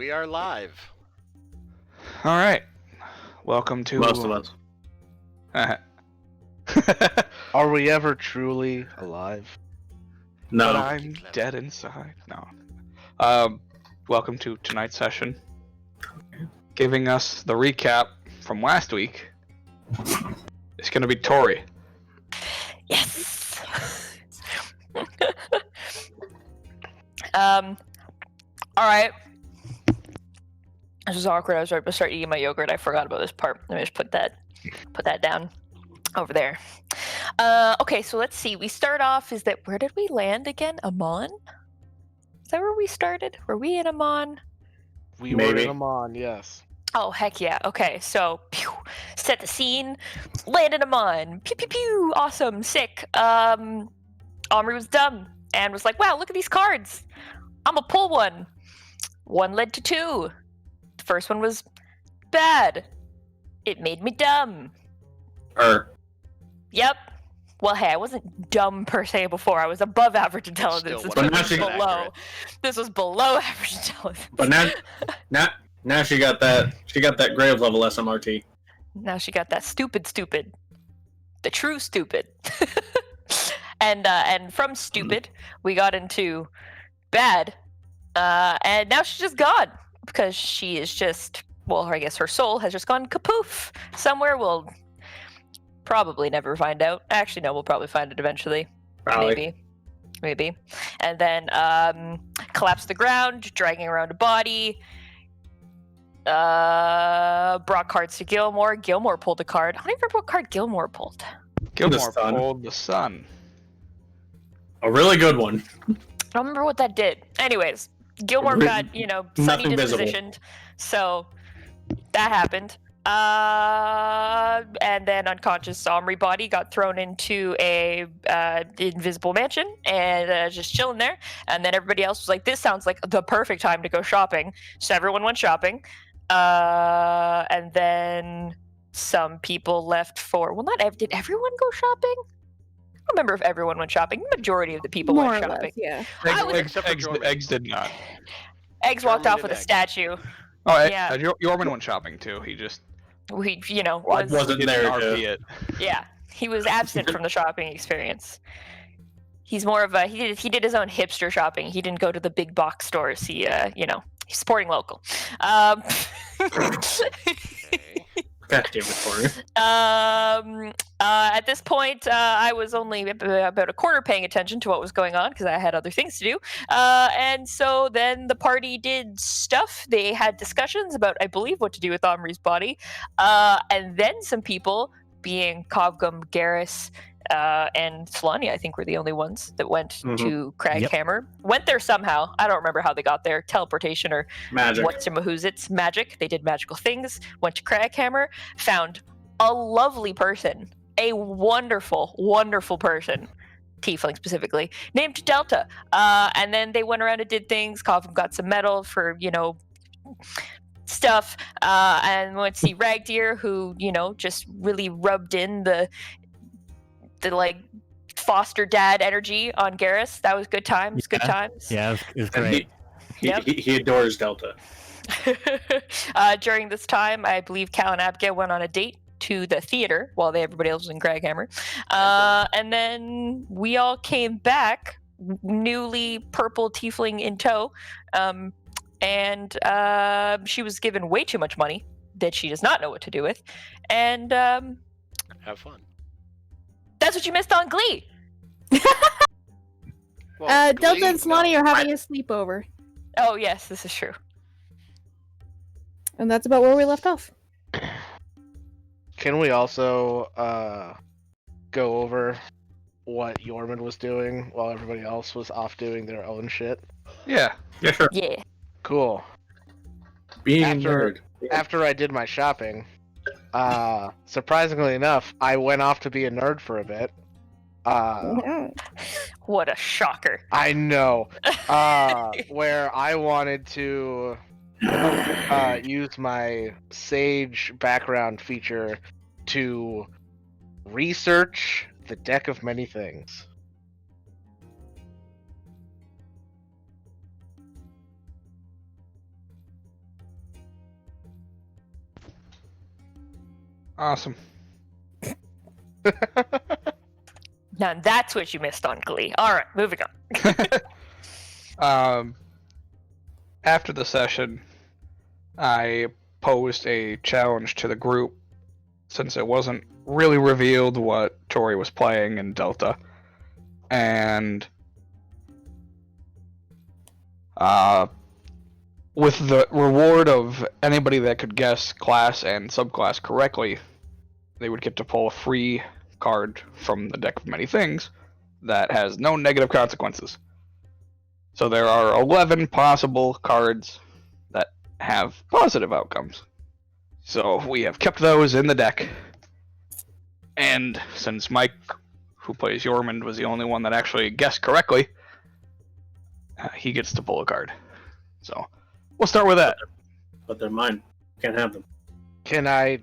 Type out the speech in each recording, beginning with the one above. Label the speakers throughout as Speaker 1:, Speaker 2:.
Speaker 1: we are live.
Speaker 2: All right. Welcome to
Speaker 3: Most of us.
Speaker 4: Are we ever truly alive?
Speaker 2: But
Speaker 3: No.
Speaker 2: I'm dead inside. No. Welcome to tonight's session. Giving us the recap from last week. It's gonna be Tori.
Speaker 5: Yes. All right. This was awkward. I was about to start eating my yogurt. I forgot about this part. Let me just put that down over there. Okay, so let's see. We start off. Where did we land again? Amon? Is that where we started? Were we in Amon?
Speaker 4: We were
Speaker 3: Maybe.
Speaker 4: in Amon, yes.
Speaker 5: Oh, heck yeah. Okay, so pew, set the scene. Landed Amon. Pew, pew, pew. Awesome. Sick. Omri was dumb and was like, wow, look at these cards. I'm gonna pull one. One led to two. The first one was bad. It made me dumb. Yep. Well, hey, I wasn't dumb per se before. I was above average intelligence.
Speaker 1: Still
Speaker 5: This was
Speaker 3: 100%
Speaker 5: below.
Speaker 1: accurate.
Speaker 5: This was below average intelligence.
Speaker 3: But now she got that grave level SMRT.
Speaker 5: Now she got that stupid. The true stupid. And from stupid, we got into bad. And now she's just gone. Because she is just, well, I guess her soul has just gone kapoof. Somewhere we'll probably never find out. Actually, no, we'll probably find it eventually.
Speaker 3: Probably.
Speaker 5: Maybe. And then collapsed to the ground, dragging around a body. Brought cards to Gilmore. Gilmore pulled a card. I don't even remember what card Gilmore pulled.
Speaker 2: Gilmore
Speaker 3: sun.
Speaker 2: pulled the sun.
Speaker 3: A really good one.
Speaker 5: I don't remember what that did. Anyways, Gilmore got, sunny
Speaker 3: Nothing visible.
Speaker 5: dispositioned. So that happened. And then unconscious Omri body got thrown into a invisible mansion and just chilling there. And then everybody else was like, this sounds like the perfect time to go shopping. So everyone went shopping. And then some people left for, did everyone go shopping? I don't remember if everyone went shopping. The majority of the people
Speaker 6: More
Speaker 5: went
Speaker 6: or
Speaker 5: shopping.
Speaker 6: less, yeah.
Speaker 2: Eggs did not.
Speaker 5: Eggs walked
Speaker 1: German
Speaker 5: off with a
Speaker 1: and egg.
Speaker 5: statue.
Speaker 2: Oh,
Speaker 5: Yeah.
Speaker 2: Yorman went shopping too. He just
Speaker 5: We,
Speaker 3: Wasn't
Speaker 2: didn't
Speaker 3: there
Speaker 2: RP
Speaker 3: to...
Speaker 2: it.
Speaker 5: yeah, he was absent from the shopping experience. He's more of a he did his own hipster shopping. He didn't go to the big box stores. He's supporting local.
Speaker 3: God damn it, Tori.
Speaker 5: At this point, I was only about a quarter paying attention to what was going on because I had other things to do. And so then the party did stuff. They had discussions about, I believe, what to do with Omri's body. And then some people, being Kovgum, Garrus, and Solani, I think, were the only ones that went to Craghammer. Went there somehow. I don't remember how they got there. Teleportation or
Speaker 3: Magic.
Speaker 5: It's magic. They did magical things. Went to Craghammer. Found a lovely person. A wonderful, wonderful person. Tiefling specifically. Named Delta. And then they went around and did things. Kovgum got some metal for, stuff. And went to see Ragdeer, who, just really rubbed in the like foster dad energy on Garrus. That was good times. Good times.
Speaker 7: Yeah, it was
Speaker 3: And
Speaker 7: great.
Speaker 3: he adores Delta.
Speaker 5: During this time, I believe Cal and Abga went on a date to the theater while everybody else was in Craghammer. And then we all came back, newly purple tiefling in tow. And she was given way too much money that she does not know what to do with. And
Speaker 1: Have fun.
Speaker 5: that's what you missed on Glee.
Speaker 1: Well,
Speaker 6: Delta and
Speaker 1: Glee,
Speaker 6: Solani
Speaker 1: no.
Speaker 6: are having a sleepover.
Speaker 5: Oh, yes, this is true.
Speaker 6: And that's about where we left off.
Speaker 4: Can we also go over what Yorman was doing while everybody else was off doing their own shit?
Speaker 2: Yeah.
Speaker 3: Yeah, sure.
Speaker 5: Yeah.
Speaker 4: Cool.
Speaker 3: Being a
Speaker 4: After-
Speaker 3: nerd.
Speaker 4: After I did my shopping, surprisingly enough, I went off to be a nerd for a bit.
Speaker 5: What a shocker.
Speaker 4: I know. Where I wanted to use my Sage background feature to research the deck of many things.
Speaker 2: Awesome.
Speaker 5: Now that's what you missed on Glee. All right, moving on.
Speaker 2: After the session, I posed a challenge to the group since it wasn't really revealed what Tori was playing in Delta. And with the reward of anybody that could guess class and subclass correctly, they would get to pull a free card from the deck of many things that has no negative consequences. So there are 11 possible cards that have positive outcomes. So we have kept those in the deck. And since Mike, who plays Yormund, was the only one that actually guessed correctly, he gets to pull a card. So we'll start with that.
Speaker 3: But they're mine. Can't have them.
Speaker 4: Can I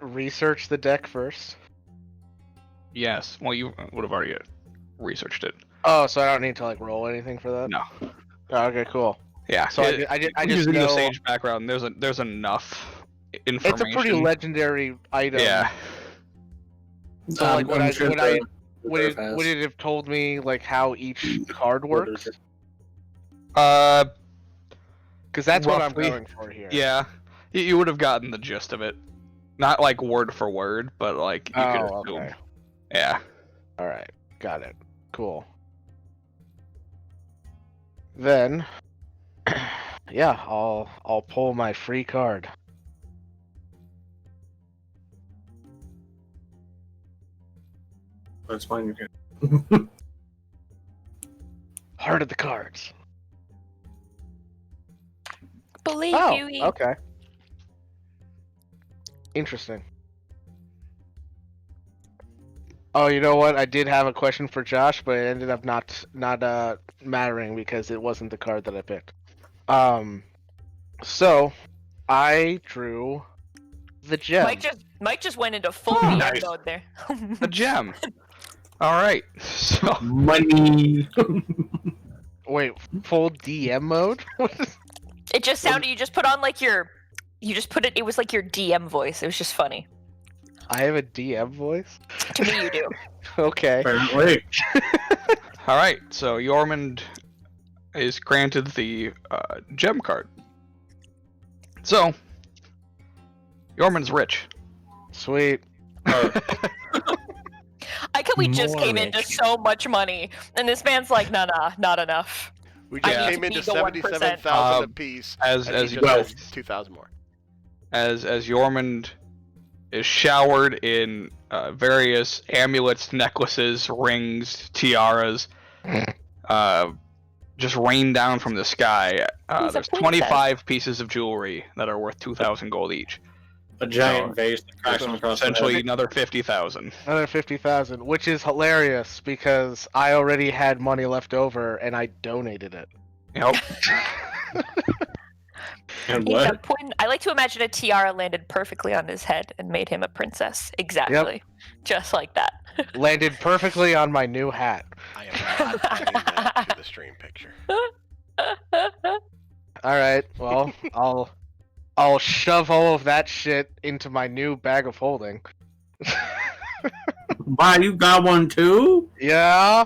Speaker 4: research the deck first?
Speaker 2: Yes. Well, you would have already researched it.
Speaker 4: Oh, so I don't need to like roll anything for that?
Speaker 2: No.
Speaker 4: Oh, okay, cool.
Speaker 2: Yeah.
Speaker 4: So I just
Speaker 2: using
Speaker 4: know
Speaker 2: the Sage background, there's enough information.
Speaker 4: it's a pretty legendary item.
Speaker 2: Yeah.
Speaker 4: So like would
Speaker 3: they're
Speaker 4: it have told me like how each card works? Because that's what I'm
Speaker 2: roughly,
Speaker 4: going for here.
Speaker 2: Yeah. You would have gotten the gist of it. Not like word for word, but like you could
Speaker 4: Oh,
Speaker 2: assume.
Speaker 4: okay.
Speaker 2: Yeah.
Speaker 4: All right, got it. Cool. Then, yeah, I'll pull my free card.
Speaker 3: That's fine. You can.
Speaker 4: Heart of the cards.
Speaker 5: Believe
Speaker 4: Oh,
Speaker 5: you. Ian.
Speaker 4: okay. Interesting. Oh, you know what? I did have a question for Josh, but it ended up not mattering because it wasn't the card that I picked. So I drew the gem.
Speaker 5: Mike just went into full DM
Speaker 3: Nice.
Speaker 5: mode there.
Speaker 2: A gem. All right. So
Speaker 3: Money.
Speaker 4: Wait, full DM mode?
Speaker 5: It just sounded. You just put on like your. You just put it. It was like your DM voice. It was just funny.
Speaker 4: I have a DM voice?
Speaker 5: To me, you do.
Speaker 4: Okay.
Speaker 3: Apparently.
Speaker 2: all right. So Yormund is granted the gem card. So Yormund's rich.
Speaker 4: Sweet.
Speaker 5: I could. We just
Speaker 3: More
Speaker 5: came
Speaker 3: rich.
Speaker 5: into so much money, and this man's like, nah, not enough.
Speaker 1: We
Speaker 5: I
Speaker 1: just
Speaker 5: need
Speaker 1: came
Speaker 5: to
Speaker 1: into
Speaker 5: be the 1%.
Speaker 1: 77,000 apiece.
Speaker 2: As
Speaker 1: and he
Speaker 2: you
Speaker 1: just
Speaker 3: well-
Speaker 1: has 2,000 more.
Speaker 2: as Yormund is showered in various amulets, necklaces, rings, tiaras, just rain down from the sky.
Speaker 5: He's a
Speaker 2: There's
Speaker 5: princess.
Speaker 2: 25 pieces of jewelry that are worth 2,000 gold each.
Speaker 3: A giant vase that cracks them across
Speaker 2: Essentially,
Speaker 3: the head.
Speaker 2: another 50,000.
Speaker 4: Another 50,000, which is hilarious because I already had money left over and I donated it.
Speaker 2: Yep.
Speaker 3: And
Speaker 5: He's a
Speaker 3: what?
Speaker 5: twin. I like to imagine a tiara landed perfectly on his head and made him a princess. Exactly. Just like that.
Speaker 4: Landed perfectly on my new hat.
Speaker 1: I am not adding that to the stream picture.
Speaker 4: All right, well, I'll shove all of that shit into my new bag of holding.
Speaker 3: Why, you got one too?
Speaker 4: Yeah.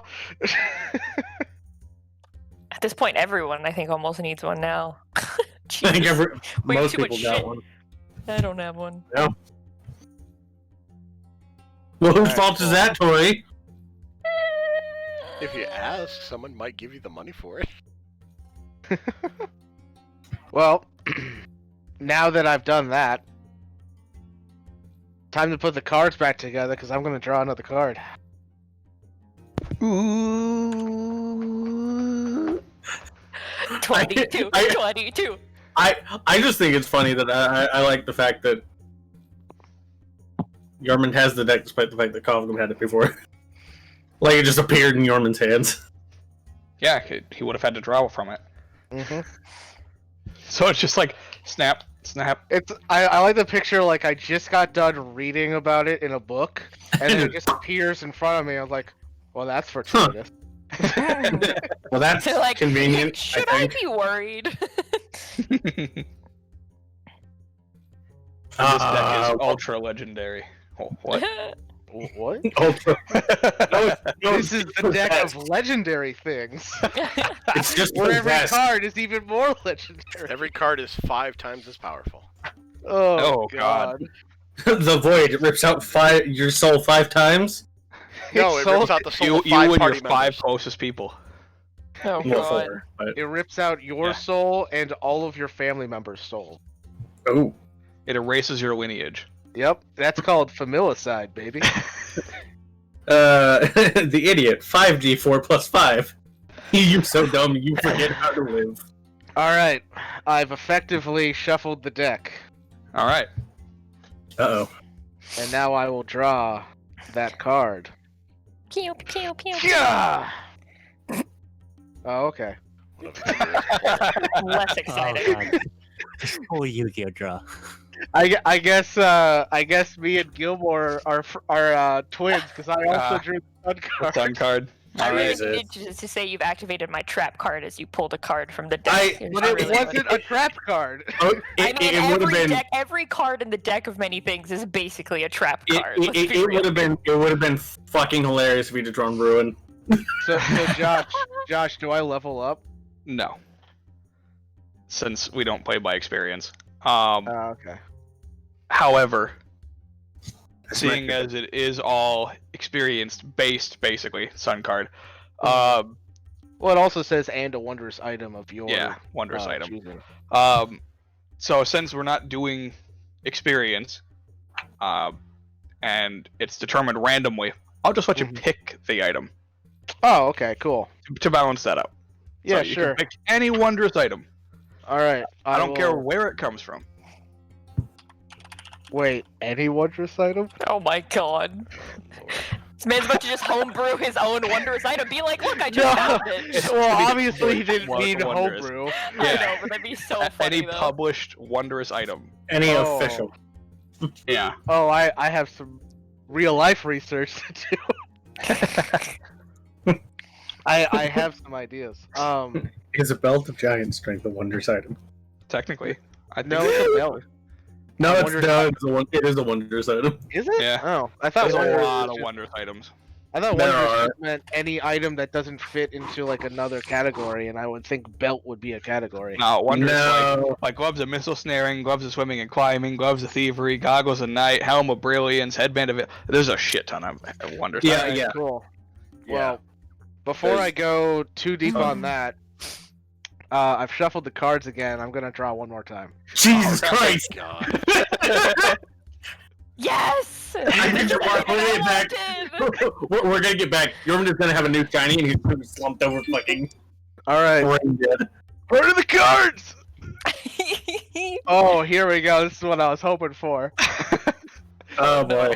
Speaker 5: At this point, everyone, I think, almost needs one now.
Speaker 3: I think
Speaker 5: Jesus. Way
Speaker 3: most
Speaker 5: too much
Speaker 3: people got
Speaker 5: shit.
Speaker 3: one.
Speaker 5: I don't have one.
Speaker 3: Well, whose
Speaker 4: Alright,
Speaker 3: fault is
Speaker 4: cool.
Speaker 3: that, Tori?
Speaker 1: If you ask, someone might give you the money for it.
Speaker 4: Well, now that I've done that, time to put the cards back together because I'm going to draw another card.
Speaker 2: Ooh.
Speaker 5: 22.
Speaker 3: I-
Speaker 5: 22.
Speaker 3: I just think it's funny that I like the fact that Yormund has the deck despite the fact that Kovgum had it before. Like it just appeared in Yormund's hands.
Speaker 2: Yeah, he would have had to draw from it.
Speaker 4: Mm-hmm.
Speaker 2: So it's just like snap, snap.
Speaker 4: I like the picture like I just got done reading about it in a book, and then it just appears in front of me. I was like, well, that's fortuitous.
Speaker 3: Well, that's
Speaker 5: They're like,
Speaker 3: convenient.
Speaker 5: should
Speaker 3: I
Speaker 5: I
Speaker 3: think.
Speaker 5: be worried?
Speaker 2: This deck is ultra legendary. Oh, what?
Speaker 4: What?
Speaker 3: Ultra.
Speaker 4: This is the deck of legendary things.
Speaker 3: It's just
Speaker 4: Where every
Speaker 3: possessed.
Speaker 4: card is even more legendary.
Speaker 1: Every card is 5 times as powerful.
Speaker 4: Oh,
Speaker 2: Oh, God.
Speaker 3: The void rips out your soul 5 times.
Speaker 1: No, it
Speaker 4: soul-
Speaker 1: rips out the soul
Speaker 2: You,
Speaker 1: of
Speaker 2: you
Speaker 1: 5
Speaker 2: and your
Speaker 1: party
Speaker 2: 5
Speaker 1: members.
Speaker 2: closest people.
Speaker 5: Oh
Speaker 3: Well,
Speaker 5: god.
Speaker 3: 4. But...
Speaker 4: It rips out your
Speaker 2: Yeah.
Speaker 4: soul and all of your family members' soul.
Speaker 3: Oh.
Speaker 2: It erases your lineage.
Speaker 4: Yep, that's called familicide, baby.
Speaker 3: The idiot. 5d4 plus 5. You so dumb, you forget how to live.
Speaker 4: Alright, I've effectively shuffled the deck,
Speaker 2: All right.
Speaker 3: Uh-oh.
Speaker 4: and now I will draw that card.
Speaker 5: Pew, pew, pew.
Speaker 4: Yeah! Oh, okay.
Speaker 5: Less
Speaker 7: Oh,
Speaker 5: exciting.
Speaker 7: God. Just full Yu-Gi-Oh draw.
Speaker 4: I guess me and Gilmore are twins because I also drew the sun card.
Speaker 2: Sun card.
Speaker 5: I
Speaker 2: All
Speaker 5: really
Speaker 2: right.
Speaker 3: right.
Speaker 5: needed to say you've activated my trap card as you pulled a card from the deck.
Speaker 3: I-
Speaker 5: It
Speaker 4: But
Speaker 5: was
Speaker 4: it
Speaker 5: really
Speaker 4: wasn't a trap card.
Speaker 3: Oh,
Speaker 5: I mean,
Speaker 3: it would have been.
Speaker 5: every card in the deck of many things is basically a trap
Speaker 3: It,
Speaker 5: card.
Speaker 3: it,
Speaker 5: Let's
Speaker 3: it,
Speaker 5: be
Speaker 3: it
Speaker 5: real.
Speaker 3: would have been. It would have been fucking hilarious if we'd have drawn Ruin.
Speaker 4: So Josh, do I level up?
Speaker 2: No. Since we don't play by experience.
Speaker 4: Okay.
Speaker 2: However,
Speaker 3: That's
Speaker 2: seeing
Speaker 3: my-
Speaker 2: as it is all experience-based, basically, Sun card.
Speaker 4: Well, it also says and a wondrous item of your
Speaker 2: Yeah, wondrous item.
Speaker 4: choosing.
Speaker 2: So since we're not doing experience, and it's determined randomly, I'll just let you
Speaker 4: Mhm.
Speaker 2: pick the item
Speaker 4: Oh, okay, cool.
Speaker 2: to balance that out.
Speaker 4: Yeah,
Speaker 2: So you
Speaker 4: sure.
Speaker 2: can pick any wondrous item.
Speaker 4: All right.
Speaker 2: I don't care
Speaker 4: will-
Speaker 2: where it comes from.
Speaker 4: Wait, any wondrous item?
Speaker 5: Oh my god. This man's about to just homebrew his own wondrous item. Be like, look, I just found it.
Speaker 4: Well, obviously he didn't
Speaker 2: Won-
Speaker 4: mean
Speaker 2: wondrous.
Speaker 4: homebrew.
Speaker 5: I
Speaker 2: Yeah.
Speaker 5: know, but that'd be so
Speaker 2: Any
Speaker 5: funny though.
Speaker 2: published wondrous item.
Speaker 3: Any
Speaker 4: Oh.
Speaker 3: official.
Speaker 2: Yeah.
Speaker 4: Oh, I have some real life research to do. I have some ideas.
Speaker 3: Is a belt of giant strength a wondrous item?
Speaker 2: Technically. I think
Speaker 4: No, it's a belt.
Speaker 3: No,
Speaker 4: I
Speaker 3: it's
Speaker 4: wondered-
Speaker 3: no, it's a one. It is a wondrous item.
Speaker 4: Is it?
Speaker 2: Yeah.
Speaker 4: Oh, I thought
Speaker 2: There's a
Speaker 4: wondrous
Speaker 2: lot
Speaker 4: was
Speaker 2: of
Speaker 4: just-
Speaker 2: wondrous items.
Speaker 4: I thought
Speaker 3: There
Speaker 4: wondrous
Speaker 3: are.
Speaker 4: just meant any item that doesn't fit into like another category, and I would think belt would be a category.
Speaker 2: No, wondrous
Speaker 3: No.
Speaker 2: like gloves of missile snaring, gloves of swimming and climbing, gloves of thievery, goggles of night, helm of brilliance, headband of it. There's a shit ton of wondrous
Speaker 3: Yeah,
Speaker 2: items.
Speaker 4: Alright,
Speaker 3: yeah.
Speaker 4: Cool.
Speaker 1: Yeah.
Speaker 4: Well, before
Speaker 3: There's-
Speaker 4: I go too deep on that, I've shuffled the cards again. I'm gonna draw one more time.
Speaker 3: Jesus
Speaker 1: Oh,
Speaker 3: Christ!
Speaker 1: God.
Speaker 5: Yes!
Speaker 3: I think you're
Speaker 5: That's
Speaker 3: way
Speaker 5: what I
Speaker 3: back.
Speaker 5: wanted!
Speaker 3: We're gonna get back. Yorman is gonna have a new shiny, and he's gonna be slumped over fucking
Speaker 4: All right.
Speaker 3: brain dead.
Speaker 4: Where are the cards? Oh, here we go. This is what I was hoping for.
Speaker 3: Oh boy.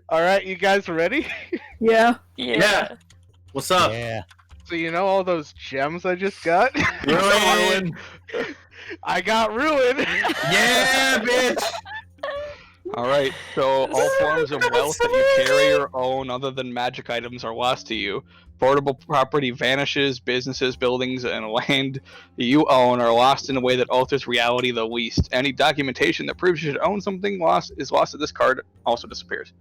Speaker 4: All right, you guys ready?
Speaker 6: Yeah.
Speaker 5: Yeah.
Speaker 3: What's up?
Speaker 7: Yeah.
Speaker 4: So you know all those gems I just got?
Speaker 3: Ruin.
Speaker 4: I got ruined.
Speaker 3: Yeah, bitch.
Speaker 2: Alright, so all forms of wealth that you carry or own other than magic items are lost to you. Portable property vanishes, businesses, buildings, and land you own are lost in a way that alters reality the least. Any documentation that proves you should own something is lost to this card also disappears.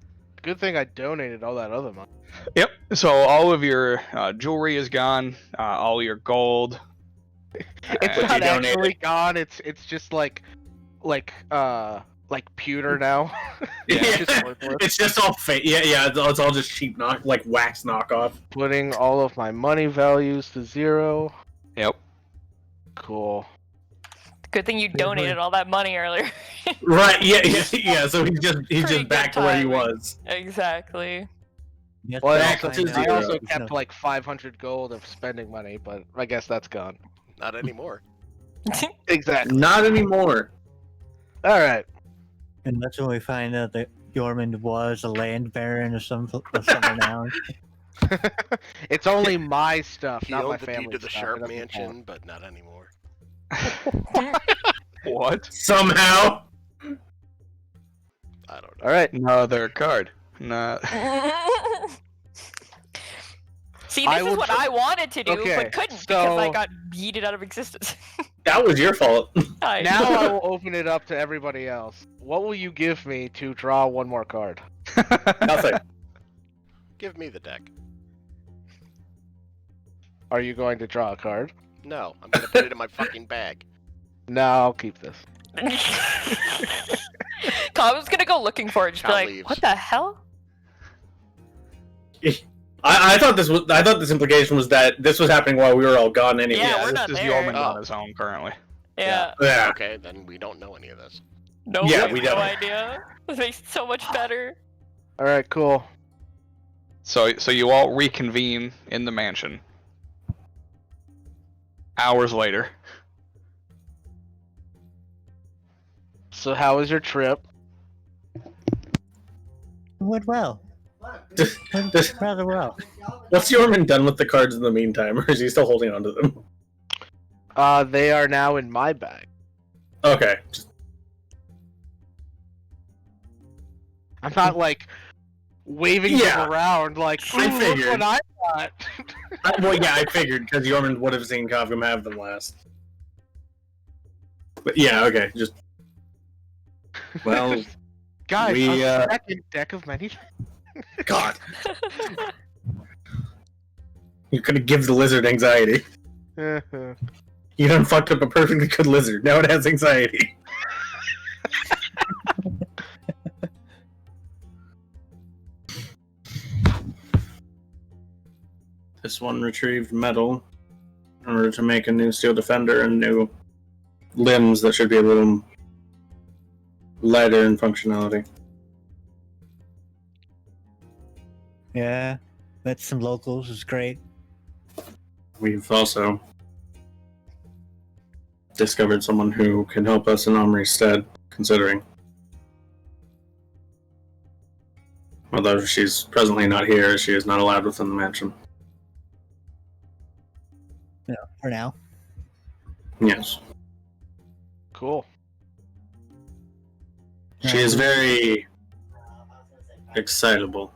Speaker 4: Good thing I donated all that other money.
Speaker 2: Yep, so all of your jewelry is gone, all your gold.
Speaker 4: It's
Speaker 2: and-
Speaker 4: not
Speaker 3: you donated.
Speaker 4: actually gone. It's just like pewter now.
Speaker 2: Yeah.
Speaker 4: It's just worthless.
Speaker 3: It's just all fake. Yeah, yeah. It's all just cheap like wax knockoff.
Speaker 4: Putting all of my money values to 0.
Speaker 2: Yep.
Speaker 4: Cool.
Speaker 5: Good thing you donated all that money earlier.
Speaker 3: Right. Yeah. Yeah. Yeah. So he's
Speaker 5: Pretty
Speaker 3: just
Speaker 5: good
Speaker 3: back to where he
Speaker 5: timing.
Speaker 3: was.
Speaker 5: Exactly.
Speaker 7: You have
Speaker 4: Well,
Speaker 7: to
Speaker 3: Back
Speaker 4: also,
Speaker 3: to
Speaker 7: find
Speaker 4: I
Speaker 7: out
Speaker 3: zero.
Speaker 4: also
Speaker 7: there's
Speaker 4: kept
Speaker 7: no-
Speaker 4: like 500 gold of spending money, but I guess that's gone.
Speaker 1: Not anymore.
Speaker 4: Exactly.
Speaker 3: Not anymore.
Speaker 4: All right.
Speaker 7: And that's when we find out that Yormund was a land baron of some renown.
Speaker 4: It's only my stuff,
Speaker 1: He
Speaker 4: not my
Speaker 1: owned the deed
Speaker 4: family
Speaker 1: to the
Speaker 4: stuff.
Speaker 1: Sharp
Speaker 4: It doesn't
Speaker 1: Mansion, but not anymore.
Speaker 2: What?
Speaker 3: Somehow.
Speaker 1: I don't know.
Speaker 4: All right.
Speaker 2: Another card. Nah.
Speaker 5: See,
Speaker 4: I
Speaker 5: this is
Speaker 4: will
Speaker 5: what
Speaker 4: tr-
Speaker 5: I wanted to do,
Speaker 4: Okay,
Speaker 5: but couldn't because I
Speaker 4: so-
Speaker 5: got yeeted out of existence.
Speaker 3: That was your fault.
Speaker 5: I
Speaker 4: Now I will open it up to everybody else. What will you give me to draw one more card?
Speaker 3: Nothing.
Speaker 1: Give me the deck.
Speaker 4: Are you going to draw a card?
Speaker 1: No, I'm gonna put it in my fucking bag.
Speaker 4: No, I'll keep this.
Speaker 5: Tom's gonna go looking for it. Just be
Speaker 1: Tom
Speaker 5: like,
Speaker 1: leaves.
Speaker 5: what the hell?
Speaker 3: I thought this implication was that this was happening while we were all gone anyway.
Speaker 5: Yeah, we're
Speaker 2: this
Speaker 5: not
Speaker 2: is
Speaker 5: there.
Speaker 2: Yorman
Speaker 1: Oh.
Speaker 2: on his own currently.
Speaker 5: Yeah.
Speaker 3: Yeah.
Speaker 1: Okay, then we don't know any of this.
Speaker 5: No,
Speaker 3: Yeah,
Speaker 5: we
Speaker 3: we
Speaker 5: have no
Speaker 3: don't.
Speaker 5: idea. This makes it so much better.
Speaker 4: All right, cool.
Speaker 2: So you all reconvene in the mansion. Hours later.
Speaker 4: So how was your trip?
Speaker 7: It went well.
Speaker 3: Just-
Speaker 7: Went
Speaker 3: just-
Speaker 7: rather well.
Speaker 3: What's Yorman done with the cards in the meantime, or is he still holding on to them?
Speaker 4: They are now in my bag.
Speaker 3: Okay.
Speaker 4: I'm not like waving
Speaker 3: Yeah.
Speaker 4: them around like,
Speaker 3: I
Speaker 4: "Ooh, look
Speaker 3: figured.
Speaker 4: what I got."
Speaker 3: Well, yeah, I figured because Yorman would have seen Kovgum have them last. But yeah, okay, just well,
Speaker 4: Guys,
Speaker 3: We,
Speaker 4: a second deck of many.
Speaker 3: God, you could have given the lizard anxiety. You done fucked up a perfectly good lizard. Now it has anxiety. This one retrieved metal in order to make a new steel defender and new limbs that should be a little lighter in functionality.
Speaker 7: Yeah, met some locals. It was great.
Speaker 3: We've also discovered someone who can help us in Omri's stead, considering. Although she's presently not here, she is not allowed within the mansion.
Speaker 7: Yeah, for now.
Speaker 3: Yes.
Speaker 4: Cool.
Speaker 3: She is very excitable.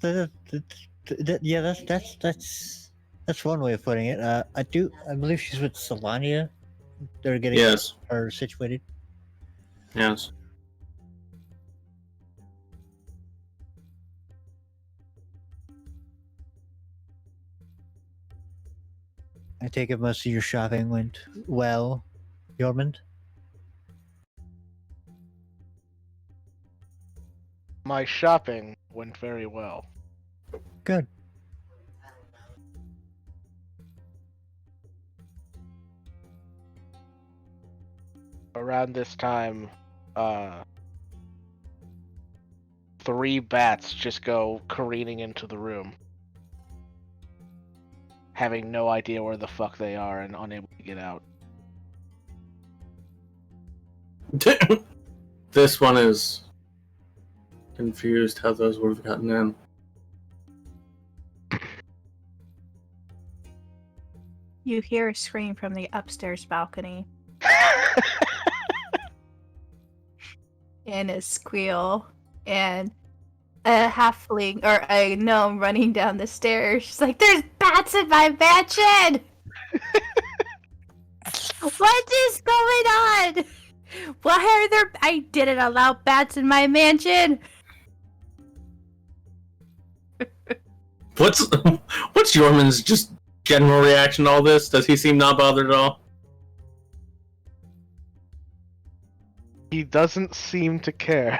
Speaker 7: Yeah, that's one way of putting it. I believe she's with Solania. They're getting
Speaker 3: Yes.
Speaker 7: her situated.
Speaker 3: Yes.
Speaker 7: I take it most of your shopping went well, Yormond.
Speaker 4: My shopping went very well.
Speaker 7: Good.
Speaker 4: Around this time, 3 bats just go careening into the room, having no idea where the fuck they are and unable to get out.
Speaker 3: This one is confused how those would have gotten in.
Speaker 8: You hear a scream from the upstairs balcony and a squeal and a halfling or a gnome running down the stairs. She's like, "There's bats in my mansion! What is going on? Why are there? I didn't allow bats in my mansion."
Speaker 3: What's Yorman's just general reaction to all this? Does he seem not bothered at all?
Speaker 4: He doesn't seem to care.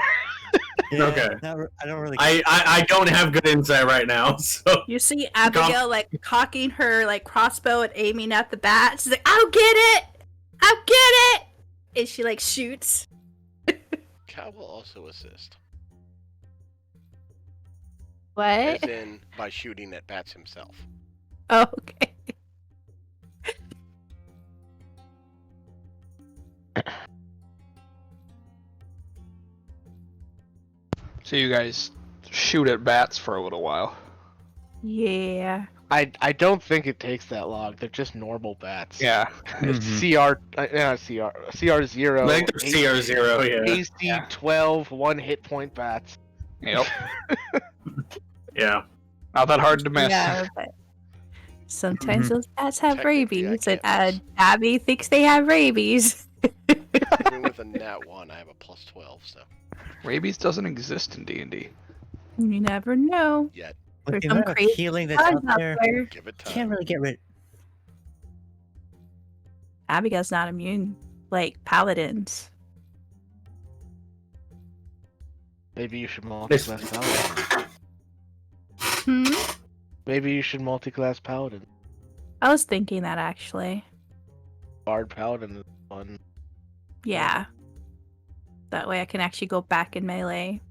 Speaker 7: Yeah,
Speaker 3: Okay.
Speaker 7: I don't really.
Speaker 3: I don't have good insight right now, so
Speaker 8: You see Abigail like cocking her like crossbow and aiming at the bat. She's like, "I'll get it! I'll get it!" And she like shoots.
Speaker 1: Cal will also assist.
Speaker 8: What?
Speaker 1: As in, by shooting at bats himself.
Speaker 8: Oh, okay.
Speaker 2: So you guys shoot at bats for a little while.
Speaker 8: Yeah.
Speaker 4: I don't think it takes that long. They're just normal bats.
Speaker 2: Yeah.
Speaker 4: It's
Speaker 3: Mm-hmm.
Speaker 4: CR 0.
Speaker 3: I think they're CR0, yeah.
Speaker 4: AC 12, 1 hit point bats.
Speaker 2: Yep.
Speaker 3: Yeah.
Speaker 2: Not that hard to miss.
Speaker 8: Yeah. But... Sometimes those bats have
Speaker 1: Technically, I
Speaker 8: rabies, and
Speaker 1: can't miss.
Speaker 8: Abby thinks they have rabies.
Speaker 1: Even with a nat 1, I have a plus 12, so.
Speaker 2: Rabies doesn't exist in D&D.
Speaker 8: You never know.
Speaker 1: Yet.
Speaker 7: With
Speaker 8: There's
Speaker 7: the
Speaker 8: some
Speaker 7: amount of
Speaker 8: crazy
Speaker 7: healing that's
Speaker 8: bugs
Speaker 7: out there,
Speaker 1: Give it
Speaker 7: can't
Speaker 1: time.
Speaker 7: really get rid.
Speaker 8: Abigail's not immune like paladins.
Speaker 4: Maybe you should multi-class paladin.
Speaker 8: Hmm?
Speaker 4: Maybe you should multi-class paladin.
Speaker 8: I was thinking that actually.
Speaker 4: Bard paladin is fun.
Speaker 8: Yeah. That way I can actually go back in melee.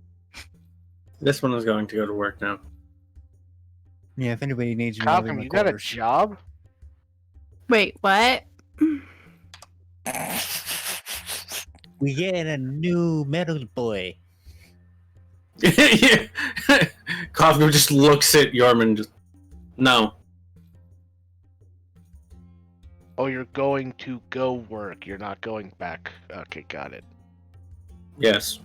Speaker 3: This one is going to go to work now.
Speaker 7: Yeah, if anybody needs me, I'll be in
Speaker 4: Malcolm,
Speaker 7: my
Speaker 4: you got a
Speaker 7: quarters.
Speaker 4: job?
Speaker 8: Wait, what?
Speaker 7: We getting a new metal boy.
Speaker 3: Yeah. Coffee just looks at Yorman. Just no.
Speaker 4: Oh, you're going to go work. You're not going back. Okay, got it.
Speaker 3: Yes.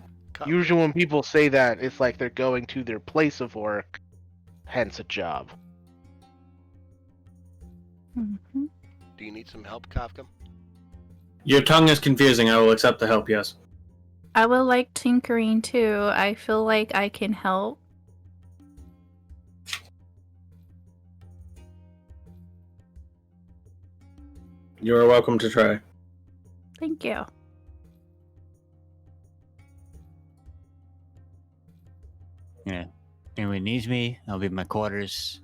Speaker 4: Usually when people say that, it's like they're going to their place of work, hence a job.
Speaker 8: Mm-hmm.
Speaker 1: Do you need some help, Kafka?
Speaker 3: Your tongue is confusing. I will accept the help. Yes.
Speaker 8: I will like tinkering too. I feel like I can help.
Speaker 3: You are welcome to try.
Speaker 8: Thank you.
Speaker 7: Yeah. If anyone needs me, I'll be in my quarters,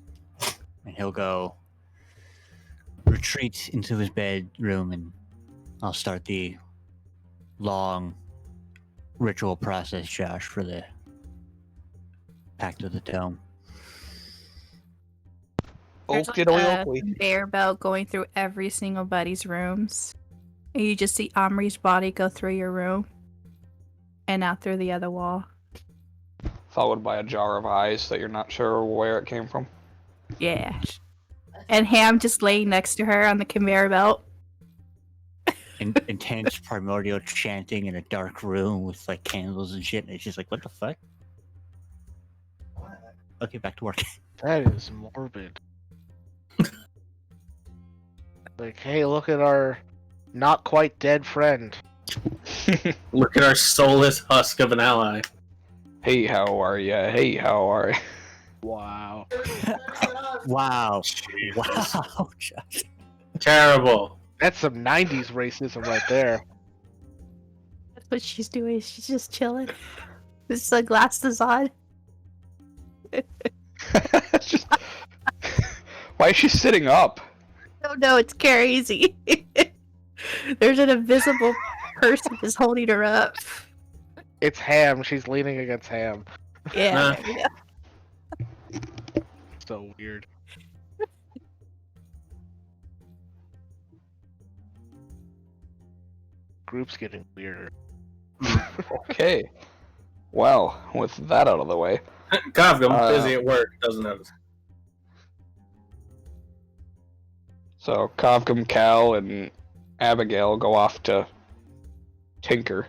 Speaker 7: and he'll go retreat into his bedroom, and I'll start the long ritual process, Josh, for the Pact of the Dome.
Speaker 8: There's
Speaker 2: Oakley
Speaker 8: like a
Speaker 2: dokley.
Speaker 8: conveyor belt going through every single buddy's rooms. And you just see Omri's body go through your room and out through the other wall.
Speaker 2: Followed by a jar of eyes that you're not sure where it came from.
Speaker 8: Yeah. And Ham just laying next to her on the conveyor belt.
Speaker 7: Intense primordial chanting in a dark room with like candles and shit, and it's just like, what the fuck? Okay, back to work.
Speaker 4: That is morbid. Like, hey, look at our not quite dead friend.
Speaker 3: Look at our soulless husk of an ally.
Speaker 2: Hey, how are ya? Hey, how are ya?
Speaker 4: Wow.
Speaker 7: Wow.
Speaker 3: Jesus.
Speaker 7: Wow, Josh.
Speaker 3: Terrible.
Speaker 4: That's some 90s racism right there.
Speaker 8: That's what she's doing. She's just chilling. With sunglasses on.
Speaker 2: Just... Why is she sitting up?
Speaker 8: Oh no, it's crazy. There's an invisible person just holding her up.
Speaker 4: It's Ham. She's leaning against Ham.
Speaker 8: Yeah.
Speaker 3: Nah.
Speaker 8: there we go.
Speaker 4: So weird. Group's getting weirder.
Speaker 2: Okay. Well, with that out of the way,
Speaker 3: Kafka, I'm busy at work. Doesn't notice.
Speaker 2: so Kovgum, Cal, and Abigail go off to tinker.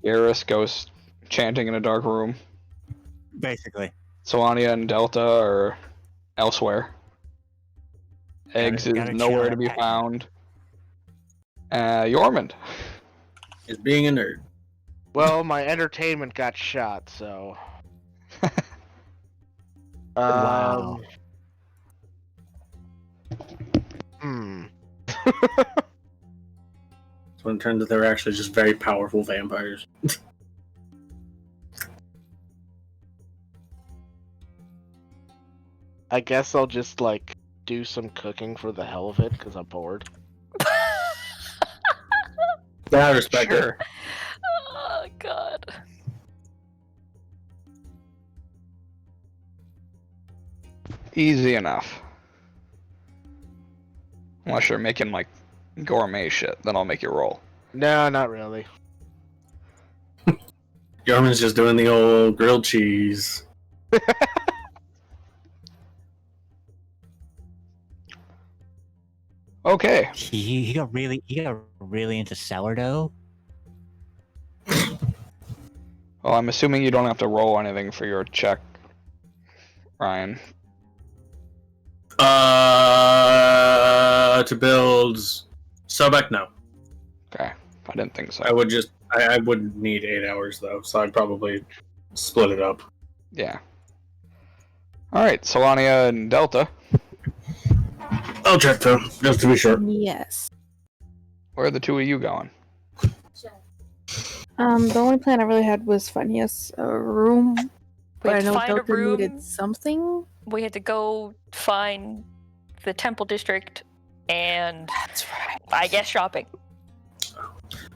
Speaker 2: Eris goes chanting in a dark room.
Speaker 7: Basically.
Speaker 2: Solania and Delta are elsewhere. Eggs is
Speaker 7: gotta
Speaker 2: nowhere
Speaker 7: chill
Speaker 2: to be
Speaker 7: out.
Speaker 2: found. Yormond.
Speaker 3: Is being a nerd.
Speaker 4: Well, my entertainment got shot, so.
Speaker 7: Wow.
Speaker 3: So when it turns out they're actually just very powerful vampires.
Speaker 4: I guess I'll just, like, do some cooking for the hell of it, because I'm bored.
Speaker 3: Yeah, I respect it.
Speaker 2: Sure.
Speaker 5: Oh god.
Speaker 2: Easy enough. Unless you're making like gourmet shit, then I'll make you roll.
Speaker 4: No, not really.
Speaker 3: Yorman's just doing the old grilled cheese.
Speaker 2: Okay.
Speaker 7: He got really into sourdough.
Speaker 2: Well, I'm assuming you don't have to roll anything for your check, Ryan.
Speaker 3: To build Sobek, no.
Speaker 2: Okay, I didn't think so.
Speaker 3: I would need 8 hours though, so I'd probably split it up.
Speaker 2: Yeah. All right, Solania and Delta.
Speaker 3: I'll check though, just to be sure.
Speaker 6: Yes.
Speaker 2: Where are the two of you going?
Speaker 6: The only plan I really had was find yes a room,
Speaker 5: We
Speaker 6: but I
Speaker 5: had to
Speaker 6: know
Speaker 5: find a
Speaker 6: Delta
Speaker 5: room.
Speaker 6: needed something.
Speaker 5: We had to go find the temple district and
Speaker 6: That's right.
Speaker 5: I guess shopping.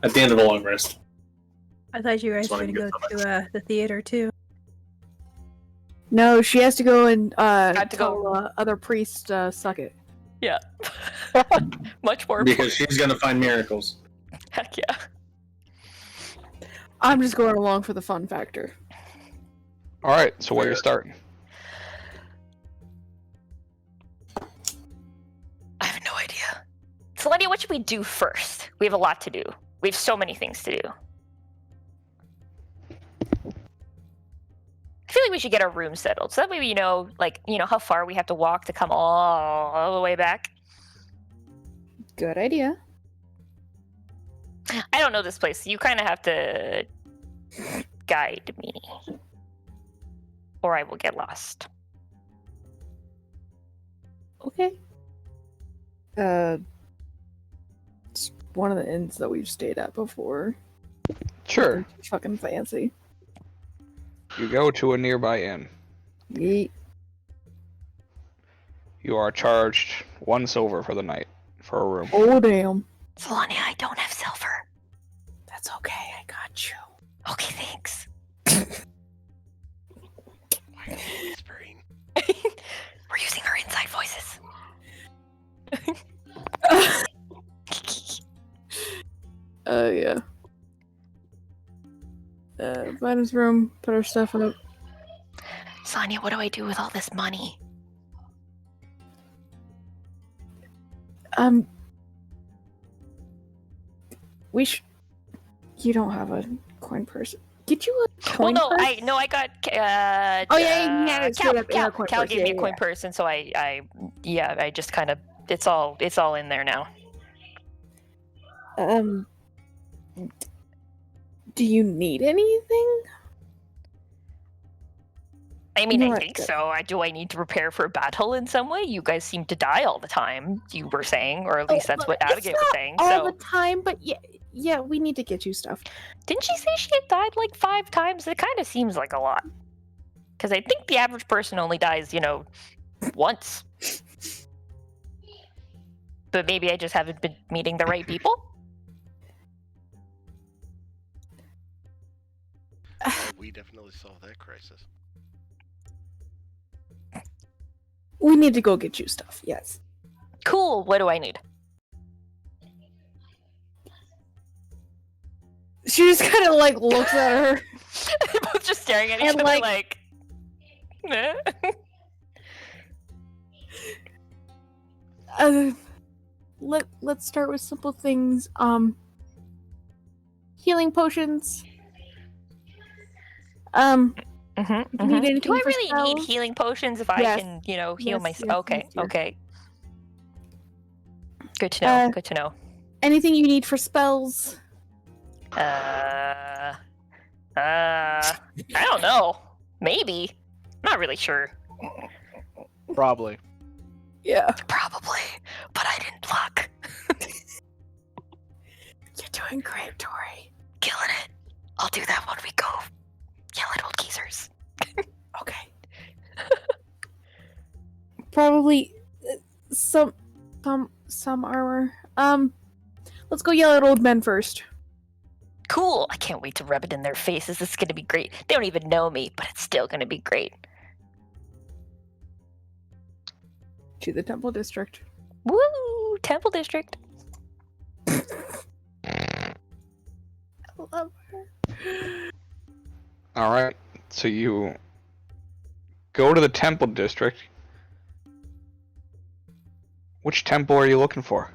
Speaker 3: At the end of a long rest.
Speaker 9: I thought you guys
Speaker 3: That's
Speaker 9: were
Speaker 3: what
Speaker 9: going
Speaker 3: I
Speaker 9: to
Speaker 3: get
Speaker 9: go to the theater too.
Speaker 6: No, she has to go and
Speaker 5: Had to
Speaker 6: tell
Speaker 5: go.
Speaker 6: other priests to suck it.
Speaker 5: Yeah. Much more
Speaker 3: Because
Speaker 5: important.
Speaker 3: she's gonna find miracles.
Speaker 5: Heck yeah.
Speaker 6: I'm just going along for the fun factor.
Speaker 2: All right, so where are you starting?
Speaker 5: I have no idea. Selenia, what should we do first? We have a lot to do. We have so many things to do. I feel like we should get our room settled. So that way we know, how far we have to walk to come all the way back.
Speaker 6: Good idea.
Speaker 5: I don't know this place. So you kind of have to guide me. Or I will get lost.
Speaker 6: Okay. It's one of the inns that we've stayed at before.
Speaker 2: Sure.
Speaker 6: Fucking fancy.
Speaker 2: You go to a nearby inn.
Speaker 6: Yeet.
Speaker 2: You are charged 1 silver for the night for a room.
Speaker 6: Oh damn.
Speaker 5: Selenia, I don't have silver.
Speaker 6: That's okay. I got you.
Speaker 5: Okay, thanks.
Speaker 1: Why are you whispering?
Speaker 5: We're using our inside voices.
Speaker 6: Yeah. Find his room, put our stuff up.
Speaker 5: Sonia, what do I do with all this money?
Speaker 6: We should. You don't have a coin purse. Get you a
Speaker 5: Well,
Speaker 6: coin
Speaker 5: no,
Speaker 6: purse?
Speaker 5: I got.
Speaker 6: Oh, yeah, you had it straight up in a coin
Speaker 5: Cal
Speaker 6: purse.
Speaker 5: gave me
Speaker 6: Yeah,
Speaker 5: a coin
Speaker 6: yeah.
Speaker 5: purse, and so I just kind of. It's all in there now.
Speaker 6: Do you need anything?
Speaker 5: I mean,
Speaker 6: No,
Speaker 5: I
Speaker 6: I
Speaker 5: think
Speaker 6: get
Speaker 5: so. Do I need to prepare for battle in some way? You guys seem to die all the time. You were saying, or at least that's what
Speaker 6: It's
Speaker 5: Abigail was
Speaker 6: not
Speaker 5: saying.
Speaker 6: all
Speaker 5: So
Speaker 6: the time, but yeah, we need to get you stuff.
Speaker 5: didn't she say she had died like 5 times? It kind of seems like a lot. Because I think the average person only dies, once. But maybe I just haven't been meeting the right people.
Speaker 1: We definitely solved that crisis.
Speaker 6: We need to go get you stuff. Yes.
Speaker 5: Cool. What do I need?
Speaker 6: She just kind of looks at her.
Speaker 5: They're both just staring at each
Speaker 6: And,
Speaker 5: other like eh.
Speaker 6: Let's start with simple things. Healing potions.
Speaker 5: Mhm,
Speaker 6: If you
Speaker 5: mhm.
Speaker 6: need anything
Speaker 5: Do I
Speaker 6: for
Speaker 5: really need
Speaker 6: spells?
Speaker 5: healing potions if I
Speaker 6: Yes.
Speaker 5: can, heal
Speaker 6: Yes,
Speaker 5: myself?
Speaker 6: yes,
Speaker 5: Okay,
Speaker 6: yes, dear.
Speaker 5: okay. Good to know.
Speaker 6: Uh,
Speaker 5: Good to know.
Speaker 6: Anything you need for spells?
Speaker 5: I don't know. Maybe. Not really sure.
Speaker 4: Probably.
Speaker 6: Yeah.
Speaker 5: Probably, but I didn't look.
Speaker 6: You're doing great, Tori.
Speaker 5: Killing it. I'll do that when we go yell at old geezers.
Speaker 6: Okay. Probably some armor. Let's go yell at old men first.
Speaker 5: Cool. I can't wait to rub it in their faces. This is gonna be great. They don't even know me, but it's still gonna be great.
Speaker 6: To the temple district.
Speaker 5: Woo! Temple District.
Speaker 6: I love her.
Speaker 2: All right, so you go to the temple district. Which temple are you looking for?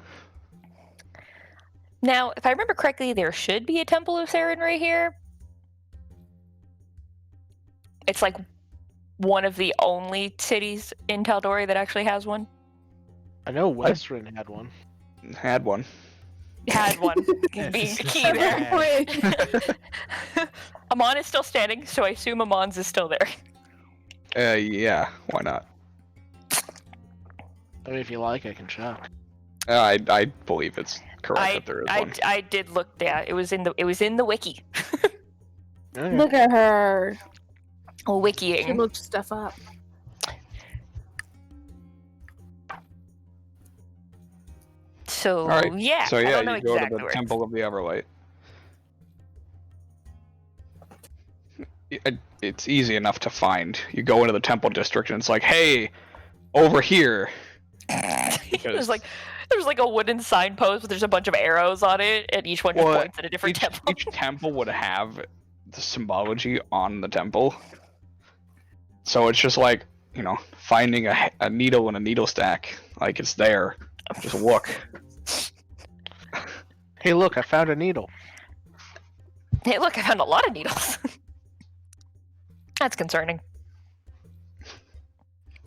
Speaker 5: Now, if I remember correctly, there should be a Temple of Saren right here. It's like one of the only cities in Tal'Dorei that actually has one.
Speaker 4: I know Western had one.
Speaker 2: Had one.
Speaker 5: Had one.
Speaker 4: Yes.
Speaker 5: Being key there. Amon is still standing, so I assume Amon's is still there.
Speaker 2: Yeah, why not?
Speaker 4: I mean, if you like, I can check.
Speaker 2: I believe it's correct that there is one.
Speaker 5: I did look. Yeah, it was in the wiki.
Speaker 4: Okay.
Speaker 6: Look at her. She
Speaker 5: Wikiing.
Speaker 6: looked stuff up.
Speaker 5: So
Speaker 2: Alright,
Speaker 5: yeah.
Speaker 2: So
Speaker 5: I
Speaker 2: yeah,
Speaker 5: don't know
Speaker 2: you go
Speaker 5: exactly
Speaker 2: to the
Speaker 5: where
Speaker 2: Temple of the Everlight. It's easy enough to find. You go into the temple district and it's like, hey, over here.
Speaker 5: there's like a wooden signpost, but there's a bunch of arrows on it, and each one just
Speaker 2: Well,
Speaker 5: points at a different temple.
Speaker 2: Each temple would have the symbology on the temple. So it's just like, finding a needle in a needle stack. Like, it's there. Just look.
Speaker 4: Hey, look! I found a needle.
Speaker 5: Hey, look! I found a lot of needles. That's concerning.
Speaker 2: It's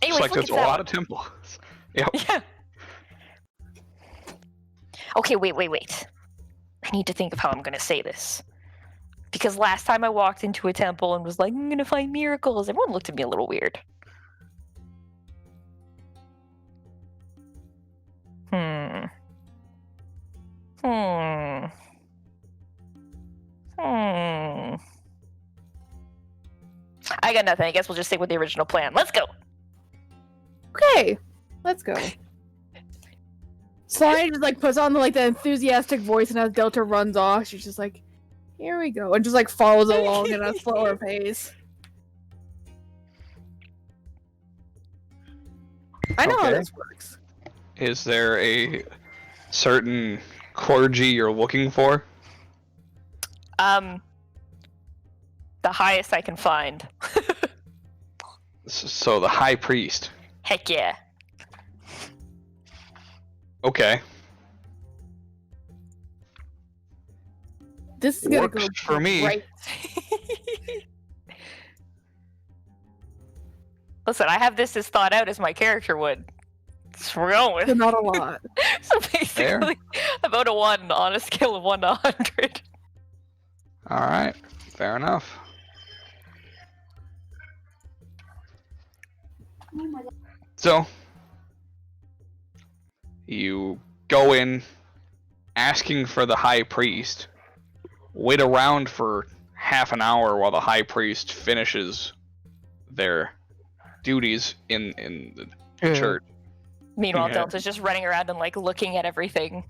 Speaker 5: Anyways,
Speaker 2: like
Speaker 5: look
Speaker 2: there's
Speaker 5: at
Speaker 2: a
Speaker 5: that
Speaker 2: lot
Speaker 5: one.
Speaker 2: of temples. Yep.
Speaker 5: Yeah. Okay, wait. I need to think of how I'm gonna say this. Because last time I walked into a temple and was like, I'm gonna find miracles, everyone looked at me a little weird. I got nothing. I guess we'll just stick with the original plan. Let's go.
Speaker 6: Okay, let's go. Slime just puts on the enthusiastic voice, and as Delta runs off, she's just like, "Here we go," and just follows along at a slower pace. I know how
Speaker 2: Okay.
Speaker 6: this works.
Speaker 2: Is there a certain clergy you're looking for?
Speaker 5: The highest I can find.
Speaker 2: So the high priest.
Speaker 5: Heck yeah.
Speaker 2: Okay.
Speaker 6: This is gonna
Speaker 2: Works
Speaker 6: go
Speaker 2: for me.
Speaker 6: Right.
Speaker 5: Listen, I have this as thought out as my character would. So we're going
Speaker 6: So
Speaker 5: with.
Speaker 6: not a lot.
Speaker 5: So basically, about a 1 on a scale of 1 to 100.
Speaker 2: All right. Fair enough. So, you go in asking for the high priest, wait around for half an hour while the high priest finishes their duties in the church.
Speaker 5: Meanwhile,
Speaker 2: Yeah.
Speaker 5: Delta's just running around and looking at everything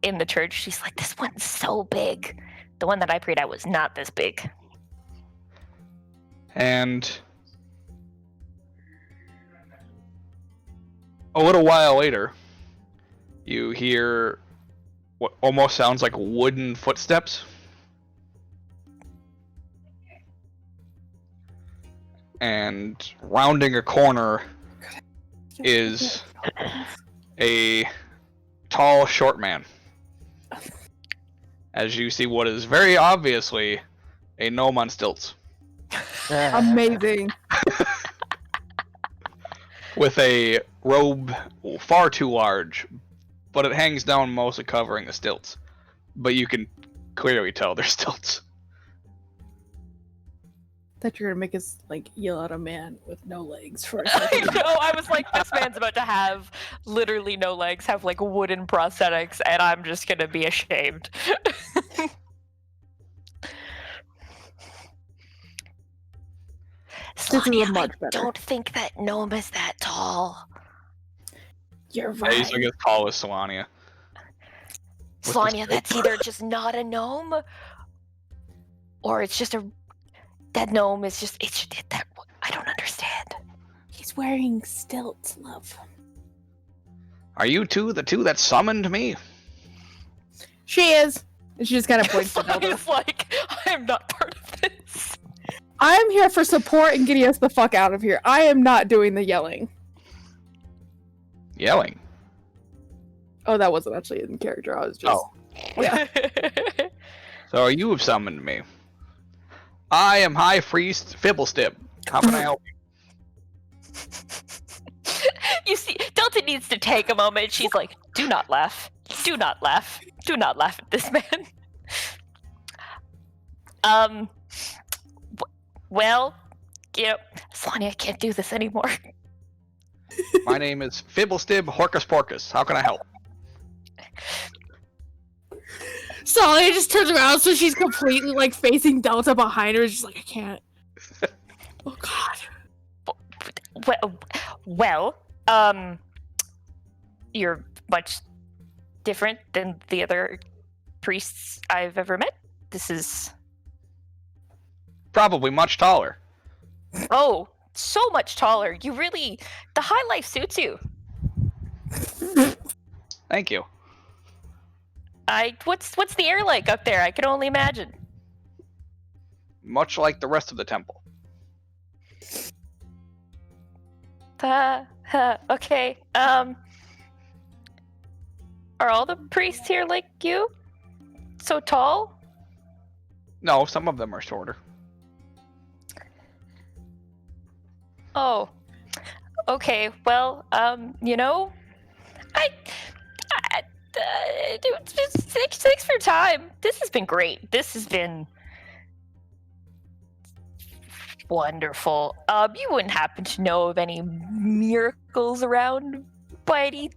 Speaker 5: in the church. She's like, this one's so big. The one that I prayed at was not this big.
Speaker 2: And a little while later, you hear what almost sounds like wooden footsteps. And rounding a corner is a tall, short man. As you see what is very obviously a gnome on stilts.
Speaker 6: Amazing.
Speaker 2: With a robe far too large, but it hangs down mostly covering the stilts. But you can clearly tell they're stilts.
Speaker 6: Thought you were gonna make us yell at a man with no legs for a
Speaker 5: I
Speaker 6: second.
Speaker 5: know, I was like, this man's about to have literally no legs, have wooden prosthetics, and I'm just gonna be ashamed.
Speaker 6: This is
Speaker 5: Sonia,
Speaker 6: much
Speaker 5: I
Speaker 6: better.
Speaker 5: don't think that gnome is that tall.
Speaker 6: You're
Speaker 2: Yeah, he's
Speaker 6: right.
Speaker 2: like as tall as Solania. With
Speaker 5: Sonia,
Speaker 2: the
Speaker 5: that's either just not a gnome, or it's just that gnome is just, that, I don't understand.
Speaker 6: He's wearing stilts, love.
Speaker 2: Are you two the two that summoned me?
Speaker 6: She is. And she just kind of points to Delta.
Speaker 5: Sonia's like, I am not part of this.
Speaker 6: I'm here for support and getting us the fuck out of here. I am not doing the yelling.
Speaker 2: Yelling.
Speaker 6: Oh, that wasn't actually in character. I was just.
Speaker 2: Oh.
Speaker 6: Yeah.
Speaker 2: So you have summoned me. I am High Priest Fibblestib. How can I help you?
Speaker 5: You see, Delta Delta needs to take a moment. She's like, do not laugh. Do not laugh. Do not laugh at this man. Well, Sonia, I can't do this anymore.
Speaker 2: My name is Fibblestib Horcus Porcus. How can I help?
Speaker 6: Sonya just turns around so she's completely like facing Delta behind her. She's like, I can't. Oh god.
Speaker 5: Well, you're much different than the other priests I've ever met. This is
Speaker 2: Probably much taller.
Speaker 5: so much taller. You really, the high life suits you.
Speaker 2: Thank you.
Speaker 5: What's the air like up there? I can only imagine.
Speaker 2: Much like the rest of the temple.
Speaker 5: Okay. Are all the priests here like you? So tall?
Speaker 2: No, some of them are shorter.
Speaker 5: Oh. Okay. Well, thanks for your time. This has been great. This has been wonderful. You wouldn't happen to know of any miracles around by any,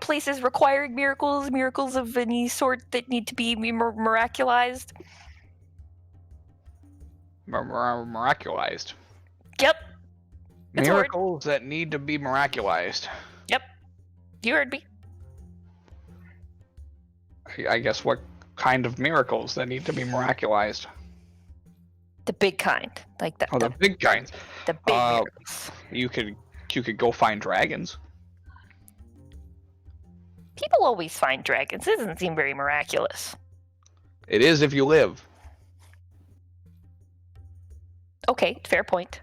Speaker 5: places requiring miracles of any sort that need to be miraculized?
Speaker 2: Miraculized.
Speaker 5: Yep. That's a word.
Speaker 2: Miracles that need to be miraculized.
Speaker 5: Yep. You heard me.
Speaker 2: I guess what kind of miracles that need to be miraculized?
Speaker 5: The big kind, like that.
Speaker 2: Oh, the big kinds.
Speaker 5: The big miracles.
Speaker 2: You could go find dragons.
Speaker 5: People always find dragons. It doesn't seem very miraculous.
Speaker 2: It is if you live.
Speaker 5: Okay, fair point.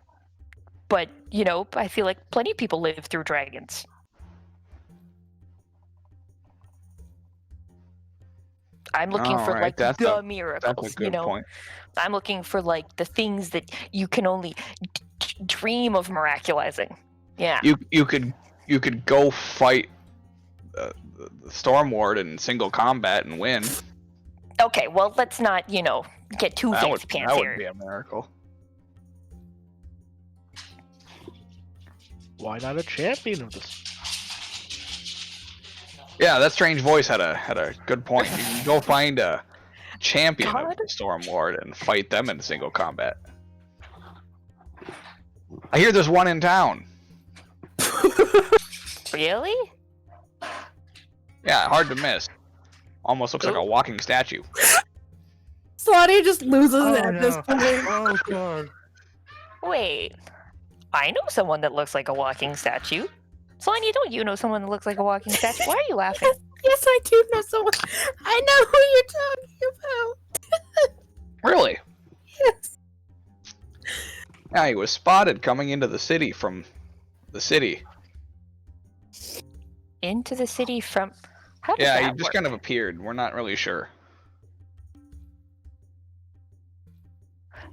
Speaker 5: But, I feel like plenty of people live through dragons. I'm looking for
Speaker 2: Alright, that's
Speaker 5: the
Speaker 2: a
Speaker 5: miracles,
Speaker 2: That's a good point.
Speaker 5: I'm looking for the things that you can only dream of miraculizing. Yeah.
Speaker 2: You could go fight the Stormward in single combat and win.
Speaker 5: Okay, well, let's not, get too fancy pants
Speaker 2: that
Speaker 5: here.
Speaker 2: would be a miracle.
Speaker 4: Why not a champion of this?
Speaker 2: Yeah, that strange voice had a good point. You can go find a champion of
Speaker 5: God.
Speaker 2: the Stormward and fight them in single combat. I hear there's one in town.
Speaker 5: Really?
Speaker 2: Yeah, hard to miss. Almost looks like a walking statue.
Speaker 6: Sonya just loses it at this point.
Speaker 7: Oh god.
Speaker 5: Wait. I know someone that looks like a walking statue. Sonia, don't you know someone that looks like a walking statue? Why are you laughing?
Speaker 6: Yes, I do know someone. I know who you're talking about.
Speaker 2: Really?
Speaker 6: Yes.
Speaker 2: Yeah, he was spotted coming into the city from the city.
Speaker 5: Into the city from... How does
Speaker 2: Yeah,
Speaker 5: that
Speaker 2: he just
Speaker 5: work?
Speaker 2: kind of appeared. We're not really sure.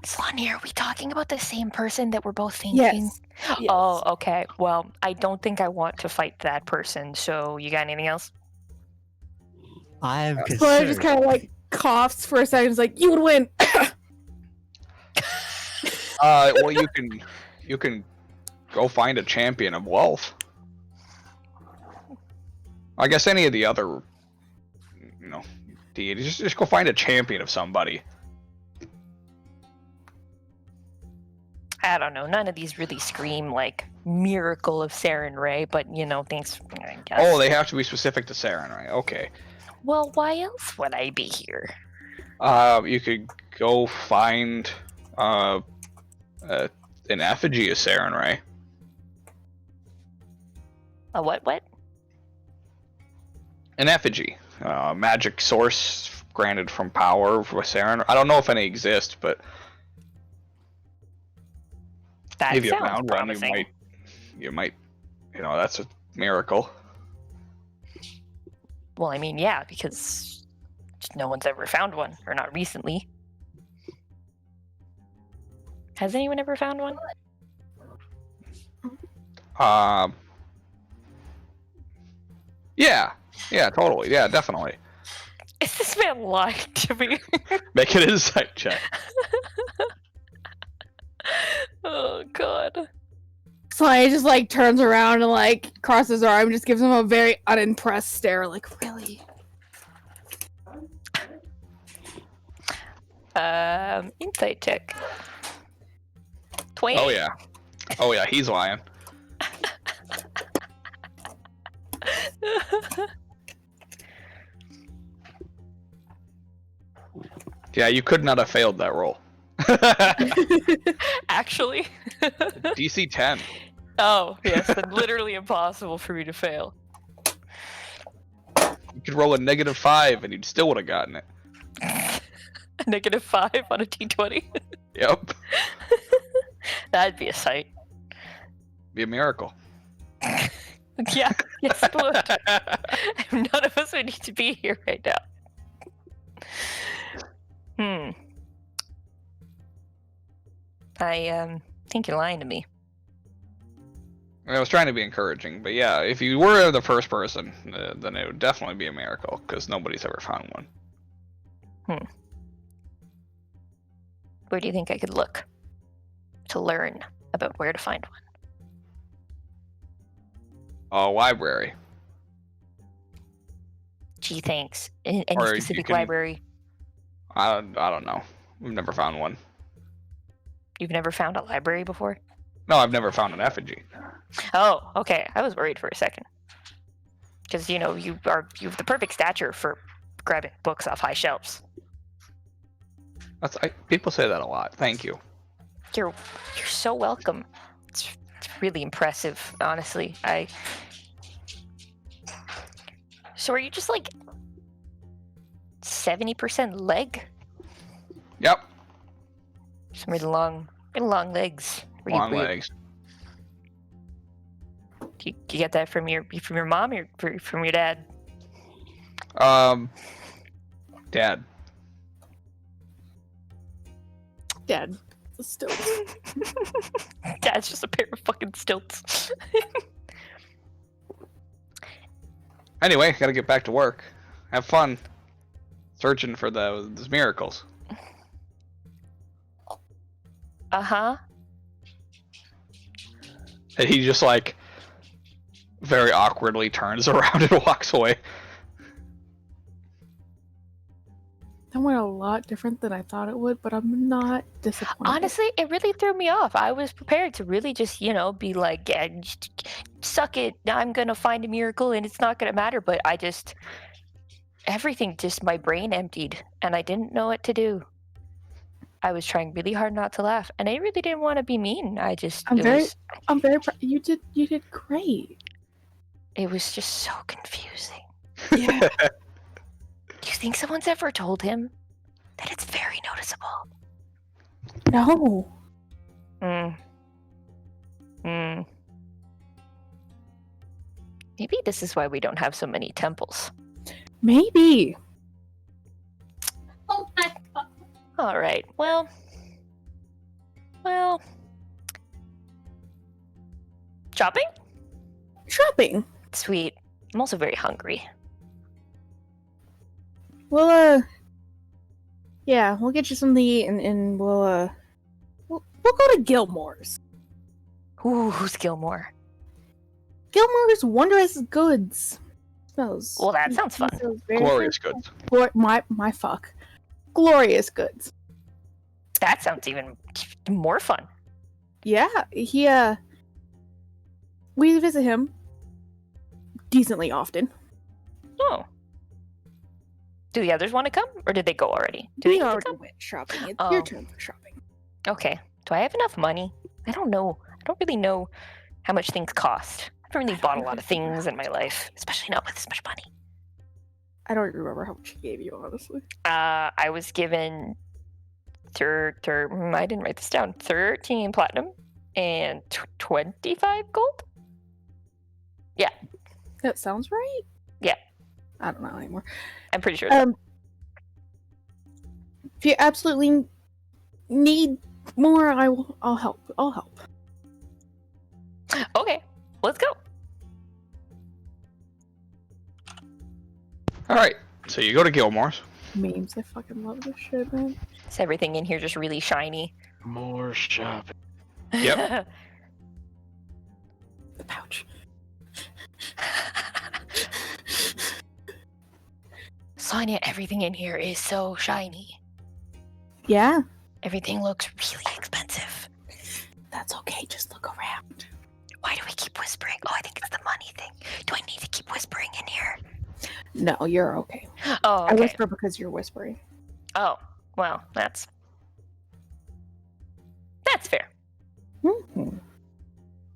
Speaker 5: Sonia, are we talking about the same person that we're both thinking?
Speaker 6: Yes. Yes.
Speaker 5: Oh, okay. Well, I don't think I want to fight that person, so you got anything else?
Speaker 7: I've
Speaker 6: Sonya just kind of coughs for a second. It's like, you would win.
Speaker 2: Well, you can go find a champion of wealth. I guess any of the other, deities. Just go find a champion of somebody.
Speaker 5: I don't know. None of these really scream miracle of Saren Ray, but thanks. I guess.
Speaker 2: Oh, they have to be specific to Sarenrae. Okay.
Speaker 5: Well, why else would I be here?
Speaker 2: You could go find an effigy of Sarenrae.
Speaker 5: A what?
Speaker 2: An effigy, magic source granted from power for Saren. I don't know if any exist, but
Speaker 5: That
Speaker 2: if you
Speaker 5: sounds
Speaker 2: found
Speaker 5: promising.
Speaker 2: one, you might, that's a miracle.
Speaker 5: Well, I mean, yeah, because no one's ever found one, or not recently. Has anyone ever found one?
Speaker 2: Yeah, totally. Yeah, definitely.
Speaker 5: Is this man lying to me?
Speaker 2: Make an insight check.
Speaker 5: Oh god.
Speaker 6: So he just like turns around and like crosses his arm, just gives him a very unimpressed stare, like really.
Speaker 5: Insight check. 20.
Speaker 2: Oh yeah, he's lying. Yeah, you could not have failed that roll.
Speaker 5: Actually.
Speaker 2: DC 10.
Speaker 5: Oh, yes, then literally impossible for me to fail.
Speaker 2: You could roll a -5 and you still would have gotten it.
Speaker 5: -5 on a D20.
Speaker 2: Yep.
Speaker 5: That'd be a sight.
Speaker 2: Be a miracle.
Speaker 5: Yeah, yes, it would. None of us would need to be here right now. I think you're lying to me.
Speaker 2: I was trying to be encouraging, but yeah, if you were the first person, then it would definitely be a miracle, because nobody's ever found one.
Speaker 5: Where do you think I could look to learn about where to find one?
Speaker 2: A library.
Speaker 5: Gee, thanks. Any
Speaker 2: Or you
Speaker 5: specific
Speaker 2: can-
Speaker 5: library?
Speaker 2: I don't know. We've never found one.
Speaker 5: You've never found a library before?
Speaker 2: No, I've never found an effigy.
Speaker 5: Oh, okay. I was worried for a second. Because, you have the perfect stature for grabbing books off high shelves.
Speaker 2: People say that a lot. Thank you.
Speaker 5: You're so welcome. It's really impressive, honestly. So are you just like 70% leg?
Speaker 2: Yep.
Speaker 5: Some really long legs.
Speaker 2: Long legs.
Speaker 5: Do you get that from your mom or from your dad?
Speaker 2: Dad.
Speaker 6: Dad, the stilts.
Speaker 5: Dad's just a pair of fucking stilts.
Speaker 2: Anyway, gotta get back to work. Have fun searching for those miracles.
Speaker 5: Uh-huh.
Speaker 2: And he just like very awkwardly turns around and walks away.
Speaker 6: That went a lot different than I thought it would, but I'm not disappointed.
Speaker 5: Honestly, it really threw me off. I was prepared to really just, be like, yeah, just suck it. I'm gonna find a miracle and it's not gonna matter. But my brain emptied and I didn't know what to do. I was trying really hard not to laugh, and I really didn't want to be mean.
Speaker 6: I'm very proud. You did great.
Speaker 5: It was just so confusing.
Speaker 6: Yeah.
Speaker 5: Do you think someone's ever told him that it's very noticeable?
Speaker 6: No.
Speaker 5: Maybe this is why we don't have so many temples.
Speaker 6: Maybe.
Speaker 8: Oh my god.
Speaker 5: All right. Well. Shopping?
Speaker 6: Shopping.
Speaker 5: Sweet. I'm also very hungry.
Speaker 6: Well, yeah, we'll get you something to eat, and we'll go to Gilmore's.
Speaker 5: Ooh, who's Gilmore?
Speaker 6: Gilmore's Wondrous Goods. Smells.
Speaker 5: Well, that sounds fun.
Speaker 2: Glorious goods.
Speaker 6: My fuck. Glorious Goods.
Speaker 5: That sounds even more fun.
Speaker 6: Yeah, we visit him decently often.
Speaker 5: Oh. Do the others want to come, or did they go already?
Speaker 6: We already went shopping. It's your turn for shopping.
Speaker 5: Okay. Do I have enough money? I don't know. I don't really know how much things cost. I haven't really bought a lot of things in my life, especially not with this much money.
Speaker 6: I don't remember how much he gave you, honestly.
Speaker 5: I was given I didn't write this down. 13 platinum and 25 gold. Yeah.
Speaker 6: That sounds right.
Speaker 5: Yeah.
Speaker 6: I don't know anymore.
Speaker 5: I'm pretty sure.
Speaker 6: If you absolutely need more, I'll help. I'll help.
Speaker 5: Okay, let's go.
Speaker 2: All right, so you go to Gilmore's.
Speaker 6: Memes. I fucking love this shit, man.
Speaker 5: Is everything in here just really shiny?
Speaker 4: More shopping.
Speaker 2: Yep.
Speaker 6: The pouch.
Speaker 5: Sonia, everything in here is so shiny.
Speaker 6: Yeah,
Speaker 5: Everything looks really expensive.
Speaker 6: that's okay. Just look around.
Speaker 5: Why do we keep whispering? Oh, I think it's the money thing. Do I need to keep whispering in here?
Speaker 6: No, you're okay.
Speaker 5: Oh,
Speaker 6: I
Speaker 5: okay.
Speaker 6: whisper because you're whispering.
Speaker 5: Oh, well, that's fair.
Speaker 6: Mhm.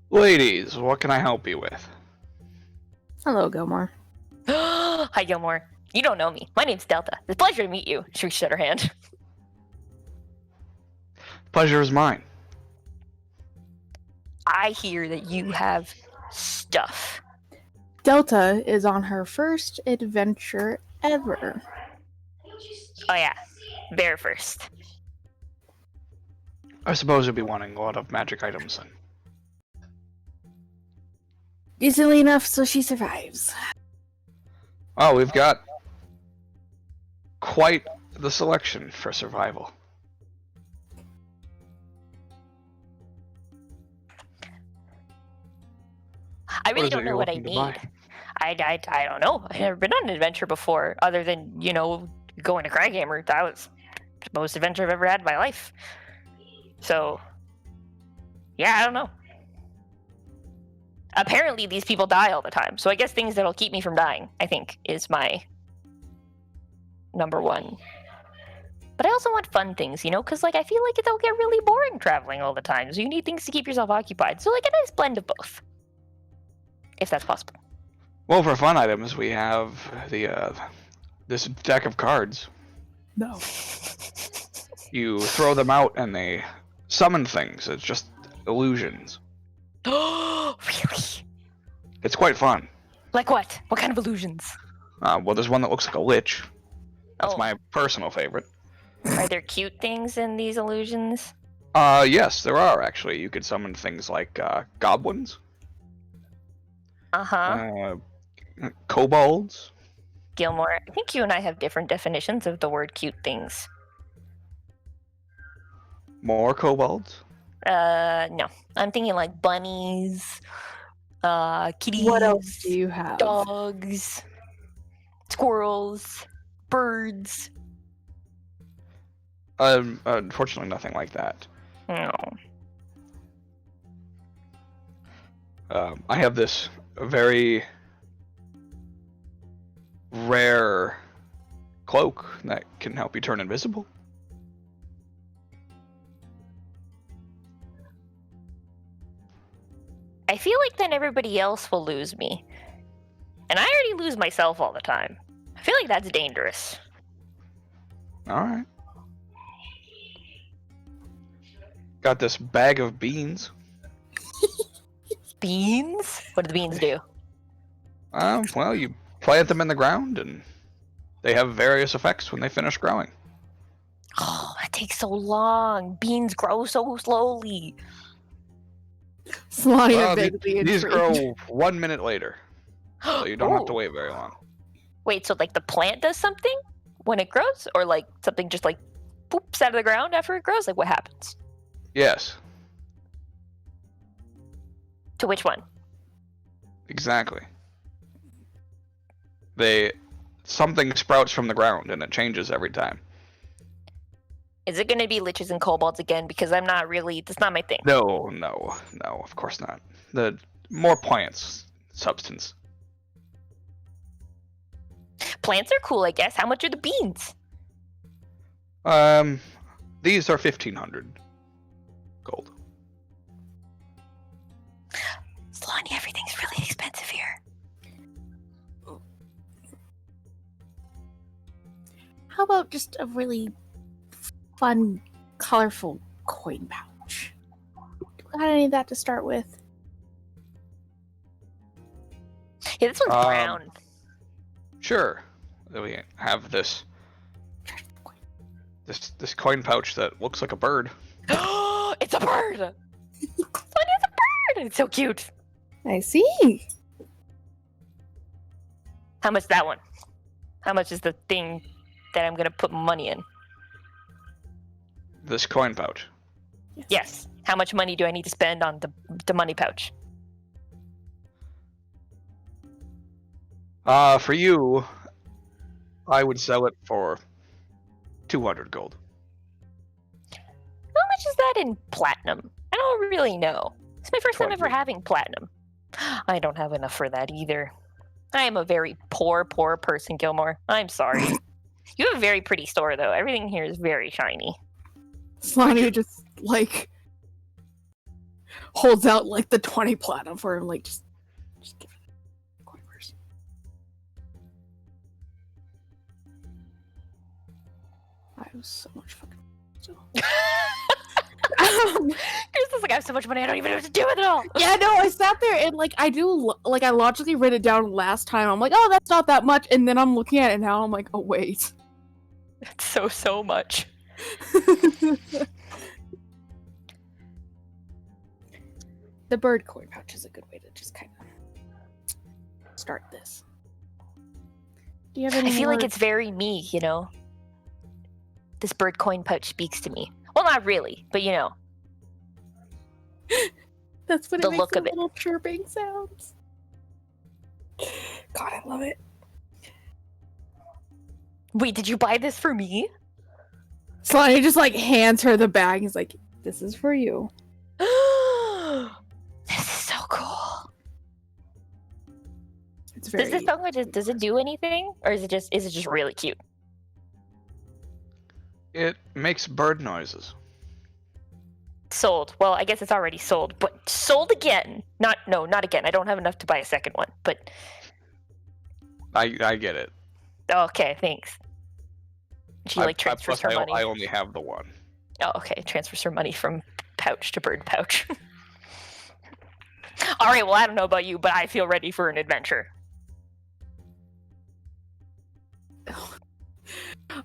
Speaker 2: Ladies, what can I help you with?
Speaker 6: Hello, Gilmore.
Speaker 5: Hi, Gilmore. You don't know me. My name's Delta. It's a pleasure to meet you. She reached out her hand.
Speaker 2: Pleasure is mine.
Speaker 5: I hear that you have stuff.
Speaker 6: Delta is on her first adventure ever.
Speaker 5: Oh yeah, very first.
Speaker 2: I suppose you'll be wanting a lot of magic items then.
Speaker 6: Easily enough so she survives.
Speaker 2: Oh, we've got quite the selection for survival.
Speaker 5: I really
Speaker 2: is it
Speaker 5: don't know
Speaker 2: you're
Speaker 5: what I
Speaker 2: looking to
Speaker 5: need.
Speaker 2: buy?
Speaker 5: I don't know. I've never been on an adventure before, other than, going to Craghammer. That was the most adventure I've ever had in my life. So, yeah, I don't know. Apparently, these people die all the time. So I guess things that'll keep me from dying, I think, is my number one. But I also want fun things, because, I feel like it'll get really boring traveling all the time. So you need things to keep yourself occupied. So, a nice blend of both. If that's possible.
Speaker 2: Well, for fun items, we have this deck of cards.
Speaker 6: No.
Speaker 2: You throw them out and they summon things. It's just illusions.
Speaker 5: Oh, really?
Speaker 2: It's quite fun.
Speaker 5: Like what? What kind of illusions?
Speaker 2: Well, there's one that looks like a lich. That's
Speaker 5: Oh.
Speaker 2: my personal favorite.
Speaker 5: Are there cute things in these illusions?
Speaker 2: Yes, there are actually. You could summon things like goblins,
Speaker 5: Uh-huh.
Speaker 2: kobolds.
Speaker 5: Gilmore, I think you and I have different definitions of the word cute things.
Speaker 2: More kobolds.
Speaker 5: No. I'm thinking like bunnies, kitties,
Speaker 6: What else do you have?
Speaker 5: dogs, squirrels, birds.
Speaker 2: Unfortunately, nothing like that.
Speaker 5: No.
Speaker 2: I have this very rare cloak that can help you turn invisible.
Speaker 5: I feel like then everybody else will lose me. And I already lose myself all the time. I feel like that's dangerous.
Speaker 2: All right. Got this bag of beans.
Speaker 5: Beans? What do the beans do?
Speaker 2: Well, you plant them in the ground, and they have various effects when they finish growing.
Speaker 5: Oh, that takes so long. Beans grow so slowly.
Speaker 6: Slania
Speaker 2: Well,
Speaker 6: vaguely
Speaker 2: these
Speaker 6: intrigued.
Speaker 2: grow 1 minute later, so you don't have to
Speaker 5: Oh.
Speaker 2: wait very long.
Speaker 5: Wait, so the plant does something when it grows? Or something just poops out of the ground after it grows? What happens?
Speaker 2: Yes,
Speaker 5: To which one?
Speaker 2: exactly. Something sprouts from the ground, and it changes every time.
Speaker 5: Is it going to be liches and kobolds again? Because I'm not really, that's not my thing.
Speaker 2: No, of course not. The more plants substance.
Speaker 5: Plants are cool, I guess. How much are the beans?
Speaker 2: These are 1,500 gold.
Speaker 5: Slani, everything's really expensive here.
Speaker 6: How about just a really fun, colorful coin pouch? Got any of that to start with?
Speaker 5: Yeah, this one's
Speaker 2: Um,
Speaker 5: brown.
Speaker 2: Sure. We have this coin pouch that looks like a bird.
Speaker 5: It's a bird! Slani, it's a bird! It's so cute.
Speaker 6: I see.
Speaker 5: How much is that one? How much is the thing that I'm gonna put money in?
Speaker 2: This coin pouch.
Speaker 5: Yes. How much money do I need to spend on the money pouch?
Speaker 2: For you, I would sell it for 200 gold.
Speaker 5: How much is that in platinum? I don't really know. It's my first time
Speaker 2: 20.
Speaker 5: ever having platinum. I don't have enough for that either. I am a very poor person, Gilmore. I'm sorry. You have a very pretty store, though. Everything here is very shiny.
Speaker 6: Slimy just, like, holds out, like, the 20 platinum for him, like, just give it a coin purse. I have so much fucking still.
Speaker 5: Chris is like, I have so much money, I don't even know what to do with it all.
Speaker 6: Yeah, no, I sat there and, like, I logically wrote it down last time. I'm like, oh, that's not that much. And then I'm looking at it now, I'm like, oh, wait.
Speaker 5: It's so much.
Speaker 6: The bird coin pouch is a good way to just kind of start this. Do you have any
Speaker 5: I feel
Speaker 6: more...
Speaker 5: like it's very me, you know? This bird coin pouch speaks to me. Well, not really, but you know.
Speaker 6: That's what
Speaker 5: the
Speaker 6: it makes,
Speaker 5: look
Speaker 6: the
Speaker 5: of it.
Speaker 6: little chirping sounds. God, I love it.
Speaker 5: Wait, did you buy this for me?
Speaker 6: Slimy just, like, hands her the bag. He's like, this is for you.
Speaker 5: This is so cool.
Speaker 6: It's very...
Speaker 5: Does this song does it do anything, or is it just really cute?
Speaker 2: It makes bird noises.
Speaker 5: Sold. Well, I guess it's already sold, but sold again. Not again. I don't have enough to buy a second one, but
Speaker 2: I get it.
Speaker 5: okay, thanks. She like transfers her money.
Speaker 2: I only have the one.
Speaker 5: Oh, okay. Transfers her money from pouch to bird pouch. All right. Well, I don't know about you, but I feel ready for an adventure.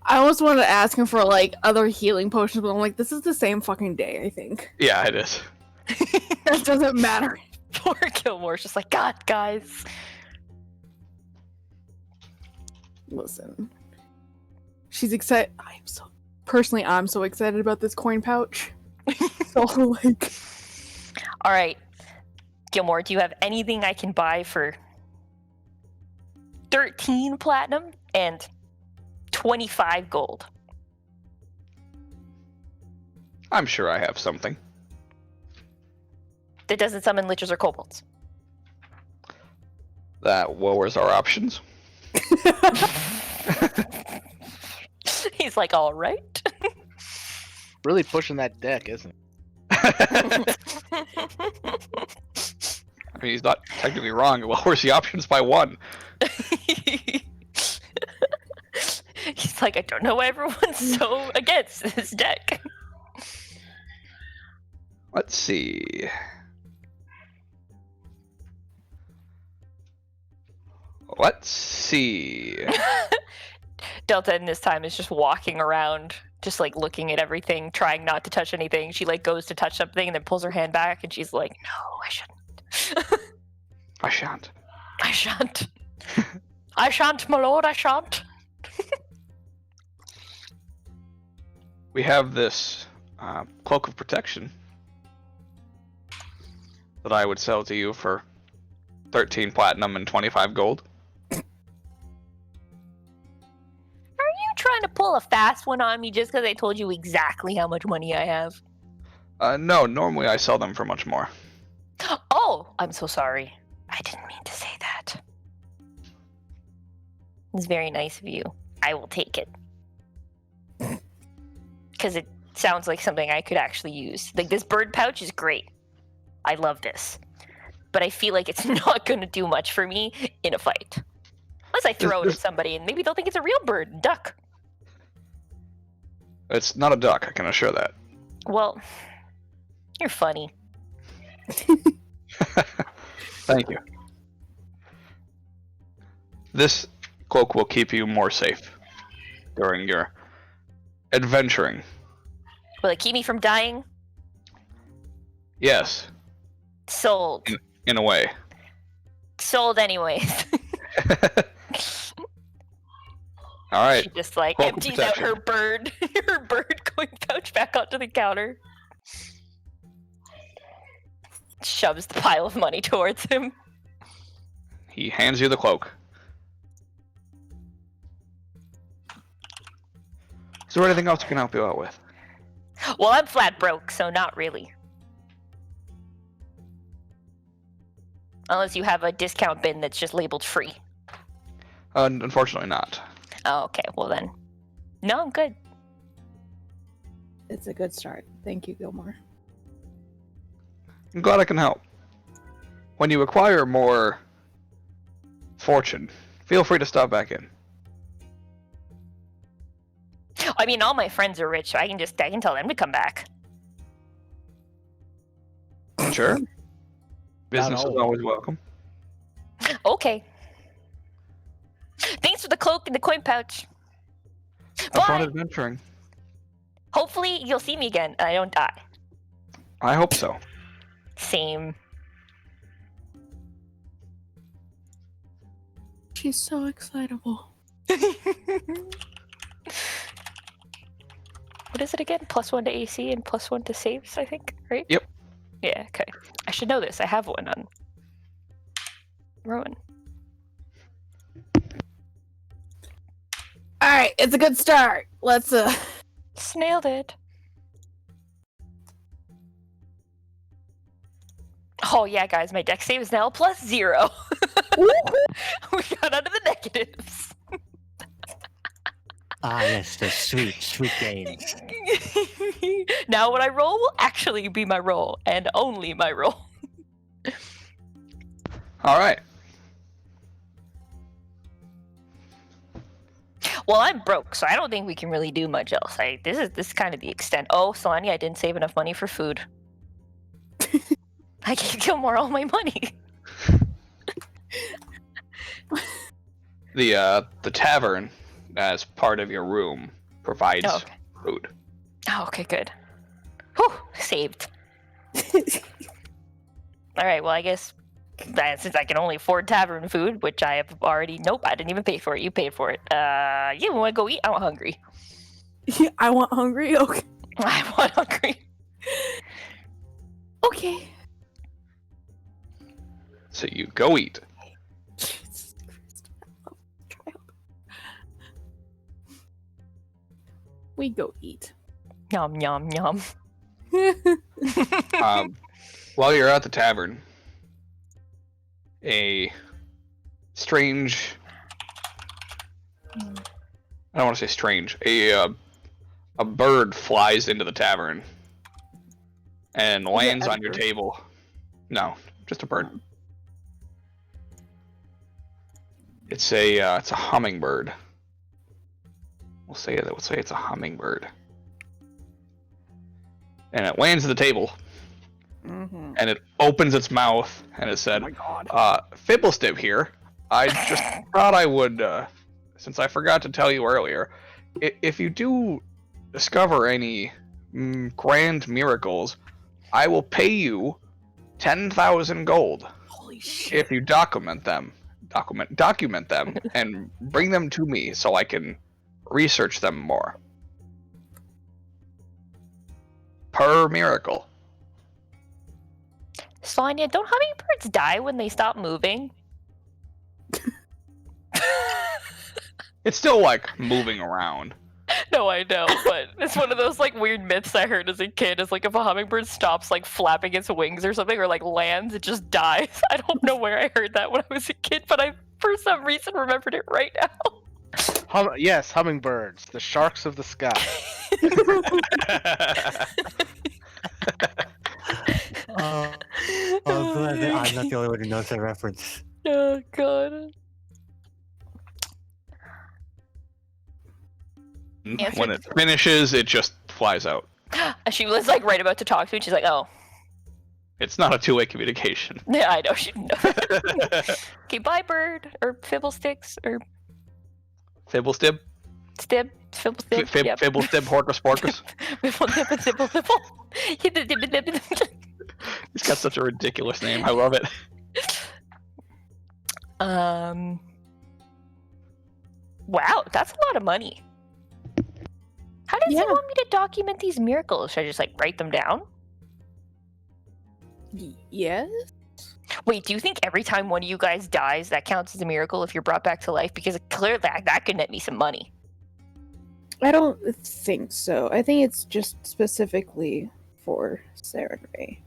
Speaker 6: I almost wanted to ask him for, like, other healing potions, but I'm like, this is the same fucking day, I think.
Speaker 2: Yeah, it is.
Speaker 6: That doesn't matter.
Speaker 5: Poor Gilmore's just like, God, guys.
Speaker 6: Listen. She's excited. I'm so excited about this coin pouch. So, like...
Speaker 5: All right. Gilmore, do you have anything I can buy for 13 platinum and 25 gold?
Speaker 2: I'm sure I have something.
Speaker 5: That doesn't summon lichens or kobolds.
Speaker 2: That lowers our options.
Speaker 5: He's like, all right.
Speaker 4: Really pushing that deck, isn't it?
Speaker 2: I mean, he's not technically wrong. It lowers the options by 1.
Speaker 5: He's like, I don't know why everyone's so against this deck.
Speaker 2: Let's see.
Speaker 5: Delta in this time is just walking around, just like looking at everything, trying not to touch anything. She like goes to touch something and then pulls her hand back and she's like, no, I shouldn't.
Speaker 2: I shan't.
Speaker 5: I shan't. I shan't, my lord, I shan't.
Speaker 2: We have this cloak of protection that I would sell to you for 13 platinum and 25 gold.
Speaker 5: Are you trying to pull a fast one on me just because I told you exactly how much money I have?
Speaker 2: No, normally I sell them for much more.
Speaker 5: Oh, I'm so sorry. I didn't mean to say that. It's very nice of you. I will take it. Because it sounds like something I could actually use. Like, this bird pouch is great. I love this. But I feel like it's not going to do much for me in a fight. Unless I throw it at somebody and maybe they'll think it's a real bird, duck.
Speaker 2: It's not a duck, I can assure that.
Speaker 5: Well, you're funny.
Speaker 2: Thank you. This cloak will keep you more safe during your adventuring.
Speaker 5: Will it keep me from dying?
Speaker 2: Yes,
Speaker 5: Sold.
Speaker 2: in a way.
Speaker 5: Sold anyways.
Speaker 2: All right.
Speaker 5: She just like
Speaker 2: Roll
Speaker 5: empties out her bird, her bird coin pouch back onto the counter. Shoves the pile of money towards him.
Speaker 2: He hands you the cloak. Is there anything else I can help you out with?
Speaker 5: Well, I'm flat broke, so not really. Unless you have a discount bin that's just labeled free.
Speaker 2: Unfortunately not.
Speaker 5: Oh, okay. Well then. No, I'm good.
Speaker 6: It's a good start. Thank you, Gilmore.
Speaker 2: I'm glad I can help. When you acquire more fortune, feel free to stop back in.
Speaker 5: I mean, all my friends are rich, so I can tell them to come back.
Speaker 2: Sure. Business is
Speaker 4: always.
Speaker 2: always welcome.
Speaker 5: Okay. Thanks for the cloak and the coin pouch.
Speaker 2: Have fun
Speaker 5: Bye.
Speaker 2: adventuring.
Speaker 5: Hopefully, you'll see me again and I don't die.
Speaker 2: I hope so.
Speaker 5: Same.
Speaker 6: She's so excitable.
Speaker 5: What is it again? +1 to AC and +1 to saves, I think, right?
Speaker 2: Yep.
Speaker 5: Yeah, okay. I should know this. I have one on Rowan.
Speaker 6: All right, it's a good start. Let's
Speaker 5: Snailed it. Oh yeah, guys, my deck save is now +0. We got out of the negatives.
Speaker 7: Ah, yes, the sweet, sweet games.
Speaker 5: Now what I roll will actually be my roll, and only my roll.
Speaker 2: All right.
Speaker 5: Well, I'm broke, so I don't think we can really do much else. This is kind of the extent. Oh, Solani, I didn't save enough money for food. I gave Gilmore all my money.
Speaker 2: The tavern, as part of your room, provides
Speaker 5: Oh, okay.
Speaker 2: food.
Speaker 5: Oh, okay, good. Whew, saved. All right, well, I guess since I can only afford tavern food, which I have already... Nope, I didn't even pay for it. You paid for it. You want to go eat? I'm hungry.
Speaker 6: I want hungry. Okay.
Speaker 5: I want hungry.
Speaker 6: Okay.
Speaker 2: So you go eat.
Speaker 6: Jesus Christ. We go eat.
Speaker 5: Yum, yum, yum.
Speaker 2: While you're at the tavern, a strange... I don't want to say strange. A bird flies into the tavern and lands on your
Speaker 6: Edgar?
Speaker 2: table. No, just a bird. It's a hummingbird. We'll say it's a hummingbird. And it lands at the table,
Speaker 6: Mm-hmm.
Speaker 2: and it opens its mouth, and it said,
Speaker 6: Oh my god.
Speaker 2: Fibblestib here. I just thought I would, since I forgot to tell you earlier, if you do discover any grand miracles, I will pay you 10,000 gold
Speaker 6: Holy shit.
Speaker 2: if you document them, and bring them to me so I can research them more. Per miracle.
Speaker 5: Sonia, don't hummingbirds die when they stop moving?
Speaker 2: It's still like moving around.
Speaker 5: No, I know, but it's one of those like weird myths I heard as a kid. Is like if a hummingbird stops like flapping its wings or something, or like lands, it just dies. I don't know where I heard that when I was a kid, but I for some reason remembered it right now.
Speaker 4: Yes, hummingbirds, the sharks of the sky.
Speaker 7: I'm glad that I'm not the only one who knows that reference.
Speaker 5: Oh god. Answer
Speaker 2: When it finishes, it just flies out.
Speaker 5: And she was like right about to talk to me, and she's like, "Oh,
Speaker 2: It's not a two-way communication.
Speaker 5: yeah, I know she didn't know." Okay, bye, bird or fibblesticks or
Speaker 2: Fibblestib?
Speaker 5: stib, fibblestib. Yep.
Speaker 2: Fibblestib, Horcus Porcus? He's got such a ridiculous name. I love it.
Speaker 5: Wow, that's a lot of money. How does he
Speaker 6: Yeah.
Speaker 5: want me to document these miracles? Should I just like write them down?
Speaker 6: Yes.
Speaker 5: Wait, do you think every time one of you guys dies, that counts as a miracle if you're brought back to life? Because clearly that could net me some money.
Speaker 6: I don't think so. I think it's just specifically for Sarah Ray.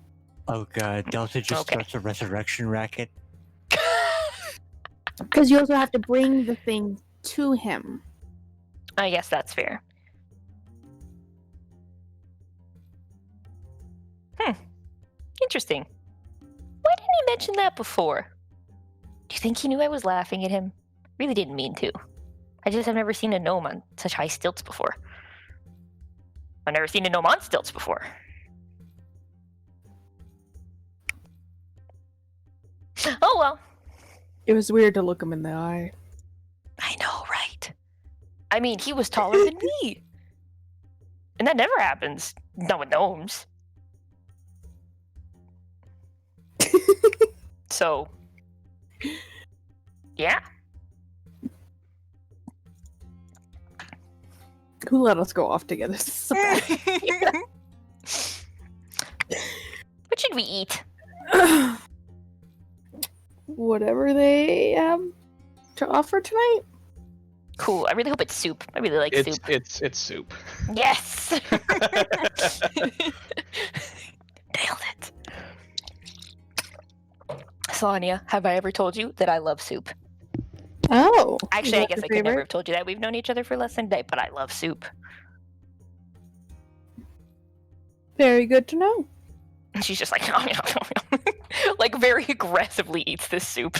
Speaker 7: Oh god, Delta just
Speaker 5: Okay.
Speaker 7: starts a resurrection racket.
Speaker 6: Because you also have to bring the thing to him.
Speaker 5: I guess that's fair. Interesting. Why didn't he mention that before? Do you think he knew I was laughing at him? Really didn't mean to. I just have never seen a gnome on such high stilts before. I've never seen a gnome on stilts before. Oh well.
Speaker 6: It was weird to look him in the eye.
Speaker 5: I know, right? I mean, he was taller than me. And that never happens. Not with gnomes. So, yeah.
Speaker 6: Who let us go off together? This is so bad.
Speaker 5: What should we eat?
Speaker 6: Whatever they have to offer tonight.
Speaker 5: Cool. I really hope it's soup. I really like soup.
Speaker 2: It's soup.
Speaker 5: Yes! Nailed it. Sonia, have I ever told you that I love soup?
Speaker 6: Oh.
Speaker 5: Actually, I guess I could never have told you that. We've known each other for less than a day, but I love soup.
Speaker 6: Very good to know.
Speaker 5: And she's just like, like very aggressively eats this soup.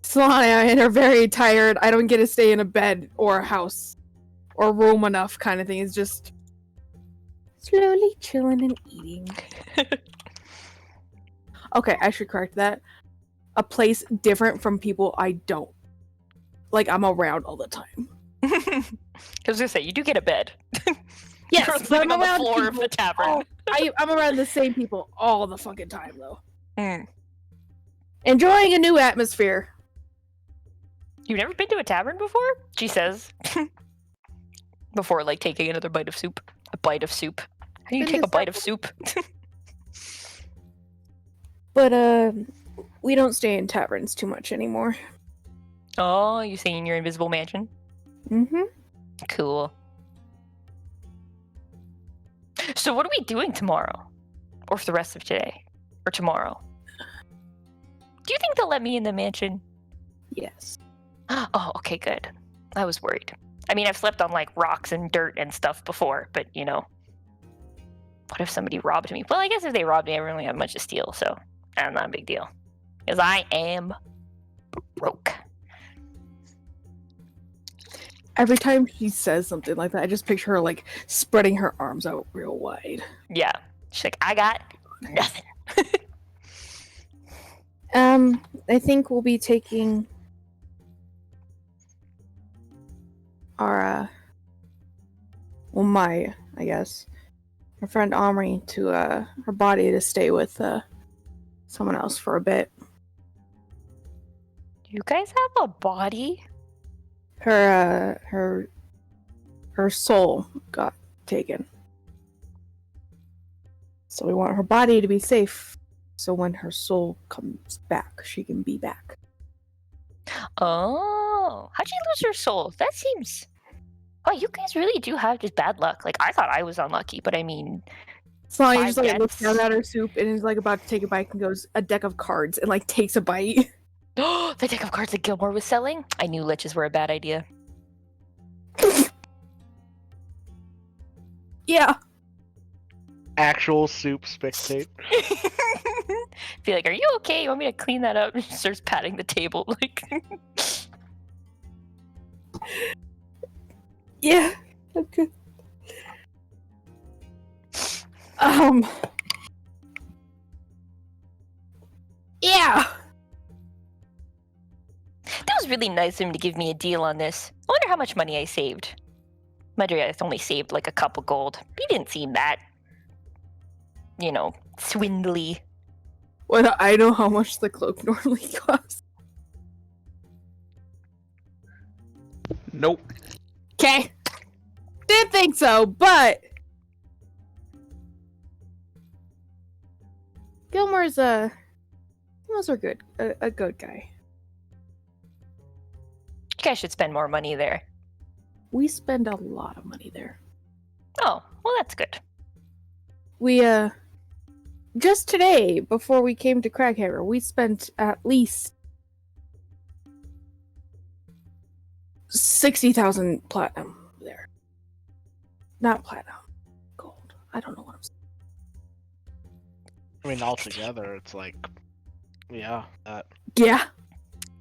Speaker 6: Sonia and are very tired. I don't get to stay in a bed or a house or room enough kind of thing. It's just slowly chilling and eating. Okay, I should correct that. A place different from people I don't. Like, I'm around all the time.
Speaker 5: I was gonna say, you do get a bed.
Speaker 6: Yes,
Speaker 5: You're
Speaker 6: but
Speaker 5: living
Speaker 6: I'm
Speaker 5: on the
Speaker 6: around
Speaker 5: floor of
Speaker 6: people
Speaker 5: the tavern.
Speaker 6: all- I'm around the same people all the fucking time, though.
Speaker 5: Mm.
Speaker 6: Enjoying a new atmosphere.
Speaker 5: You've never been to a tavern before? She says. Before, like, taking another bite of soup. A bite of soup. How do you
Speaker 6: Been
Speaker 5: take
Speaker 6: to
Speaker 5: a bite of soup?
Speaker 6: But, we don't stay in taverns too much anymore.
Speaker 5: Oh, you saying in your invisible mansion?
Speaker 6: Mm-hmm.
Speaker 5: Cool. So what are we doing tomorrow? Or for the rest of today? Or tomorrow? Do you think they'll let me in the mansion?
Speaker 6: Yes.
Speaker 5: Oh, okay, good. I was worried. I mean, I've slept on, like, rocks and dirt and stuff before, but, you know. What if somebody robbed me? Well, I guess if they robbed me, I really have much to steal, so that's not a big deal. Because I am broke.
Speaker 6: Every time he says something like that, I just picture her, like, spreading her arms out real wide.
Speaker 5: Yeah. She's like, I got nothing.
Speaker 6: I think we'll be taking our, my friend Omri to, her body to stay with, someone else for a bit.
Speaker 5: You guys have a body?
Speaker 6: Her soul got taken. So we want her body to be safe, so when her soul comes back, she can be back.
Speaker 5: Oh, how'd you lose your soul? That seems... Oh, you guys really do have just bad luck. Like, I thought I was unlucky, but I mean...
Speaker 6: So he
Speaker 5: I
Speaker 6: just like looks
Speaker 5: guess.
Speaker 6: down at her soup and is like about to take a bite and goes, a deck of cards, and like takes a bite.
Speaker 5: The deck of cards that Gilmore was selling? I knew liches were a bad idea.
Speaker 6: Yeah.
Speaker 4: Actual soup spectate.
Speaker 5: Be like, are you okay? You want me to clean that up? And she starts patting the table, like...
Speaker 6: Yeah. Okay. Yeah.
Speaker 5: That was really nice of him to give me a deal on this. I wonder how much money I saved. Madrias only saved like a couple gold. He didn't seem that, you know, swindly.
Speaker 6: Well, I know how much the cloak normally costs.
Speaker 2: Nope.
Speaker 6: Okay. Didn't think so, but Gilmore's a good guy.
Speaker 5: You guys should spend more money there.
Speaker 6: We spend a lot of money there.
Speaker 5: Oh, well, that's good.
Speaker 6: We just today, before we came to Craghammer, we spent at least 60,000 platinum there. Not platinum, gold. I don't know what I'm saying.
Speaker 4: I mean, altogether, it's like, yeah, that.
Speaker 6: Yeah.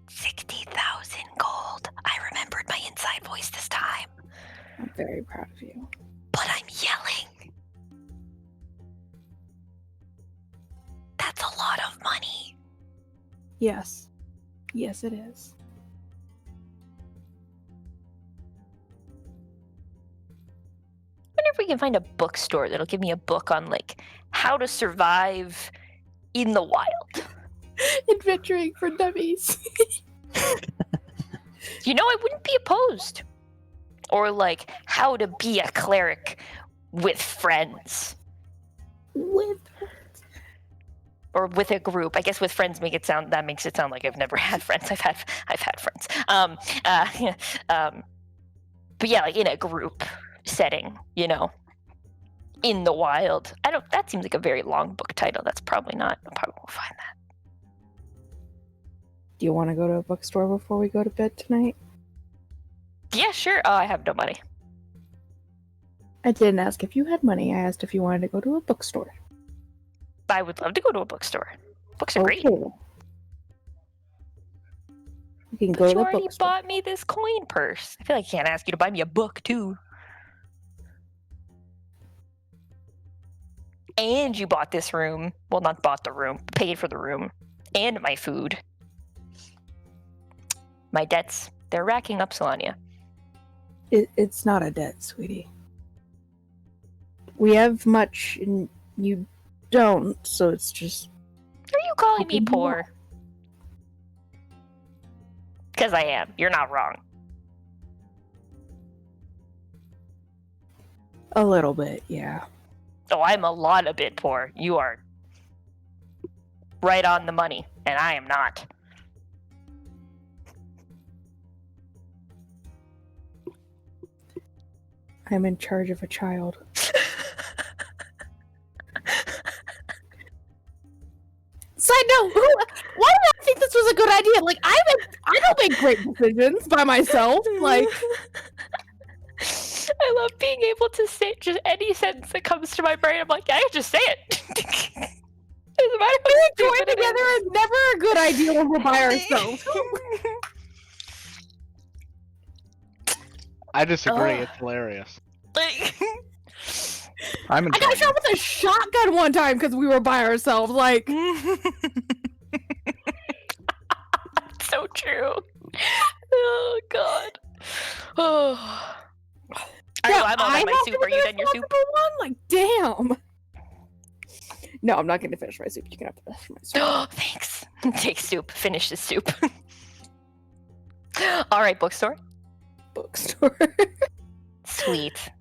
Speaker 5: 60,000 gold. I remembered my inside voice this time.
Speaker 6: I'm very proud of you.
Speaker 5: But I'm yelling. That's a lot of money.
Speaker 6: Yes. Yes, it is.
Speaker 5: I wonder if we can find a bookstore that'll give me a book on, like, how to survive in the wild.
Speaker 6: Adventuring for dummies.
Speaker 5: You know, I wouldn't be opposed. Or, like, how to be a cleric with friends. Or with a group. I guess with friends makes it sound like I've never had friends. I've had friends. But yeah, like in a group setting, you know, in the wild. That seems like a very long book title. That's probably not. I probably won't find that.
Speaker 6: Do you want to go to a bookstore before we go to bed tonight?
Speaker 5: Yeah, sure. Oh, I have no money.
Speaker 6: I didn't ask if you had money. I asked if you wanted to go to a bookstore.
Speaker 5: I would love to go to a bookstore. Books are great.
Speaker 6: We can go
Speaker 5: But
Speaker 6: to
Speaker 5: you
Speaker 6: the
Speaker 5: already
Speaker 6: bookstore.
Speaker 5: bought me this coin purse. I feel like I can't ask you to buy me a book, too. And you bought this room. Well, not bought the room. Paid for the room. And my food. My debts. They're racking up, Solania.
Speaker 6: It's not a debt, sweetie. We have much, and you don't, so it's just...
Speaker 5: Are you calling me poor? Because I am. You're not wrong.
Speaker 6: A little bit, yeah.
Speaker 5: Oh, I'm a lot a bit poor. You are right on the money, and I am not.
Speaker 6: I'm in charge of a child. Side note, why did I think this was a good idea? Like, I don't make great decisions by myself. Like,
Speaker 5: I love being able to say just any sentence that comes to my brain. I'm like, I can just say it. Doesn't matter how
Speaker 6: being
Speaker 5: stupid
Speaker 6: joined
Speaker 5: it
Speaker 6: together
Speaker 5: is.
Speaker 6: is never a good idea when we're by ourselves.
Speaker 4: I disagree.
Speaker 5: Ugh.
Speaker 4: It's hilarious.
Speaker 5: Like,
Speaker 2: I'm in
Speaker 6: I got shot with a shotgun one time because we were by ourselves. Like,
Speaker 5: so true. Oh God. Oh.
Speaker 6: yeah,
Speaker 5: I'm all done my
Speaker 6: have
Speaker 5: soup.
Speaker 6: to
Speaker 5: Are
Speaker 6: be
Speaker 5: you done your soup?
Speaker 6: responsible one? Like, damn. No, I'm not going to finish my soup. You can have to finish my soup.
Speaker 5: Oh, thanks. Take soup. Finish the soup. All right, bookstore.
Speaker 6: Bookstore.
Speaker 5: Sweet.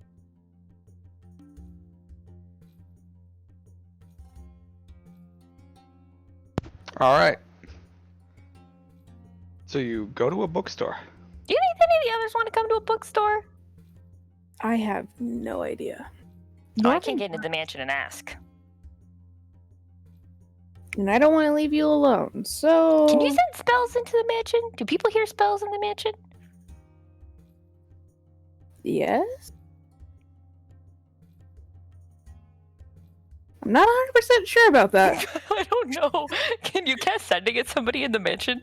Speaker 2: All right. So you go to a bookstore.
Speaker 5: Do you think any of the others want to come to a bookstore?
Speaker 6: I have no idea.
Speaker 5: Oh, I can't get into the mansion and ask.
Speaker 6: And I don't want to leave you alone, so...
Speaker 5: Can you send spells into the mansion? Do people hear spells in the mansion?
Speaker 6: Yes? I'm not 100% sure about that.
Speaker 5: I don't know. Can you cast sending at somebody in the mansion?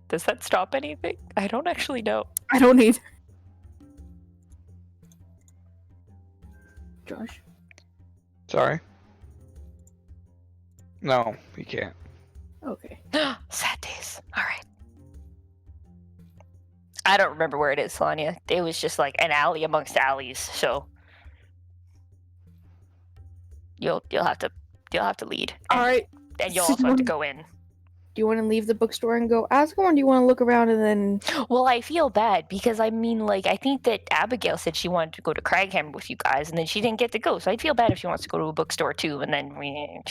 Speaker 5: Does that stop anything? I don't actually know.
Speaker 6: I don't either. Josh?
Speaker 2: Sorry. No, you can't.
Speaker 6: Okay.
Speaker 5: Sad days. All right. I don't remember where it is, Solania. It was just like an alley amongst alleys, so you'll have to lead.
Speaker 6: All right.
Speaker 5: And you'll
Speaker 6: So
Speaker 5: also have to go in.
Speaker 6: Do you want to leave the bookstore and go ask him, or do you want to look around and then?
Speaker 5: Well, I feel bad because I mean, like, I think that Abigail said she wanted to go to Craghammer with you guys, and then she didn't get to go. So I feel bad if she wants to go to a bookstore too, and then we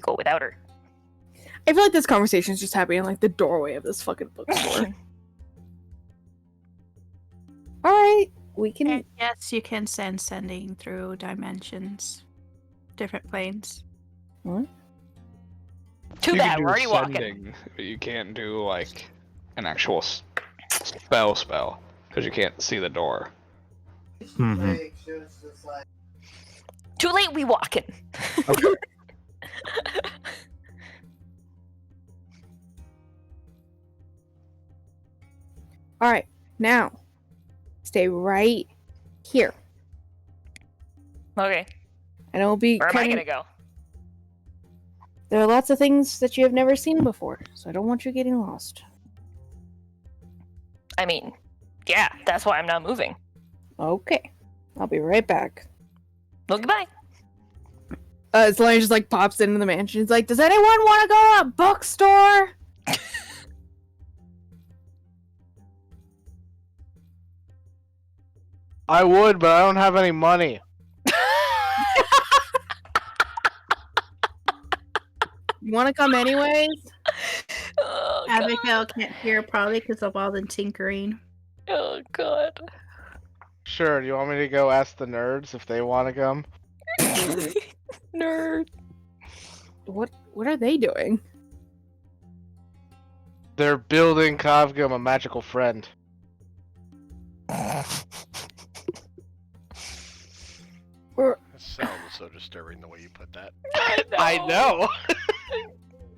Speaker 5: go without her.
Speaker 6: I feel like this conversation is just happening in like the doorway of this fucking bookstore. All right, we can.
Speaker 8: And yes, you can send sending through dimensions, different planes.
Speaker 6: What?
Speaker 5: Too
Speaker 2: You can
Speaker 5: bad,
Speaker 2: do
Speaker 5: we're already walking.
Speaker 2: sending, but you can't do like an actual spell because you can't see the door.
Speaker 7: Mhm.
Speaker 5: Too late, we walking.
Speaker 2: Okay.
Speaker 6: All right, now stay right here,
Speaker 5: Okay,
Speaker 6: and it'll be.
Speaker 5: where am I gonna go?
Speaker 6: There are lots of things that you have never seen before, so I don't want you getting lost.
Speaker 5: I mean, yeah, that's why I'm not moving.
Speaker 6: Okay, I'll be right back.
Speaker 5: Well, goodbye.
Speaker 6: Selene just like pops into the mansion. He's like, "Does anyone want to go to a bookstore?"
Speaker 4: I would, but I don't have any money.
Speaker 6: You want to come anyways?
Speaker 5: Oh, God.
Speaker 8: Abigail can't hear probably because of all the tinkering.
Speaker 5: Oh, God.
Speaker 4: Sure, do you want me to go ask the nerds if they want to come?
Speaker 5: Nerd.
Speaker 6: What are they doing?
Speaker 4: They're building Kavgum a magical friend.
Speaker 6: Or
Speaker 1: That sounds so disturbing the way you put that.
Speaker 4: I know.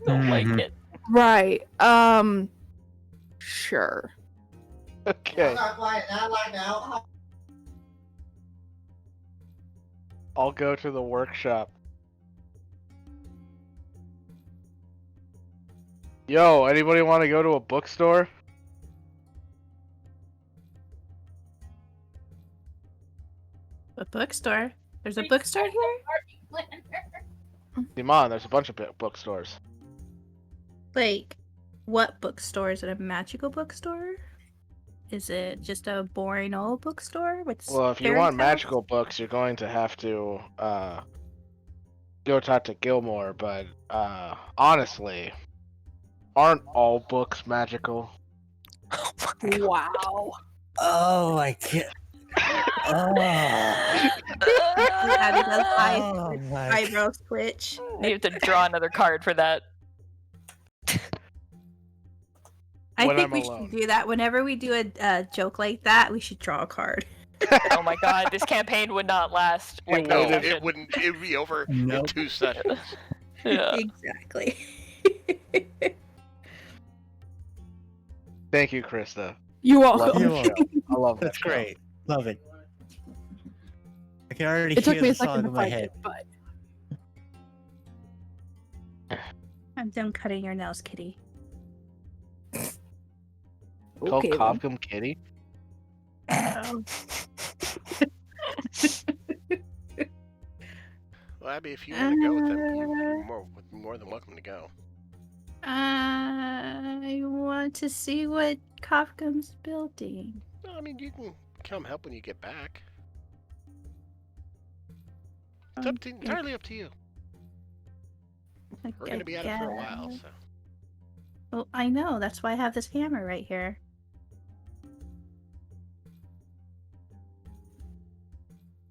Speaker 5: Don't like
Speaker 7: Mhm.
Speaker 5: it.
Speaker 6: right. Sure.
Speaker 4: Okay. I'll go to the workshop. Yo, anybody want to go to a bookstore?
Speaker 8: A bookstore? There's a bookstore here?
Speaker 4: Simon, there's a bunch of bookstores.
Speaker 8: Like, what bookstore? Is it a magical bookstore? Is it just a boring old bookstore with
Speaker 4: Well, if you
Speaker 8: fairy
Speaker 4: want
Speaker 8: tales?
Speaker 4: magical books, you're going to have to go talk to Gilmore, but honestly, aren't all books magical?
Speaker 6: Wow.
Speaker 7: Oh, I can't. Oh,
Speaker 8: Abigail's
Speaker 7: oh my.
Speaker 8: eyebrows twitch.
Speaker 5: You have to draw another card for that.
Speaker 8: I
Speaker 4: When
Speaker 8: think
Speaker 4: I'm
Speaker 8: we
Speaker 4: alone.
Speaker 8: should do that. Whenever we do a joke like that, we should draw a card.
Speaker 5: Oh my God, this campaign would not last. Like,
Speaker 4: It
Speaker 5: no
Speaker 4: wouldn't.
Speaker 5: session.
Speaker 1: It wouldn't. It would be over in
Speaker 7: Nope.
Speaker 1: 2 sessions.
Speaker 5: Yeah.
Speaker 8: Exactly.
Speaker 4: Thank you, Krista.
Speaker 6: You
Speaker 4: Love
Speaker 6: welcome.
Speaker 7: You're
Speaker 4: that
Speaker 7: welcome.
Speaker 4: show. I love that
Speaker 7: That's
Speaker 4: show.
Speaker 7: great. Love it. I can already
Speaker 6: It took
Speaker 7: hear
Speaker 6: me
Speaker 7: the
Speaker 6: a second
Speaker 7: song
Speaker 6: to
Speaker 7: in my
Speaker 6: find
Speaker 7: head.
Speaker 6: it, but
Speaker 8: I'm done cutting your nails, kitty.
Speaker 4: Called
Speaker 6: okay. then.
Speaker 4: Kavgum Kitty.
Speaker 8: Oh.
Speaker 1: Well, Abby, if you want to go with them, you're more than welcome to go.
Speaker 8: I want to see what Kafkam's building.
Speaker 1: No, I mean, you can come help when you get back. It's entirely up to you. We're going to be at it for a while, so.
Speaker 8: Well, I know. That's why I have this hammer right here.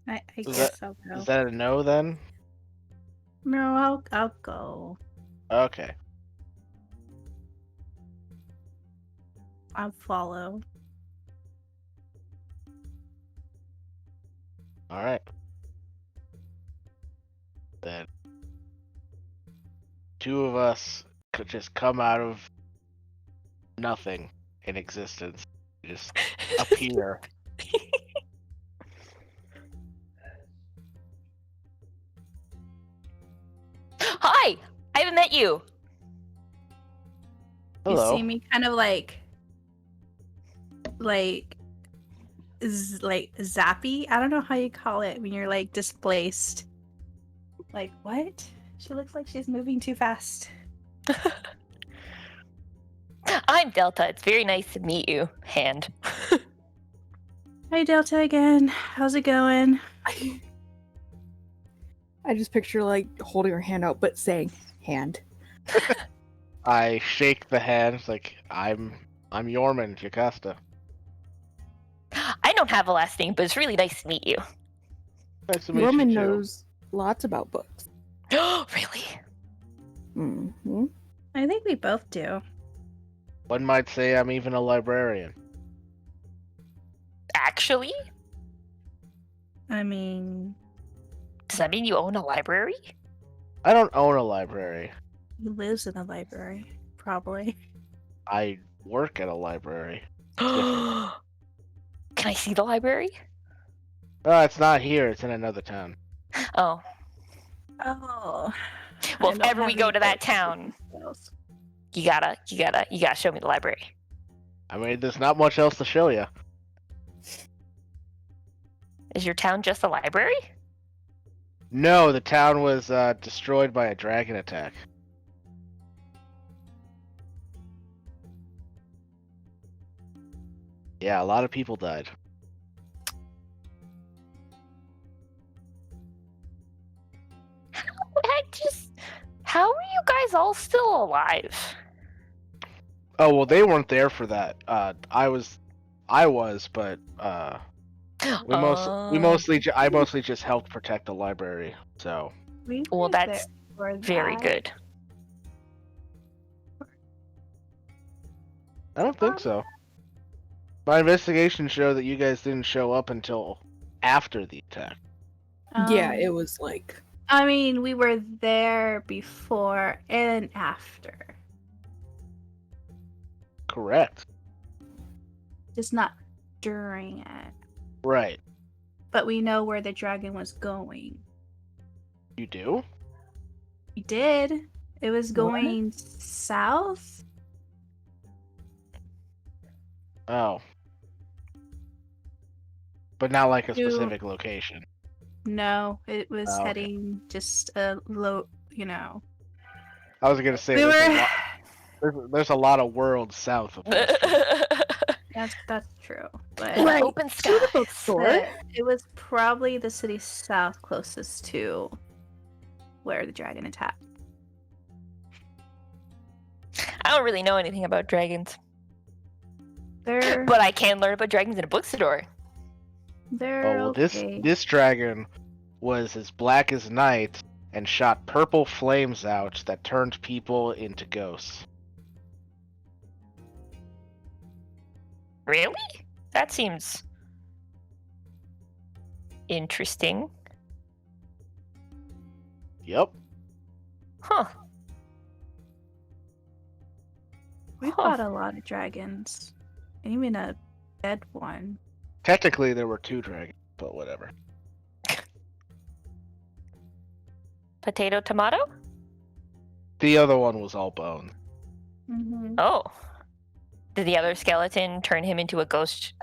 Speaker 8: I guess I'll go.
Speaker 4: Is that a no then?
Speaker 8: No, I'll go.
Speaker 4: Okay.
Speaker 8: I'll follow.
Speaker 4: All right. Then 2 of us could just come out of nothing in existence, just appear.
Speaker 5: Hi, I haven't met you.
Speaker 4: Hello.
Speaker 8: You see me kind of like zappy. I don't know how you call it when you're like displaced. Like what? She looks like she's moving too fast.
Speaker 5: I'm Delta. It's very nice to meet you. Hand.
Speaker 9: Hi, Delta again. How's it going?
Speaker 6: I just picture like holding her hand out, but saying hand.
Speaker 4: I shake the hand like I'm Yorman Jocasta.
Speaker 5: I don't have a last name, but it's really nice to meet you.
Speaker 4: Nice to meet
Speaker 6: Roman
Speaker 4: you too.
Speaker 6: knows lots about books.
Speaker 5: Really?
Speaker 6: Mm-hmm.
Speaker 9: I think we both do.
Speaker 4: One might say I'm even a librarian.
Speaker 5: Actually?
Speaker 9: I mean,
Speaker 5: Does that mean you own a library?
Speaker 4: I don't own a library.
Speaker 9: he lives in a library, probably.
Speaker 4: I work at a library.
Speaker 5: Can I see the library?
Speaker 4: It's not here. It's in another town.
Speaker 5: Oh.
Speaker 9: Oh.
Speaker 5: Well,
Speaker 9: I
Speaker 5: if
Speaker 9: don't
Speaker 5: ever we
Speaker 9: have
Speaker 5: go
Speaker 9: any
Speaker 5: to that
Speaker 9: books.
Speaker 5: town, you gotta show me the library.
Speaker 4: I mean, there's not much else to show you.
Speaker 5: Is your town just a library?
Speaker 4: No, the town was destroyed by a dragon attack. Yeah, a lot of people died.
Speaker 5: How are you guys all still alive?
Speaker 4: Oh well, they weren't there for that. I was, but I mostly just helped protect the library. So
Speaker 8: We
Speaker 5: Well,
Speaker 8: were
Speaker 5: that's
Speaker 8: there for
Speaker 5: very
Speaker 8: that.
Speaker 5: good.
Speaker 4: I don't think so. My investigation showed that you guys didn't show up until after the attack.
Speaker 6: Yeah, it was like
Speaker 8: I mean, we were there before and after.
Speaker 4: Correct.
Speaker 8: Just not during it.
Speaker 4: Right.
Speaker 8: But we know where the dragon was going.
Speaker 4: You do?
Speaker 8: We did. It was going south.
Speaker 4: Oh. But not like a
Speaker 8: To-
Speaker 4: specific location.
Speaker 8: No, it was
Speaker 4: Oh, okay.
Speaker 8: heading just a low,
Speaker 4: I was gonna say
Speaker 8: We
Speaker 4: there's a lot of worlds south of this.
Speaker 8: That's true. But
Speaker 6: Right.
Speaker 5: Open
Speaker 6: to the
Speaker 5: skies.
Speaker 6: bookstore.
Speaker 8: it was probably the city south closest to where the dragon attacked.
Speaker 5: I don't really know anything about dragons,
Speaker 8: They're
Speaker 5: but I can learn about dragons in a bookstore.
Speaker 8: they're
Speaker 4: Oh well,
Speaker 8: okay.
Speaker 4: this dragon was as black as night and shot purple flames out that turned people into ghosts.
Speaker 5: Really? That seems interesting.
Speaker 4: Yep.
Speaker 5: Huh.
Speaker 8: We
Speaker 5: Huh.
Speaker 8: fought a lot of dragons, and even a dead one.
Speaker 4: Technically, there were 2 dragons, but whatever.
Speaker 5: Potato, tomato?
Speaker 4: The other one was all bone.
Speaker 8: Mm-hmm.
Speaker 5: Oh. Did the other skeleton turn him into a ghost?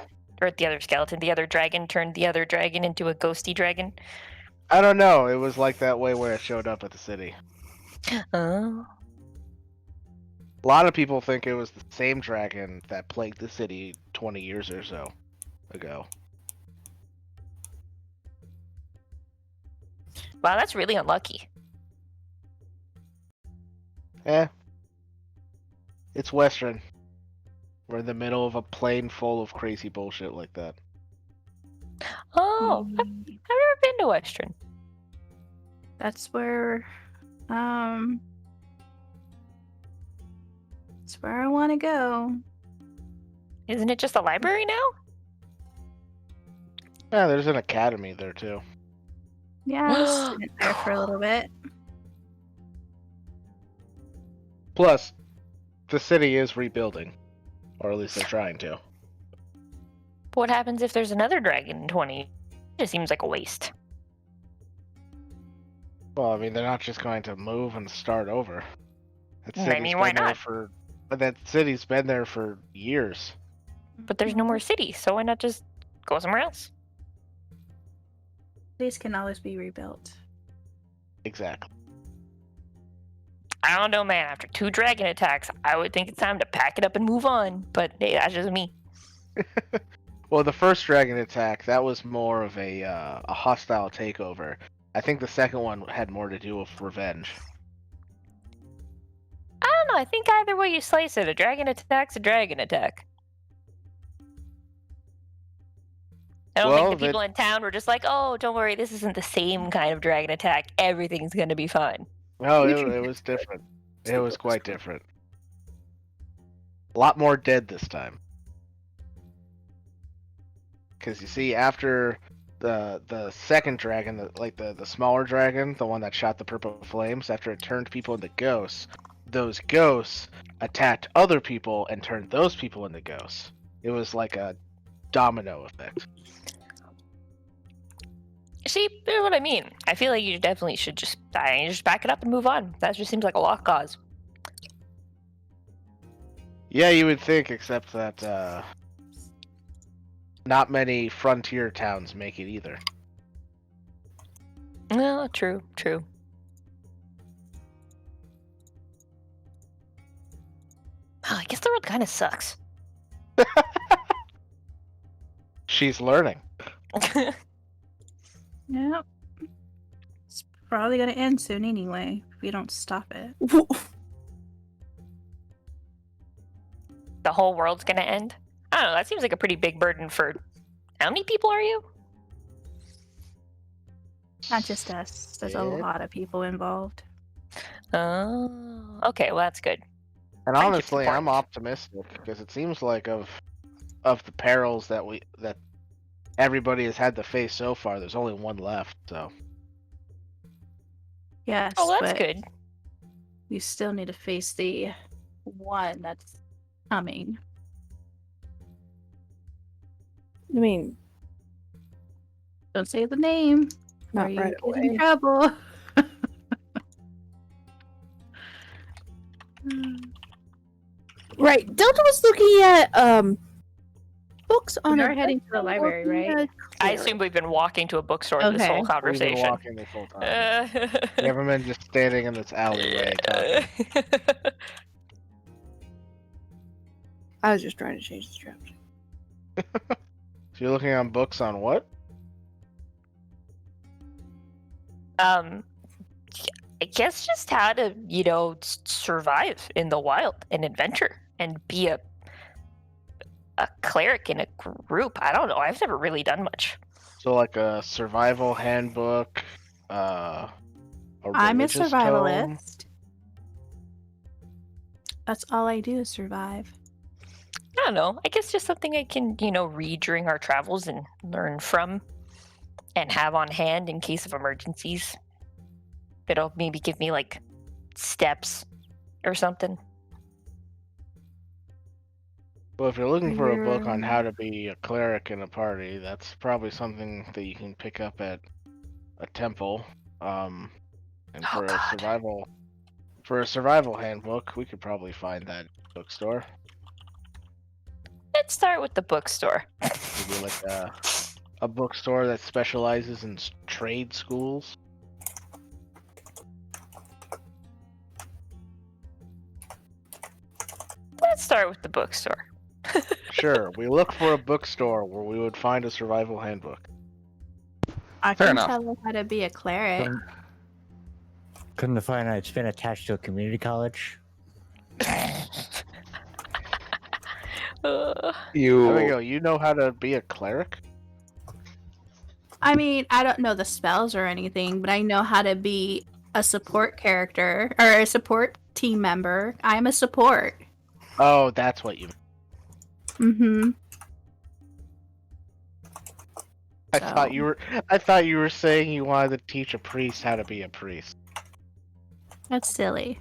Speaker 5: Or the other dragon turned the other dragon into a ghosty dragon?
Speaker 4: I don't know. It was like that way when it showed up at the city.
Speaker 5: Oh.
Speaker 4: A lot of people think it was the same dragon that plagued the city 20 years or so ago.
Speaker 5: Wow, that's really unlucky.
Speaker 4: It's Western. We're in the middle of a plain full of crazy bullshit like that.
Speaker 5: Oh, I've never been to Western.
Speaker 8: That's where, that's where I want to go.
Speaker 5: Isn't it just a library now?
Speaker 4: Yeah, there's an academy there too.
Speaker 8: Yeah, I was a student there for a little bit.
Speaker 4: Plus, the city is rebuilding. Or at least they're trying to.
Speaker 5: What happens if there's another dragon in 20? It just seems like a waste.
Speaker 4: Well, I mean, they're not just going to move and start over. That
Speaker 5: I
Speaker 4: city's
Speaker 5: mean, why
Speaker 4: been there
Speaker 5: not?
Speaker 4: But that city's been there for years.
Speaker 5: But there's no more city, so why not just go somewhere else?
Speaker 8: Cities can always be rebuilt.
Speaker 4: Exactly.
Speaker 5: I don't know, man. After 2 dragon attacks, I would think it's time to pack it up and move on. But hey, that's just me.
Speaker 4: Well, the first dragon attack, that was more of a hostile takeover. I think the second one had more to do with revenge.
Speaker 5: I don't know. I think either way you slice it, a dragon attack's a dragon attack. I don't think the people in town were just like, oh, don't worry, this isn't the same kind of dragon attack. Everything's going to be fine.
Speaker 4: No, it was different. It was quite different. A lot more dead this time. Because you see, after the second dragon, the smaller dragon, the one that shot the purple flames, after it turned people into ghosts, those ghosts attacked other people and turned those people into ghosts. It was like a domino effect.
Speaker 5: See, that's what I mean. I feel like you definitely should just back it up and move on. That just seems like a lost cause.
Speaker 4: Yeah, you would think, except that not many frontier towns make it either.
Speaker 5: No, true. Oh, I guess the world kind of sucks.
Speaker 4: She's learning.
Speaker 9: Yep. It's probably gonna end soon anyway if we don't stop it.
Speaker 5: The whole world's gonna end? I don't know, that seems like a pretty big burden for... How many people are you?
Speaker 9: Not just us. There's a lot of people involved.
Speaker 5: Oh, okay, well that's good.
Speaker 4: And
Speaker 5: Friendship's
Speaker 4: honestly, I'm
Speaker 5: important.
Speaker 4: optimistic because it seems like of the perils that everybody has had to face so far, there's only one left. So
Speaker 9: Yes,
Speaker 5: Oh, that's
Speaker 9: but
Speaker 5: good.
Speaker 9: we still need to face the one that's coming.
Speaker 6: I mean,
Speaker 9: Don't say the name.
Speaker 6: not
Speaker 9: or you
Speaker 6: right
Speaker 9: get in
Speaker 6: away.
Speaker 9: trouble.
Speaker 6: Right. Delta was looking at books on
Speaker 9: We
Speaker 6: a
Speaker 9: are heading to the library, right?
Speaker 5: I assume we've been walking to a bookstore this
Speaker 9: Okay.
Speaker 5: whole
Speaker 4: we've been
Speaker 5: conversation.
Speaker 4: walking this whole time. We haven't been just standing in this alleyway talking.
Speaker 6: I was just trying to change the strategy.
Speaker 4: So you're looking on books on what?
Speaker 5: I guess just how to, survive in the wild and adventure and be a cleric in a group. I don't know. I've never really done much.
Speaker 4: So like a survival handbook,
Speaker 9: I'm a
Speaker 4: religious tome?
Speaker 9: survivalist. That's all I do is survive.
Speaker 5: I don't know. I guess just something I can, read during our travels and learn from and have on hand in case of emergencies. It'll maybe give me like steps or something.
Speaker 4: Well, if you're looking for a book on how to be a cleric in a party, that's probably something that you can pick up at a temple. And
Speaker 5: Oh,
Speaker 4: for
Speaker 5: God.
Speaker 4: a survival handbook, we could probably find that bookstore.
Speaker 5: Let's start with the bookstore.
Speaker 4: Maybe like a bookstore that specializes in trade schools.
Speaker 5: Let's start with the bookstore.
Speaker 4: Sure, we look for a bookstore where we would find a survival handbook.
Speaker 9: I
Speaker 2: Fair
Speaker 9: can
Speaker 2: enough.
Speaker 9: tell them how to be a cleric.
Speaker 7: Couldn't find out it's been attached to a community college.
Speaker 5: Uh,
Speaker 4: There we
Speaker 2: You
Speaker 4: go. You know how to be a cleric?
Speaker 9: I mean, I don't know the spells or anything, but I know how to be a support character or a support team member. I'm a support.
Speaker 4: Oh, that's what you.
Speaker 9: Mm-hmm.
Speaker 4: I thought you were saying you wanted to teach a priest how to be a priest.
Speaker 9: That's silly.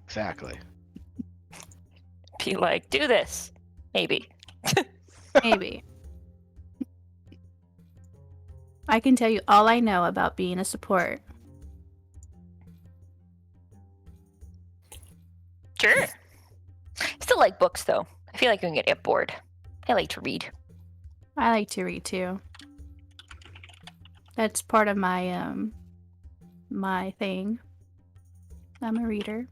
Speaker 4: Exactly.
Speaker 5: be like, do this. Maybe.
Speaker 9: Maybe. I can tell you all I know about being a support.
Speaker 5: Sure. Still like books, though. I feel like I'm gonna get bored. I like to read.
Speaker 9: I like to read too. That's part of my my thing. I'm a reader.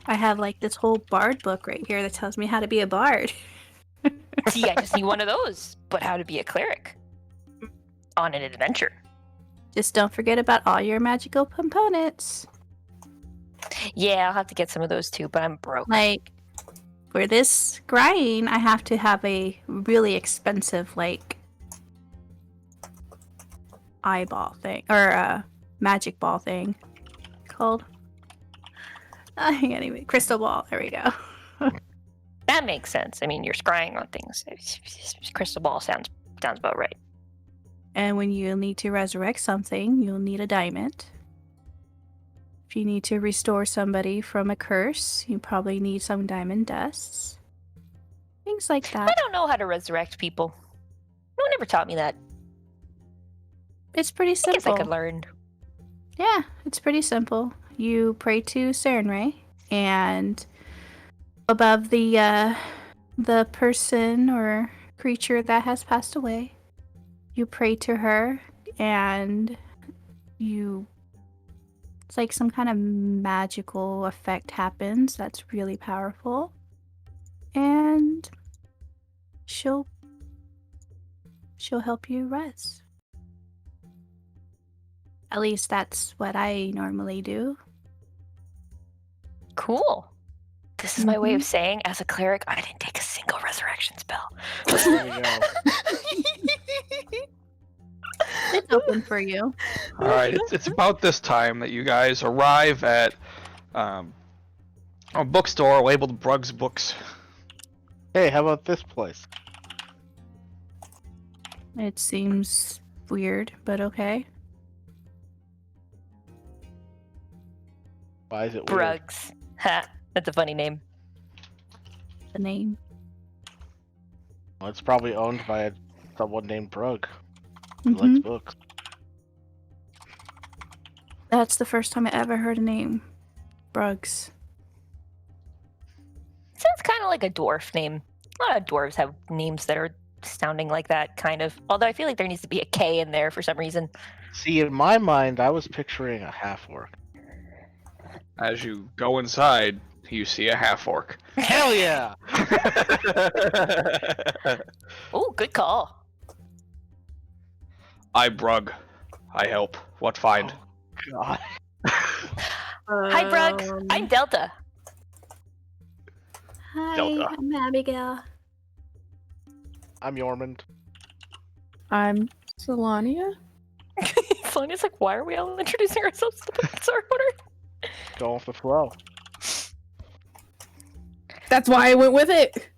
Speaker 9: I have like this whole bard book right here that tells me how to be a bard.
Speaker 5: See, I just need one of those. But how to be a cleric on an adventure.
Speaker 9: Just don't forget about all your magical components.
Speaker 5: Yeah, I'll have to get some of those too, but I'm broke.
Speaker 9: Like, for this scrying, I have to have a really expensive, like, eyeball thing, or a magic ball thing. Called? Anyway, crystal ball. There we go.
Speaker 5: That makes sense. I mean, you're scrying on things. Crystal ball sounds about right.
Speaker 9: And when you need to resurrect something, you'll need a diamond. If you need to restore somebody from a curse, you probably need some diamond dusts. Things like that.
Speaker 5: I don't know how to resurrect people. No one ever taught me that.
Speaker 9: It's pretty
Speaker 5: I guess I
Speaker 9: simple.
Speaker 5: could learn.
Speaker 9: Yeah, it's pretty simple. You pray to Sarenrae, and above the person or creature that has passed away, you pray to her, and it's like some kind of magical effect happens that's really powerful, and she'll help you res. At least that's what I normally do.
Speaker 5: Cool. This is my way of saying, as a cleric, I didn't take a single resurrection spell.
Speaker 4: There you go.
Speaker 9: It's open for you.
Speaker 2: All right, it's about this time that you guys arrive at a bookstore labeled Brug's Books.
Speaker 4: Hey, how about this place?
Speaker 9: It seems weird, but okay.
Speaker 4: Why is it weird?
Speaker 5: Brugs. Ha. That's a funny name.
Speaker 9: The name.
Speaker 4: Well, it's probably owned by someone named Brug who
Speaker 9: Mhm.
Speaker 4: likes books.
Speaker 9: That's the first time I ever heard a name. Brugs.
Speaker 5: Sounds kind of like a dwarf name. A lot of dwarves have names that are sounding like that, kind of. Although I feel like there needs to be a K in there for some reason.
Speaker 4: See, in my mind, I was picturing a half-orc.
Speaker 2: As you go inside, you see a half-orc.
Speaker 4: Hell yeah!
Speaker 5: Oh, good call.
Speaker 2: I Brug. I help. What find?
Speaker 4: God.
Speaker 5: Hi, Brug. I'm Delta.
Speaker 9: Hi,
Speaker 2: Delta.
Speaker 9: I'm Abigail.
Speaker 4: I'm Yormund.
Speaker 6: I'm Solania.
Speaker 5: Sonia's like, why are we all introducing ourselves to the bookstore owner?
Speaker 4: Go with the flow.
Speaker 6: That's why I went with it.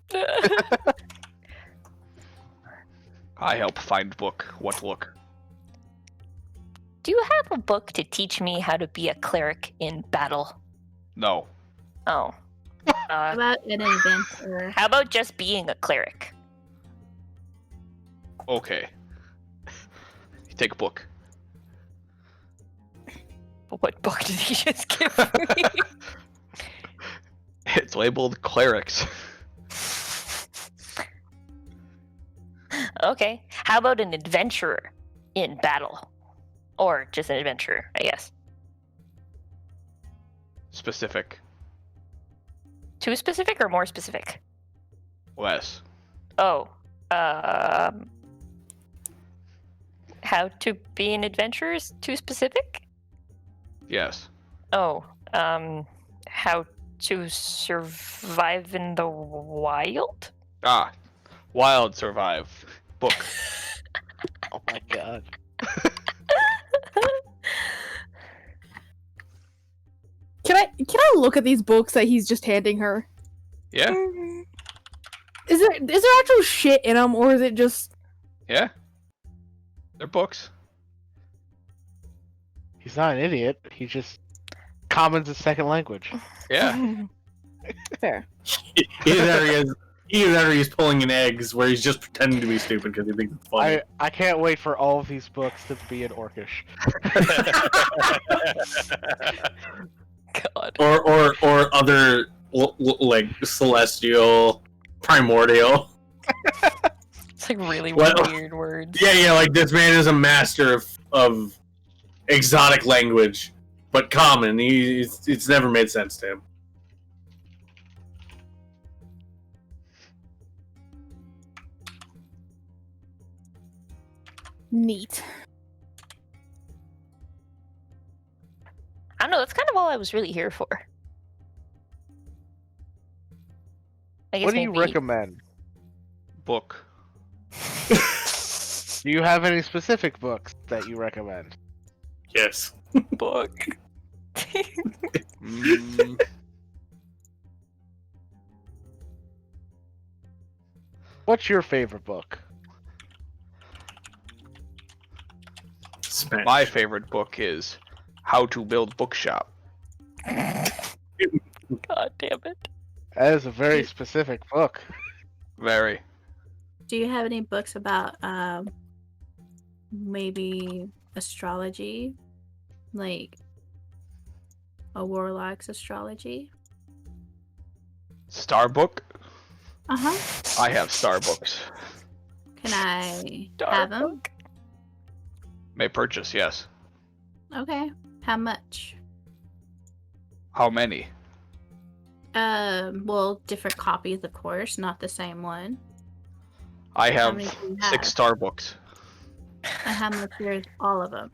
Speaker 2: I help find book. What look?
Speaker 5: Do you have a book to teach me how to be a cleric in battle?
Speaker 2: No.
Speaker 5: Oh.
Speaker 9: How about an adventure?
Speaker 5: How about just being a cleric?
Speaker 2: Okay. You take a book.
Speaker 5: What book did he just give me?
Speaker 2: It's labeled Clerics.
Speaker 5: Okay. How about an adventurer in battle? Or just an adventurer, I guess.
Speaker 2: Specific.
Speaker 5: Too specific or more specific?
Speaker 2: Less.
Speaker 5: Oh. How to be an adventurer is too specific?
Speaker 2: Yes.
Speaker 5: Oh. How to survive in the wild?
Speaker 2: Ah. Wild survive. Book.
Speaker 4: Oh my god.
Speaker 6: Can I look at these books that he's just handing her?
Speaker 2: Yeah?
Speaker 6: Is there actual shit in them, or is it just?
Speaker 2: Yeah? They're books.
Speaker 4: He's not an idiot. He just commons a second language.
Speaker 2: Yeah.
Speaker 6: Fair.
Speaker 3: Either he's pulling an eggs where he's just pretending to be stupid because he thinks it's funny.
Speaker 4: I can't wait for all of these books to be in Orcish.
Speaker 5: God.
Speaker 3: Or other like celestial, primordial.
Speaker 5: It's like really
Speaker 3: What?
Speaker 5: weird words.
Speaker 3: Yeah, like this man is a master of exotic language, but common. It's never made sense to him.
Speaker 6: Neat.
Speaker 5: I don't know. That's kind of all I was really here for. I guess
Speaker 4: What do you
Speaker 5: maybe-
Speaker 4: recommend?
Speaker 2: Book.
Speaker 4: Do you have any specific books that you recommend?
Speaker 3: Yes.
Speaker 5: Book.
Speaker 2: Mm,
Speaker 4: What's your favorite book?
Speaker 3: Smash.
Speaker 2: my favorite book is How to Build Bookshop.
Speaker 5: God damn it.
Speaker 4: That is a very specific book.
Speaker 2: Very.
Speaker 9: Do you have any books about maybe astrology? Like a warlock's astrology?
Speaker 2: Starbook?
Speaker 9: Uh-huh.
Speaker 2: I have Starbooks.
Speaker 9: Can I have them?
Speaker 2: May purchase, yes.
Speaker 9: Okay. How much?
Speaker 2: How many?
Speaker 9: Well, different copies, of course, not the same one.
Speaker 2: I
Speaker 9: How
Speaker 2: have
Speaker 9: many do you
Speaker 2: 6
Speaker 9: have?
Speaker 2: Starbooks.
Speaker 9: And how much are all of them?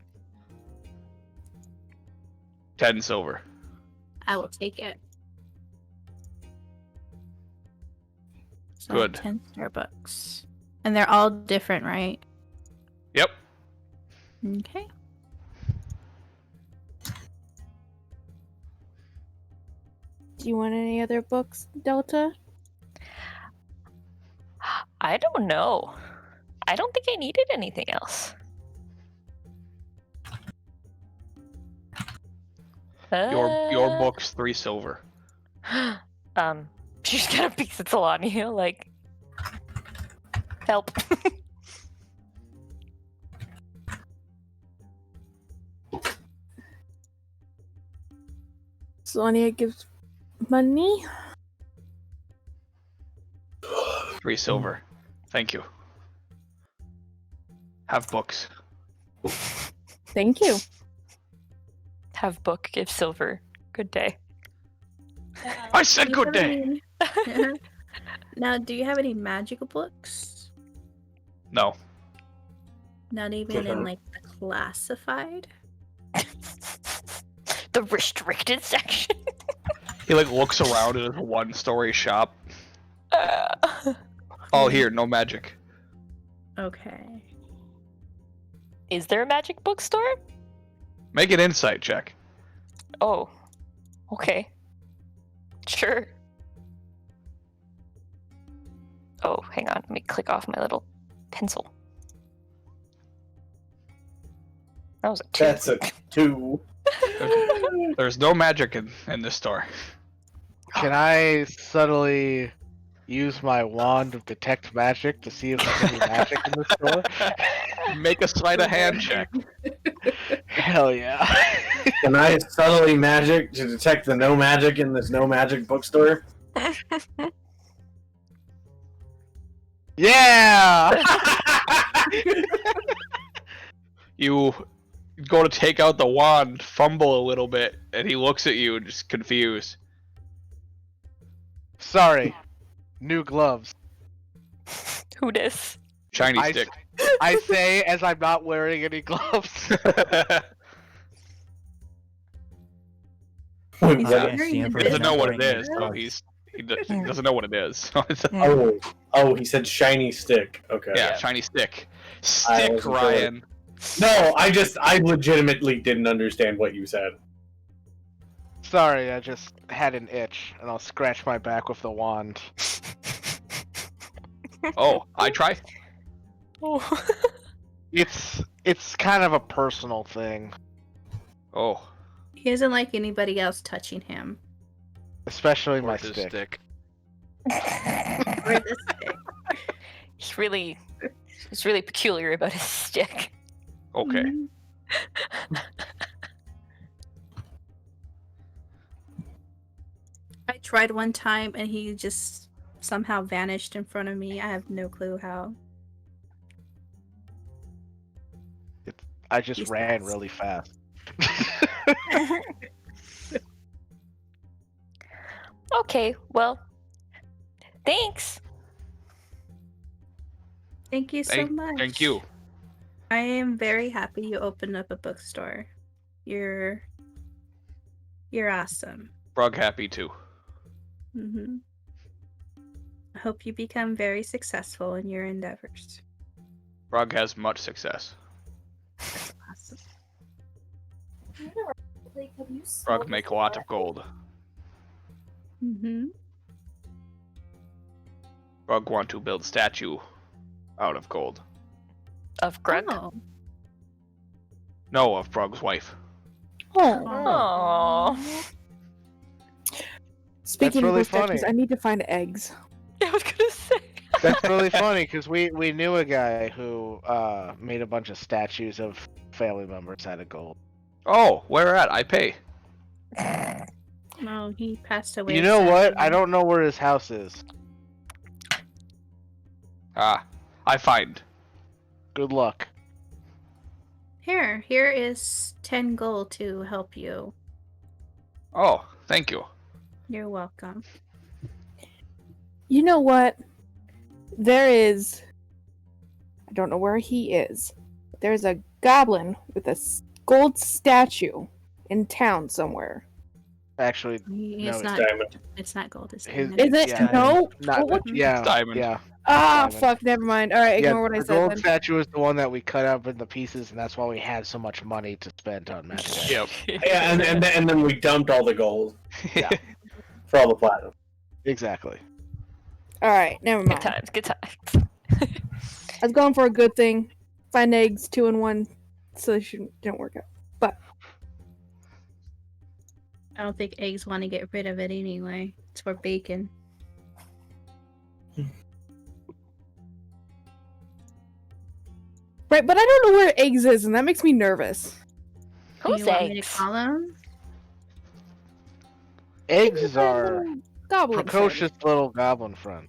Speaker 2: 10 silver.
Speaker 9: I will take it. So
Speaker 2: Good.
Speaker 9: 10 Starbucks. And they're all different, right?
Speaker 2: Yep.
Speaker 9: Okay.
Speaker 6: Do you want any other books, Delta?
Speaker 5: I don't know. I don't think I needed anything else.
Speaker 2: Your book's 3 silver.
Speaker 5: She's got a piece of Tal'Dorei, like, help.
Speaker 6: Sonia gives money.
Speaker 2: 3 silver. Thank you. Have books.
Speaker 6: Thank you.
Speaker 5: Have book, give silver. Good day.
Speaker 2: I said good day!
Speaker 9: Now, do you have any magical books?
Speaker 2: No.
Speaker 9: Not even in, like, the classified?
Speaker 5: The restricted section.
Speaker 2: He like looks around at his 1-story shop. Oh, here, no magic.
Speaker 9: Okay.
Speaker 5: Is there a magic bookstore?
Speaker 2: Make an insight check.
Speaker 5: Oh. Okay. Sure. Oh, hang on. Let me click off my little pencil. That was a 2.
Speaker 3: That's a 2.
Speaker 2: There's no magic in this store.
Speaker 4: Can I subtly use my wand of detect magic to see if there's any magic in the store?
Speaker 2: Make a sleight of hand check.
Speaker 4: Hell yeah.
Speaker 3: Can I subtly magic to detect the no magic in this no magic bookstore?
Speaker 4: Yeah!
Speaker 2: You go to take out the wand, fumble a little bit, and he looks at you just confused.
Speaker 4: Sorry. New gloves.
Speaker 5: Who dis?
Speaker 2: Shiny
Speaker 4: I,
Speaker 2: stick.
Speaker 4: I say as I'm not wearing any gloves.
Speaker 3: Wait,
Speaker 9: He's
Speaker 3: what?
Speaker 7: Yeah,
Speaker 9: very
Speaker 7: see him
Speaker 2: He
Speaker 7: for
Speaker 2: doesn't know what it
Speaker 7: example.
Speaker 2: is, so he doesn't know what it is. So it's
Speaker 3: Oh, he said shiny stick. Okay.
Speaker 2: yeah, shiny stick.
Speaker 3: I
Speaker 2: Stick,
Speaker 3: wasn't sure.
Speaker 2: Ryan.
Speaker 3: No, I legitimately didn't understand what you said.
Speaker 4: Sorry, I just had an itch, and I'll scratch my back with the wand.
Speaker 2: Oh, I try.
Speaker 5: Oh.
Speaker 4: It's kind of a personal thing,
Speaker 2: Oh,
Speaker 9: He doesn't like anybody else touching him.
Speaker 4: especially my
Speaker 1: Or his
Speaker 4: stick.
Speaker 9: Or the stick.
Speaker 5: He's really peculiar about his stick.
Speaker 2: okay.
Speaker 9: I tried one time and he just somehow vanished in front of me. I have no clue how.
Speaker 4: I just
Speaker 9: He's
Speaker 4: ran
Speaker 9: fast.
Speaker 4: really fast.
Speaker 5: Okay, well, thanks.
Speaker 9: Thank you so much.
Speaker 2: Thank you.
Speaker 9: I am very happy you opened up a bookstore. You're awesome.
Speaker 2: Frog happy too.
Speaker 9: Hmm. I hope you become very successful in your endeavors.
Speaker 2: Frog has much success.
Speaker 9: Awesome.
Speaker 2: Frog make a lot of gold.
Speaker 9: Mm-hmm.
Speaker 2: Frog want to build statue out of gold.
Speaker 5: Of Greg.
Speaker 9: Oh.
Speaker 2: No, of Frog's wife.
Speaker 5: Aww.
Speaker 6: Speaking
Speaker 4: really
Speaker 6: of those statues,
Speaker 4: funny.
Speaker 6: I need to find eggs.
Speaker 5: I was gonna say.
Speaker 4: That's really funny because we knew a guy who made a bunch of statues of family members out of gold.
Speaker 2: Oh, where at? I pay.
Speaker 9: No, he passed away.
Speaker 4: You know what?
Speaker 9: sadly.
Speaker 4: I don't know where his house is.
Speaker 2: Ah, I find.
Speaker 4: Good luck.
Speaker 9: Here is 10 gold to help you.
Speaker 2: Oh, thank you.
Speaker 9: You're welcome.
Speaker 6: You know what? There is. I don't know where he is. There's a goblin with a gold statue in town somewhere.
Speaker 4: Actually,
Speaker 9: It's
Speaker 4: it's
Speaker 9: not.
Speaker 3: Diamond.
Speaker 9: It's not gold. It's
Speaker 4: His-
Speaker 9: diamond.
Speaker 6: Is it?
Speaker 4: Yeah.
Speaker 6: No.
Speaker 4: not
Speaker 6: What?
Speaker 4: yeah,
Speaker 2: Diamond.
Speaker 4: yeah.
Speaker 6: Ah,
Speaker 4: Diamond.
Speaker 6: fuck. Never mind. All right,
Speaker 4: Yeah,
Speaker 6: ignore what I
Speaker 4: the
Speaker 6: said
Speaker 4: gold
Speaker 6: then.
Speaker 4: statue is the one that we cut up into pieces, and that's why we had so much money to spend on magic.
Speaker 2: Yep.
Speaker 3: Yeah, and then we dumped all the gold
Speaker 4: Yeah.
Speaker 3: for all the platinum.
Speaker 4: Exactly.
Speaker 6: All right, never
Speaker 5: Good
Speaker 6: mind.
Speaker 5: times, good times.
Speaker 6: I was going for a good thing. Find eggs 2 in 1, so they don't work out. But
Speaker 9: I don't think eggs want to get rid of it anyway. It's for bacon.
Speaker 6: right, but I don't know where eggs is, and that makes me nervous.
Speaker 5: Who's
Speaker 9: you want me to
Speaker 5: eggs?
Speaker 9: call them?
Speaker 4: Eggs are
Speaker 6: Goblin
Speaker 4: precocious little goblin friend.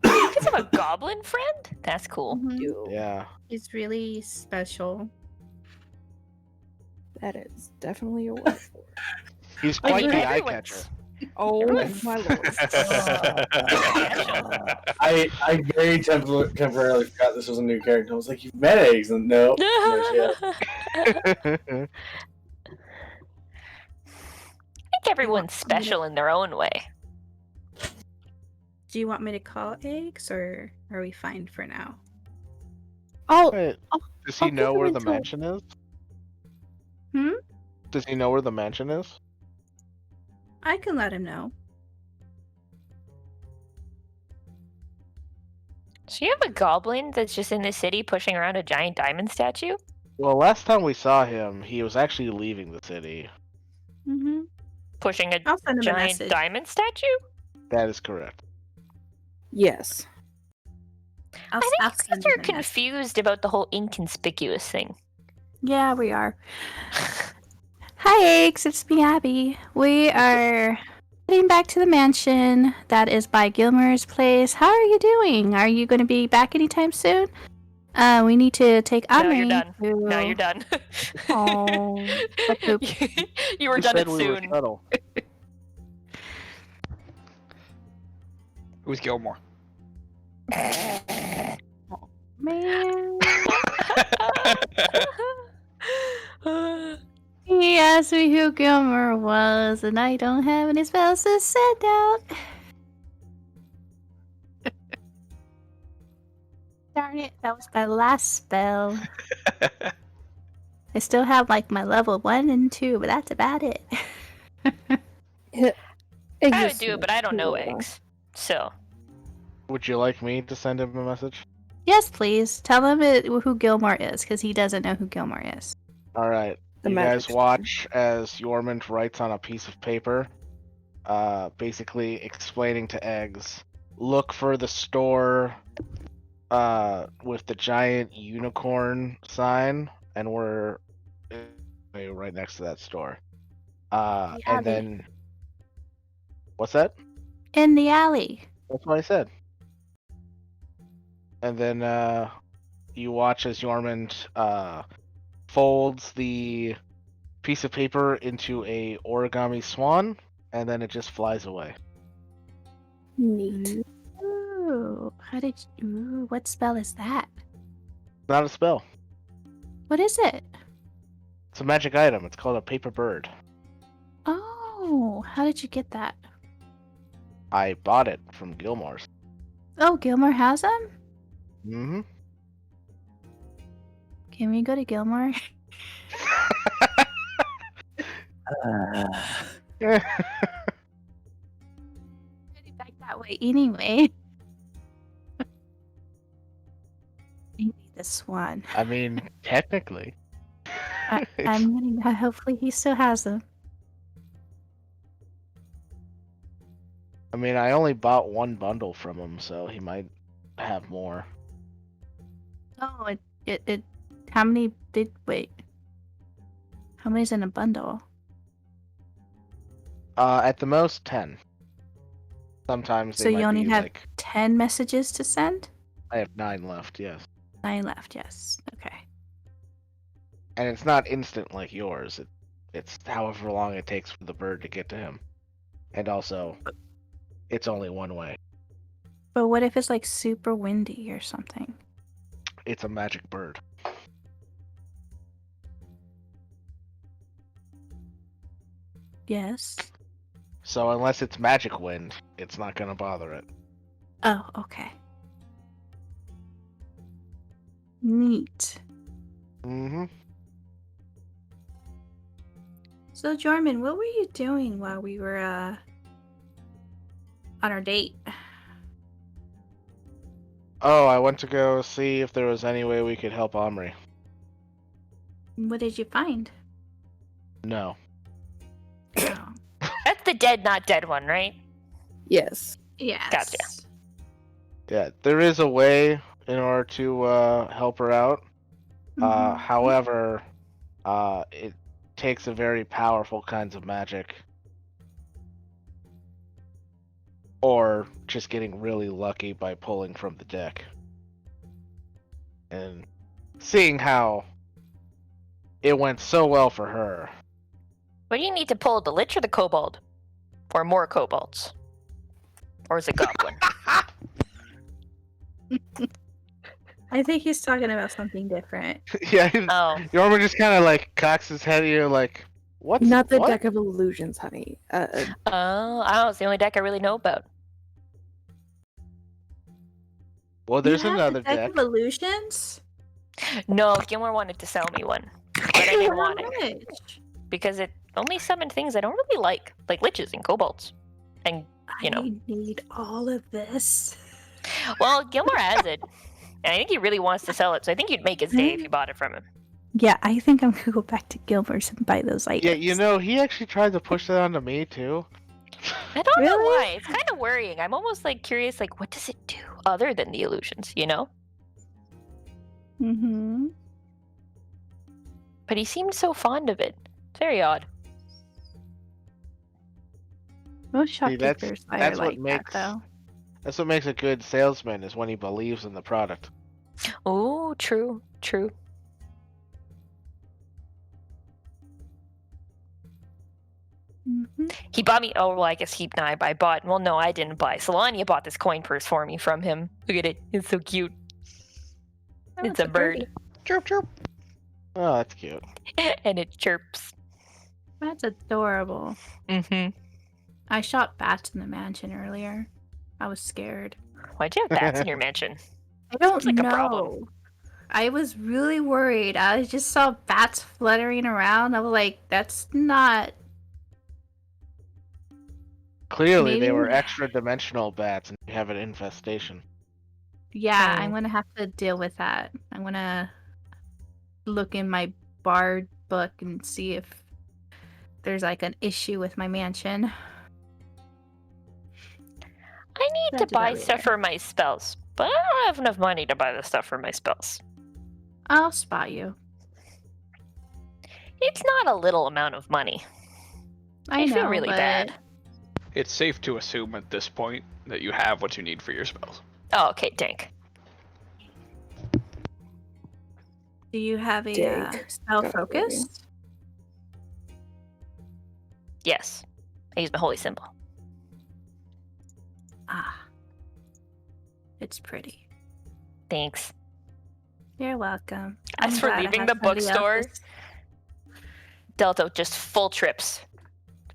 Speaker 5: You guys have a goblin friend? That's cool.
Speaker 6: friend.
Speaker 9: Mhm.
Speaker 6: Ew,
Speaker 4: Yeah.
Speaker 9: He's really special.
Speaker 6: that is definitely a word for it.
Speaker 4: He's
Speaker 5: I
Speaker 4: quite
Speaker 5: mean,
Speaker 4: the eye
Speaker 5: everyone's-
Speaker 4: catcher.
Speaker 6: Oh
Speaker 5: Everyone's-
Speaker 6: my lord.
Speaker 3: I very temporarily forgot this was a new character. I was like, you've met eggs, and no. No, she hasn't.
Speaker 5: I think everyone's special in their own way.
Speaker 9: Do you want me to call eggs, or are we fine for now?
Speaker 6: Oh,
Speaker 4: Wait, does
Speaker 6: I'll
Speaker 4: he know
Speaker 6: give him
Speaker 4: where the
Speaker 6: until-
Speaker 4: mansion is?
Speaker 9: Hmm?
Speaker 4: Does he know where the mansion is?
Speaker 9: I can let him know.
Speaker 5: So you have a goblin that's just in the city pushing around a giant diamond statue?
Speaker 4: Well, last time we saw him, he was actually leaving the city.
Speaker 9: Mm-hmm.
Speaker 5: Pushing a
Speaker 9: I'll send him a
Speaker 5: giant
Speaker 9: message.
Speaker 5: diamond statue?
Speaker 4: That is correct.
Speaker 6: yes.
Speaker 9: I'll
Speaker 5: I think
Speaker 9: I'll
Speaker 5: you
Speaker 9: send
Speaker 5: guys are
Speaker 9: him a message.
Speaker 5: confused about the whole inconspicuous thing.
Speaker 9: Yeah, we are. Hi, eggs. It's me, Abby. We are heading back to the mansion that is by Gilmer's place. How are you doing? Are you going to be back anytime soon? We need to take
Speaker 5: No,
Speaker 9: Omri
Speaker 5: you're done.
Speaker 9: to...
Speaker 5: No, you're done.
Speaker 9: Oh, but poop.
Speaker 5: You were
Speaker 4: We
Speaker 5: done
Speaker 4: said
Speaker 5: it
Speaker 4: we were
Speaker 5: soon.
Speaker 4: subtle.
Speaker 2: Who's Gilmore?
Speaker 9: Man. He asked me who Gilmer was, and I don't have any spells to send out. Darn it, that was my last spell. I still have like my level 1 and 2, but that's about it.
Speaker 6: Eggs
Speaker 5: I
Speaker 6: are
Speaker 5: would do it, but I don't know
Speaker 6: cool.
Speaker 5: eggs. So,
Speaker 4: Would you like me to send him a message?
Speaker 9: Yes, please. Tell him who Gilmore is, because he doesn't know who Gilmore is.
Speaker 4: All right.
Speaker 6: The
Speaker 4: You
Speaker 6: magic
Speaker 4: guys
Speaker 6: system.
Speaker 4: watch as Yormond writes on a piece of paper, basically explaining to Eggs, look for the store with the giant unicorn sign, and we're right next to that store.
Speaker 9: The
Speaker 4: And
Speaker 9: alley.
Speaker 4: then, what's that?
Speaker 9: In the alley.
Speaker 4: That's what I said. And then you watch as Yormond folds the piece of paper into a origami swan, and then it just flies away.
Speaker 6: Neat.
Speaker 9: Ooh, Ooh, what spell is that?
Speaker 4: Not a spell.
Speaker 9: What is it?
Speaker 4: It's a magic item. It's called a paper bird.
Speaker 9: Oh, how did you get that?
Speaker 4: I bought it from Gilmore's.
Speaker 9: Oh, Gilmore has them?
Speaker 4: Mm-hmm.
Speaker 9: Can we go to Gilmore? Heading back that way anyway. Maybe this one.
Speaker 4: I mean, technically.
Speaker 9: I'm getting that. Hopefully he still has them.
Speaker 4: I mean, I only bought one bundle from him, so he might have more.
Speaker 9: Oh, it how many wait. How many's in a bundle?
Speaker 4: At the most 10. Sometimes they
Speaker 9: So
Speaker 4: might
Speaker 9: you only
Speaker 4: be
Speaker 9: have
Speaker 4: like
Speaker 9: 10 messages to send?
Speaker 4: I have 9 left, yes.
Speaker 9: 9 left, yes. Okay.
Speaker 4: And it's not instant like yours. It's however long it takes for the bird to get to him. And also, it's only one way.
Speaker 9: But what if it's like super windy or something?
Speaker 4: It's a magic bird.
Speaker 9: Yes.
Speaker 4: So unless it's magic wind, it's not gonna bother it.
Speaker 9: Oh, okay. Neat.
Speaker 4: Mm-hmm.
Speaker 9: So, Jorman, what were you doing while we were on our date?
Speaker 4: Oh, I went to go see if there was any way we could help Omri.
Speaker 9: What did you find?
Speaker 4: No.
Speaker 9: Oh.
Speaker 5: That's the dead, not dead one, right?
Speaker 6: Yes.
Speaker 9: Yes.
Speaker 5: Gotcha.
Speaker 4: Yeah, there is a way in order to help her out.
Speaker 9: Mhm.
Speaker 4: However, it takes a very powerful kinds of magic. Or just getting really lucky by pulling from the deck. And seeing how it went so well for her.
Speaker 5: What do you need to pull, the Lich or the Kobold? Or more Kobolds? Or is it Goblin?
Speaker 9: I think he's talking about something different.
Speaker 4: Yeah,
Speaker 5: Oh.
Speaker 4: Yorma just kind of like cocks his head here, like, what's
Speaker 6: Not the
Speaker 4: what?
Speaker 6: deck of illusions, honey.
Speaker 5: Oh, I don't know. It's the only deck I really know about.
Speaker 4: Well, there's
Speaker 9: You have
Speaker 4: another
Speaker 9: the deck
Speaker 4: deck.
Speaker 9: of illusions?
Speaker 5: No, Gilmore wanted to sell me one. But I didn't want it.
Speaker 9: Which?
Speaker 5: Because it only summoned things I don't really like Liches and Kobolds. And, you know.
Speaker 9: I need all of this.
Speaker 5: Well, Gilmore has it. And I think he really wants to sell it, so I think you'd make his day if you bought it from him.
Speaker 9: Yeah, I think I'm gonna go back to Gilbert's and buy those items.
Speaker 4: Yeah, you know, he actually tried to push that onto me too.
Speaker 5: I don't know
Speaker 9: Really?
Speaker 5: why. It's kind of worrying. I'm almost like curious, like, what does it do other than the illusions, you know?
Speaker 9: Mm-hmm.
Speaker 5: But he seemed so fond of it. It's very odd.
Speaker 9: Most
Speaker 4: See, that's-
Speaker 9: shopkeepers are
Speaker 4: that's what
Speaker 9: like
Speaker 4: makes-
Speaker 9: that, though.
Speaker 4: That's what makes a good salesman, is when he believes in the product.
Speaker 5: Oh, true, true.
Speaker 9: Mm-hmm.
Speaker 5: He bought me. Oh, well, I guess I bought. Well, no, I didn't buy. Solania bought this coin purse for me from him. Look at it. It's so cute. It's a bird.
Speaker 4: Chirp, chirp. Oh, that's cute.
Speaker 5: And it chirps.
Speaker 9: That's adorable.
Speaker 5: Mm-hmm.
Speaker 9: I shot bats in the mansion earlier. I was scared.
Speaker 5: Why'd you have bats in your mansion?
Speaker 9: I don't
Speaker 5: Seems like
Speaker 9: know.
Speaker 5: a problem.
Speaker 9: I was really worried. I just saw bats fluttering around. I was like, that's not...
Speaker 4: Clearly, they
Speaker 9: Maybe-
Speaker 4: were extra dimensional bats, and you have an infestation.
Speaker 9: Yeah,
Speaker 5: Oh.
Speaker 9: I'm gonna have to deal with that. I'm gonna look in my bard book and see if there's like an issue with my mansion.
Speaker 5: I need to
Speaker 9: That's
Speaker 5: buy
Speaker 9: about
Speaker 5: stuff
Speaker 9: it.
Speaker 5: for my spells, but I don't have enough money to buy the stuff for my spells.
Speaker 9: I'll spot you.
Speaker 5: It's not a little amount of money.
Speaker 9: I know,
Speaker 5: feel really
Speaker 9: but
Speaker 5: bad.
Speaker 2: It's safe to assume at this point that you have what you need for your spells.
Speaker 5: Oh, okay, dank.
Speaker 9: do you have a
Speaker 6: Dig.
Speaker 9: spell
Speaker 6: Got it,
Speaker 9: focus?
Speaker 5: Yes. I use my holy symbol.
Speaker 9: Ah. It's pretty.
Speaker 5: Thanks.
Speaker 9: You're welcome.
Speaker 5: As for
Speaker 9: glad I
Speaker 5: leaving
Speaker 9: have
Speaker 5: the
Speaker 9: somebody
Speaker 5: bookstore,
Speaker 9: else's-
Speaker 5: Delta just full trips.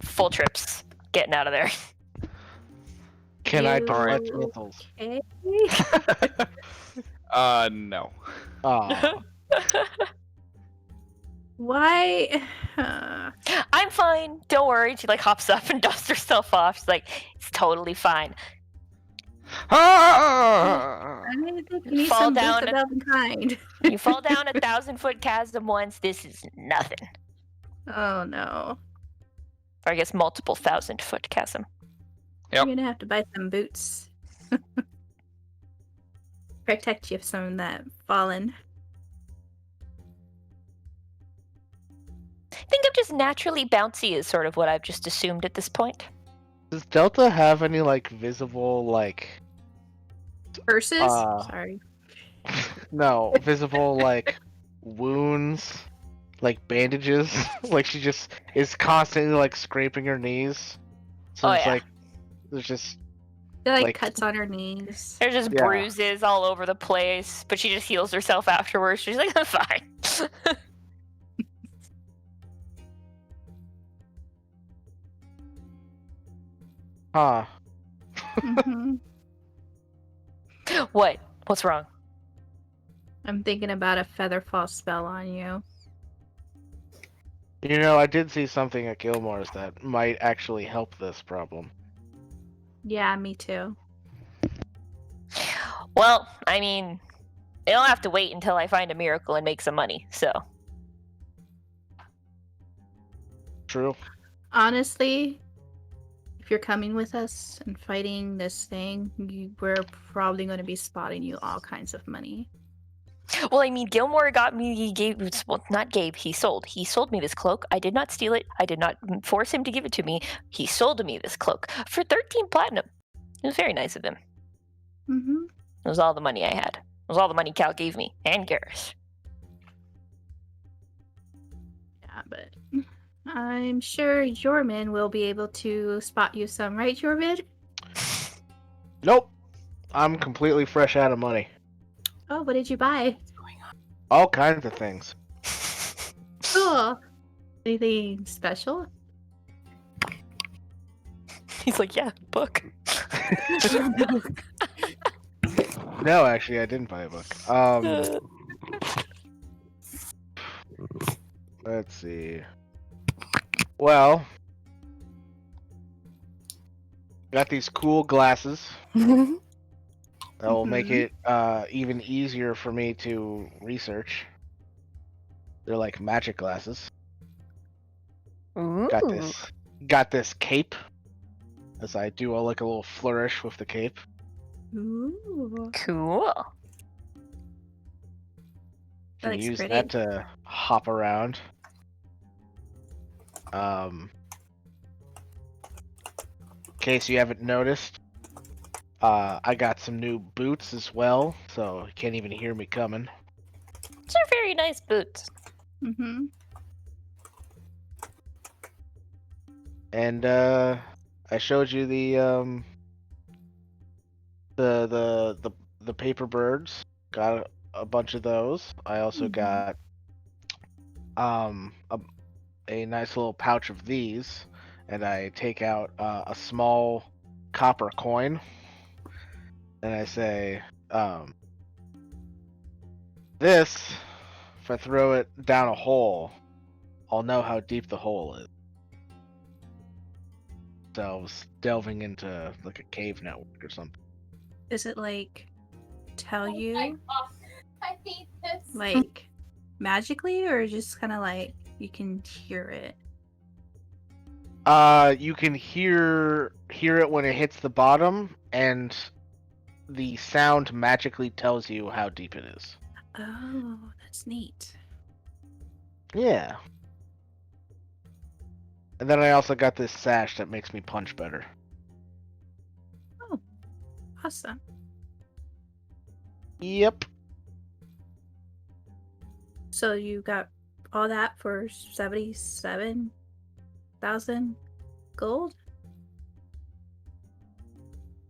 Speaker 5: Full trips. Getting out of there.
Speaker 4: Can I
Speaker 9: You-
Speaker 4: collect missiles?
Speaker 9: Okay.
Speaker 2: No.
Speaker 4: Oh,
Speaker 9: Why?
Speaker 5: I'm fine. Don't worry. She like hops up and dusts herself off. She's like, it's totally fine.
Speaker 2: Ah!
Speaker 9: I think you need
Speaker 5: Fall
Speaker 9: some
Speaker 5: down
Speaker 9: boots of elven kind.
Speaker 5: You fall down 1,000-foot chasm once. This is nothing.
Speaker 9: Oh no.
Speaker 5: Or I guess multiple 1,000-foot chasm.
Speaker 2: Yep.
Speaker 9: You're gonna have to buy some boots. Protect you from that falling.
Speaker 5: I think I'm just naturally bouncy is sort of what I've just assumed at this point.
Speaker 4: does Delta have any like visible like
Speaker 9: Purses?
Speaker 4: Uh,
Speaker 9: Sorry.
Speaker 4: no visible like wounds, like bandages? Like she just is constantly like scraping her knees. So
Speaker 5: Oh,
Speaker 4: it's
Speaker 5: yeah.
Speaker 4: like there's just
Speaker 9: There are,
Speaker 4: like-
Speaker 9: cuts on her knees.
Speaker 5: There's just
Speaker 4: Yeah.
Speaker 5: bruises all over the place, but she just heals herself afterwards. She's like, I'm fine.
Speaker 4: huh.
Speaker 9: Mhm.
Speaker 5: What? What's wrong?
Speaker 9: I'm thinking about a feather fall spell on you.
Speaker 4: You know, I did see something at Gilmore's that might actually help this problem.
Speaker 9: Yeah, me too.
Speaker 5: Well, I mean, they'll have to wait until I find a miracle and make some money, so.
Speaker 4: True.
Speaker 9: Honestly, if you're coming with us and fighting this thing, we're probably going to be spotting you all kinds of money.
Speaker 5: Well, I mean, Gilmore got me, he sold. He sold me this cloak. I did not steal it. I did not force him to give it to me. He sold me this cloak for 13 platinum. It was very nice of him.
Speaker 9: Mm-hmm.
Speaker 5: It was all the money I had. It was all the money Cal gave me, and Garrus.
Speaker 9: Yeah, but I'm sure Jorman will be able to spot you some, right, Jorman?
Speaker 4: Nope. I'm completely fresh out of money.
Speaker 9: Oh, what did you buy?
Speaker 4: All kinds of things.
Speaker 9: Cool. Anything special?
Speaker 5: He's like, yeah, book.
Speaker 4: No, actually, I didn't buy a book. Let's see. Well, got these cool glasses that will make it even easier for me to research. They're like magic glasses. Got this cape, as I do a little flourish with the cape.
Speaker 9: Ooh.
Speaker 5: Cool.
Speaker 9: That
Speaker 4: Can
Speaker 9: looks
Speaker 4: use
Speaker 9: pretty.
Speaker 4: that to hop around. In case you haven't noticed, I got some new boots as well, so you can't even hear me coming.
Speaker 5: These are very nice boots.
Speaker 9: Mm-hmm.
Speaker 4: And I showed you the paper birds. Got a bunch of those. I also
Speaker 9: Mhm.
Speaker 4: got a nice little pouch of these, and I take out a small copper coin, and I say, this, if I throw it down a hole, I'll know how deep the hole is. So I was delving into like a cave network or something.
Speaker 9: Does it like tell you
Speaker 10: I hate this.
Speaker 9: like magically, or just kind of like you can hear it?
Speaker 4: You can hear it when it hits the bottom, and the sound magically tells you how deep it is.
Speaker 9: Oh, that's neat.
Speaker 4: Yeah. And then I also got this sash that makes me punch better.
Speaker 9: Awesome.
Speaker 4: Yep.
Speaker 9: So you got all that for 77,000?
Speaker 8: gold?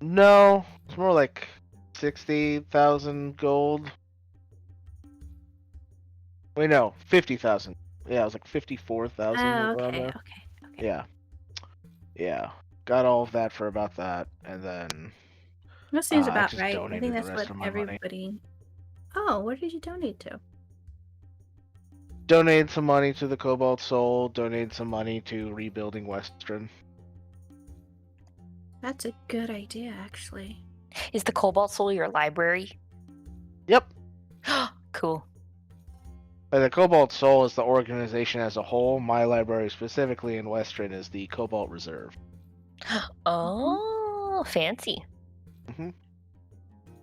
Speaker 4: No, it's more like 60,000 gold. Wait, no, 50,000. Yeah, it was like 54,000
Speaker 8: Oh,
Speaker 4: around
Speaker 8: okay,
Speaker 4: there.
Speaker 8: okay.
Speaker 4: Yeah. Yeah. Got all of that for about that, and then
Speaker 8: That seems
Speaker 4: I
Speaker 8: about
Speaker 4: just
Speaker 8: right. I
Speaker 4: donated
Speaker 8: think
Speaker 4: the
Speaker 8: that's
Speaker 4: rest
Speaker 8: what
Speaker 4: of my money.
Speaker 8: everybody. Oh, where did you donate to?
Speaker 4: Donated some money to the Cobalt Soul, donated some money to rebuilding Western.
Speaker 8: That's a good idea, actually.
Speaker 5: Is the Cobalt Soul your library?
Speaker 4: Yep.
Speaker 5: Cool.
Speaker 4: The Cobalt Soul is the organization as a whole. My library, specifically in Western, is the Cobalt Reserve.
Speaker 5: Oh, fancy.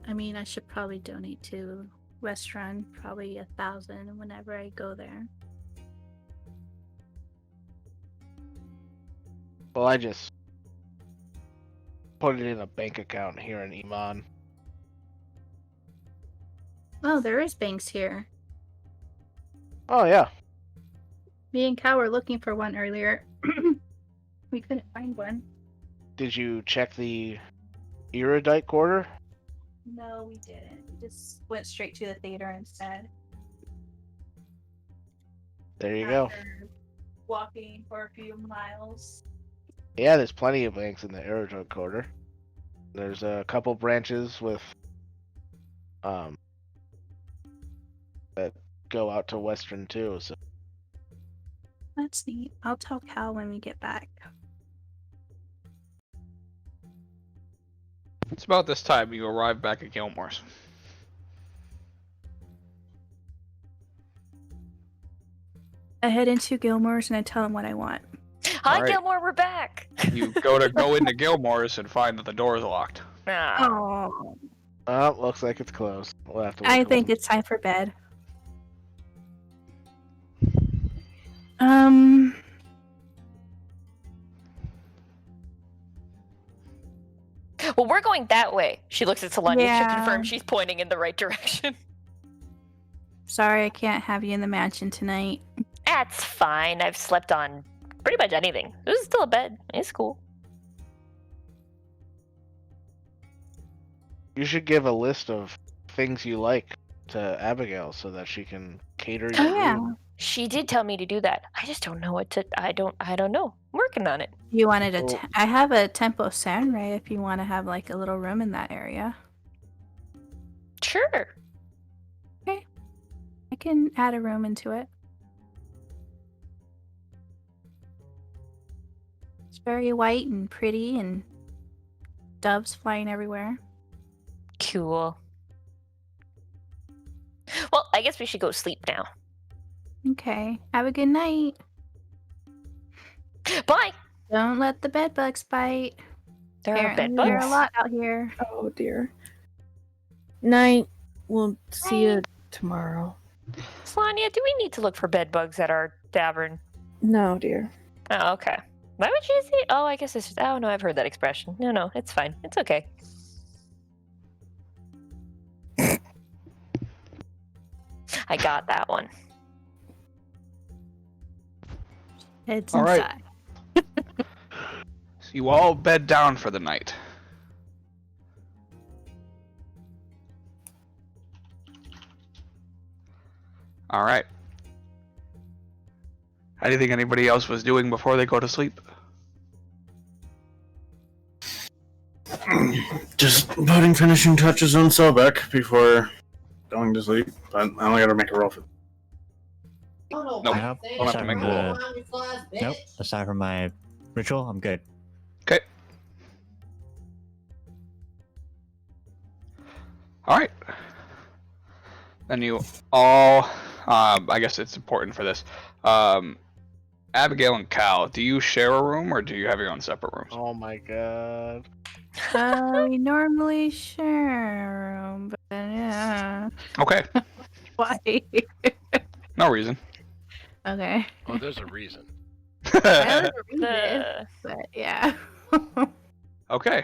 Speaker 8: I mean, I should probably donate to Restaurant, probably 1,000 whenever I go there.
Speaker 4: Well, I just put it in a bank account here in Iman.
Speaker 8: Oh, there is banks here.
Speaker 4: Oh, yeah.
Speaker 8: Me and Cal were looking for one earlier. We couldn't find one.
Speaker 4: Did you check the Erudite Quarter?
Speaker 8: No, we didn't. We just went straight to the theater instead.
Speaker 4: There you go.
Speaker 8: After walking for a few miles.
Speaker 4: Yeah, there's plenty of banks in the Erudite Quarter. There's a couple branches with that go out to Western too. So
Speaker 8: That's neat. I'll tell Cal when we get back.
Speaker 2: It's about this time you arrive back at Gilmore's.
Speaker 9: I head into Gilmore's and I tell him what I want.
Speaker 5: Hi,
Speaker 2: Alright.
Speaker 5: Gilmore, we're back.
Speaker 2: You go into Gilmore's and find that the door is locked.
Speaker 5: Ah.
Speaker 8: Oh,
Speaker 4: looks like it's closed. We'll have to wait
Speaker 9: I
Speaker 4: till
Speaker 9: think
Speaker 4: we-
Speaker 9: it's time for bed. Um,
Speaker 5: Well, we're going that way. She looks at Selenia to
Speaker 9: Yeah.
Speaker 5: confirm she's pointing in the right direction.
Speaker 9: sorry I can't have you in the mansion tonight.
Speaker 5: That's fine. I've slept on pretty much anything. This is still a bed. It's cool.
Speaker 4: You should give a list of things you like to Abigail so that she can cater your
Speaker 9: Oh yeah.
Speaker 4: room.
Speaker 5: She did tell me to do that. I just don't know what to. I don't know. I'm working on it.
Speaker 9: You wanted a
Speaker 4: Oh.
Speaker 9: I have a Tempo Samurai if you want to have like a little room in that area.
Speaker 5: Sure.
Speaker 9: I can add a room into it. It's very white and pretty and doves flying everywhere.
Speaker 5: Cool. Well, I guess we should go sleep now.
Speaker 9: Okay. Have a good night.
Speaker 5: Bye.
Speaker 9: Don't let the bed bugs bite.
Speaker 5: There are bed
Speaker 9: Apparently, there are a
Speaker 5: bugs.
Speaker 9: lot out here.
Speaker 6: Oh dear. Night. We'll see you tomorrow.
Speaker 5: Selenia, do we need to look for bed bugs at our tavern?
Speaker 6: No, dear.
Speaker 5: Oh, okay. Why would you say? Oh, I guess it's just. Oh no, I've heard that expression. No, it's fine. It's okay. I got that one.
Speaker 9: Heads
Speaker 2: All right.
Speaker 9: inside.
Speaker 2: So you all bed down for the night. All right. Anything anybody else was doing before they go to sleep?
Speaker 3: Just putting finishing touches on Sobek before going to sleep, but I only gotta make a roll for
Speaker 2: Nope.
Speaker 7: Nope.
Speaker 2: Don't have to make a roll.
Speaker 7: Nope. Aside from my ritual, I'm good.
Speaker 2: Okay. All right. Then you all, I guess it's important for this. Abigail and Cal, do you share a room or do you have your own separate rooms?
Speaker 4: Oh my god.
Speaker 9: We normally share a room, but yeah.
Speaker 2: Okay.
Speaker 9: Why?
Speaker 2: No reason.
Speaker 9: Okay.
Speaker 1: Oh, there's a reason.
Speaker 9: I don't read it,
Speaker 5: Uh,
Speaker 9: but yeah.
Speaker 2: Okay.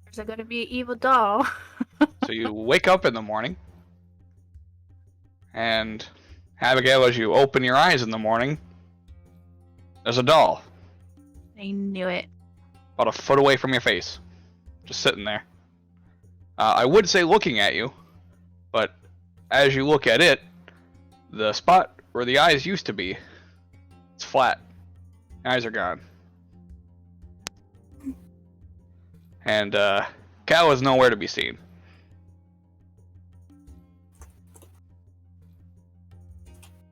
Speaker 9: There's gonna be an evil doll.
Speaker 2: So you wake up in the morning, and Abigail, as you open your eyes in the morning, there's a doll
Speaker 9: I knew it.
Speaker 2: About a foot away from your face. Just sitting there. I would say looking at you, but as you look at it, the spot where the eyes used to be, it's flat. The eyes are gone. And Cal is nowhere to be seen.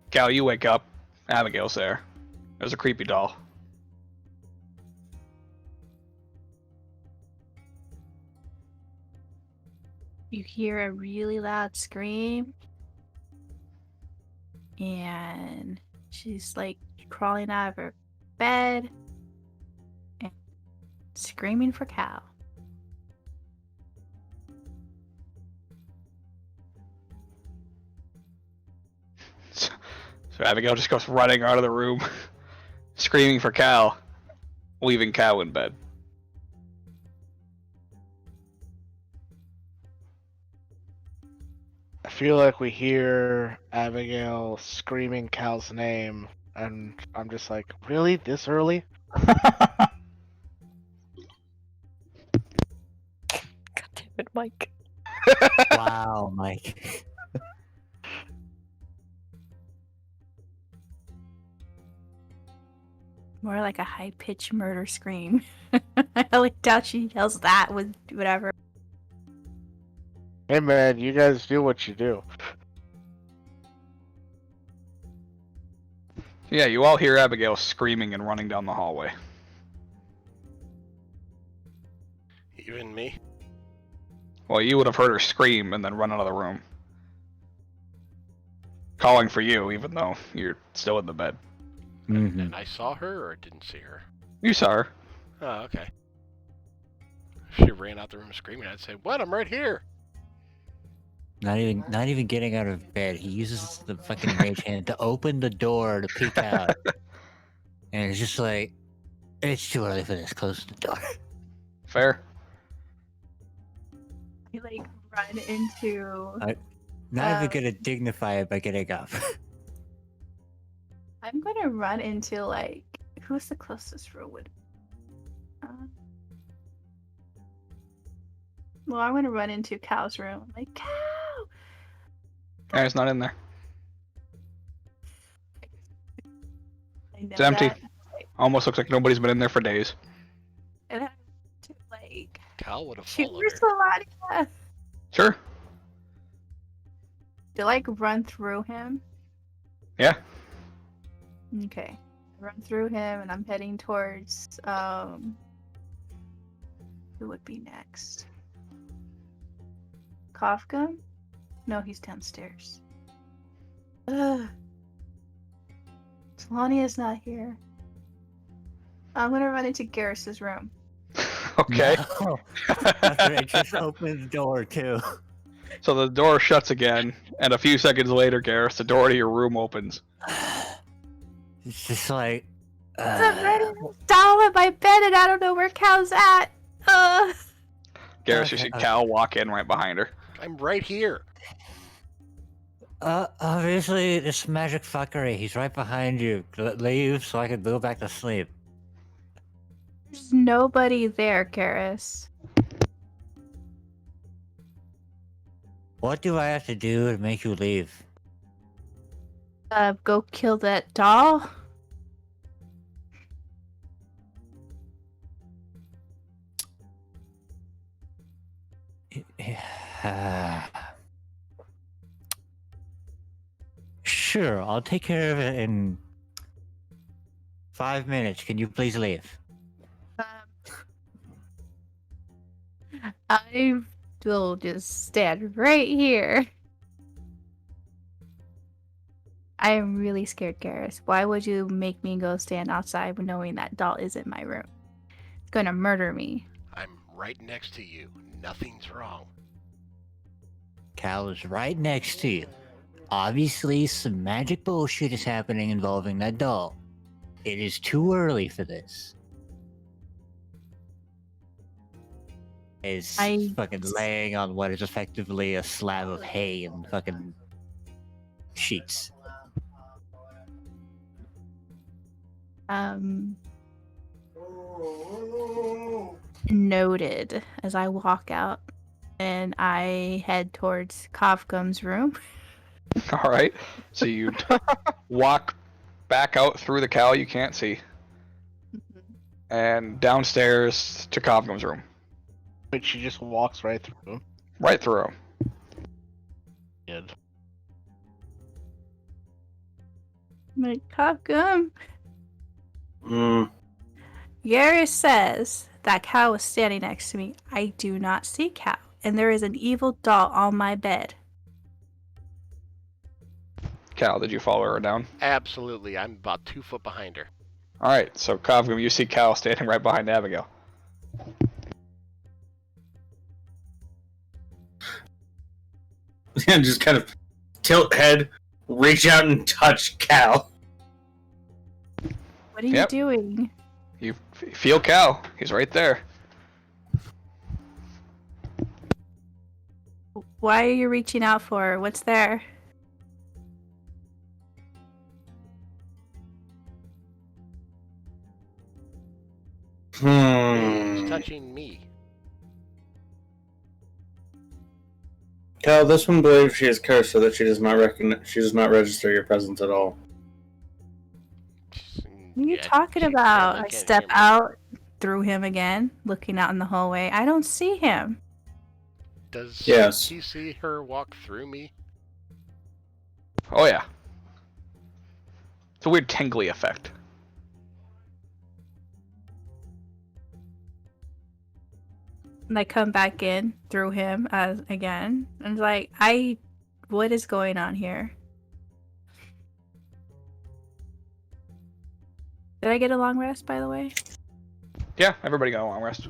Speaker 2: Cal, you wake up. Abigail's there. There's a creepy doll.
Speaker 9: You hear a really loud scream. And she's like crawling out of her bed and screaming for Cal.
Speaker 2: So Abigail just goes running out of the room, screaming for Cal, leaving Cal in bed.
Speaker 4: I feel like we hear Abigail screaming Cal's name, and I'm just like, really? This early?
Speaker 5: God damn it, Mike.
Speaker 7: Wow, Mike.
Speaker 9: More like a high-pitched murder scream. I like doubt she yells that with whatever.
Speaker 4: Hey man, you guys do what you do.
Speaker 2: Yeah, you all hear Abigail screaming and running down the hallway.
Speaker 1: Even me?
Speaker 2: Well, you would have heard her scream and then run out of the room. Calling for you, even though you're still in the bed.
Speaker 7: Mm-hmm.
Speaker 1: And I saw her or didn't see her?
Speaker 2: You saw her.
Speaker 1: Oh, okay. If she ran out the room screaming, I'd say, "What? I'm right here."
Speaker 7: Not even getting out of bed. He uses the fucking mage hand to open the door to peek out. And it's just like, it's too early for this. Close the door.
Speaker 2: Fair.
Speaker 9: You like run into.
Speaker 7: Not even gonna dignify it by getting up.
Speaker 9: I'm gonna run into like who's the closest room would. Well, I'm gonna run into Cal's room. I'm like, Cal.
Speaker 2: It's not in there.
Speaker 9: I know
Speaker 2: It's empty.
Speaker 9: that.
Speaker 2: Almost looks like nobody's been in there for days.
Speaker 9: And then to like
Speaker 1: Cal would have
Speaker 9: shoot
Speaker 1: followed
Speaker 9: for
Speaker 1: her.
Speaker 9: Solaria.
Speaker 2: Sure.
Speaker 9: To like run through him.
Speaker 2: Yeah.
Speaker 9: Okay. I run through him and I'm heading towards who would be next? Kafka? No, he's downstairs. Ugh. Solania's not here. I'm gonna run into Garrus's room.
Speaker 2: Okay.
Speaker 7: No. After I just opened the door too.
Speaker 2: So the door shuts again, and a few seconds later, Garrus, the door to your room opens.
Speaker 7: It's just like.
Speaker 9: I'm ready to doll at my bed and I don't know where Cal's at.
Speaker 2: Garrus, you
Speaker 7: Okay,
Speaker 2: see Cal walk in right behind her.
Speaker 1: I'm right here.
Speaker 7: Obviously, this magic fuckery. He's right behind you. Leave so I can go back to sleep.
Speaker 9: There's nobody there, Garrus.
Speaker 7: What do I have to do to make you leave?
Speaker 9: Go kill that doll.
Speaker 7: Sure, I'll take care of it in 5 minutes. Can you please leave?
Speaker 9: I will just stand right here. I am really scared, Garrus. Why would you make me go stand outside knowing that doll is in my room? It's gonna murder me.
Speaker 1: I'm right next to you. Nothing's wrong.
Speaker 7: Cal is right next to you. Obviously, some magic bullshit is happening involving that doll. It is too early for this. Is fucking laying on what is effectively a slab of hay and fucking sheets.
Speaker 9: Noted. As I walk out and I head towards Kafkam's room.
Speaker 2: All right. So you walk back out through the cow you can't see, and downstairs to Kafkam's room.
Speaker 4: But she just walks right through him.
Speaker 2: Right through him.
Speaker 4: Good.
Speaker 9: Like, Kafkam.
Speaker 3: Mm.
Speaker 9: Yaris says that Cow is standing next to me. I do not see Cow, and there is an evil doll on my bed.
Speaker 2: Cal, did you follow her down?
Speaker 1: Absolutely. I'm about 2 foot behind her.
Speaker 2: All right. So Kafkam, you see Cal standing right behind Abigail.
Speaker 3: And just kind of tilt head, reach out and touch Cal.
Speaker 9: What are you
Speaker 2: Yep.
Speaker 9: doing?
Speaker 2: You feel Cal. He's right there.
Speaker 9: Why are you reaching out for her? What's there?
Speaker 1: Who's touching me?
Speaker 3: Cal, this one believes she is cursed so that she does not register your presence at all.
Speaker 9: What are you
Speaker 1: Yeah,
Speaker 9: talking
Speaker 1: she
Speaker 9: about?
Speaker 1: apparently
Speaker 9: I
Speaker 1: can't
Speaker 9: step
Speaker 1: hear me.
Speaker 9: out through him again, looking out in the hallway. I don't see him.
Speaker 1: Does
Speaker 3: Yes.
Speaker 1: he see her walk through me?
Speaker 2: Oh yeah. It's a weird tingly effect.
Speaker 9: And I come back in through him again. And it's like, what is going on here? Did I get a long rest, by the way?
Speaker 2: Yeah, everybody got a long rest.
Speaker 1: So,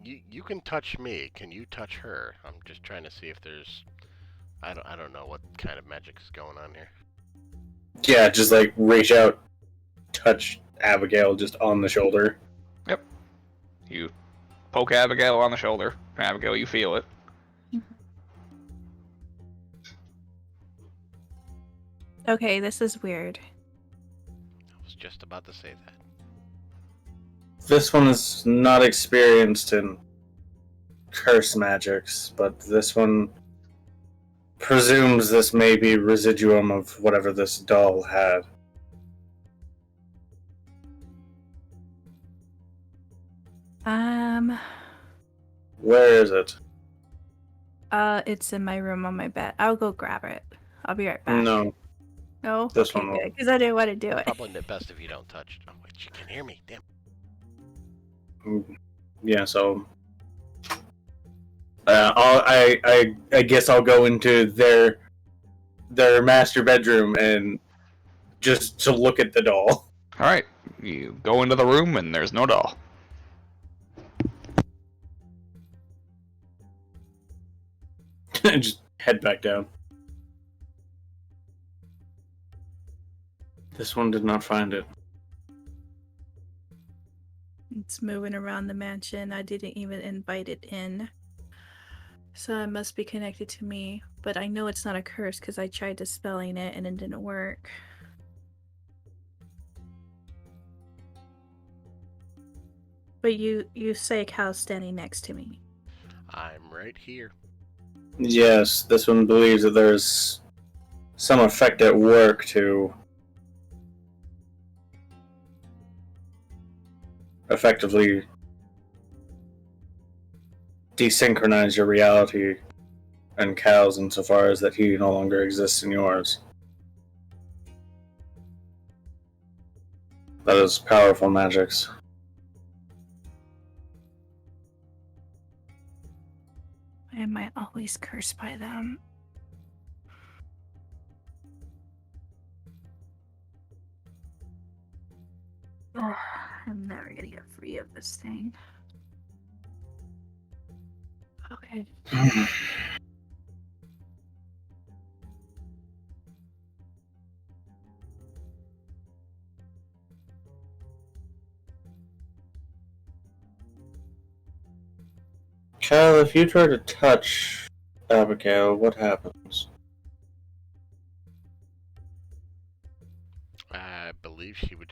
Speaker 1: you can touch me. Can you touch her? I'm just trying to see if there's. I don't know what kind of magic's going on here.
Speaker 3: Yeah, just like reach out, touch Abigail just on the shoulder.
Speaker 2: Yep. You poke Abigail on the shoulder. Abigail, you feel it.
Speaker 9: Okay, this is weird.
Speaker 1: I was just about to say that.
Speaker 3: This one is not experienced in curse magics, but this one presumes this may be residuum of whatever this doll had. Where is it?
Speaker 9: It's in my room on my bed. I'll go grab it. I'll be right back.
Speaker 3: No.
Speaker 9: No?
Speaker 3: This
Speaker 9: Okay,
Speaker 3: one will.
Speaker 9: good, because I didn't want to do it.
Speaker 1: Probably the best if you don't touch. Oh wait, she can hear me. Damn.
Speaker 3: Yeah, so I guess I'll go into their master bedroom and just to look at the doll.
Speaker 2: All right. You go into the room and there's no doll.
Speaker 3: And just head back down. This one did not find it.
Speaker 9: It's moving around the mansion. I didn't even invite it in. So it must be connected to me. But I know it's not a curse because I tried dispelling it and it didn't work. But you say Cal's standing next to me.
Speaker 1: I'm right here.
Speaker 3: Yes, this one believes that there's some effect at work to effectively desynchronize your reality and Cal's insofar as that he no longer exists in yours. That is powerful magics.
Speaker 9: Am I always cursed by them? Ugh, I'm never gonna get free of this thing. Okay.
Speaker 3: Kyle, if you try to touch Abigail, what happens?
Speaker 1: I believe it would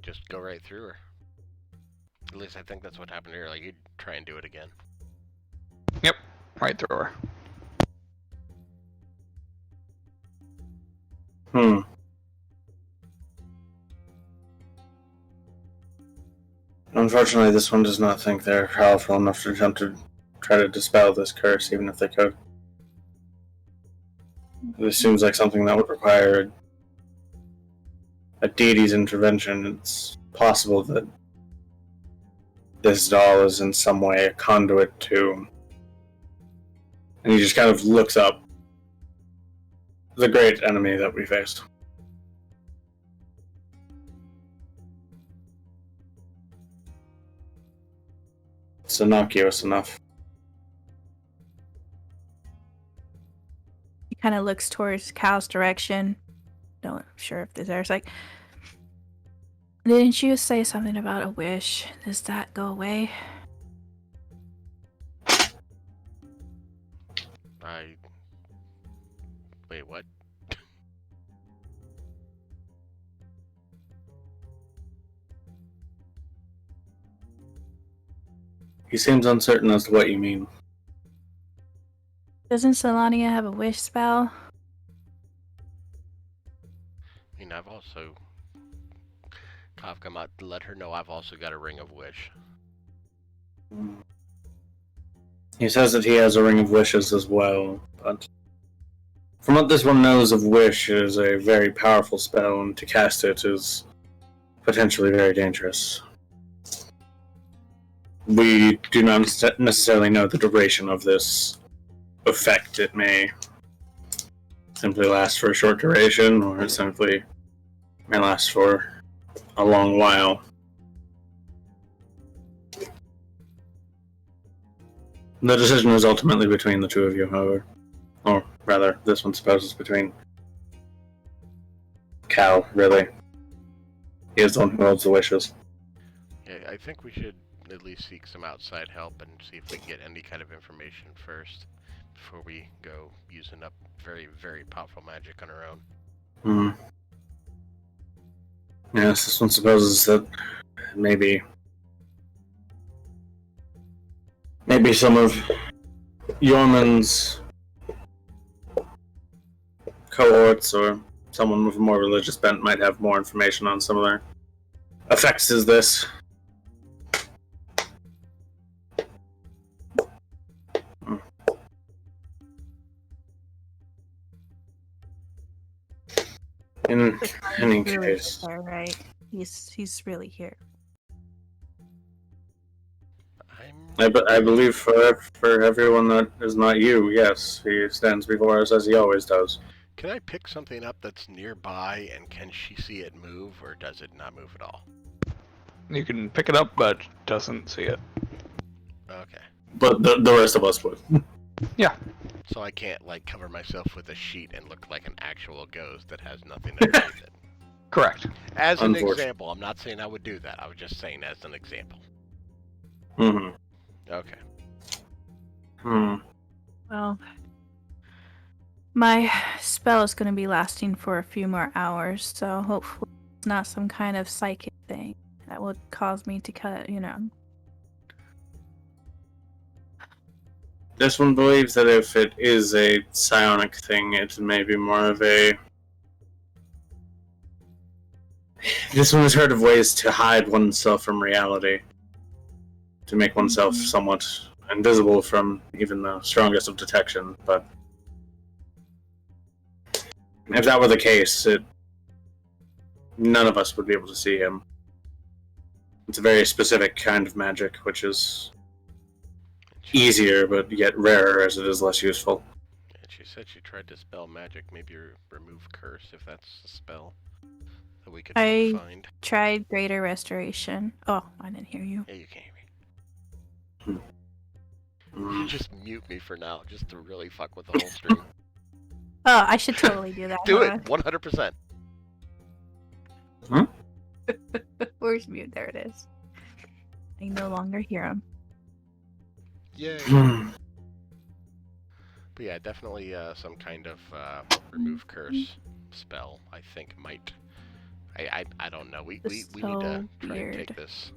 Speaker 1: just go right through her. At least I think that's what happened here. Like, you'd try and do it again.
Speaker 2: Yep, right through her.
Speaker 3: Unfortunately, this one does not think they're powerful enough to attempt to try to dispel this curse, even if they could. This seems like something that would require a deity's intervention. It's possible that this doll is in some way a conduit to... And he just kind of looks up. The great enemy that we faced. It's innocuous enough.
Speaker 9: He kind of looks towards Cal's direction. Not sure if there's like, didn't you say something about a wish? Does that go away?
Speaker 1: Wait, what?
Speaker 3: He seems uncertain as to what you mean.
Speaker 9: Doesn't Solania have a wish spell?
Speaker 1: I mean, I've also... Kafka might let her know I've also got a Ring of Wish.
Speaker 3: He says that he has a Ring of Wishes as well, but from what this one knows of Wish, it is a very powerful spell, and to cast it is potentially very dangerous. We do not necessarily know the duration of this effect. It may simply last for a short duration, or it simply may last for a long while. The decision is ultimately between the two of you, however. Or rather, this one supposes between Cal, really. He is the one who holds the wishes.
Speaker 1: Yeah, I think we should at least seek some outside help and see if we can get any kind of information first before we go using up very, very powerful magic on our own.
Speaker 3: Yes, this one supposes that maybe some of Yorman's cohorts or someone with a more religious bent might have more information on some of their effects as this. In any case,
Speaker 9: There, right? He's really here.
Speaker 1: I'm...
Speaker 3: I believe for everyone that is not you, yes, he stands before us as he always does.
Speaker 1: Can I pick something up that's nearby, and can she see it move, or does it not move at all?
Speaker 2: You can pick it up, but doesn't see it.
Speaker 1: Okay.
Speaker 3: But the rest of us would.
Speaker 2: Yeah.
Speaker 1: So I can't, like, cover myself with a sheet and look like an actual ghost that has nothing underneath it.
Speaker 2: Correct.
Speaker 1: As an example, I'm not saying I would do that. I was just saying as an example.
Speaker 3: Mm-hmm.
Speaker 1: Okay.
Speaker 9: Well, my spell is going to be lasting for a few more hours, so hopefully it's not some kind of psychic thing that would cause me to cut,
Speaker 3: This one believes that if it is a psionic thing, it may be more of a... This one has heard of ways to hide oneself from reality. To make oneself somewhat invisible from even the strongest of detection, but... If that were the case, none of us would be able to see him. It's a very specific kind of magic, which is easier, but yet rarer as it is less useful.
Speaker 1: And she said she tried to spell magic, maybe remove curse, if that's a spell that we could find.
Speaker 9: Tried Greater Restoration. Oh, I didn't hear you.
Speaker 1: Yeah, you can't hear me. You just mute me for now, just to really fuck with the whole stream.
Speaker 9: Oh, I should totally do that.
Speaker 1: Do it, 100%.
Speaker 9: Where's mute? There it is. I no longer hear him.
Speaker 1: Yay.
Speaker 3: Hmm.
Speaker 1: But yeah, definitely some kind of remove curse spell, I think, might. I don't know. We
Speaker 9: This
Speaker 1: need
Speaker 9: is
Speaker 1: to
Speaker 9: so
Speaker 1: try and
Speaker 9: weird.
Speaker 1: take this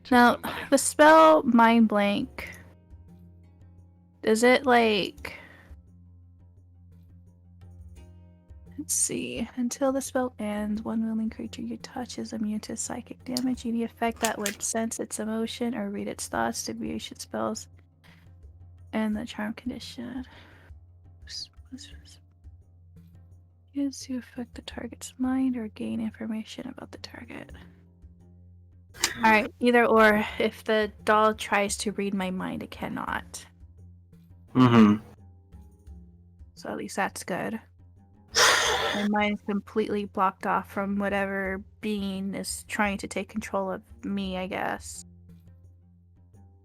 Speaker 1: to
Speaker 9: Now,
Speaker 1: somebody.
Speaker 9: the spell Mind Blank, is it like... Let's see. Until the spell ends, one willing creature you touch is immune to psychic damage. Any effect that would sense its emotion or read its thoughts, deviation spells, and the charm condition. Is to affect the target's mind or gain information about the target. Alright, either or. If the doll tries to read my mind, it cannot.
Speaker 3: Mm-hmm.
Speaker 9: So at least that's good. My mind is completely blocked off from whatever being is trying to take control of me, I guess.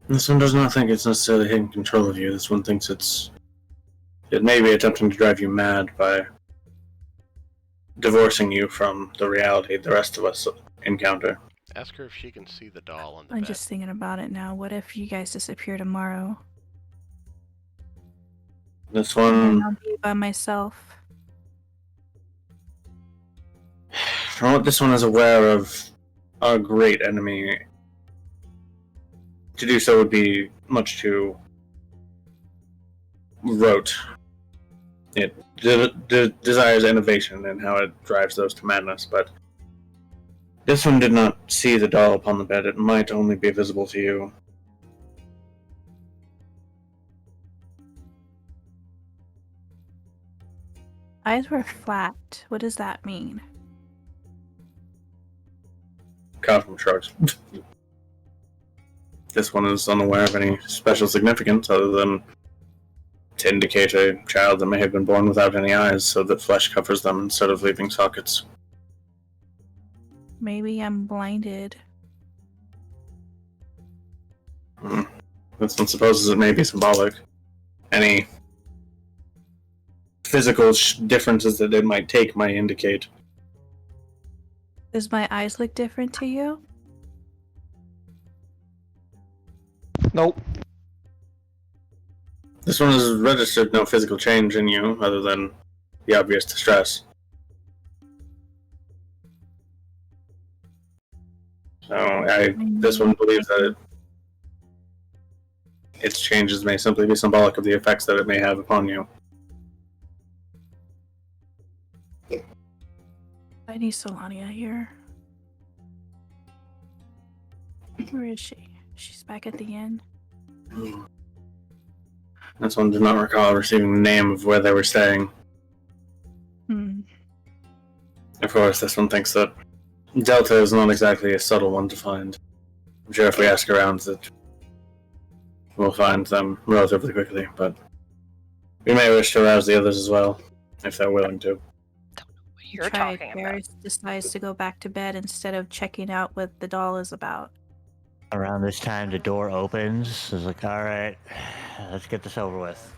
Speaker 3: This one does not think it's necessarily taking control of you. This one thinks it may be attempting to drive you mad by divorcing you from the reality the rest of us encounter.
Speaker 1: Ask her if she can see the doll on the
Speaker 9: I'm
Speaker 1: bed.
Speaker 9: just thinking about it now. What if you guys disappear tomorrow?
Speaker 3: This
Speaker 9: And
Speaker 3: one,
Speaker 9: I'll be by myself.
Speaker 3: from what this one is aware of, a great enemy, to do so would be much too rote. It desires innovation in how it drives those to madness, but this one did not see the doll upon the bed. It might only be visible to you.
Speaker 9: Eyes were flat. What does that mean?
Speaker 3: Cosmo shrugs. This one is unaware of any special significance other than to indicate a child that may have been born without any eyes so that flesh covers them instead of leaving sockets.
Speaker 9: Maybe I'm blinded.
Speaker 3: This one supposes it may be symbolic. Any physical differences that it might take might indicate.
Speaker 9: Does my eyes look different to you?
Speaker 2: Nope.
Speaker 3: This one has registered no physical change in you other than the obvious distress. So this one believes that its changes may simply be symbolic of the effects that it may have upon you.
Speaker 9: I need Solania here. Where is she? She's back at the inn.
Speaker 3: This one did not recall receiving the name of where they were staying. Of course, this one thinks that Delta is not exactly a subtle one to find. I'm sure if we ask around that we'll find them relatively quickly, but we may wish to arouse the others as well, if they're willing to.
Speaker 5: What you're talking about.
Speaker 9: Garrus decides to go back to bed instead of checking out what the doll is about.
Speaker 7: Around this time, the door opens. It's like, all right, let's get this over with.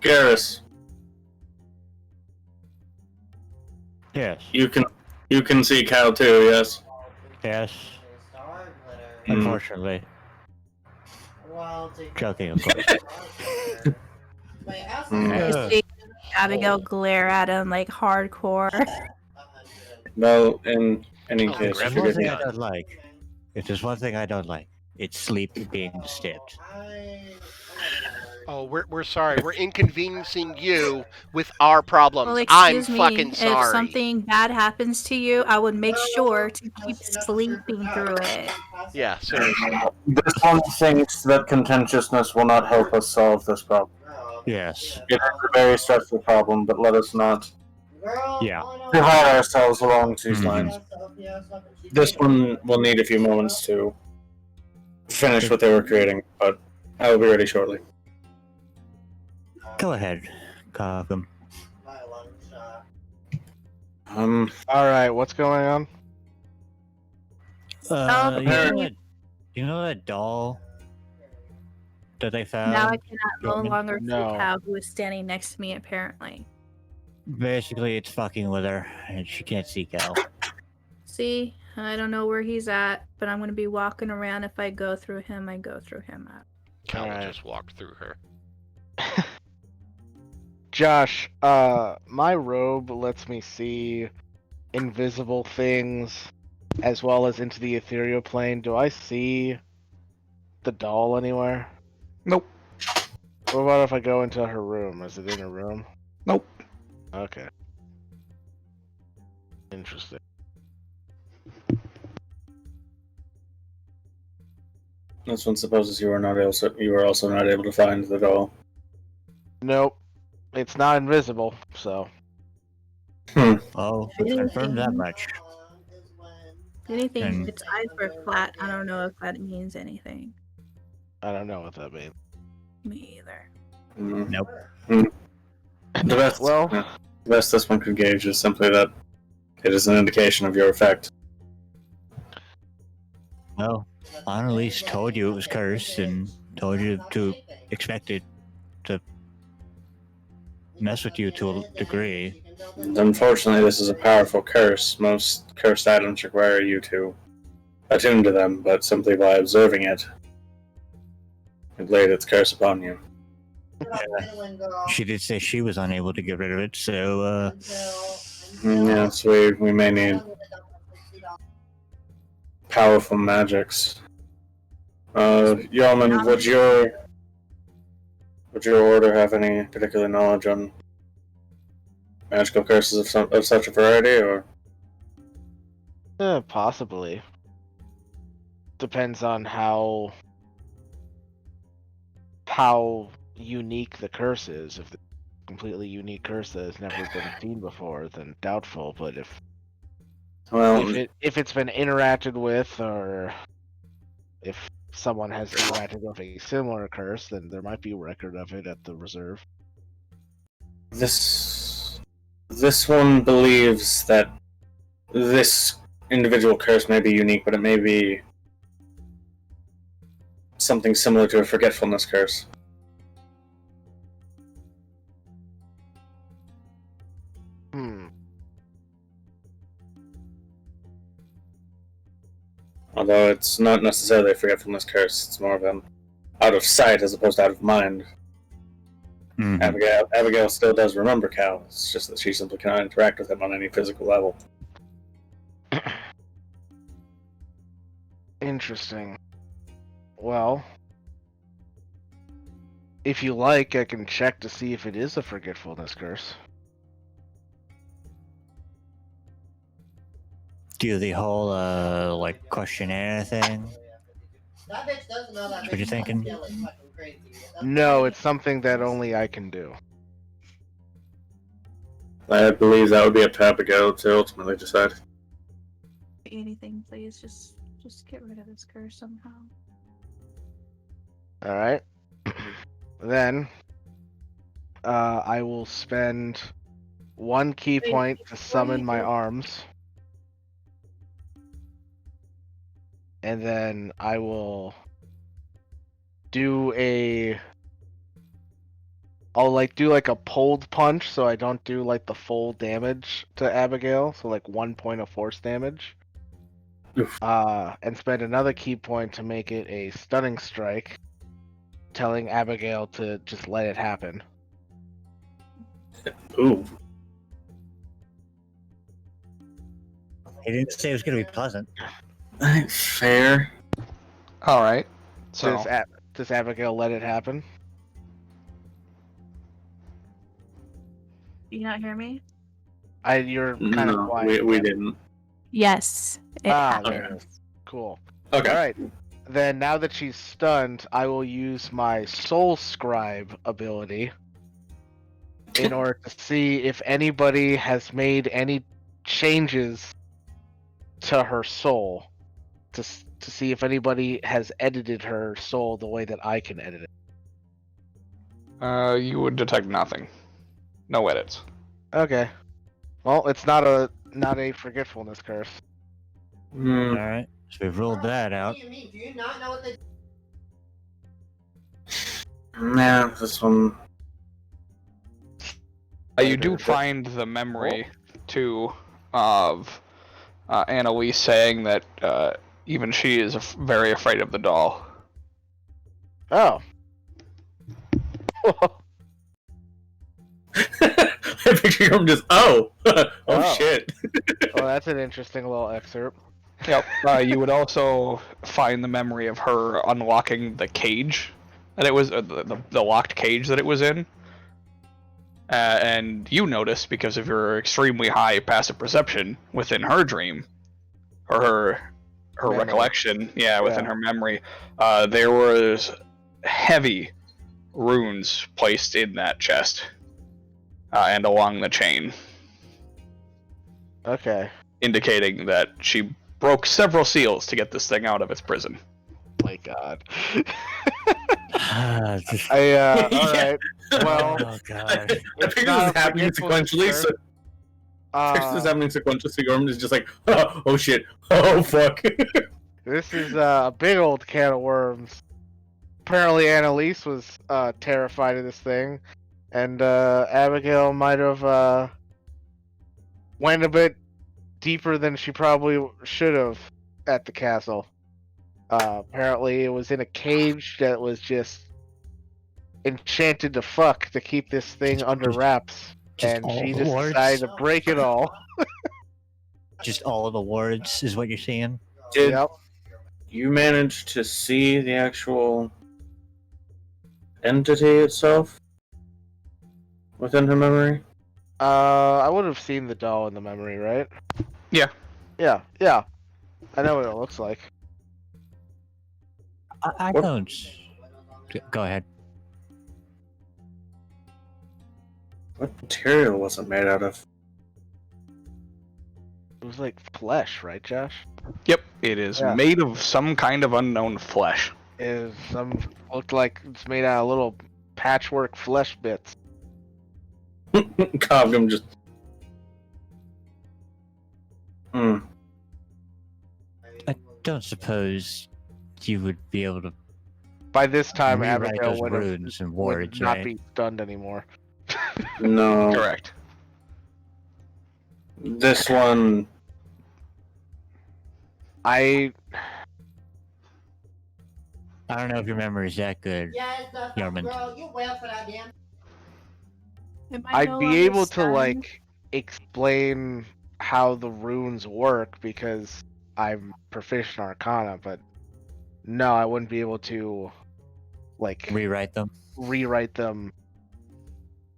Speaker 3: Garrus,
Speaker 7: Yes.
Speaker 3: you can see Cal too, yes?
Speaker 7: Yes. Unfortunately. Joking, of course.
Speaker 9: You see Abigail glare at him like hardcore.
Speaker 3: Well, in any
Speaker 1: Oh,
Speaker 3: case,
Speaker 1: grab
Speaker 3: forgive
Speaker 7: One thing
Speaker 3: me.
Speaker 7: I don't like. If there's one thing I don't like, it's sleep being disturbed.
Speaker 1: Oh, we're sorry. We're inconveniencing you with our problems.
Speaker 9: Well,
Speaker 1: I'm
Speaker 9: excuse me,
Speaker 1: fucking
Speaker 9: if
Speaker 1: sorry.
Speaker 9: something bad happens to you, I would make sure to keep sleeping through it.
Speaker 1: Yeah, seriously.
Speaker 3: This one thinks that contentiousness will not help us solve this problem.
Speaker 7: Yes.
Speaker 3: It is a very stressful problem, but let us not
Speaker 7: Yeah.
Speaker 3: divide ourselves along these lines. This one will need a few moments to finish what they were creating, but I will be ready shortly.
Speaker 7: Go ahead, Cogum.
Speaker 4: Alright, what's going on?
Speaker 7: You know that doll that they found?
Speaker 9: Now I cannot no
Speaker 7: Jordan?
Speaker 9: longer see
Speaker 4: No.
Speaker 9: Cal, who is standing next to me, apparently.
Speaker 7: Basically, it's fucking with her, and she can't see Cal.
Speaker 9: See, I don't know where he's at, but I'm gonna be walking around. If I go through him, I go through him.
Speaker 1: Cal
Speaker 4: Alright.
Speaker 1: just walked through her.
Speaker 4: Josh, my robe lets me see invisible things as well as into the ethereal plane. Do I see the doll anywhere?
Speaker 2: Nope.
Speaker 4: What about if I go into her room? Is it in her room?
Speaker 2: Nope.
Speaker 4: Okay. Interesting.
Speaker 3: This one supposes you were also not able to find the doll.
Speaker 4: Nope. It's not invisible, so.
Speaker 7: Oh, confirm that much.
Speaker 9: If anything,
Speaker 7: And-
Speaker 9: its eyes were flat. I don't know if that means anything.
Speaker 4: I don't know what that means.
Speaker 9: Me either.
Speaker 7: Nope.
Speaker 3: The best,
Speaker 4: Well-
Speaker 3: the best this one could gauge is simply that it is an indication of your effect.
Speaker 7: Well, Annalise told you it was cursed and told you to expect it to mess with you to a degree.
Speaker 3: And unfortunately, this is a powerful curse. Most cursed items require you to attune to them, but simply by observing it, it laid its curse upon you.
Speaker 7: She did say she was unable to get rid of it, so
Speaker 3: Yes, we may need powerful magics. Yeoman, would your order have any particular knowledge on magical curses of such a variety, or?
Speaker 4: Possibly. Depends on how unique the curse is. If it's a completely unique curse that has never been seen before, then doubtful. But if it's been interacted with, or if someone has interacted with a similar curse, then there might be a record of it at the reserve.
Speaker 3: This one believes that this individual curse may be unique, but it may be something similar to a forgetfulness curse. Although it's not necessarily a forgetfulness curse, it's more of an out of sight as opposed to out of mind. Abigail still does remember Cal, it's just that she simply cannot interact with him on any physical level.
Speaker 4: Interesting. Well, if you like, I can check to see if it is a forgetfulness curse.
Speaker 7: do the whole like questionnaire thing. What you thinking?
Speaker 4: No, it's something that only I can do.
Speaker 3: I believe that would be up to Abigail to ultimately decide.
Speaker 9: Anything, please. Just get rid of this curse somehow.
Speaker 4: Alright. Then, I will spend 1 key point to summon my arms. And then I will do I'll do like a pulled punch, so I don't do like the full damage to Abigail, so like 1 point of force damage.
Speaker 3: Oof.
Speaker 4: And spend another key point to make it a stunning strike, telling Abigail to just let it happen.
Speaker 3: Ooh.
Speaker 7: He didn't say it was going to be pleasant.
Speaker 3: Fair.
Speaker 2: All right. So
Speaker 4: Does Abigail let it happen?
Speaker 9: Do you not hear me?
Speaker 4: You're kind of
Speaker 3: No,
Speaker 4: quiet.
Speaker 3: we didn't.
Speaker 9: Yes. It
Speaker 4: There
Speaker 9: happened.
Speaker 4: it is. Cool.
Speaker 3: Okay.
Speaker 4: Alright. Then now that she's stunned, I will use my Soul Scribe ability in order to see if anybody has made any changes to her soul. To see if anybody has edited her soul the way that I can edit it.
Speaker 2: you would detect nothing. No edits.
Speaker 4: Okay. Well, it's not a forgetfulness curse.
Speaker 3: Hmm.
Speaker 7: Alright, so we've ruled that out.
Speaker 3: Yeah, this one.
Speaker 2: You do find the memory too of Annalise saying that even she is very afraid of the doll.
Speaker 4: Oh.
Speaker 3: I picture him just, oh
Speaker 4: Oh.
Speaker 3: shit.
Speaker 4: Well, that's an interesting little excerpt.
Speaker 2: Yep. You would also find the memory of her unlocking the cage that it was, the locked cage that it was in. And you notice, because of your extremely high passive perception within her dream, or her
Speaker 4: Memory.
Speaker 2: recollection, within
Speaker 4: Yeah.
Speaker 2: her memory, there was heavy runes placed in that chest and along the chain,
Speaker 4: Okay.
Speaker 2: indicating that she broke several seals to get this thing out of its prison.
Speaker 4: My God.
Speaker 7: Just-
Speaker 4: All right. Well,
Speaker 7: oh god.
Speaker 3: I picture this happening sequentially, so picture this happening sequentially, so Gorman is just like, oh shit, oh fuck.
Speaker 4: this is a big old can of worms. Apparently, Annalise was terrified of this thing, and Abigail might have went a bit deeper than she probably should have at the castle. Apparently, it was in a cage that was just enchanted to fuck to keep this thing under wraps,
Speaker 7: just
Speaker 4: and
Speaker 7: all
Speaker 4: she
Speaker 7: the
Speaker 4: just
Speaker 7: wards?
Speaker 4: decided to break it all.
Speaker 7: Just all of the wards is what you're seeing?
Speaker 3: Did
Speaker 4: Yep.
Speaker 3: you manage to see the actual entity itself within her memory?
Speaker 4: I would have seen the doll in the memory, right?
Speaker 2: Yeah.
Speaker 4: Yeah. I know what it looks like.
Speaker 7: I
Speaker 3: What-
Speaker 7: don't. Go ahead.
Speaker 3: What material was it made out of?
Speaker 4: It was like flesh, right, Josh?
Speaker 2: Yep, it is
Speaker 4: Yeah.
Speaker 2: made of some kind of unknown flesh.
Speaker 4: Looked like it's made out of little patchwork flesh bits.
Speaker 3: Cobham just.
Speaker 7: I don't suppose you would be able to
Speaker 4: By this time,
Speaker 7: rewrite
Speaker 4: Abigail
Speaker 7: those
Speaker 4: would
Speaker 7: runes and wards,
Speaker 4: not
Speaker 7: right?
Speaker 4: be stunned anymore.
Speaker 3: No.
Speaker 2: Correct.
Speaker 3: This one.
Speaker 4: I
Speaker 7: don't know if your memory is that good. Yarman.
Speaker 4: I'd be able to like explain how the runes work because I'm proficient in Arcana, but no, I wouldn't be able to like
Speaker 7: Rewrite them.
Speaker 4: rewrite them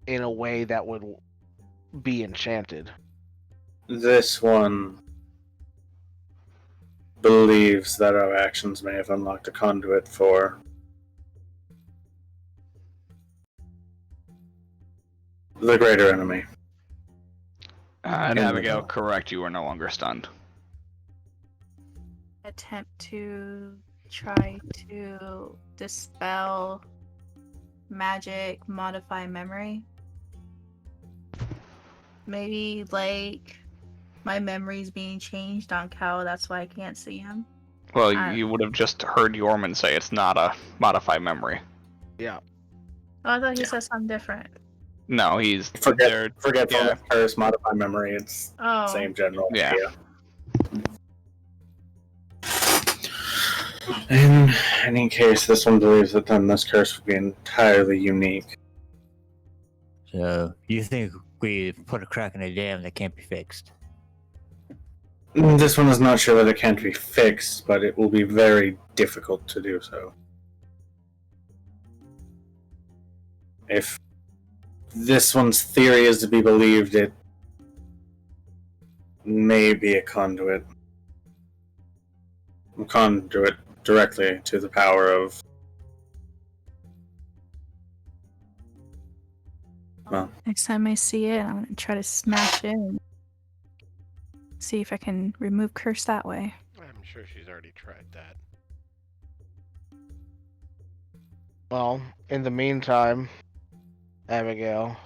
Speaker 4: in a way that would be enchanted.
Speaker 3: This one believes that our actions may have unlocked a conduit for the greater enemy.
Speaker 2: And
Speaker 3: In the
Speaker 2: Abigail,
Speaker 3: doll.
Speaker 2: correct, you are no longer stunned.
Speaker 9: Attempt to try to dispel magic, modify memory. Maybe like my memory's being changed on Cal, that's why I can't see him.
Speaker 2: Well, you would have just heard Yorman say it's not a modified memory.
Speaker 4: Yeah.
Speaker 9: Oh, I thought he said something different.
Speaker 2: No, he's
Speaker 3: Forget
Speaker 2: yeah.
Speaker 3: curse, modify memory. It's
Speaker 9: Oh.
Speaker 3: same general
Speaker 2: Yeah.
Speaker 3: idea. In any case, this one believes that then this curse would be entirely unique.
Speaker 7: So you think we put a crack in a dam that can't be fixed?
Speaker 3: This one is not sure that it can't be fixed, but it will be very difficult to do so. If this one's theory is to be believed, it may be a conduit. A conduit directly to the power of... Well,
Speaker 9: Next time I see it, I'm gonna try to smash it and see if I can remove curse that way.
Speaker 1: I'm sure she's already tried that.
Speaker 4: Well, in the meantime, Abigail,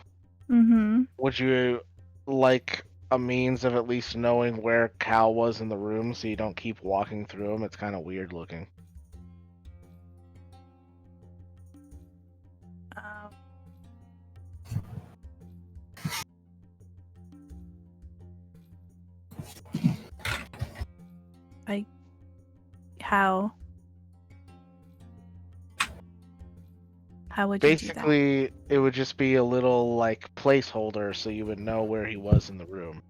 Speaker 9: Mm-hmm.
Speaker 4: would you like a means of at least knowing where Cal was in the room so you don't keep walking through him? It's kind of weird looking.
Speaker 9: How? How would you do that?
Speaker 4: Basically, it would just be a little like placeholder, so you would know where he was in the room.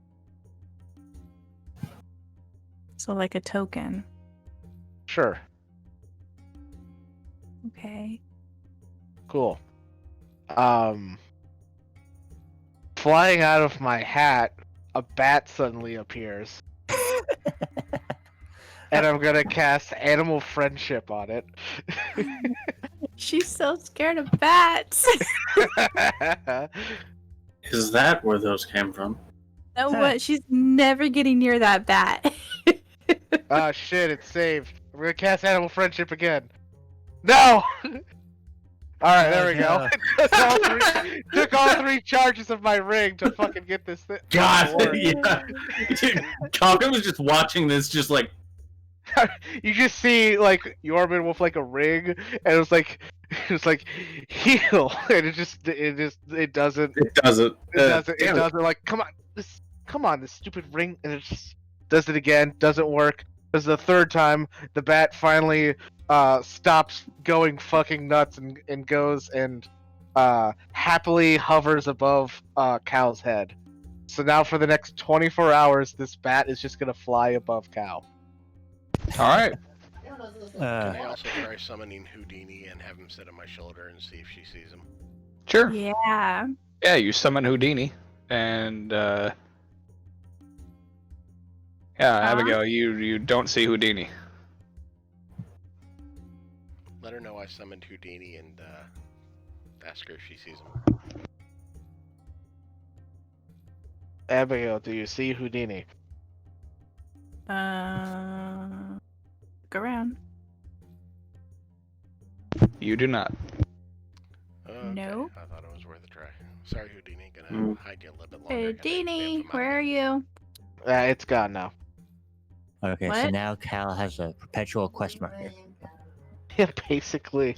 Speaker 9: So like a token.
Speaker 4: Sure.
Speaker 9: Okay.
Speaker 4: Cool. Flying out of my hat, a bat suddenly appears. And I'm gonna cast Animal Friendship on it.
Speaker 9: She's so scared of bats.
Speaker 3: Is that where those came from?
Speaker 9: No, what? She's never getting near that bat.
Speaker 4: Oh shit, it's saved. I'm gonna cast Animal Friendship again. No! Alright, there we go. Took all three charges of my ring to fucking get this thing.
Speaker 3: God, yeah. Kalkin was just watching this, just like,
Speaker 4: You just see like Yorman with like a ring, and it was like heal, and it doesn't.
Speaker 3: it doesn't.
Speaker 4: It doesn't like come on, this stupid ring, and it just does it again. Doesn't work. This is the third time the bat finally stops going fucking nuts and goes and happily hovers above Cal's head. So now for the next 24 hours, this bat is just gonna fly above Cal.
Speaker 2: All right.
Speaker 1: Can I also try summoning Houdini and have him sit on my shoulder and see if she sees him?
Speaker 2: Sure.
Speaker 9: Yeah.
Speaker 2: Yeah, you summon Houdini, and Abigail, you don't see Houdini.
Speaker 1: Let her know I summoned Houdini and ask her if she sees him.
Speaker 4: Abigail, do you see Houdini?
Speaker 9: Look around.
Speaker 2: You do not.
Speaker 1: Okay.
Speaker 9: No.
Speaker 1: I thought it was worth a try. Sorry, Houdini. Gonna hide you a little bit longer.
Speaker 9: Houdini, where are you?
Speaker 4: It's gone now.
Speaker 7: Okay, so
Speaker 9: What?
Speaker 7: now Cal has a perpetual quest marker.
Speaker 4: Yeah, basically.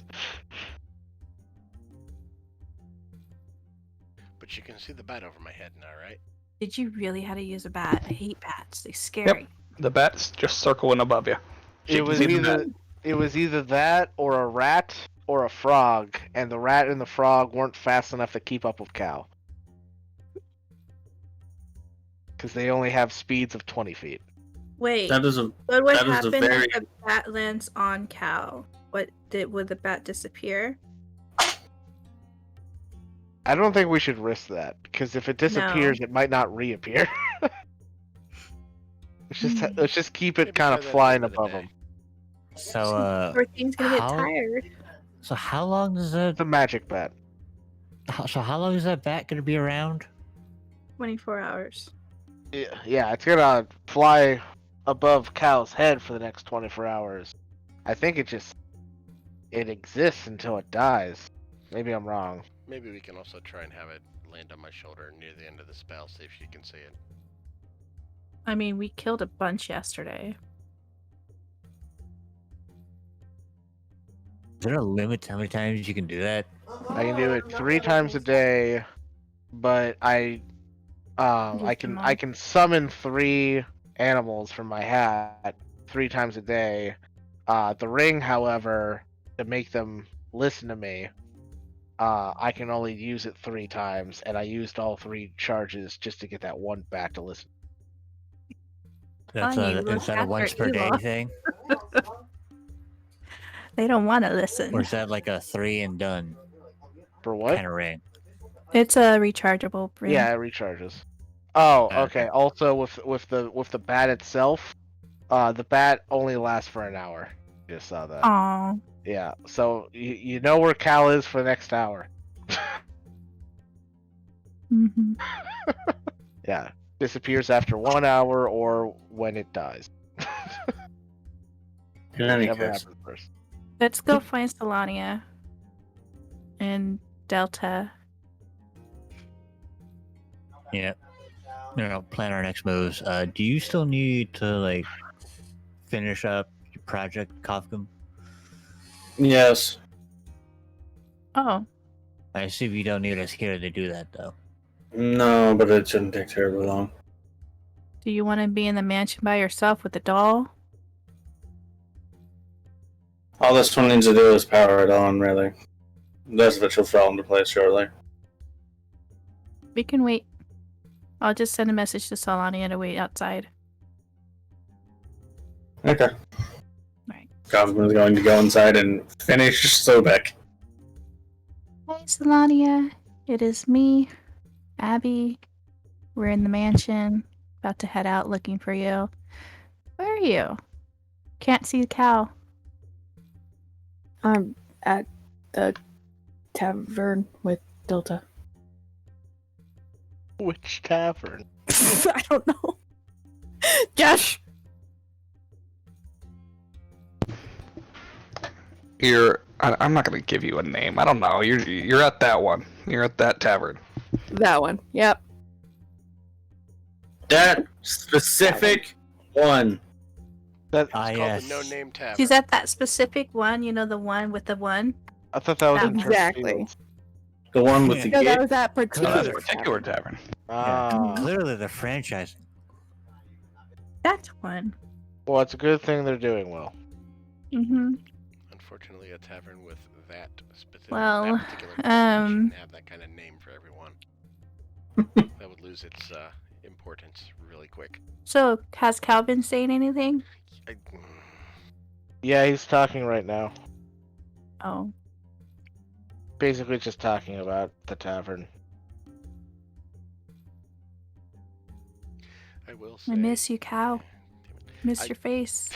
Speaker 1: But you can see the bat over my head now, right?
Speaker 9: Did you really have to use a bat? I hate bats. They're
Speaker 2: Yep.
Speaker 9: scary.
Speaker 2: The bat's just circling above you.
Speaker 4: It was either that or a rat or a frog, and the rat and the frog weren't fast enough to keep up with Cal. Because they only have speeds of 20 feet.
Speaker 9: Wait.
Speaker 3: that is a
Speaker 9: What would
Speaker 3: that is a
Speaker 9: happen
Speaker 3: very-
Speaker 9: if the bat lands on Cal? Would the bat disappear?
Speaker 4: I don't think we should risk that, because if it disappears, it might not reappear. Let's just keep it
Speaker 1: Maybe
Speaker 4: kind
Speaker 1: try
Speaker 4: of
Speaker 1: that at the
Speaker 4: flying
Speaker 1: end of the
Speaker 4: above
Speaker 1: day.
Speaker 4: them.
Speaker 7: So,
Speaker 9: Or things gonna get
Speaker 7: how-
Speaker 9: tired.
Speaker 7: so how long is that?
Speaker 4: It's a magic bat.
Speaker 7: So how long is that bat gonna be around?
Speaker 9: 24 hours.
Speaker 4: Yeah, it's gonna fly above Cal's head for the next 24 hours. I think it exists until it dies. Maybe I'm wrong.
Speaker 1: Maybe we can also try and have it land on my shoulder near the end of the spell, see if she can see it.
Speaker 9: I mean, we killed a bunch yesterday.
Speaker 7: Is there a limit to how many times you can do that?
Speaker 4: I can do it 3 times a day, but I can summon 3 animals from my hat 3 times a day. The ring, however, to make them listen to me, I can only use it 3 times, and I used all 3 charges just to get that one bat to listen.
Speaker 7: That's
Speaker 9: Funny,
Speaker 7: a,
Speaker 9: look
Speaker 7: is that a
Speaker 9: after
Speaker 7: once per day
Speaker 9: Eva.
Speaker 7: thing?
Speaker 9: They don't want to listen.
Speaker 7: Or is that like a 3 and done
Speaker 4: For what?
Speaker 7: kind of ring?
Speaker 9: It's a rechargeable ring.
Speaker 4: Yeah, it recharges. Oh,
Speaker 7: Okay.
Speaker 4: okay. Also, with the bat itself, the bat only lasts for an hour. Just saw that.
Speaker 9: Aw.
Speaker 4: Yeah. So you know where Cal is for the next hour.
Speaker 9: Mm-hmm.
Speaker 4: Yeah. Disappears after 1 hour or when it dies.
Speaker 3: In any
Speaker 4: Never
Speaker 3: case,
Speaker 4: happens first.
Speaker 9: Let's go find Solania and Delta.
Speaker 7: Yeah. Plan our next moves. Do you still need to like finish up your project, Kafkum?
Speaker 3: yes.
Speaker 9: Oh,
Speaker 7: I assume you don't need us here to do that, though.
Speaker 3: No, but it shouldn't take terribly long.
Speaker 9: do you want to be in the mansion by yourself with the doll?
Speaker 3: All this one needs to do is power it on, really. The rest of it should fall into place shortly.
Speaker 9: We can wait. I'll just send a message to Solania to wait outside.
Speaker 3: Okay.
Speaker 9: Right.
Speaker 3: Goblin is going to go inside and finish Sobek.
Speaker 9: Hi, Solania. It is me, Abby. We're in the mansion. About to head out looking for you. Where are you? Can't see the cow.
Speaker 6: I'm at the tavern with Delta.
Speaker 4: Which tavern?
Speaker 6: I don't know. Josh!
Speaker 2: I'm not gonna give you a name. I don't know. You're at that one. You're at that tavern.
Speaker 6: That one. Yep.
Speaker 3: That specific one.
Speaker 4: That
Speaker 7: Ah,
Speaker 1: It's called
Speaker 7: yes.
Speaker 1: the No Name Tavern.
Speaker 9: She's at that specific one, you know, the one with the one.
Speaker 4: I thought that was in
Speaker 6: Exactly.
Speaker 4: Turffield.
Speaker 3: The one with the
Speaker 6: No, that
Speaker 3: gate.
Speaker 6: was that
Speaker 2: Oh, that's a
Speaker 6: particular
Speaker 2: particular tavern.
Speaker 4: Ah.
Speaker 7: Clearly, the franchise.
Speaker 9: That one.
Speaker 4: Well, it's a good thing they're doing well.
Speaker 9: Mm-hmm.
Speaker 1: Unfortunately, a tavern with that specific
Speaker 9: Well,
Speaker 1: that particular tavern shouldn't have that kind of name for everyone. That would lose its importance really quick.
Speaker 9: So, has Cal been saying anything?
Speaker 1: I,
Speaker 4: Yeah, he's talking right now.
Speaker 9: Oh.
Speaker 4: Basically just talking about the tavern.
Speaker 1: I will say.
Speaker 9: I miss you, Cal. Miss
Speaker 1: I-
Speaker 9: your face.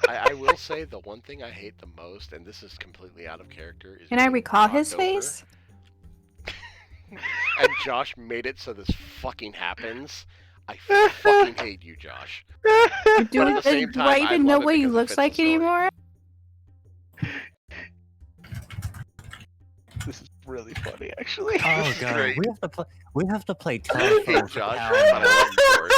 Speaker 1: I will say the one thing I hate the most, and this is completely out of character, is
Speaker 9: Can I
Speaker 1: being
Speaker 9: recall
Speaker 1: talked
Speaker 9: his
Speaker 1: over.
Speaker 9: face?
Speaker 1: And Josh made it so this fucking happens. I fucking hate you, Josh.
Speaker 9: Do,
Speaker 1: But at the same
Speaker 9: do I
Speaker 1: time, I
Speaker 9: even know
Speaker 1: love it
Speaker 9: what he
Speaker 1: because it
Speaker 9: looks
Speaker 1: fits the
Speaker 9: like
Speaker 1: story.
Speaker 9: anymore?
Speaker 4: This is really funny, actually.
Speaker 7: Oh god,
Speaker 1: Great.
Speaker 7: we have to play
Speaker 1: I
Speaker 7: telephone
Speaker 1: hate
Speaker 7: for
Speaker 1: Josh,
Speaker 7: Cal.
Speaker 1: but I love him for it.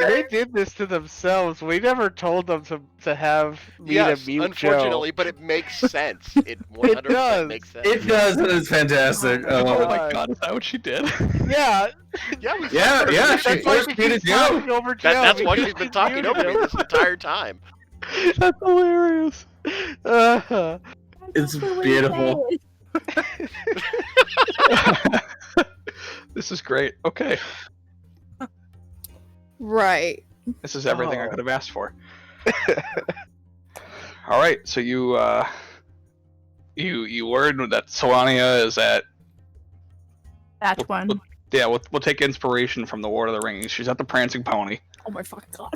Speaker 4: They did this to themselves. We never told them to have me
Speaker 1: Yes,
Speaker 4: to mute
Speaker 1: unfortunately,
Speaker 4: Joe.
Speaker 1: but it makes sense. It 100%
Speaker 4: does.
Speaker 1: makes sense.
Speaker 3: It does, and it's fantastic.
Speaker 2: Oh my
Speaker 4: God.
Speaker 2: god, is that what she did?
Speaker 4: Yeah,
Speaker 1: Yeah, we
Speaker 3: Yeah,
Speaker 1: fucking
Speaker 3: yeah,
Speaker 1: appreciate
Speaker 3: she
Speaker 1: it.
Speaker 4: that's why
Speaker 3: forced
Speaker 4: she
Speaker 3: me to
Speaker 4: keeps
Speaker 3: do.
Speaker 4: talking over Joe.
Speaker 1: That's why
Speaker 4: because
Speaker 1: she's been
Speaker 4: she's
Speaker 1: talking
Speaker 4: muted
Speaker 1: over me
Speaker 4: him.
Speaker 1: this entire time.
Speaker 4: That's hilarious.
Speaker 3: It's beautiful.
Speaker 2: This is great. Okay.
Speaker 6: Right.
Speaker 2: This is everything I
Speaker 4: Oh.
Speaker 2: could have asked for. All right, so you learned that Solania is at.
Speaker 9: That
Speaker 2: We'll-
Speaker 9: one.
Speaker 2: we'll take inspiration from the Lord of the Rings. She's at the Prancing Pony.
Speaker 6: Oh my fucking god.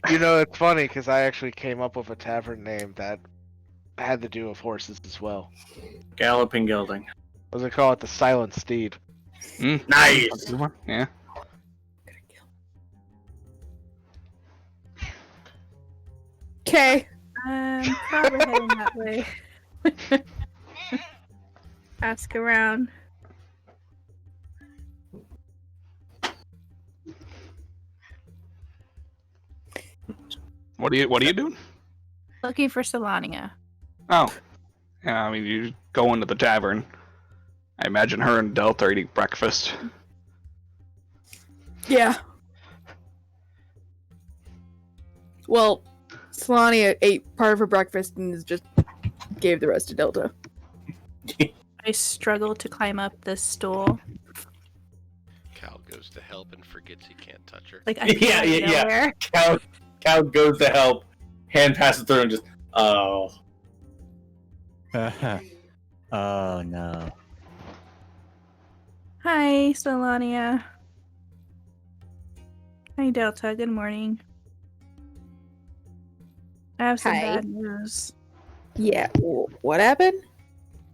Speaker 4: You know, it's funny because I actually came up with a tavern name that had to do with horses as well.
Speaker 3: Galloping Gelding.
Speaker 4: What was it called? The Silent Steed.
Speaker 3: Nice.
Speaker 2: Yeah.
Speaker 6: Okay.
Speaker 9: Probably heading that way. Ask around.
Speaker 2: What are you doing?
Speaker 9: Looking for Solania.
Speaker 2: Oh, yeah. I mean, you go into the tavern. I imagine her and Delta are eating breakfast.
Speaker 6: Yeah. Well, Solania ate part of her breakfast and just gave the rest to Delta.
Speaker 9: I struggle to climb up this stool.
Speaker 1: Cal goes to help and forgets he can't touch her.
Speaker 9: Like I
Speaker 3: Yeah,
Speaker 9: can't
Speaker 3: yeah, yeah.
Speaker 9: nowhere.
Speaker 3: Cow goes to help, hand passes through, and just oh.
Speaker 7: Oh no.
Speaker 9: Hi, Solania. Hi, Delta. Good morning. I have some
Speaker 6: Hi.
Speaker 9: bad news.
Speaker 6: Yeah. What happened?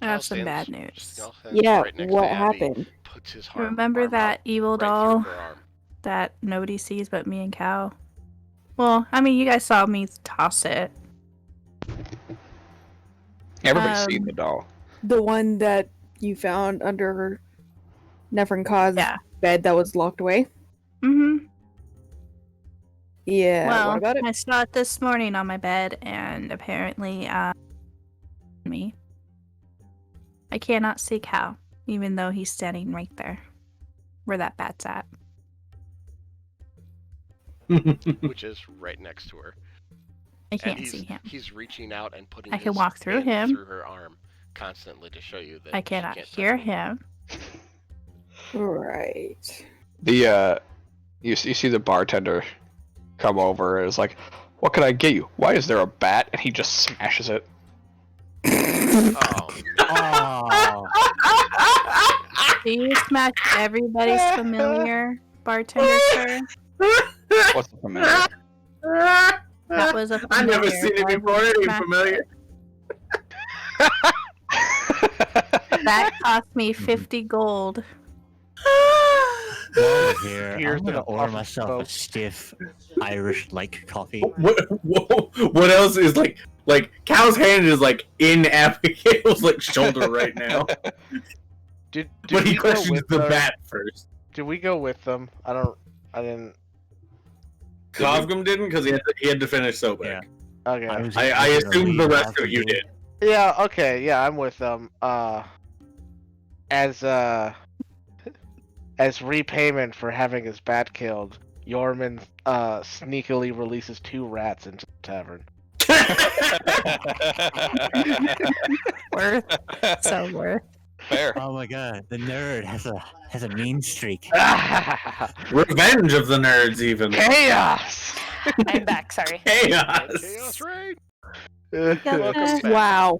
Speaker 9: I
Speaker 1: Cal
Speaker 9: have some
Speaker 1: stands-
Speaker 9: bad news.
Speaker 1: Cal stands
Speaker 6: Yeah.
Speaker 1: right next to
Speaker 6: What
Speaker 1: Abby,
Speaker 6: happened?
Speaker 1: Puts his arm,
Speaker 9: Remember
Speaker 1: arm
Speaker 9: that
Speaker 1: out
Speaker 9: evil
Speaker 1: right through
Speaker 9: doll
Speaker 1: her arm.
Speaker 9: that nobody sees but me and Cal? Well, I mean, you guys saw me toss it.
Speaker 2: Everybody's seen the doll.
Speaker 6: The one that you found under her Nephrin Ka's
Speaker 9: Yeah.
Speaker 6: bed that was locked away?
Speaker 9: Mm-hmm.
Speaker 6: Yeah.
Speaker 9: Well,
Speaker 6: What about it?
Speaker 9: I saw it this morning on my bed, and apparently, me. I cannot see Cal, even though he's standing right there, where that bat's at.
Speaker 1: Which is right next to her.
Speaker 9: I can't
Speaker 1: and
Speaker 9: see him.
Speaker 1: He's reaching out and putting
Speaker 9: I can
Speaker 1: his
Speaker 9: walk through
Speaker 1: hand
Speaker 9: him.
Speaker 1: through her arm constantly to show you that
Speaker 9: I
Speaker 1: she
Speaker 9: cannot
Speaker 1: can't touch
Speaker 9: hear
Speaker 1: me.
Speaker 9: him.
Speaker 6: Right.
Speaker 2: The you see the bartender come over and is like, "What can I get you? Why is there a bat?" And he just smashes it.
Speaker 1: Oh,
Speaker 7: Oh,
Speaker 9: Do you smash everybody's familiar, bartender, sir?
Speaker 2: What's the familiar?
Speaker 9: That was a familiar.
Speaker 3: I've never seen it
Speaker 9: Why
Speaker 3: before.
Speaker 9: would
Speaker 3: It
Speaker 9: you
Speaker 3: ain't
Speaker 9: smash
Speaker 3: familiar.
Speaker 9: That cost me 50 gold.
Speaker 7: while we're here,
Speaker 4: Here's
Speaker 7: I'm gonna
Speaker 4: the
Speaker 7: order
Speaker 4: puff
Speaker 7: myself a
Speaker 4: smoke.
Speaker 7: stiff Irish-like coffee.
Speaker 3: What else is like Cal's hand is like in Abigail's like shoulder right now,
Speaker 4: Did
Speaker 3: but he
Speaker 4: we go
Speaker 3: questions
Speaker 4: with
Speaker 3: the
Speaker 4: her?
Speaker 3: bat first.
Speaker 4: Did we go with them? I didn't.
Speaker 3: Kovgum didn't because he had to finish Sobek.
Speaker 7: Yeah.
Speaker 4: Okay.
Speaker 3: I assumed the rest of you did.
Speaker 4: Yeah. Okay. Yeah, I'm with them. As repayment for having his bat killed, Yorman sneakily releases 2 rats into the tavern.
Speaker 9: Worth. So worth.
Speaker 2: Fair.
Speaker 7: Oh my god, the nerd has a mean streak.
Speaker 3: Revenge of the nerds, even.
Speaker 4: Chaos.
Speaker 5: I'm back. Sorry.
Speaker 3: Chaos.
Speaker 1: Chaos Raid!
Speaker 9: Welcome
Speaker 1: back.
Speaker 6: Wow.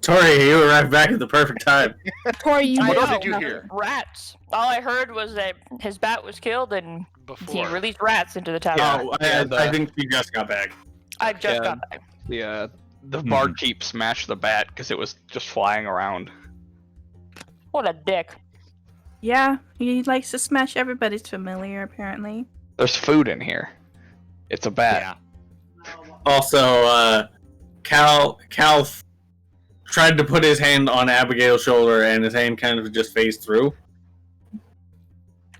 Speaker 3: Tori, you arrived back at the perfect time.
Speaker 6: Tori, you
Speaker 5: I
Speaker 1: What else
Speaker 5: know.
Speaker 1: did you hear?
Speaker 5: Rats. All I heard was that his bat was killed and he
Speaker 1: Before.
Speaker 5: released rats into the tavern.
Speaker 3: Oh, I think you just got back.
Speaker 5: I just
Speaker 2: Yeah.
Speaker 5: got back.
Speaker 2: The barkeep smashed the bat because it was just flying around.
Speaker 5: What a dick.
Speaker 9: Yeah, he likes to smash everybody's familiar, apparently.
Speaker 2: There's food in here. It's a bat.
Speaker 7: Yeah.
Speaker 3: Also, Cal tried to put his hand on Abigail's shoulder, and his hand kind of just phased through,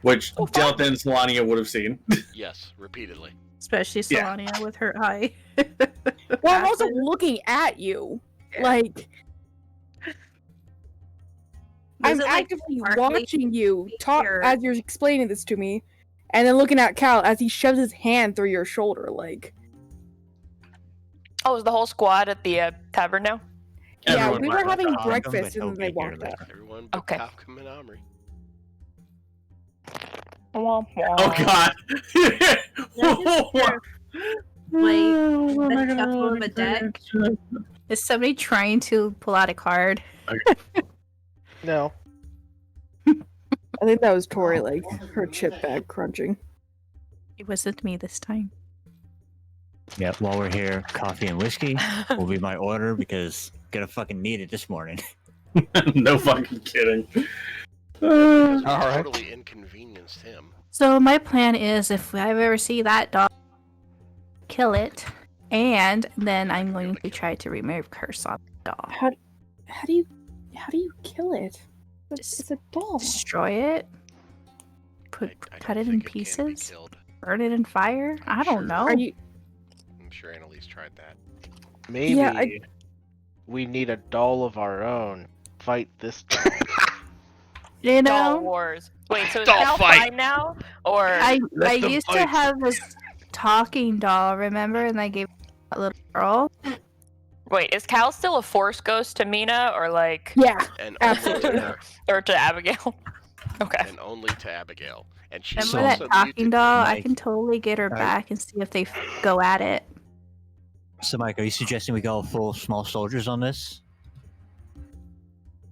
Speaker 3: which
Speaker 5: Oh, fuck.
Speaker 3: Delta and Solania would have seen.
Speaker 1: Yes, repeatedly.
Speaker 9: Especially
Speaker 3: Yeah.
Speaker 9: Solania with her eye.
Speaker 6: Well, I'm also looking at you. Like, I'm
Speaker 9: Was it, like,
Speaker 6: actively
Speaker 9: sparkly
Speaker 6: watching you talk
Speaker 9: or-
Speaker 6: as you're explaining this to me, and then looking at Cal as he shoves his hand through your shoulder. Like,
Speaker 5: Oh, is the whole squad at the tavern now?
Speaker 6: yeah,
Speaker 3: Everyone
Speaker 6: we
Speaker 3: went
Speaker 6: were having
Speaker 7: I'm gonna
Speaker 6: breakfast and
Speaker 7: go
Speaker 6: then they
Speaker 7: be here
Speaker 6: walked out.
Speaker 7: later.
Speaker 1: Everyone but
Speaker 5: Okay.
Speaker 1: Kafka and Omri.
Speaker 3: Oh god!
Speaker 8: The shuffle of a deck.
Speaker 9: Is somebody trying to pull out a card?
Speaker 4: No.
Speaker 6: I think that was Tori, like, her chip bag crunching.
Speaker 9: It wasn't me this time.
Speaker 7: Yeah, while we're here, coffee and whiskey will be my order because gonna fucking need it this morning.
Speaker 3: No fucking kidding.
Speaker 1: Because we
Speaker 2: Alright.
Speaker 1: totally inconvenienced him.
Speaker 9: So my plan is, if I ever see that dog, kill it, and then I'm going to try to remove curse on the dog.
Speaker 6: How do you kill it? It's a doll.
Speaker 9: Destroy it.
Speaker 1: I
Speaker 9: Cut
Speaker 1: don't
Speaker 9: it in
Speaker 1: think it can be
Speaker 9: pieces.
Speaker 1: killed.
Speaker 9: Burn it in fire. I
Speaker 1: Sure.
Speaker 9: don't know.
Speaker 6: Are you?
Speaker 1: I'm sure Annalise tried that.
Speaker 4: Maybe
Speaker 6: Yeah,
Speaker 4: we need a doll of our own. Fight this doll.
Speaker 9: You
Speaker 5: Doll
Speaker 9: know,
Speaker 5: Wars. Wait, so is
Speaker 1: Doll
Speaker 5: Cal
Speaker 1: fight.
Speaker 5: fine now? Or
Speaker 9: I
Speaker 1: Let them
Speaker 9: used to
Speaker 1: fight.
Speaker 9: have this talking doll, remember? And I gave it to that little girl.
Speaker 5: wait, is Cal still a force ghost to Mina or like
Speaker 6: Yeah.
Speaker 1: And only to
Speaker 6: Absolutely.
Speaker 1: her.
Speaker 5: or to Abigail? Okay.
Speaker 1: And only to Abigail. And she's
Speaker 9: Remember
Speaker 1: also
Speaker 9: that talking
Speaker 1: muted.
Speaker 9: doll? I
Speaker 7: Mike.
Speaker 9: can totally get her
Speaker 7: Alright.
Speaker 9: back and see if they go at it.
Speaker 7: So, Mike, are you suggesting we go full small soldiers on this?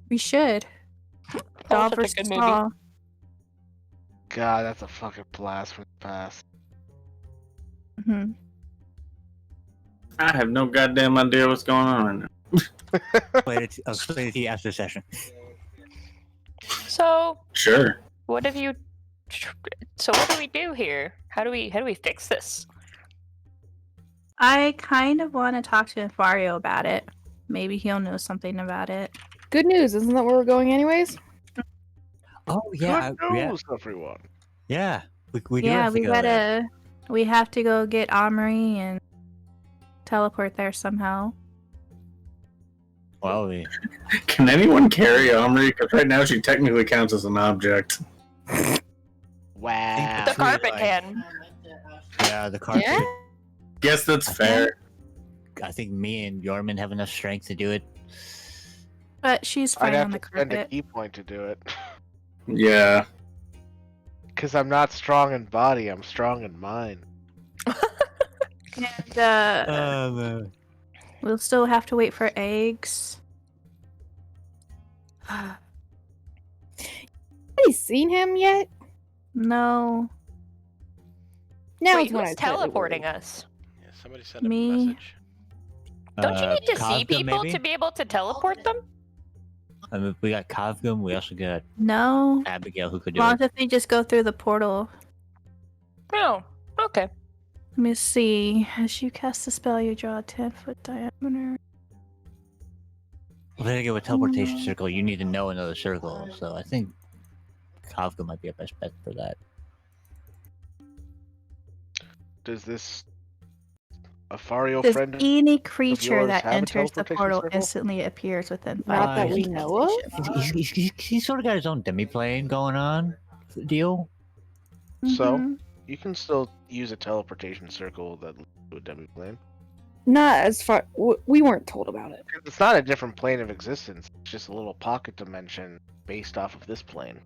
Speaker 9: We should.
Speaker 5: Oh,
Speaker 9: Doll
Speaker 5: such a
Speaker 9: versus
Speaker 5: good movie.
Speaker 9: doll.
Speaker 4: God, that's a fucking blast from the past.
Speaker 9: Mhm.
Speaker 3: I have no goddamn idea what's going on right now.
Speaker 7: I'll explain it to you after the session.
Speaker 5: So
Speaker 3: Sure.
Speaker 5: what have you so what do we do here? How do we fix this?
Speaker 9: I kind of want to talk to Infario about it. Maybe he'll know something about it.
Speaker 6: Good news, isn't that where we're going anyways?
Speaker 7: Oh yeah,
Speaker 4: Good
Speaker 7: yeah,
Speaker 4: news, everyone.
Speaker 7: yeah. We do
Speaker 9: Yeah,
Speaker 7: have to
Speaker 9: we
Speaker 7: go there.
Speaker 9: gotta. We have to go get Omri and teleport there somehow.
Speaker 7: Well,
Speaker 3: Can anyone carry Omri? Because right now she technically counts as an object.
Speaker 4: Wow.
Speaker 5: The
Speaker 7: True,
Speaker 5: carpet
Speaker 7: like-
Speaker 5: can.
Speaker 7: yeah, the carpet.
Speaker 6: Yeah?
Speaker 3: Guess that's fair.
Speaker 7: I think me and Yorman have enough strength to do it.
Speaker 9: But she's
Speaker 4: I'd
Speaker 9: fine
Speaker 4: have
Speaker 9: on the
Speaker 4: to spend a
Speaker 9: carpet.
Speaker 4: key point to do it.
Speaker 3: Yeah.
Speaker 4: Because I'm not strong in body, I'm strong in mind.
Speaker 9: And
Speaker 7: Man.
Speaker 9: we'll still have to wait for eggs.
Speaker 6: Have you seen him yet?
Speaker 9: No.
Speaker 6: Now
Speaker 5: Wait,
Speaker 6: is when
Speaker 5: who's
Speaker 6: I totally
Speaker 5: teleporting
Speaker 6: worry.
Speaker 5: us?
Speaker 1: Yeah, somebody send a
Speaker 9: Me.
Speaker 1: message.
Speaker 5: Don't you need to see
Speaker 7: Kavgum,
Speaker 5: people
Speaker 7: maybe?
Speaker 5: to be able to teleport them?
Speaker 7: I mean, we got Kavgum. We also got
Speaker 9: No.
Speaker 7: Abigail who could
Speaker 9: As
Speaker 7: do
Speaker 9: long
Speaker 7: it.
Speaker 9: as if they just go through the portal.
Speaker 5: Oh, okay.
Speaker 9: Let me see. As you cast the spell, you draw a 10-foot diameter.
Speaker 7: Well, then again, with teleportation circle, you need to know another circle. So I think Kavgum might be a best bet for that.
Speaker 4: Does this Afario
Speaker 9: Does
Speaker 4: friend
Speaker 9: any creature
Speaker 4: yours
Speaker 9: that
Speaker 4: have a
Speaker 9: enters the
Speaker 4: teleportation
Speaker 9: portal
Speaker 4: circle?
Speaker 9: instantly appears within 5
Speaker 6: Not that we
Speaker 9: feet?
Speaker 6: know of.
Speaker 7: He's sort of got his own demi-plane going on. Deal.
Speaker 4: So?
Speaker 9: Mhm.
Speaker 4: You can still use a teleportation circle that leads to a demi-plane.
Speaker 6: Not as far. We weren't told about it.
Speaker 4: It's not a different plane of existence. It's just a little pocket dimension based off of this plane.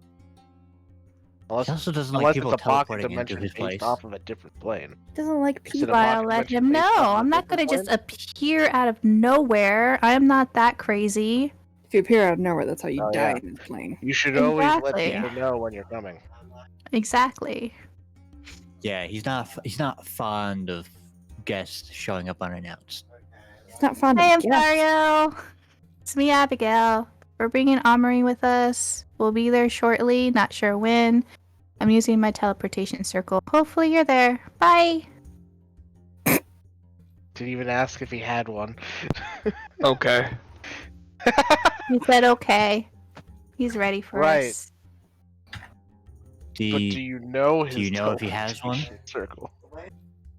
Speaker 7: He also doesn't like
Speaker 4: Unless
Speaker 7: people
Speaker 4: it's a pocket
Speaker 7: teleporting into
Speaker 4: dimension
Speaker 7: his
Speaker 4: based
Speaker 7: place.
Speaker 4: off of a different plane.
Speaker 6: Doesn't like
Speaker 4: Is
Speaker 6: people.
Speaker 4: it a
Speaker 9: I'll
Speaker 4: pocket
Speaker 9: let
Speaker 4: dimension
Speaker 9: him
Speaker 4: based
Speaker 9: know.
Speaker 4: off of a
Speaker 9: I'm not gonna
Speaker 4: different
Speaker 9: just
Speaker 4: plane?
Speaker 9: appear out of nowhere. I'm not that crazy.
Speaker 6: If you appear out of nowhere, that's how you
Speaker 4: Oh,
Speaker 6: die
Speaker 4: yeah.
Speaker 6: in this plane.
Speaker 4: You should always let
Speaker 9: Exactly.
Speaker 4: people know when you're coming.
Speaker 9: Exactly.
Speaker 7: Yeah, he's not fond of guests showing up unannounced.
Speaker 6: It's not fun.
Speaker 9: Hey,
Speaker 6: to guess.
Speaker 9: Ampario. It's me, Abigail. We're bringing Omri with us. We'll be there shortly. Not sure when. I'm using my teleportation circle. Hopefully you're there. Bye.
Speaker 4: Didn't even ask if he had one.
Speaker 2: Okay.
Speaker 9: He said okay. He's ready for
Speaker 4: Right.
Speaker 9: us.
Speaker 4: But do you know his
Speaker 7: do you know if he has one?
Speaker 4: teleportation circle?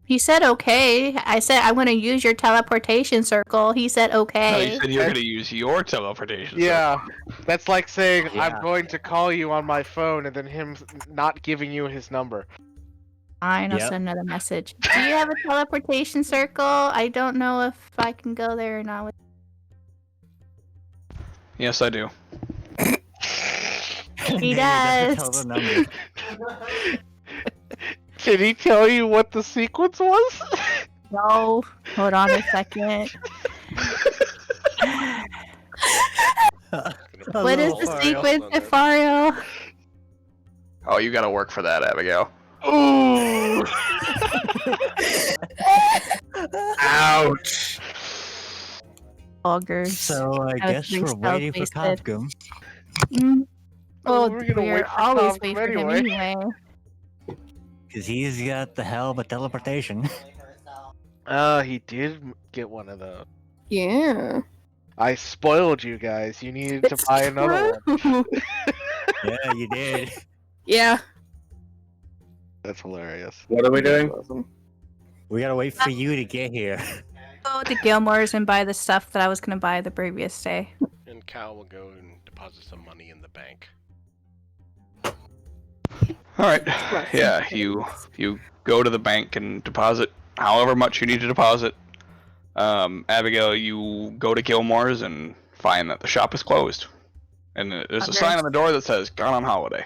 Speaker 9: He said okay. I said I'm gonna use your teleportation circle. He said
Speaker 2: No,
Speaker 9: okay.
Speaker 2: you said you're going to use your teleportation.
Speaker 4: Yeah, that's like saying
Speaker 7: Yeah.
Speaker 4: I'm going to call you on my phone and then him not giving you his number.
Speaker 9: Fine, I'll
Speaker 7: Yep.
Speaker 9: send another message. Do you have a teleportation circle? I don't know if I can go there or not.
Speaker 2: Yes, I do.
Speaker 9: He
Speaker 7: doesn't
Speaker 9: does.
Speaker 7: tell the number.
Speaker 4: Did he tell you what the sequence was?
Speaker 9: No. Hold on a second. What is the sequence, Afario?
Speaker 2: Oh, you got to work for that, Abigail.
Speaker 4: Ooh!
Speaker 3: Ouch!
Speaker 9: Augers.
Speaker 7: So I
Speaker 9: I was
Speaker 7: guess
Speaker 9: being
Speaker 7: we're waiting for
Speaker 9: stealth-wasted.
Speaker 7: Kavgum.
Speaker 9: Mm.
Speaker 4: Oh,
Speaker 9: Oh,
Speaker 4: we're gonna
Speaker 9: we're
Speaker 4: wait for
Speaker 9: always
Speaker 4: Kavgum
Speaker 9: wait for him
Speaker 4: anyway.
Speaker 9: anyway.
Speaker 7: Because he's got the hell of a teleportation.
Speaker 4: He did get one of those.
Speaker 6: Yeah.
Speaker 4: I spoiled you guys. You needed to
Speaker 6: It's
Speaker 4: buy another one.
Speaker 6: true.
Speaker 7: Yeah, you did.
Speaker 6: Yeah.
Speaker 4: That's hilarious.
Speaker 3: What are we doing?
Speaker 6: Awesome.
Speaker 7: We gotta wait for you to get here.
Speaker 9: Go to Gilmore's and buy the stuff that I was gonna buy the previous day.
Speaker 1: And Cal will go and deposit some money in the bank.
Speaker 2: All right. Yeah, you go to the bank and deposit however much you need to deposit. Abigail, you go to Gilmore's and find that the shop is closed. And there's a
Speaker 9: Okay.
Speaker 2: sign on the door that says "Gone on holiday."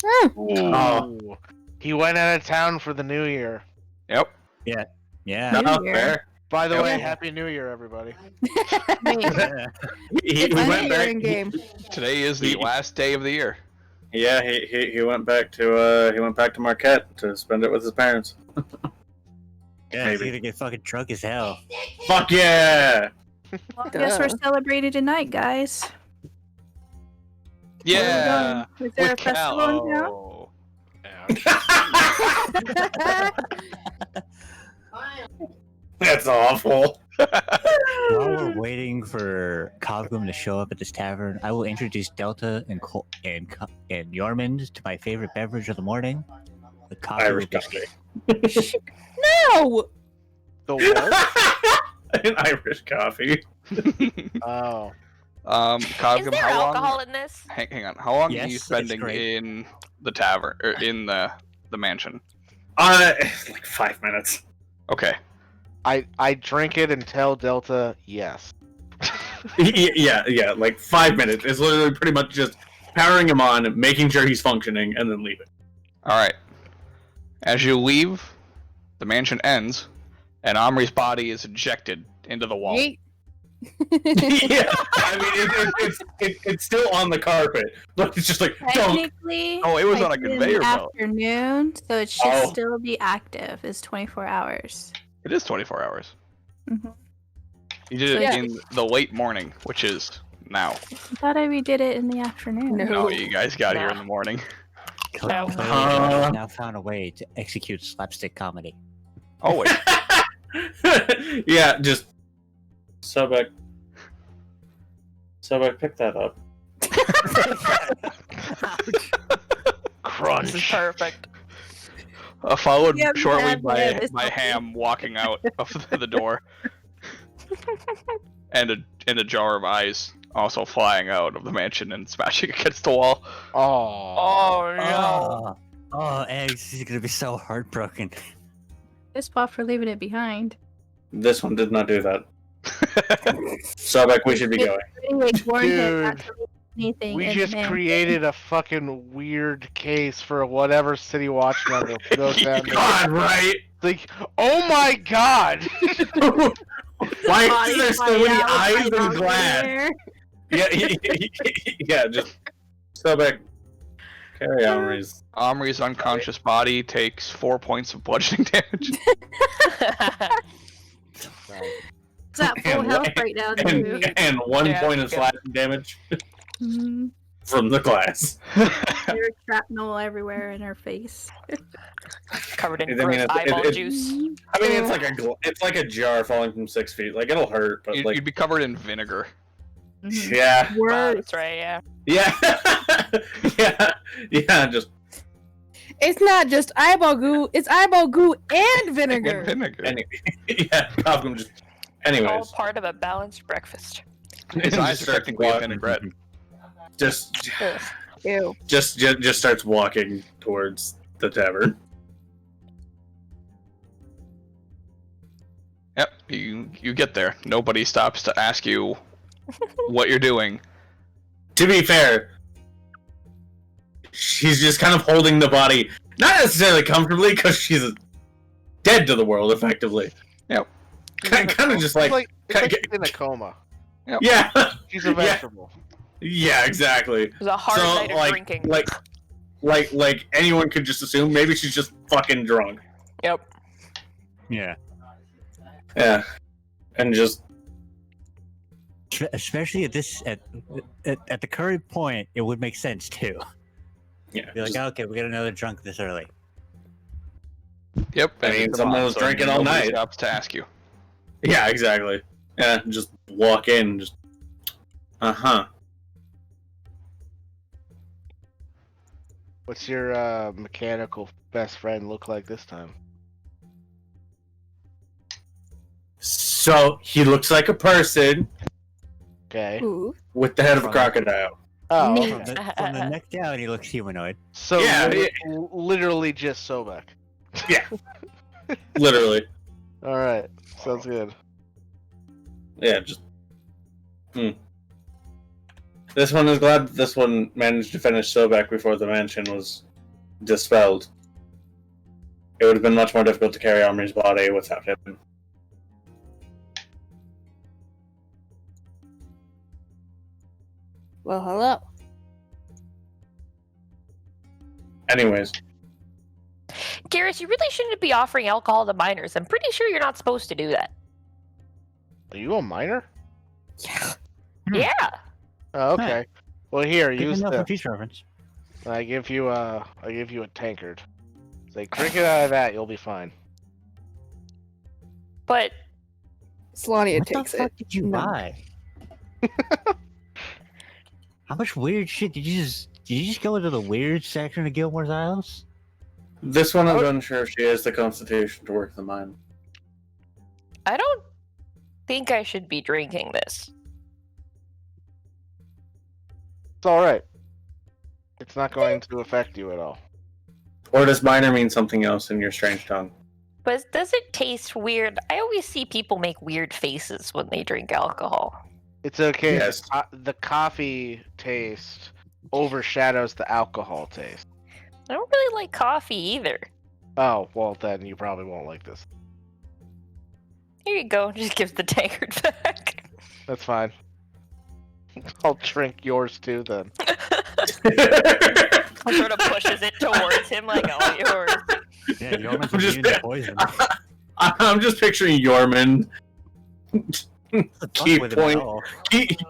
Speaker 4: Oh. He went out of town for the new year.
Speaker 2: Yep.
Speaker 7: Yeah.
Speaker 3: No,
Speaker 9: Year.
Speaker 3: fair.
Speaker 4: By the
Speaker 2: Yep.
Speaker 4: way, Happy New Year, everybody.
Speaker 9: Wait,
Speaker 7: Yeah.
Speaker 3: He
Speaker 6: It's
Speaker 3: went
Speaker 6: a
Speaker 3: back.
Speaker 6: in game.
Speaker 2: Today is the last day of the year.
Speaker 3: Yeah, he went back to Marquette to spend it with his parents.
Speaker 7: Yeah,
Speaker 3: Maybe.
Speaker 7: he's gonna get fucking drunk as hell.
Speaker 3: Fuck yeah!
Speaker 9: well, I guess we're
Speaker 6: Duh.
Speaker 9: celebrating tonight, guys.
Speaker 2: Yeah.
Speaker 9: Is there a
Speaker 2: With Cal.
Speaker 9: festival in town?
Speaker 2: Oh.
Speaker 3: That's awful.
Speaker 7: While we're waiting for Kavgum to show up at this tavern, I will introduce Delta and Yormund to my favorite beverage of the morning, the coffee
Speaker 3: Irish
Speaker 7: with biscuit.
Speaker 3: coffee.
Speaker 6: No.
Speaker 4: The what?
Speaker 3: An Irish coffee.
Speaker 4: Oh.
Speaker 5: Is
Speaker 2: Kavgum,
Speaker 5: there
Speaker 2: how
Speaker 5: alcohol
Speaker 2: long?
Speaker 5: in this?
Speaker 2: Hang on. How long are
Speaker 7: Yes,
Speaker 2: you
Speaker 7: it's
Speaker 2: spending
Speaker 7: great.
Speaker 2: in the tavern or in the mansion?
Speaker 3: Like 5 minutes.
Speaker 2: Okay.
Speaker 4: I drink it and tell Delta yes.
Speaker 3: Yeah, like 5 minutes. It's literally pretty much just powering him on, making sure he's functioning, and then leaving.
Speaker 2: Alright. As you leave, the mansion ends, and Omri's body is ejected into the wall.
Speaker 6: Yeet.
Speaker 3: Yeah, I mean, it's still on the carpet, but it's just like, dunk.
Speaker 9: Technically,
Speaker 2: Oh, it was
Speaker 9: I
Speaker 2: on a
Speaker 9: did in
Speaker 2: conveyor
Speaker 9: the
Speaker 2: belt.
Speaker 9: afternoon, so it should
Speaker 3: Oh.
Speaker 9: still be active. It's 24 hours.
Speaker 2: It is 24 hours.
Speaker 9: Mhm.
Speaker 2: You did it
Speaker 6: Yeah.
Speaker 2: in the late morning, which is now.
Speaker 9: I thought I redid it in the afternoon.
Speaker 6: No.
Speaker 2: No, you guys got here in
Speaker 5: Nah.
Speaker 2: the morning.
Speaker 5: No.
Speaker 7: I've now found a way to execute slapstick comedy.
Speaker 2: Oh, wait.
Speaker 3: Yeah, just Sobek, pick that up.
Speaker 5: This is perfect.
Speaker 2: Followed
Speaker 9: Yeah,
Speaker 2: shortly
Speaker 9: yeah,
Speaker 2: by,
Speaker 9: yeah, this
Speaker 2: by
Speaker 9: will-
Speaker 2: Ham walking out of the door. and a jar of eyes also flying out of the mansion and smashing against the wall.
Speaker 4: Oh.
Speaker 5: Oh no.
Speaker 7: Oh, Eggs is gonna be so heartbroken.
Speaker 9: This spot for leaving it behind.
Speaker 3: This one did not do that. Sobek, we should be going.
Speaker 9: Anyway, warn him not
Speaker 4: Dude,
Speaker 9: to leave anything
Speaker 4: We
Speaker 9: in
Speaker 4: just
Speaker 9: the mansion.
Speaker 4: created a fucking weird case for whatever City Watch member goes down there.
Speaker 3: God, right?
Speaker 4: Like, oh my god!
Speaker 3: Why
Speaker 9: Body
Speaker 3: is there so
Speaker 9: flying
Speaker 3: many
Speaker 9: out,
Speaker 3: eyes
Speaker 9: right
Speaker 3: in
Speaker 9: out
Speaker 3: glass?
Speaker 9: there.
Speaker 3: Yeah, just Sobek, carry on, Reese.
Speaker 2: Omri's unconscious body takes 4 points of bludgeoning damage.
Speaker 9: It's at full health right now, too.
Speaker 3: And 1
Speaker 5: Yeah,
Speaker 3: point of
Speaker 5: yeah.
Speaker 3: slashing damage
Speaker 9: Mhm.
Speaker 3: from the glass.
Speaker 9: There's shrapnel everywhere in her face.
Speaker 5: Covered in
Speaker 3: I mean,
Speaker 5: gross eyeball
Speaker 3: it-
Speaker 5: juice.
Speaker 3: I mean, it's like a jar falling from 6 feet. Like, it'll hurt, but like,
Speaker 2: You'd be covered in vinegar.
Speaker 9: Mhm.
Speaker 3: yeah,
Speaker 5: Wow,
Speaker 9: Worse.
Speaker 5: that's right, yeah.
Speaker 3: yeah, just
Speaker 6: It's not just eyeball goo, it's eyeball goo and vinegar.
Speaker 2: And vinegar.
Speaker 3: yeah. Malcolm just.
Speaker 5: All
Speaker 3: Anyways,
Speaker 5: part of a balanced breakfast.
Speaker 2: His eyes are technically a vinaigrette.
Speaker 3: just
Speaker 5: Ugh.
Speaker 6: Ew.
Speaker 3: just starts walking towards the tavern.
Speaker 2: Yep, you get there. Nobody stops to ask you what you're doing.
Speaker 3: To be fair, she's just kind of holding the body, not necessarily comfortably, because she's dead to the world, effectively.
Speaker 2: Yep.
Speaker 3: Kind of just like,
Speaker 4: it's like she's in a coma.
Speaker 3: yeah,
Speaker 4: She's a vegetable.
Speaker 3: yeah, exactly.
Speaker 5: It was a hard
Speaker 3: So,
Speaker 5: night of
Speaker 3: like-
Speaker 5: drinking.
Speaker 3: Like anyone could just assume maybe she's just fucking drunk.
Speaker 5: Yep.
Speaker 7: Yeah.
Speaker 3: Yeah, and just
Speaker 7: Especially at the current point, it would make sense too.
Speaker 3: yeah.
Speaker 7: Be like,
Speaker 3: just-
Speaker 7: okay, we got another drunk this early.
Speaker 2: Yep.
Speaker 3: I
Speaker 2: and
Speaker 3: mean,
Speaker 2: it's a
Speaker 3: someone was
Speaker 2: monster,
Speaker 3: drinking all
Speaker 2: nobody
Speaker 3: night.
Speaker 2: Stops to ask you.
Speaker 3: Yeah, exactly. Yeah, just walk in, just uh-huh.
Speaker 4: What's your mechanical best friend look like this time?
Speaker 3: So he looks like a person
Speaker 4: Okay.
Speaker 6: Ooh.
Speaker 3: with the head of a crocodile.
Speaker 4: Oh,
Speaker 6: Neat.
Speaker 4: okay.
Speaker 7: From the neck down, he looks humanoid.
Speaker 4: So
Speaker 3: Yeah,
Speaker 4: literally just Sobek.
Speaker 3: Literally.
Speaker 4: All right, sounds good.
Speaker 3: Yeah, just. This one is glad this one managed to finish Sobek before the mansion was dispelled. It would have been much more difficult to carry Omri's body without him.
Speaker 6: Well, hello.
Speaker 3: Anyways,
Speaker 5: Garrus, you really shouldn't be offering alcohol to minors. I'm pretty sure you're not supposed to do that.
Speaker 4: Are you a minor?
Speaker 5: Yeah.
Speaker 4: Oh, okay. Well, here,
Speaker 7: Good
Speaker 4: use
Speaker 7: enough for
Speaker 4: this.
Speaker 7: peace reference.
Speaker 4: I give you a tankard. It's like, drink it out of that, you'll be fine.
Speaker 5: But
Speaker 6: Slania
Speaker 7: What the
Speaker 6: takes
Speaker 7: fuck
Speaker 6: it.
Speaker 7: did you
Speaker 6: No.
Speaker 7: buy? How much weird shit did you just go into the weird section of Gilmore's Isles?
Speaker 3: this one I'm unsure if she has the constitution to work the mine.
Speaker 5: I don't think I should be drinking this.
Speaker 4: It's all right. It's not going to affect you at all.
Speaker 3: Or does minor mean something else in your strange tongue?
Speaker 5: But does it taste weird? I always see people make weird faces when they drink alcohol.
Speaker 4: It's okay.
Speaker 3: Yes.
Speaker 4: The coffee taste overshadows the alcohol taste.
Speaker 5: I don't really like coffee either.
Speaker 4: Oh, well then you probably won't like this.
Speaker 5: Here you go. Just gives the tankard back.
Speaker 4: That's fine. I'll drink yours too then.
Speaker 5: Sort of pushes it towards him like, oh, yours.
Speaker 7: Yeah, Yorman's
Speaker 3: I'm just-
Speaker 7: immune to poison.
Speaker 3: I'm just picturing Yorman. Key
Speaker 7: With him at
Speaker 3: point.
Speaker 7: all.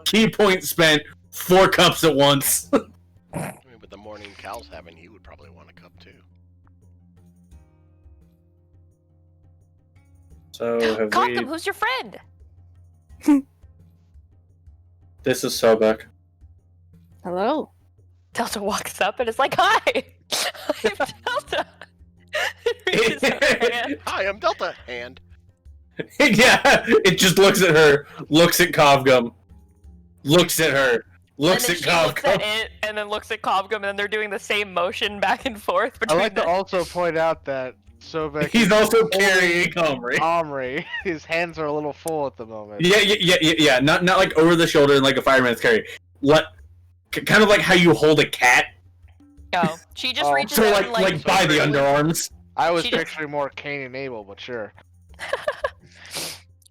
Speaker 3: Key point spent 4 cups at once.
Speaker 1: I mean, with the morning Cal's having, he would probably want a cup too.
Speaker 3: So have
Speaker 5: Cotham,
Speaker 3: we?
Speaker 5: who's your friend?
Speaker 3: This is Sobek.
Speaker 6: Hello.
Speaker 5: Delta walks up and is like, hi! I'm Delta! Reaches out her hand.
Speaker 1: Hi, I'm Delta. Hand.
Speaker 3: Yeah, it just looks at her, looks at Kovgum, looks at her, looks
Speaker 5: and
Speaker 3: at
Speaker 5: then she looks at
Speaker 3: Kovgum.
Speaker 5: it, and then looks at Kovgum, and then they're doing the same motion back and forth
Speaker 4: I
Speaker 5: between
Speaker 4: like to
Speaker 5: them.
Speaker 4: also point out that Sobek
Speaker 3: He's also carrying Omri.
Speaker 4: Omri. His hands are a little full at the moment.
Speaker 3: Yeah. Not like over the shoulder and like a fireman's carry. Kind of like how you hold a cat.
Speaker 5: Oh, she just
Speaker 4: Oh.
Speaker 5: reaches
Speaker 3: So
Speaker 5: out
Speaker 3: like
Speaker 5: and
Speaker 3: by the underarms.
Speaker 4: I was
Speaker 5: She just-
Speaker 4: picturing more Cain and Abel, but sure.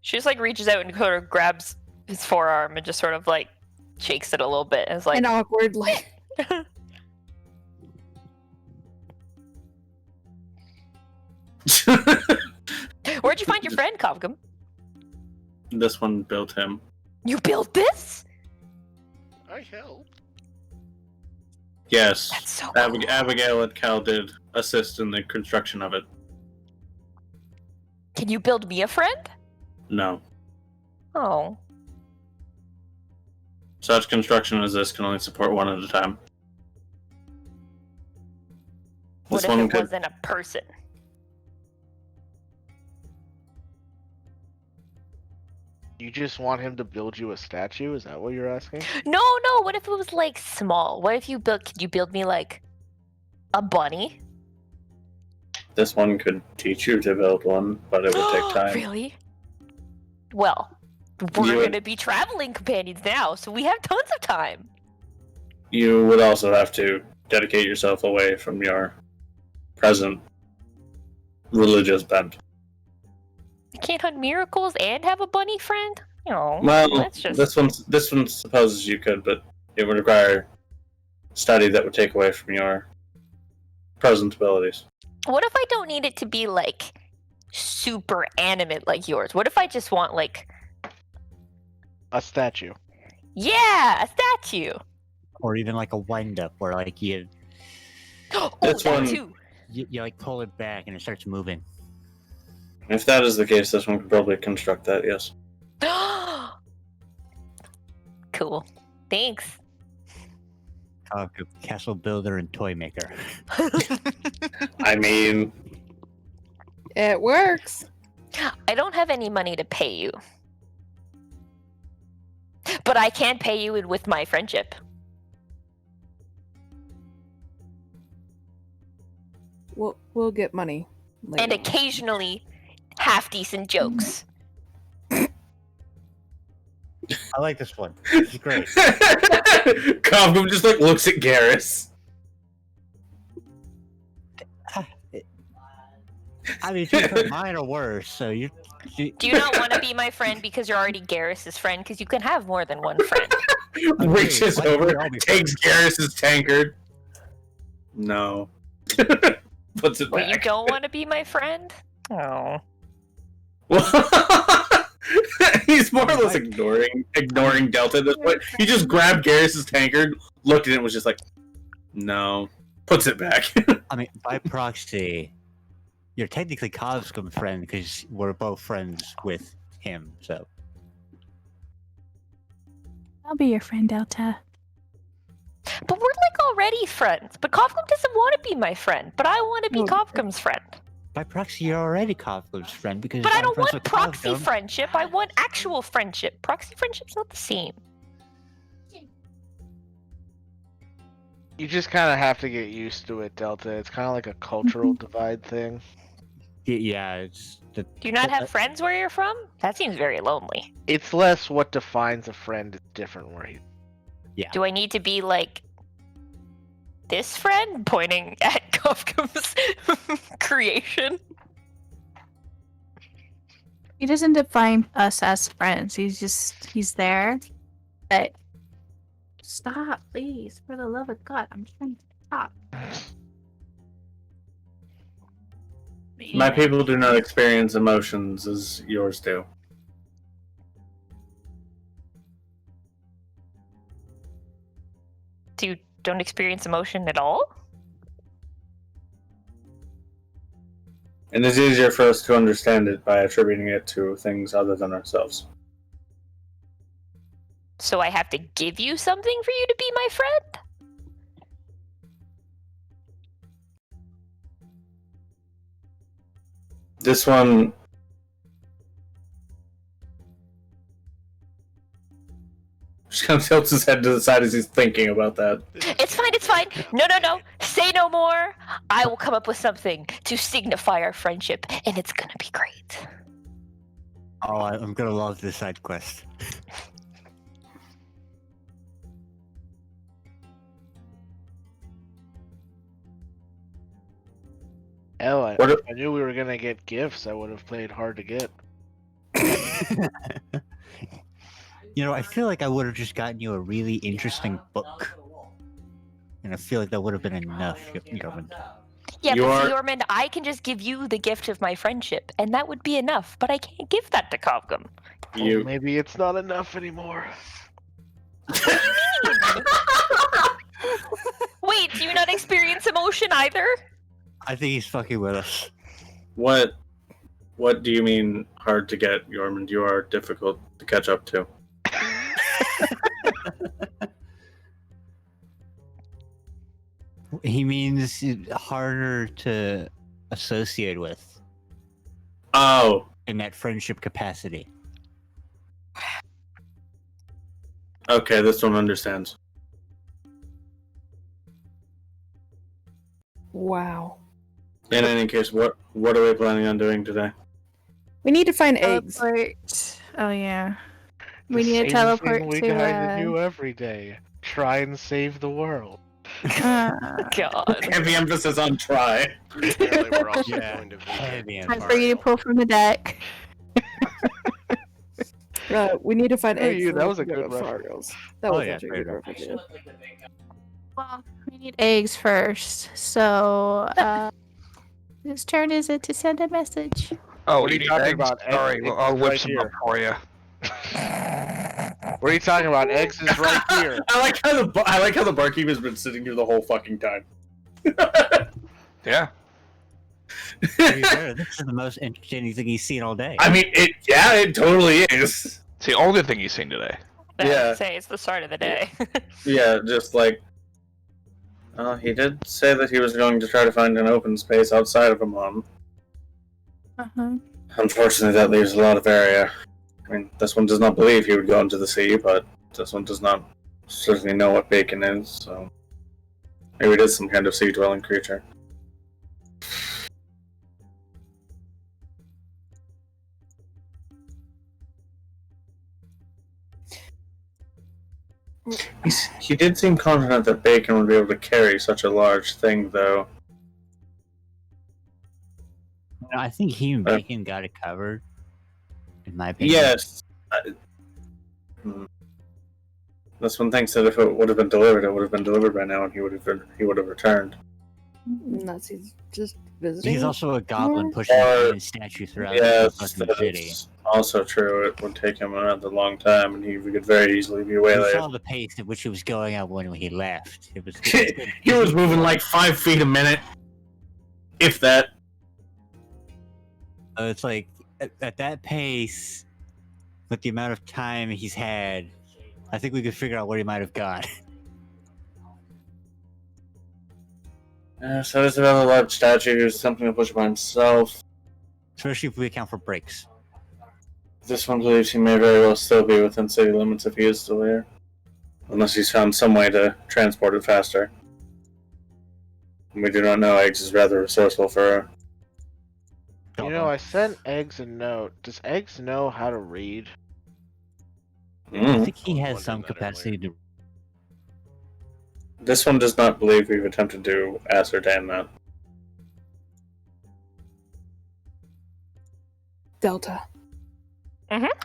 Speaker 5: She just like reaches out and sort of grabs his forearm and just sort of like shakes it a little bit and is like,
Speaker 6: And awkward, like,
Speaker 5: where'd you find your friend, Kovgum?
Speaker 3: This one built him.
Speaker 5: You built this?
Speaker 1: I helped.
Speaker 3: Yes.
Speaker 5: That's so cool.
Speaker 3: Abigail and Cal did assist in the construction of it.
Speaker 5: Can you build me a friend?
Speaker 3: No.
Speaker 5: Oh.
Speaker 3: Such construction as this can only support one at a time.
Speaker 5: What
Speaker 3: This
Speaker 5: if
Speaker 3: one
Speaker 5: it
Speaker 3: could.
Speaker 5: wasn't a person?
Speaker 4: You just want him to build you a statue? Is that what you're asking?
Speaker 5: No. What if it was like small? What if you built? Could you build me like a bunny?
Speaker 3: This one could teach you to build one, but it would take time.
Speaker 5: Really? Well, we're
Speaker 3: You would-
Speaker 5: going to be traveling companions now, so we have tons of time.
Speaker 3: You would also have to dedicate yourself away from your present religious bent.
Speaker 5: I can't hunt miracles and have a bunny friend? No,
Speaker 3: Well,
Speaker 5: that's just...
Speaker 3: this one supposes you could, but it would require study that would take away from your present abilities.
Speaker 5: What if I don't need it to be, like, super animate like yours? What if I just want, like...
Speaker 4: A statue.
Speaker 5: Yeah, a statue!
Speaker 7: Or even like a wind up where like you
Speaker 5: Oh,
Speaker 3: This
Speaker 5: that
Speaker 3: one-
Speaker 5: too!
Speaker 7: you like pull it back and it starts moving.
Speaker 3: If that is the case, this one could probably construct that, yes.
Speaker 5: Cool. Thanks.
Speaker 7: Castle builder and toy maker.
Speaker 3: I mean,
Speaker 6: it works.
Speaker 5: I don't have any money to pay you. But I can pay you with my friendship.
Speaker 6: We'll get money later.
Speaker 5: And occasionally, half-decent jokes.
Speaker 7: I like this one. This is great.
Speaker 3: Kovgum just like looks at Garrus.
Speaker 7: I mean, you put mine or worse, so you.
Speaker 5: Do you not want to be my friend because you're already Garrus's friend? Because you can have more than one friend.
Speaker 3: Reaches
Speaker 7: why can't we
Speaker 3: over,
Speaker 7: all be
Speaker 3: takes Garrus's tankard. No. Puts it
Speaker 5: Well, you
Speaker 3: back.
Speaker 5: don't want to be my friend? Oh.
Speaker 3: He's more or less ignoring Delta at this point. He just grabbed Garrus's tankard, looked at it, and was just like, "No." Puts it back.
Speaker 7: I mean, by proxy, you're technically Coscom friend because we're both friends with him. So
Speaker 9: I'll be your friend, Delta.
Speaker 5: But we're like already friends. But Kovgum doesn't want to be my friend. But I want to be
Speaker 6: No.
Speaker 5: Kovgum's friend.
Speaker 7: by proxy, you're already Coscom's friend because.
Speaker 5: But I
Speaker 7: I'm
Speaker 5: don't
Speaker 7: friends
Speaker 5: want
Speaker 7: with
Speaker 5: proxy
Speaker 7: Coscom.
Speaker 5: friendship. I want actual friendship. Proxy friendship's not the same.
Speaker 4: You just kind of have to get used to it, Delta. It's kind of like a cultural divide thing.
Speaker 7: Yeah, it's the.
Speaker 5: Do you not have friends where you're from? That seems very lonely.
Speaker 4: It's less what defines a friend is different where he.
Speaker 7: Yeah.
Speaker 5: Do I need to be like this friend, pointing at Kafka's creation?
Speaker 9: He doesn't define us as friends. He's there. But stop, please, for the love of God! I'm trying to stop.
Speaker 3: My people do not experience emotions as yours do.
Speaker 5: You don't experience emotion at all?
Speaker 3: And it's easier for us to understand it by attributing it to things other than ourselves.
Speaker 5: So I have to give you something for you to be my friend?
Speaker 3: This one... Just kind of tilts his head to the side as he's thinking about that.
Speaker 5: It's fine, it's fine. No. Say no more. I will come up with something to signify our friendship, and it's gonna be great.
Speaker 7: Oh, I'm gonna love this side quest.
Speaker 4: Hell, I
Speaker 3: What
Speaker 4: knew we were gonna get gifts. I would have played hard to get.
Speaker 7: You know, I feel like I would have just gotten you a really interesting book. And I feel like that would have been enough, Yorman.
Speaker 5: Yeah,
Speaker 3: You
Speaker 5: but
Speaker 3: are-
Speaker 5: Yorman, I can just give you the gift of my friendship, and that would be enough, but I can't give that to Kavgum.
Speaker 3: You...
Speaker 4: Maybe it's not enough anymore.
Speaker 5: Wait, do you not experience emotion either?
Speaker 7: I think he's fucking with us.
Speaker 3: What do you mean hard to get, Yormund? You are difficult to catch up to.
Speaker 7: He means harder to associate with
Speaker 3: Oh,
Speaker 7: in that friendship capacity.
Speaker 3: okay, this one understands.
Speaker 6: Wow.
Speaker 3: In any case, what are we planning on doing today?
Speaker 6: We need to find eggs.
Speaker 9: Teleport. Oh yeah. We
Speaker 4: The
Speaker 9: need to
Speaker 4: same
Speaker 9: teleport
Speaker 4: thing we
Speaker 9: to.
Speaker 4: kind of do every day. Try and save the world.
Speaker 5: God.
Speaker 3: Heavy emphasis on try.
Speaker 1: Apparently we're also
Speaker 7: Yeah.
Speaker 1: going to visit
Speaker 7: Heavy
Speaker 9: Time for you to pull from the deck.
Speaker 6: We need to find
Speaker 4: Hey,
Speaker 6: eggs.
Speaker 4: you,
Speaker 6: so
Speaker 4: that
Speaker 6: we
Speaker 4: was a
Speaker 6: can go
Speaker 4: good
Speaker 6: to
Speaker 4: reference.
Speaker 6: Fargo's. That
Speaker 7: Oh,
Speaker 6: was
Speaker 7: yeah,
Speaker 6: actually
Speaker 7: fair
Speaker 6: a good
Speaker 7: enough.
Speaker 6: reference.
Speaker 9: Well, we need eggs first. So, whose turn is it to send a message?
Speaker 2: Oh,
Speaker 4: What are you
Speaker 2: need
Speaker 4: talking
Speaker 2: eggs?
Speaker 4: about? Eggs-
Speaker 2: Sorry,
Speaker 4: eggs
Speaker 2: I'll
Speaker 4: is
Speaker 2: whip
Speaker 4: right
Speaker 2: some
Speaker 4: here.
Speaker 2: up for you.
Speaker 4: What are you talking about? Eggs is right here.
Speaker 3: I like how the barkeep has been sitting here the whole fucking time.
Speaker 2: Yeah.
Speaker 7: To be fair, this is the most entertaining thing he's seen all day.
Speaker 3: I mean, it totally is.
Speaker 2: It's the only thing you've seen today.
Speaker 3: Yeah.
Speaker 5: I'd say it's the start of the day.
Speaker 3: Yeah, just like... he did say that he was going to try to find an open space outside of Amon.
Speaker 9: Uh-huh.
Speaker 3: Unfortunately, that leaves a lot of area. I mean, this one does not believe he would go into the sea, but this one does not certainly know what bacon is, so... Maybe it is some kind of sea-dwelling creature. He did seem confident that bacon would be able to carry such a large thing, though.
Speaker 7: You know, I think he and Bacon got it covered. In my opinion.
Speaker 3: Yes. This one thinks that if it would have been delivered, it would have been delivered by now, and he would have returned.
Speaker 6: Unless he's just visiting.
Speaker 7: He's also a goblin pushing
Speaker 3: Or-
Speaker 7: a statue throughout
Speaker 3: Yes,
Speaker 7: the fucking city.
Speaker 3: that's also true. It would take him another long time, and he could very easily be
Speaker 7: You
Speaker 3: waylaid.
Speaker 7: saw the pace at which he was going at when he left. It was.
Speaker 3: He was moving like 5 feet a minute, if that.
Speaker 7: It's like at that pace, with the amount of time he's had, I think we could figure out where he might have gone.
Speaker 3: So it's about a large statue, who's something to push by himself.
Speaker 7: Especially if we account for breaks.
Speaker 3: This one believes he may very well still be within city limits if he is still here. Unless he's found some way to transport it faster. We do not know. Eggs is rather resourceful for
Speaker 4: You know, I sent Eggs a note. Does Eggs know how to read?
Speaker 7: I think he
Speaker 1: I was
Speaker 7: has some
Speaker 1: wondering that
Speaker 7: capacity to.
Speaker 3: This one does not believe we've attempted to ascertain that.
Speaker 6: Delta,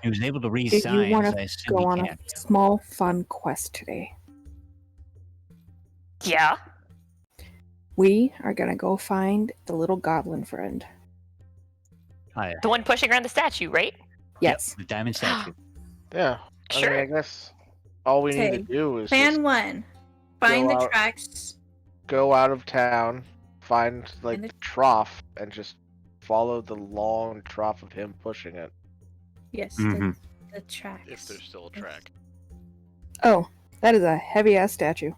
Speaker 7: He was able to read
Speaker 6: if you
Speaker 7: signs.
Speaker 6: want
Speaker 7: I
Speaker 6: to
Speaker 7: assume
Speaker 6: go
Speaker 7: he
Speaker 6: on
Speaker 7: can't.
Speaker 6: a small, fun quest today,
Speaker 5: Yeah.
Speaker 6: we are gonna go find the little goblin friend.
Speaker 7: Oh, yeah.
Speaker 5: The one pushing around the statue, right?
Speaker 6: Yes.
Speaker 7: The diamond statue.
Speaker 4: Yeah. I
Speaker 5: Sure.
Speaker 4: mean, I guess all we need
Speaker 9: Okay.
Speaker 4: to do is
Speaker 9: Plan
Speaker 4: just
Speaker 9: 1. Find
Speaker 4: go
Speaker 9: the
Speaker 4: out-
Speaker 9: tracks.
Speaker 4: go out of town, find like
Speaker 9: And
Speaker 4: the trough, and just follow the long trough of him pushing it.
Speaker 9: Yes,
Speaker 7: Mhm.
Speaker 9: the tracks.
Speaker 1: If there's still a track.
Speaker 6: Oh, that is a heavy ass statue.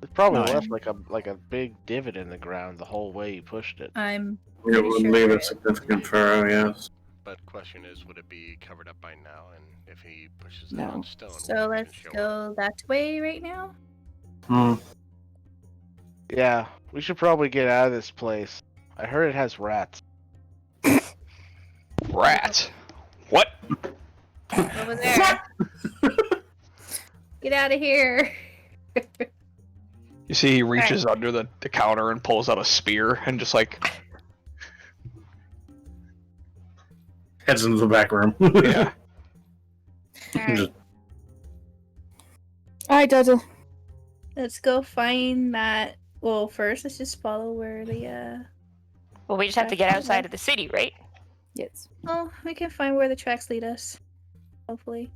Speaker 4: It probably
Speaker 7: Oh, yeah.
Speaker 4: left like a big divot in the ground the whole way he pushed it.
Speaker 9: I'm
Speaker 3: It
Speaker 9: pretty
Speaker 3: would
Speaker 9: sure
Speaker 3: leave
Speaker 9: there
Speaker 3: a
Speaker 9: is.
Speaker 3: significant furrow, yes.
Speaker 1: But question is, would it be covered up by now? And if he pushes it
Speaker 6: No.
Speaker 1: on stone, will
Speaker 9: So
Speaker 1: it even
Speaker 9: let's
Speaker 1: show up?
Speaker 9: go that way right now.
Speaker 3: Hmm.
Speaker 4: Yeah, we should probably get out of this place. I heard it has rats.
Speaker 2: Rat. What?
Speaker 9: Over there. Get out of here.
Speaker 2: You see, he reaches under the counter and pulls out a spear and just like,
Speaker 3: Heads into the back room.
Speaker 2: yeah.
Speaker 3: Just-
Speaker 6: Alright, Delta.
Speaker 9: Let's go find that. Well, first, let's just follow where the,
Speaker 5: Well, we just have to get outside of the city, right?
Speaker 6: Yes.
Speaker 9: Oh, we can find where the tracks lead us. Hopefully.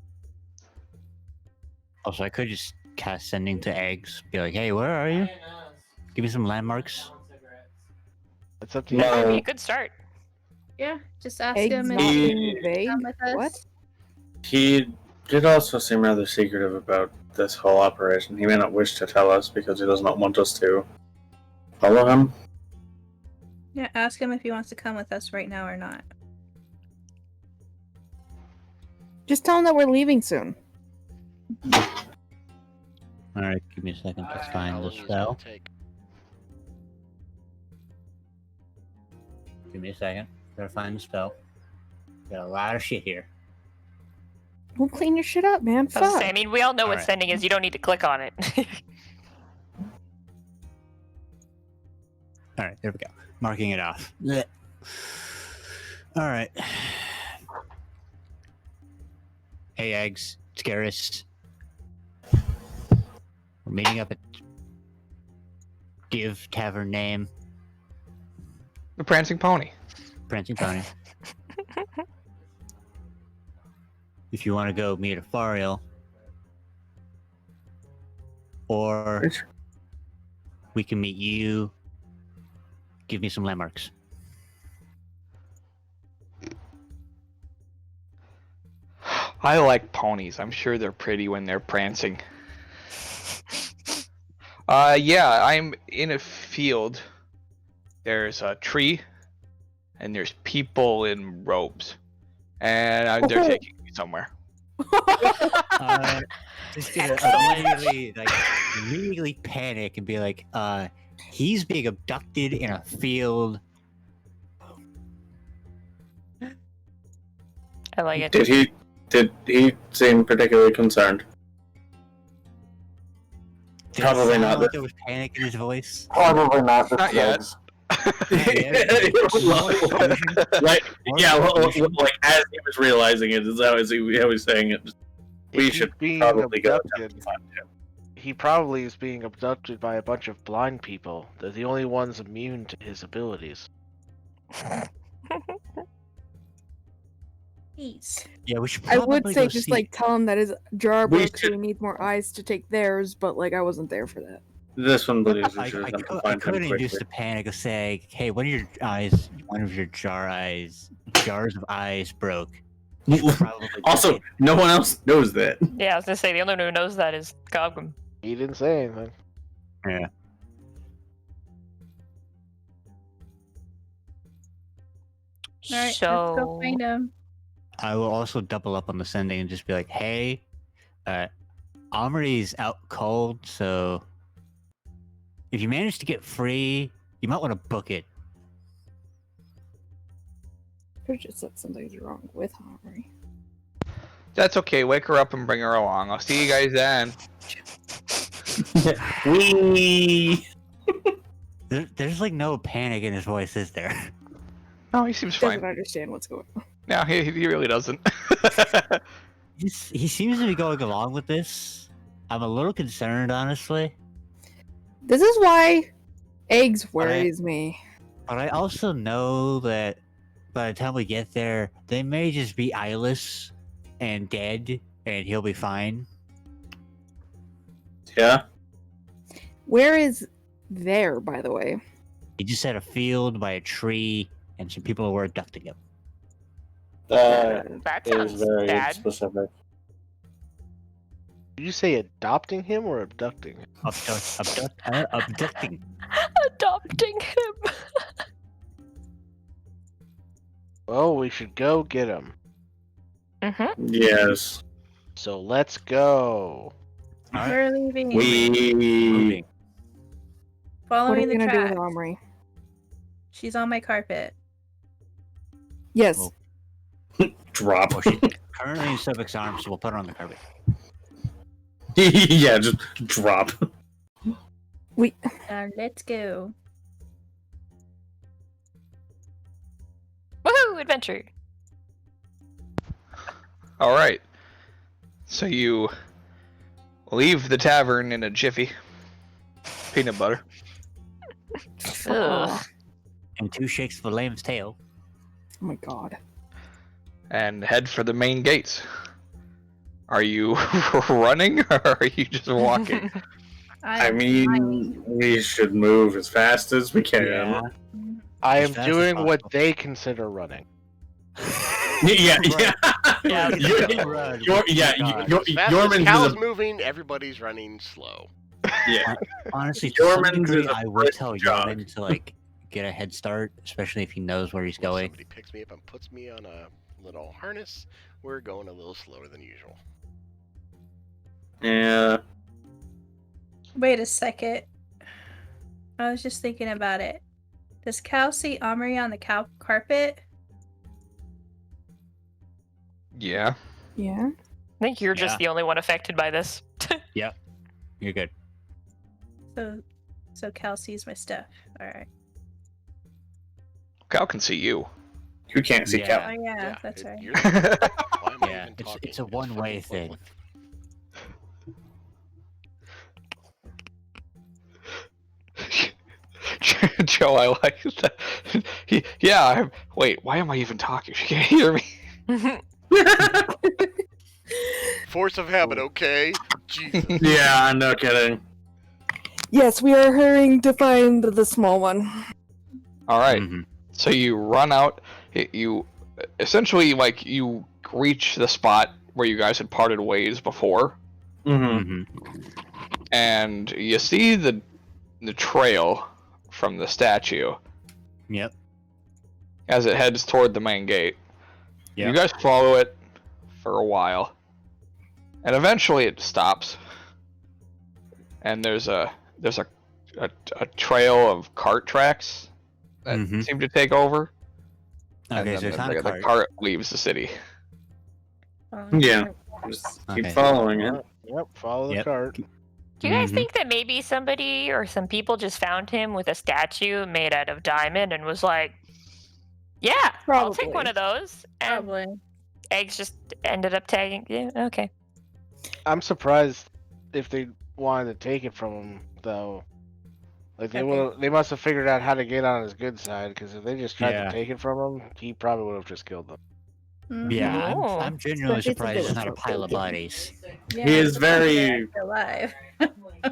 Speaker 7: Also, I could just cast sending to eggs. Be like, hey, where are you? Give me some landmarks.
Speaker 4: It's up to you.
Speaker 5: That would be
Speaker 3: No,
Speaker 5: a good start.
Speaker 9: Yeah, just ask
Speaker 6: Eggs
Speaker 9: him
Speaker 6: not
Speaker 9: if he
Speaker 6: being vague.
Speaker 9: come with us.
Speaker 6: What?
Speaker 3: he did also seem rather secretive about this whole operation. He may not wish to tell us because he does not want us to follow him.
Speaker 9: Yeah, ask him if he wants to come with us right now or not.
Speaker 6: Just tell him that we're leaving soon.
Speaker 7: Alright, give me a second to
Speaker 1: How
Speaker 7: find
Speaker 1: long
Speaker 7: the
Speaker 1: is it gonna
Speaker 7: spell.
Speaker 1: take?
Speaker 7: Give me a second. Gotta find the spell. Got a lot of shit here.
Speaker 6: We'll clean your shit up, man.
Speaker 5: I was gonna
Speaker 6: Fuck.
Speaker 5: say, I mean, we all know what
Speaker 7: Alright.
Speaker 5: sending is. You don't need to click on it.
Speaker 7: Alright, there we go. Marking it off. Blech. Alright. Hey, eggs. It's Garrus. We're meeting up at Give Tavern name.
Speaker 2: The prancing pony.
Speaker 7: Prancing Pony. If you want to go meet Afariel. Or we can meet you. Give me some landmarks.
Speaker 2: I like ponies. I'm sure they're pretty when they're prancing. Yeah, I'm in a field. There's a tree, and there's people in robes, and they're taking me somewhere.
Speaker 7: Just gonna immediately panic and be like, he's being abducted in a field.
Speaker 5: I like it.
Speaker 3: Did he seem particularly concerned?
Speaker 7: Did it
Speaker 3: Probably
Speaker 7: sound
Speaker 3: not
Speaker 7: like
Speaker 3: this-
Speaker 7: there was panic in his voice.
Speaker 3: Probably not.
Speaker 2: Not yet.
Speaker 3: Like, yeah, like as he was realizing it, is how he was saying it. We
Speaker 4: If he's
Speaker 3: should
Speaker 4: being
Speaker 3: probably go
Speaker 4: abducted.
Speaker 3: attempt to find him.
Speaker 4: He probably is being abducted by a bunch of blind people. They're the only ones immune to his abilities.
Speaker 9: Please.
Speaker 7: Yeah, we should
Speaker 6: I
Speaker 7: probably
Speaker 6: would say
Speaker 7: go
Speaker 6: just
Speaker 7: see-
Speaker 6: like tell him that his jar
Speaker 3: We
Speaker 6: broke, so
Speaker 3: should-
Speaker 6: he needs more eyes to take theirs. But like I wasn't there for that.
Speaker 3: This one believes we
Speaker 7: I
Speaker 3: should attempt to
Speaker 7: could
Speaker 3: find him
Speaker 7: induce
Speaker 3: quickly.
Speaker 7: the panic of saying, "Hey, one of your jars of eyes broke." You should probably go
Speaker 3: Also,
Speaker 7: get-
Speaker 3: no one else knows that.
Speaker 5: Yeah, I was gonna say the only one who knows that is Gogum.
Speaker 4: He didn't say anything.
Speaker 7: yeah.
Speaker 9: Alright, let's
Speaker 5: So
Speaker 9: go find him.
Speaker 7: I will also double up on the sending and just be like, "Hey, Omri's out cold, so if you manage to get free, you might want to book it."
Speaker 6: Could just said something's wrong with Henri.
Speaker 2: That's okay. Wake her up and bring her along. I'll see you guys then.
Speaker 3: Wee.
Speaker 7: There's like no panic in his voice, is there?
Speaker 2: No, he seems fine.
Speaker 6: Doesn't understand what's going on.
Speaker 2: No, he really doesn't.
Speaker 7: He seems to be going along with this. I'm a little concerned, honestly.
Speaker 6: This is why eggs worries me.
Speaker 7: But I also know that by the time we get there, they may just be eyeless and dead, and he'll be fine.
Speaker 3: Yeah.
Speaker 6: Where is there, by the way?
Speaker 7: He just had a field by a tree, and some people were abducting him.
Speaker 5: That
Speaker 3: Is
Speaker 5: sounds
Speaker 3: very
Speaker 5: bad.
Speaker 3: specific.
Speaker 4: Did you say adopting him or abducting him?
Speaker 7: Abducting.
Speaker 5: Adopting him.
Speaker 4: Well, we should go get him.
Speaker 5: Mm-hmm.
Speaker 3: Yes.
Speaker 4: So let's go.
Speaker 7: Alright.
Speaker 8: We're leaving.
Speaker 3: We.
Speaker 8: Follow
Speaker 6: What are
Speaker 8: me
Speaker 6: we
Speaker 8: in the
Speaker 6: gonna do with
Speaker 8: tracks.
Speaker 6: Omri?
Speaker 8: She's on my carpet.
Speaker 6: Yes.
Speaker 7: Well,
Speaker 3: Drop.
Speaker 7: Well, she's currently in Subject's arms, so we'll put her on the carpet.
Speaker 3: Yeah, just drop.
Speaker 8: Let's go.
Speaker 5: Woohoo! Adventure.
Speaker 2: All right. So you leave the tavern in a jiffy. Peanut butter.
Speaker 5: Ugh.
Speaker 7: And 2 shakes of the lamb's tail.
Speaker 6: Oh my god.
Speaker 2: And head for the main gates. Are you running or are you just walking?
Speaker 3: I mean, we should move as fast as we can.
Speaker 7: Yeah.
Speaker 4: I
Speaker 7: As
Speaker 4: am
Speaker 7: fast as
Speaker 4: doing what
Speaker 7: possible.
Speaker 4: they consider running.
Speaker 3: Yeah.
Speaker 7: Yeah,
Speaker 3: Your-
Speaker 1: As
Speaker 3: Yorman's
Speaker 1: Cal's
Speaker 3: is a-
Speaker 1: moving, everybody's running slow.
Speaker 3: Yeah.
Speaker 7: Honestly, to some
Speaker 3: Yorman's
Speaker 7: degree,
Speaker 3: is a
Speaker 7: I would
Speaker 3: brisk
Speaker 7: tell
Speaker 3: jog.
Speaker 7: Yorman to like get a head start, especially if he knows where he's
Speaker 1: When
Speaker 7: going.
Speaker 1: somebody picks me up and puts me on a little harness, we're going a little slower than usual.
Speaker 3: Yeah.
Speaker 8: Wait a second. I was just thinking about it. Does Cal see Omri on the cow carpet?
Speaker 2: Yeah.
Speaker 6: Yeah.
Speaker 5: I think you're just
Speaker 7: Yeah.
Speaker 5: the only one affected by this.
Speaker 7: You're good.
Speaker 8: So Cal sees my stuff. Alright.
Speaker 2: Cal can see you.
Speaker 3: You can't see
Speaker 7: Yeah.
Speaker 3: Cal.
Speaker 8: Oh yeah, that's right.
Speaker 1: Why am I
Speaker 7: Yeah,
Speaker 1: even talking?
Speaker 7: it's a one-way
Speaker 1: fucking
Speaker 7: thing.
Speaker 2: Joe, I like that. Wait, why am I even talking? She can't hear me.
Speaker 1: Force of habit, okay? Jesus.
Speaker 3: Yeah, no kidding.
Speaker 6: Yes, we are hurrying to find the small one.
Speaker 2: All right.
Speaker 7: Mhm.
Speaker 2: So you run out. You essentially you reach the spot where you guys had parted ways before,
Speaker 3: Mm-hmm.
Speaker 2: and you see the trail from the statue
Speaker 7: Yep.
Speaker 2: as it heads toward the main gate.
Speaker 7: Yep.
Speaker 2: You guys follow it for a while, and eventually it stops. And there's a trail of cart tracks that
Speaker 7: Mhm.
Speaker 2: seem to take over.
Speaker 7: Okay,
Speaker 2: and
Speaker 7: so
Speaker 2: then
Speaker 7: it's not
Speaker 2: the
Speaker 7: a cart.
Speaker 2: cart leaves the city.
Speaker 3: Yeah. Just keep
Speaker 7: Okay.
Speaker 3: following it.
Speaker 4: Yep, follow the
Speaker 7: Yep.
Speaker 4: cart.
Speaker 5: Do you guys
Speaker 7: Mhm.
Speaker 5: think that maybe somebody or some people just found him with a statue made out of diamond and was like, yeah, I'll take
Speaker 6: Probably.
Speaker 5: one of those. And
Speaker 8: Probably.
Speaker 5: eggs just ended up tagging. Yeah, okay.
Speaker 4: I'm surprised if they wanted to take it from him, though. Like they must have figured out how to get on his good side. Because if they just tried
Speaker 7: Yeah.
Speaker 4: to take it from him, he probably would have just killed them.
Speaker 7: Yeah,
Speaker 5: Oh.
Speaker 7: I'm genuinely
Speaker 6: But it's a
Speaker 7: surprised it's
Speaker 6: bit
Speaker 7: not a
Speaker 6: of
Speaker 7: pile of
Speaker 6: something.
Speaker 7: bodies.
Speaker 8: Yeah,
Speaker 3: He is
Speaker 8: it's not
Speaker 3: very-
Speaker 8: that alive.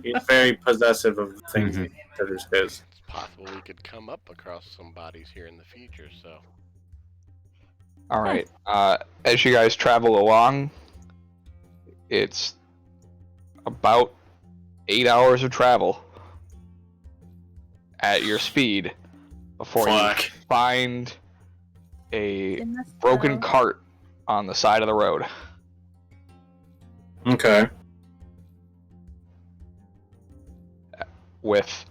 Speaker 3: He's very possessive of the things
Speaker 7: Mhm.
Speaker 3: that is his.
Speaker 1: It's possible we could come up across some bodies here in the future, so.
Speaker 2: All right. As you guys travel along, it's about 8 hours of travel at your speed before
Speaker 3: Fuck.
Speaker 2: you find a
Speaker 8: In the
Speaker 2: broken
Speaker 8: snow.
Speaker 2: cart on the side of the road.
Speaker 3: Okay.
Speaker 2: With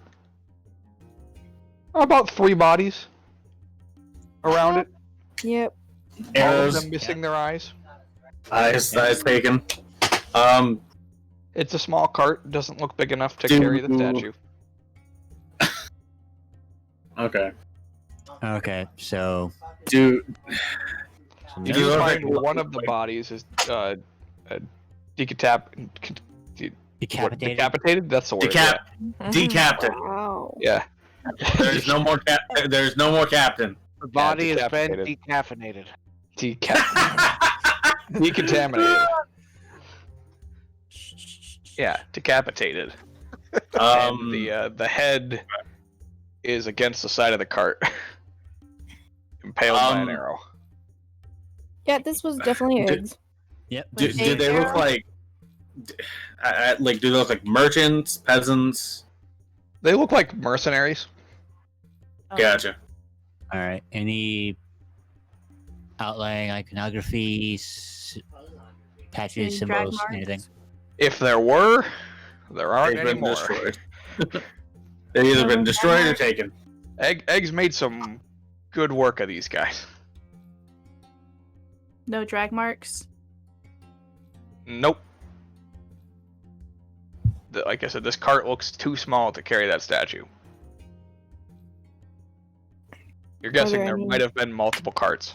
Speaker 2: about 3 bodies around it.
Speaker 6: Yep.
Speaker 2: All of
Speaker 3: Arrows.
Speaker 2: them missing their eyes.
Speaker 3: Eyes taken.
Speaker 2: It's a small cart. Doesn't look big enough to
Speaker 3: Do-
Speaker 2: carry the statue.
Speaker 3: Okay.
Speaker 7: Okay, so
Speaker 3: Do
Speaker 7: so
Speaker 3: Did
Speaker 2: You
Speaker 3: you look
Speaker 2: find
Speaker 3: like-
Speaker 2: one of the bodies is
Speaker 7: decapitated.
Speaker 2: decapitated. That's the word.
Speaker 3: decaptain.
Speaker 6: Wow.
Speaker 2: Yeah.
Speaker 3: There's no more There's no more captain.
Speaker 4: The body has been
Speaker 2: decapitated.
Speaker 4: decaffeinated.
Speaker 2: Decontaminated. Yeah, decapitated. And the head is against the side of the cart, impaled by an arrow.
Speaker 6: Yeah, this was definitely
Speaker 3: Did-
Speaker 6: eggs.
Speaker 7: Yep.
Speaker 3: Do they look like do they look like merchants, peasants?
Speaker 2: They look like mercenaries.
Speaker 3: Gotcha.
Speaker 7: All right. Any outlying iconography, patches,
Speaker 8: Any drag
Speaker 7: symbols,
Speaker 8: marks?
Speaker 7: anything?
Speaker 2: If there were, there aren't
Speaker 3: They've been
Speaker 2: anymore.
Speaker 3: destroyed. They've either been destroyed or taken.
Speaker 2: Eggs made some good work of these guys.
Speaker 8: No drag marks.
Speaker 2: Nope. Like I said, this cart looks too small to carry that statue. You're guessing
Speaker 6: there
Speaker 2: there
Speaker 6: any-
Speaker 2: might have been multiple carts.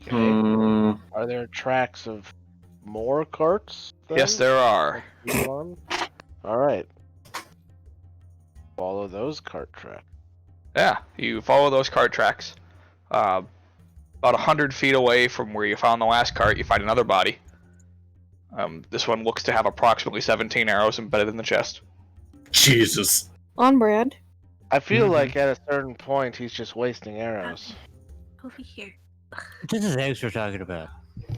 Speaker 3: Hmm.
Speaker 4: Are there tracks of more carts? then?
Speaker 2: Yes, there are.
Speaker 4: All right. Follow those cart tracks.
Speaker 2: Yeah, you follow those cart tracks. About 100 feet away from where you found the last cart, you find another body. This one looks to have approximately 17 arrows embedded in the chest.
Speaker 3: Jesus.
Speaker 6: On Brad.
Speaker 4: I feel like at a certain point he's just wasting arrows.
Speaker 8: Over here.
Speaker 7: This is eggs we're talking about.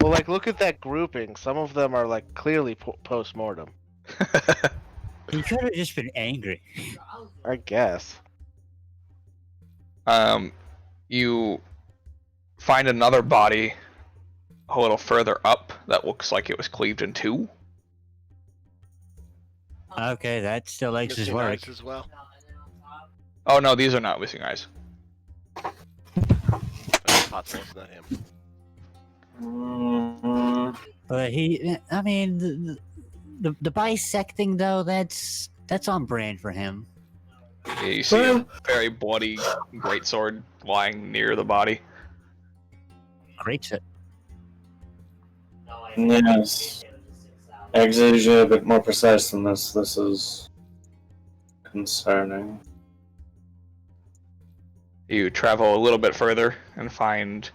Speaker 4: Well, like look at that grouping. Some of them are like clearly post-mortem.
Speaker 7: You could have just been angry.
Speaker 4: I guess.
Speaker 2: You find another body a little further up that looks like it was cleaved in two.
Speaker 7: Okay, that still makes his
Speaker 1: Missing
Speaker 7: work.
Speaker 1: eyes as well.
Speaker 2: Oh no, these are not missing eyes.
Speaker 1: Pothole's not him.
Speaker 7: But I mean, the bisecting though, that's on brand for him.
Speaker 2: You see a very bloody greatsword lying near the body.
Speaker 7: Great set.
Speaker 3: Yes. Eggs is usually a bit more precise than this. This is concerning.
Speaker 2: You travel a little bit further and find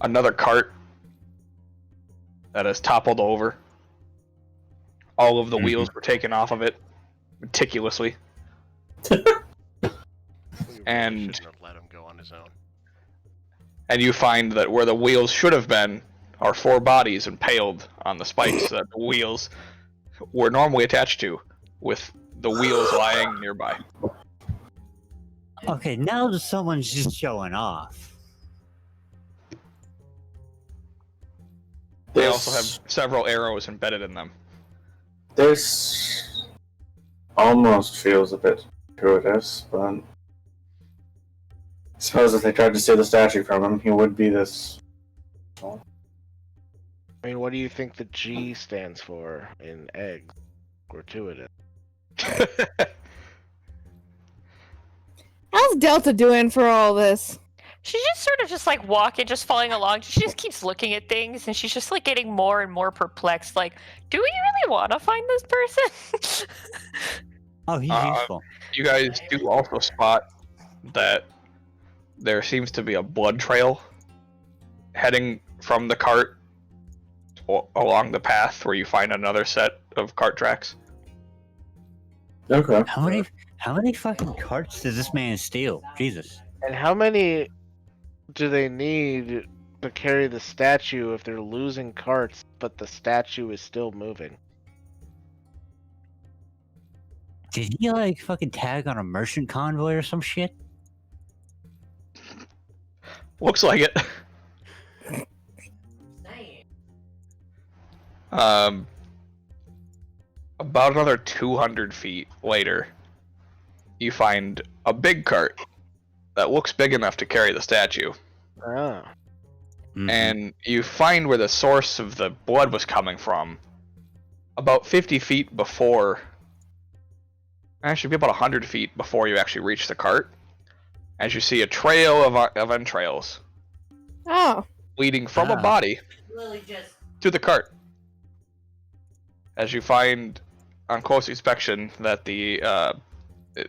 Speaker 2: another cart that is toppled over. All of the wheels were taken off of it meticulously.
Speaker 1: We really
Speaker 2: And-
Speaker 1: shouldn't have let him go on his own.
Speaker 2: And you find that where the wheels should have been are four bodies impaled on the spikes that the wheels were normally attached to, with the wheels lying nearby.
Speaker 7: Okay, now someone's just showing off.
Speaker 2: They also have several arrows embedded in them.
Speaker 3: This almost feels a bit gratuitous, but I suppose if they tried to steal the statue from him, he would be this.
Speaker 4: I mean, what do you think the G stands for in eggs? Gratuitous.
Speaker 6: How's Delta doing for all this?
Speaker 5: She's just sort of just like walking, just following along. She just keeps looking at things, and she's just like getting more and more perplexed. Like, do we really want to find this person?
Speaker 7: Oh, he's useful.
Speaker 2: You guys do also spot that there seems to be a blood trail heading from the cart along the path where you find another set of cart tracks.
Speaker 3: Okay.
Speaker 7: How many fucking carts does this man steal? Jesus.
Speaker 4: And how many do they need to carry the statue if they're losing carts, but the statue is still moving?
Speaker 7: Did he like fucking tag on a merchant convoy or some shit?
Speaker 2: Looks like it. About another 200 feet later, you find a big cart that looks big enough to carry the statue.
Speaker 4: Oh.
Speaker 7: Mhm.
Speaker 2: And you find where the source of the blood was coming from. About 50 feet before. Actually, be about 100 feet before you actually reach the cart. As you see a trail of entrails
Speaker 6: Oh,
Speaker 2: leading from a
Speaker 7: Ah.
Speaker 2: body to the cart. As you find on close inspection that the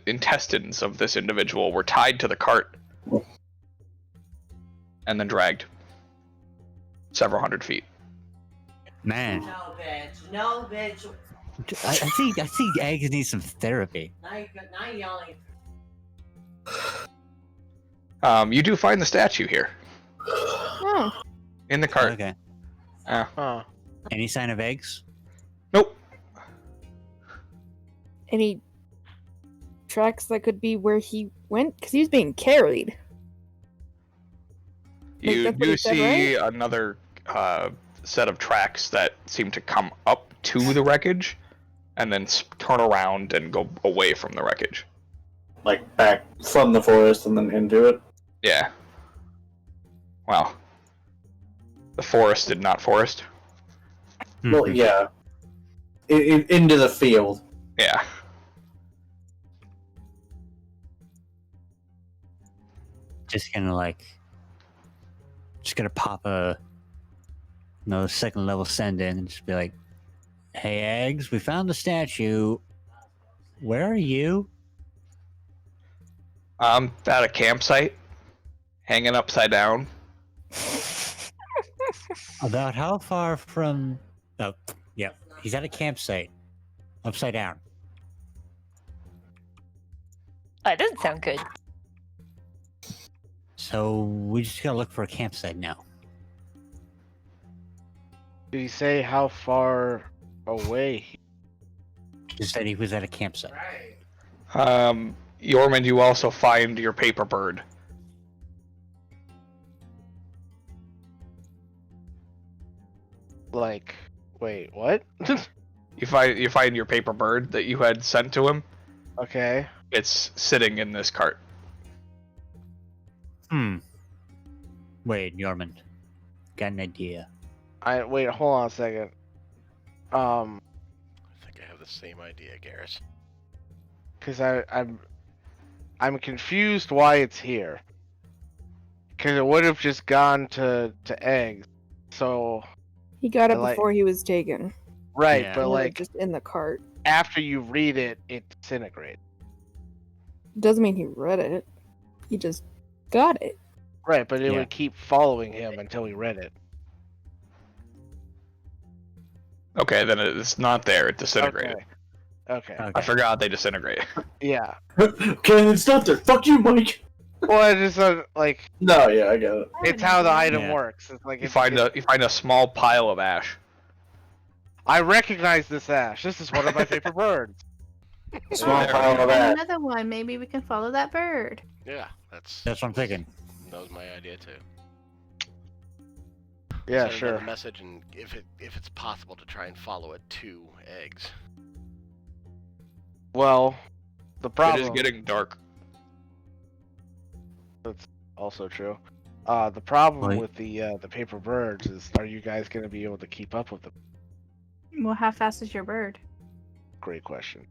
Speaker 2: intestines of this individual were tied to the cart and then dragged several hundred feet.
Speaker 7: Man,
Speaker 11: No, bitch. No, bitch.
Speaker 7: I think eggs need some therapy.
Speaker 11: Now you're yelling.
Speaker 2: You do find the statue here
Speaker 6: oh.
Speaker 2: in the cart.
Speaker 7: Okay.
Speaker 4: Huh.
Speaker 7: Any sign of eggs?
Speaker 2: Nope.
Speaker 6: Any tracks that could be where he went? Because he was being carried.
Speaker 2: You
Speaker 6: that's what
Speaker 2: do
Speaker 6: he said,
Speaker 2: see another set of tracks that seem to come up to the wreckage and then turn around and go away from the wreckage.
Speaker 3: Like back from the forest and then into it.
Speaker 2: Yeah. Wow. The forest did not forest.
Speaker 3: Well,
Speaker 7: Mhm.
Speaker 3: yeah. Into the field.
Speaker 2: Yeah.
Speaker 7: Just gonna pop another second level send in and just be like, "Hey, eggs, we found the statue. Where are you?"
Speaker 2: At a campsite, hanging upside down.
Speaker 7: About how far from? Oh, yeah, he's at a campsite, upside down.
Speaker 5: That doesn't sound good.
Speaker 7: So we just gotta look for a campsite now.
Speaker 4: Did he say how far away?
Speaker 7: Just said he was at a campsite.
Speaker 2: Yormund, you also find your paper bird.
Speaker 4: Like, wait, what?
Speaker 2: You find your paper bird that you had sent to him.
Speaker 4: Okay.
Speaker 2: It's sitting in this cart.
Speaker 7: Wait, Yormund, got an idea.
Speaker 4: Wait, hold on a second.
Speaker 1: I think I have the same idea, Garrus.
Speaker 4: Because I'm confused why it's here. Because it would have just gone to eggs. So
Speaker 6: He got it
Speaker 4: Like-
Speaker 6: before he was taken.
Speaker 4: right,
Speaker 7: Yeah.
Speaker 4: but
Speaker 6: Or
Speaker 4: like
Speaker 6: just in the cart.
Speaker 4: after you read it, it disintegrates.
Speaker 6: Doesn't mean he read it. He just got it.
Speaker 4: Right, but it
Speaker 7: Yeah.
Speaker 4: would keep following him until he read it.
Speaker 2: Okay, then it's not there. It disintegrated.
Speaker 4: Okay.
Speaker 2: I forgot they disintegrate.
Speaker 4: Yeah.
Speaker 3: Okay, it's not there. Fuck you, Mike.
Speaker 4: Well, I just like
Speaker 3: No, yeah, I get it.
Speaker 4: it's how the item
Speaker 7: Yeah.
Speaker 4: works. It's like
Speaker 2: You find a small pile of ash.
Speaker 4: I recognize this ash. This is one of my favorite birds.
Speaker 3: Small
Speaker 2: There.
Speaker 3: pile of
Speaker 9: And
Speaker 3: that.
Speaker 9: another one. Maybe we can follow that bird.
Speaker 1: Yeah, that's
Speaker 7: That's what I'm thinking.
Speaker 1: that was my idea too.
Speaker 4: Yeah,
Speaker 1: Send
Speaker 4: sure.
Speaker 1: another message, and if it's possible to try and follow it to eggs.
Speaker 4: Well, the
Speaker 2: It is
Speaker 4: problem
Speaker 2: getting dark.
Speaker 4: also true. The problem
Speaker 7: Right.
Speaker 4: with the paper birds is, are you guys going to be able to keep up with them?
Speaker 9: Well, how fast is your bird?
Speaker 4: Great question.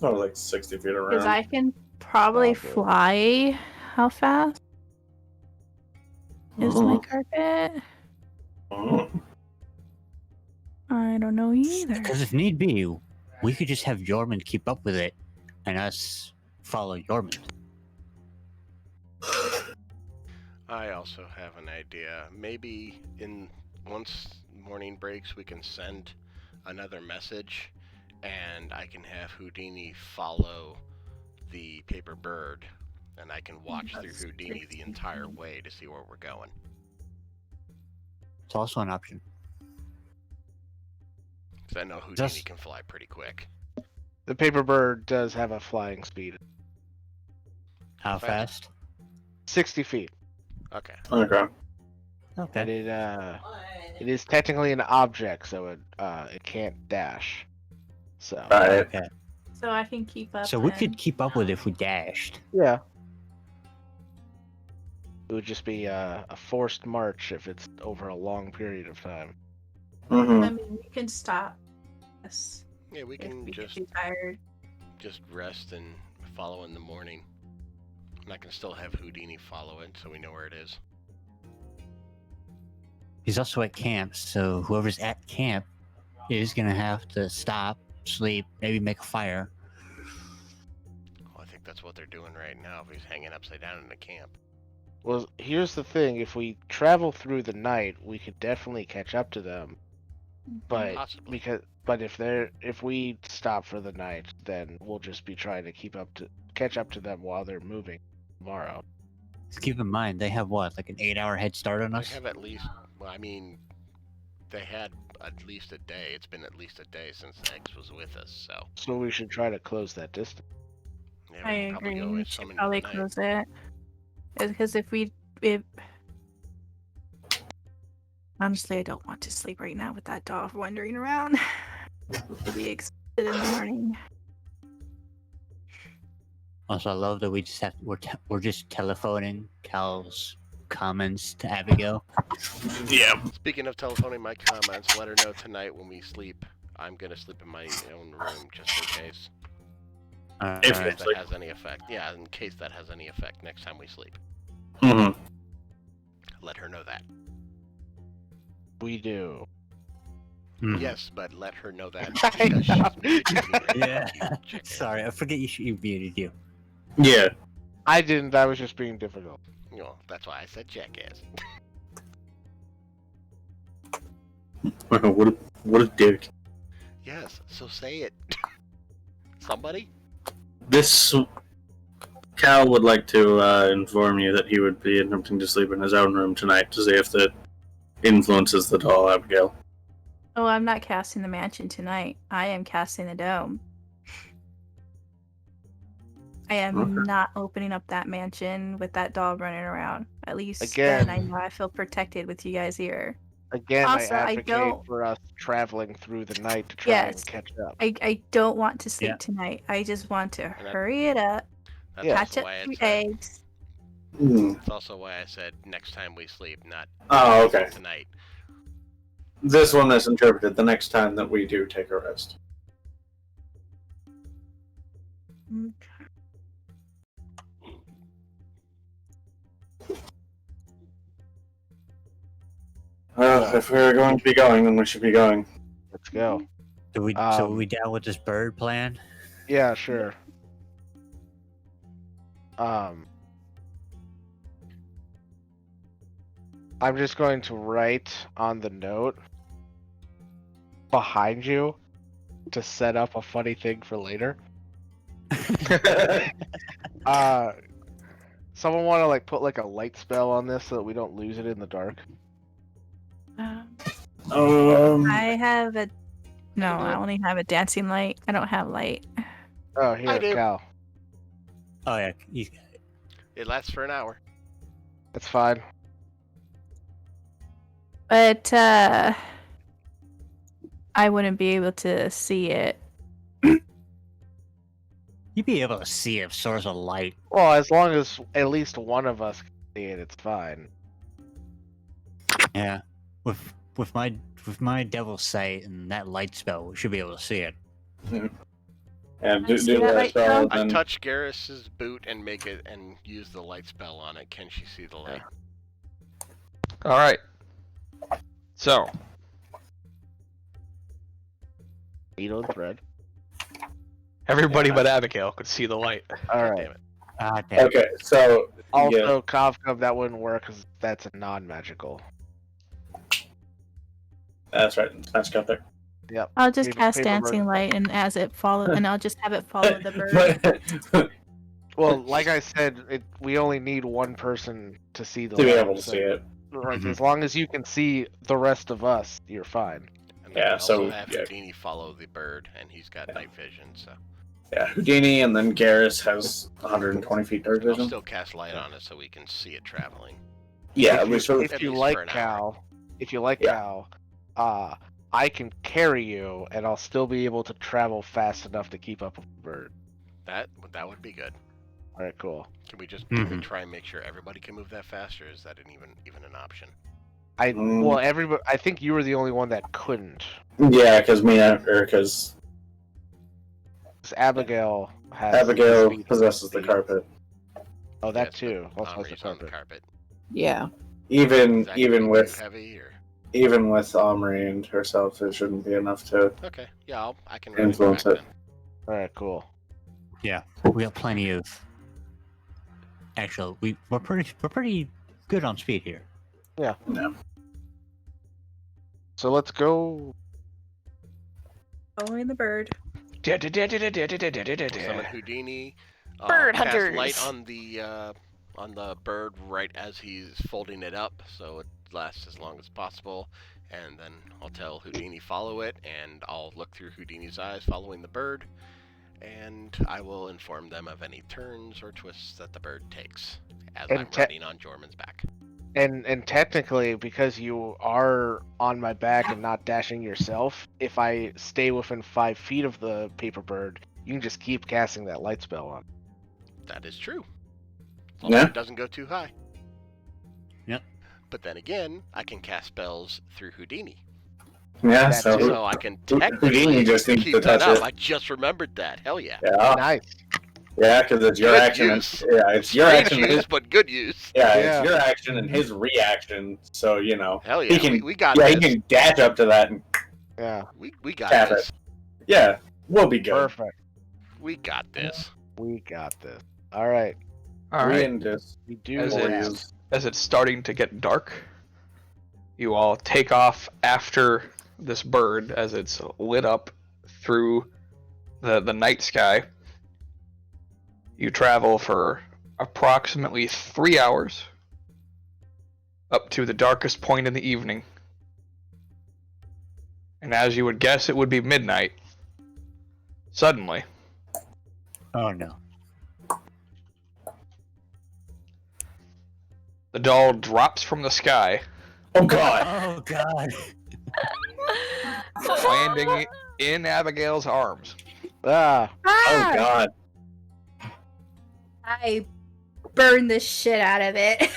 Speaker 3: Oh, like 60 feet
Speaker 9: Because
Speaker 3: around.
Speaker 9: I can probably
Speaker 4: Probably.
Speaker 9: fly. How fast is my
Speaker 3: Mhm.
Speaker 9: carpet?
Speaker 3: Mhm.
Speaker 9: I don't know either.
Speaker 7: Because if need be, we could just have Yormund keep up with it, and us follow Yormund.
Speaker 1: I also have an idea. Maybe once morning breaks, we can send another message, and I can have Houdini follow the paper bird, and I can watch through Houdini the entire way to see where we're going.
Speaker 7: It's also an option.
Speaker 1: Because I know Houdini
Speaker 7: Just-
Speaker 1: can fly pretty quick.
Speaker 4: The paper bird does have a flying speed.
Speaker 7: How
Speaker 1: Fast.
Speaker 7: fast?
Speaker 4: 60 feet.
Speaker 1: Okay.
Speaker 3: Okay.
Speaker 4: And
Speaker 7: Okay.
Speaker 4: it is technically an object, so it can't dash. So
Speaker 3: Right.
Speaker 7: Okay.
Speaker 9: So I can keep up.
Speaker 7: So we
Speaker 9: then.
Speaker 7: could keep up with it if we dashed.
Speaker 4: Yeah. It would just be a forced march if it's over a long period of time.
Speaker 3: Mm-hmm.
Speaker 9: I mean, we can stop. Yes.
Speaker 1: Yeah, we
Speaker 9: If
Speaker 1: can
Speaker 9: we get
Speaker 1: just
Speaker 9: too tired.
Speaker 1: rest and follow in the morning. And I can still have Houdini follow it so we know where it is.
Speaker 7: He's also at camp, so whoever's at camp is gonna have to stop, sleep, maybe make a fire.
Speaker 1: Well, I think that's what they're doing right now if he's hanging upside down in the camp.
Speaker 4: Well, here's the thing: if we travel through the night, we could definitely catch up to them. But
Speaker 1: Possibly.
Speaker 4: if we stop for the night, then we'll just be trying to catch up to them while they're moving tomorrow.
Speaker 7: Just keep in mind, they have what, like an 8-hour head start on
Speaker 1: They
Speaker 7: us?
Speaker 1: have at least, well, I mean, they had at least a day. It's been at least a day since X was with us, so.
Speaker 4: So we should try to close that distance.
Speaker 1: Yeah,
Speaker 9: I
Speaker 1: we can probably
Speaker 9: agree.
Speaker 1: go
Speaker 9: We
Speaker 1: in
Speaker 9: should
Speaker 1: some into
Speaker 9: probably
Speaker 1: the night.
Speaker 9: close it. Because honestly, I don't want to sleep right now with that dog wandering around. I'll be excited in the morning.
Speaker 7: Also, I love that we're just telephoning Cal's comments to Abigail.
Speaker 1: Yeah. Speaking of telephoning my comments, let her know tonight when we sleep. I'm gonna sleep in my own room just in case.
Speaker 3: If
Speaker 1: In
Speaker 3: you
Speaker 1: case that
Speaker 3: sleep.
Speaker 1: has any effect. Yeah, in case that has any effect next time we sleep.
Speaker 3: Mm-hmm.
Speaker 1: Let her know that.
Speaker 4: We do.
Speaker 1: Yes, but let her know that
Speaker 4: I
Speaker 1: because she's
Speaker 4: know.
Speaker 1: muted you right now,
Speaker 7: Yeah.
Speaker 1: you jackass.
Speaker 7: Sorry, I forget you muted you.
Speaker 3: Yeah.
Speaker 4: I didn't. I was just being difficult.
Speaker 1: You know, that's why I said jackass.
Speaker 3: What a dick.
Speaker 1: Yes, so say it. Somebody?
Speaker 3: This Cal would like to inform you that he would be attempting to sleep in his own room tonight to see if that influences the doll, Abigail.
Speaker 9: Oh, I'm not casting the mansion tonight. I am casting the dome. I am
Speaker 3: Okay.
Speaker 9: not opening up that mansion with that dog running around. At least
Speaker 4: Again.
Speaker 9: then I know I feel protected with you guys here.
Speaker 4: Again,
Speaker 9: Also,
Speaker 4: I
Speaker 9: I
Speaker 4: advocate
Speaker 9: don't-
Speaker 4: for us traveling through the night to try
Speaker 9: Yes.
Speaker 4: and catch up.
Speaker 9: I don't want to sleep
Speaker 7: Yeah.
Speaker 9: tonight. I just want to
Speaker 1: And
Speaker 9: hurry it up,
Speaker 1: That's
Speaker 4: Yeah.
Speaker 9: catch
Speaker 1: also
Speaker 9: up
Speaker 1: why I
Speaker 9: some
Speaker 1: said.
Speaker 9: eggs.
Speaker 1: That's also why I said next time we sleep, not
Speaker 3: Oh, okay.
Speaker 1: tonight.
Speaker 3: This one is interpreted the next time that we do take a rest. If we're going to be going, then we should be going.
Speaker 4: Let's go.
Speaker 7: So we down with this bird plan?
Speaker 4: Yeah, sure. I'm just going to write on the note behind you to set up a funny thing for later. Someone want to like put like a light spell on this so that we don't lose it in the dark?
Speaker 9: I have a no.
Speaker 4: do
Speaker 9: I
Speaker 4: it.
Speaker 9: only have a dancing light. I don't have light.
Speaker 4: Oh,
Speaker 1: I
Speaker 4: here,
Speaker 1: do.
Speaker 4: Cal.
Speaker 7: Oh yeah,
Speaker 1: It lasts for an hour.
Speaker 4: That's fine.
Speaker 9: But I wouldn't be able to see it.
Speaker 7: you'd be able to see a source of light.
Speaker 4: Well, as long as at least one of us can see it, it's fine.
Speaker 7: Yeah, with my devil's sight and that light spell, we should be able to see it.
Speaker 3: And
Speaker 9: See
Speaker 3: do
Speaker 9: that
Speaker 3: that
Speaker 9: light
Speaker 3: spell,
Speaker 9: spell?
Speaker 1: I
Speaker 3: then
Speaker 1: touch Garrus's boot and make it and use the light spell on it. Can she see the light?
Speaker 2: All right. So,
Speaker 4: Needle and thread.
Speaker 2: everybody but Abigail could see the light.
Speaker 4: All
Speaker 1: God
Speaker 4: right.
Speaker 1: damn it.
Speaker 7: Ah, damn.
Speaker 3: okay. So
Speaker 4: Also,
Speaker 3: yeah,
Speaker 4: Kavka, that wouldn't work because that's a non-magical.
Speaker 3: that's right. That's got there.
Speaker 4: Yep.
Speaker 9: I'll just
Speaker 4: Paper-
Speaker 9: cast
Speaker 4: paper
Speaker 9: dancing
Speaker 4: bird.
Speaker 9: light, and as it follow, and I'll just have it follow the bird.
Speaker 4: Well, like I said, we only need one person to see the
Speaker 3: to be
Speaker 4: light.
Speaker 3: able to
Speaker 4: so-
Speaker 3: see it.
Speaker 4: Like,
Speaker 7: Mhm.
Speaker 4: as long as you can see the rest of us, you're fine.
Speaker 1: And then
Speaker 3: Yeah,
Speaker 1: we also
Speaker 3: so,
Speaker 1: have
Speaker 3: yeah.
Speaker 1: Houdini follow the bird, and he's got night vision, so.
Speaker 3: Yeah, Houdini, and then Garrus has 120 feet dark
Speaker 1: And I'll
Speaker 3: vision.
Speaker 1: still cast light on it so we can see it traveling.
Speaker 3: Yeah,
Speaker 4: if
Speaker 3: we
Speaker 4: you,
Speaker 3: sort of.
Speaker 4: if
Speaker 1: at
Speaker 4: you
Speaker 1: least
Speaker 4: like
Speaker 1: for an hour.
Speaker 4: Cal, if you like
Speaker 3: Yeah.
Speaker 4: Cal, I can carry you, and I'll still be able to travel fast enough to keep up with the bird.
Speaker 1: That would be good.
Speaker 4: All right, cool.
Speaker 1: Can we
Speaker 3: Mhm.
Speaker 1: try and make sure everybody can move that fast, or is that even an option?
Speaker 4: Well, everybody. I think you were the only one that couldn't.
Speaker 3: Yeah, because
Speaker 4: Abigail has.
Speaker 3: Abigail
Speaker 4: speed.
Speaker 3: possesses the carpet.
Speaker 4: Oh, that
Speaker 1: Yes,
Speaker 4: too.
Speaker 1: but
Speaker 4: Also has the
Speaker 1: Omri's on the
Speaker 4: carpet.
Speaker 1: carpet.
Speaker 6: Yeah.
Speaker 3: Even
Speaker 1: Is that gonna be too
Speaker 3: with
Speaker 1: heavy, or
Speaker 3: even with Omri and herself, it shouldn't be enough to
Speaker 1: okay? Yeah, I can run
Speaker 3: influence
Speaker 1: back
Speaker 3: it.
Speaker 1: then.
Speaker 4: All right, cool.
Speaker 7: Yeah, we got plenty of. Actually, we're pretty good on speed here.
Speaker 4: Yeah.
Speaker 3: Yeah.
Speaker 4: So let's go.
Speaker 8: Following the bird.
Speaker 1: Summon Houdini.
Speaker 5: Bird
Speaker 1: cast
Speaker 5: hunters.
Speaker 1: light on the bird right as he's folding it up, so it lasts as long as possible. And then I'll tell Houdini follow it, and I'll look through Houdini's eyes following the bird, and I will inform them of any turns or twists that the bird takes as
Speaker 4: And
Speaker 1: I'm riding on Jorman's back.
Speaker 4: And technically, because you are on my back and not dashing yourself, if I stay within 5 feet of the paper bird, you can just keep casting that light spell on.
Speaker 1: That is true. As long as
Speaker 3: Yeah.
Speaker 1: it doesn't go too high.
Speaker 7: Yep.
Speaker 1: But then again, I can cast spells through Houdini.
Speaker 3: Yeah,
Speaker 4: That's
Speaker 3: so
Speaker 1: So I can
Speaker 3: Houdini
Speaker 1: technically
Speaker 3: just needs
Speaker 1: keep
Speaker 3: to
Speaker 1: that
Speaker 3: touch
Speaker 1: up.
Speaker 3: it.
Speaker 1: I just remembered that. Hell yeah.
Speaker 3: yeah,
Speaker 4: Nice.
Speaker 3: yeah, because it's your
Speaker 1: Good
Speaker 3: action.
Speaker 1: use.
Speaker 3: It's your
Speaker 1: Strange
Speaker 3: action.
Speaker 1: use, but good use.
Speaker 3: Yeah,
Speaker 4: Yeah.
Speaker 3: it's your action and his reaction. So
Speaker 1: Hell
Speaker 3: he
Speaker 1: yeah.
Speaker 3: can.
Speaker 1: We got
Speaker 3: Yeah,
Speaker 1: this.
Speaker 3: he can dash up to that and
Speaker 4: Yeah.
Speaker 1: We got
Speaker 3: tap
Speaker 1: this.
Speaker 3: it. Yeah, we'll be good.
Speaker 4: Perfect.
Speaker 1: We got this.
Speaker 4: We got this. All right.
Speaker 2: All
Speaker 3: We
Speaker 2: right.
Speaker 3: in this.
Speaker 4: We do
Speaker 2: As
Speaker 4: that.
Speaker 2: as it's starting to get dark, you all take off after this bird as it's lit up through the night sky. You travel for approximately 3 hours up to the darkest point in the evening. And as you would guess, it would be midnight. Suddenly,
Speaker 7: Oh no.
Speaker 2: the doll drops from the sky,
Speaker 3: Oh God.
Speaker 7: Oh god.
Speaker 2: landing in Abigail's arms.
Speaker 4: Ah.
Speaker 3: Oh God.
Speaker 8: I burn the shit out of it.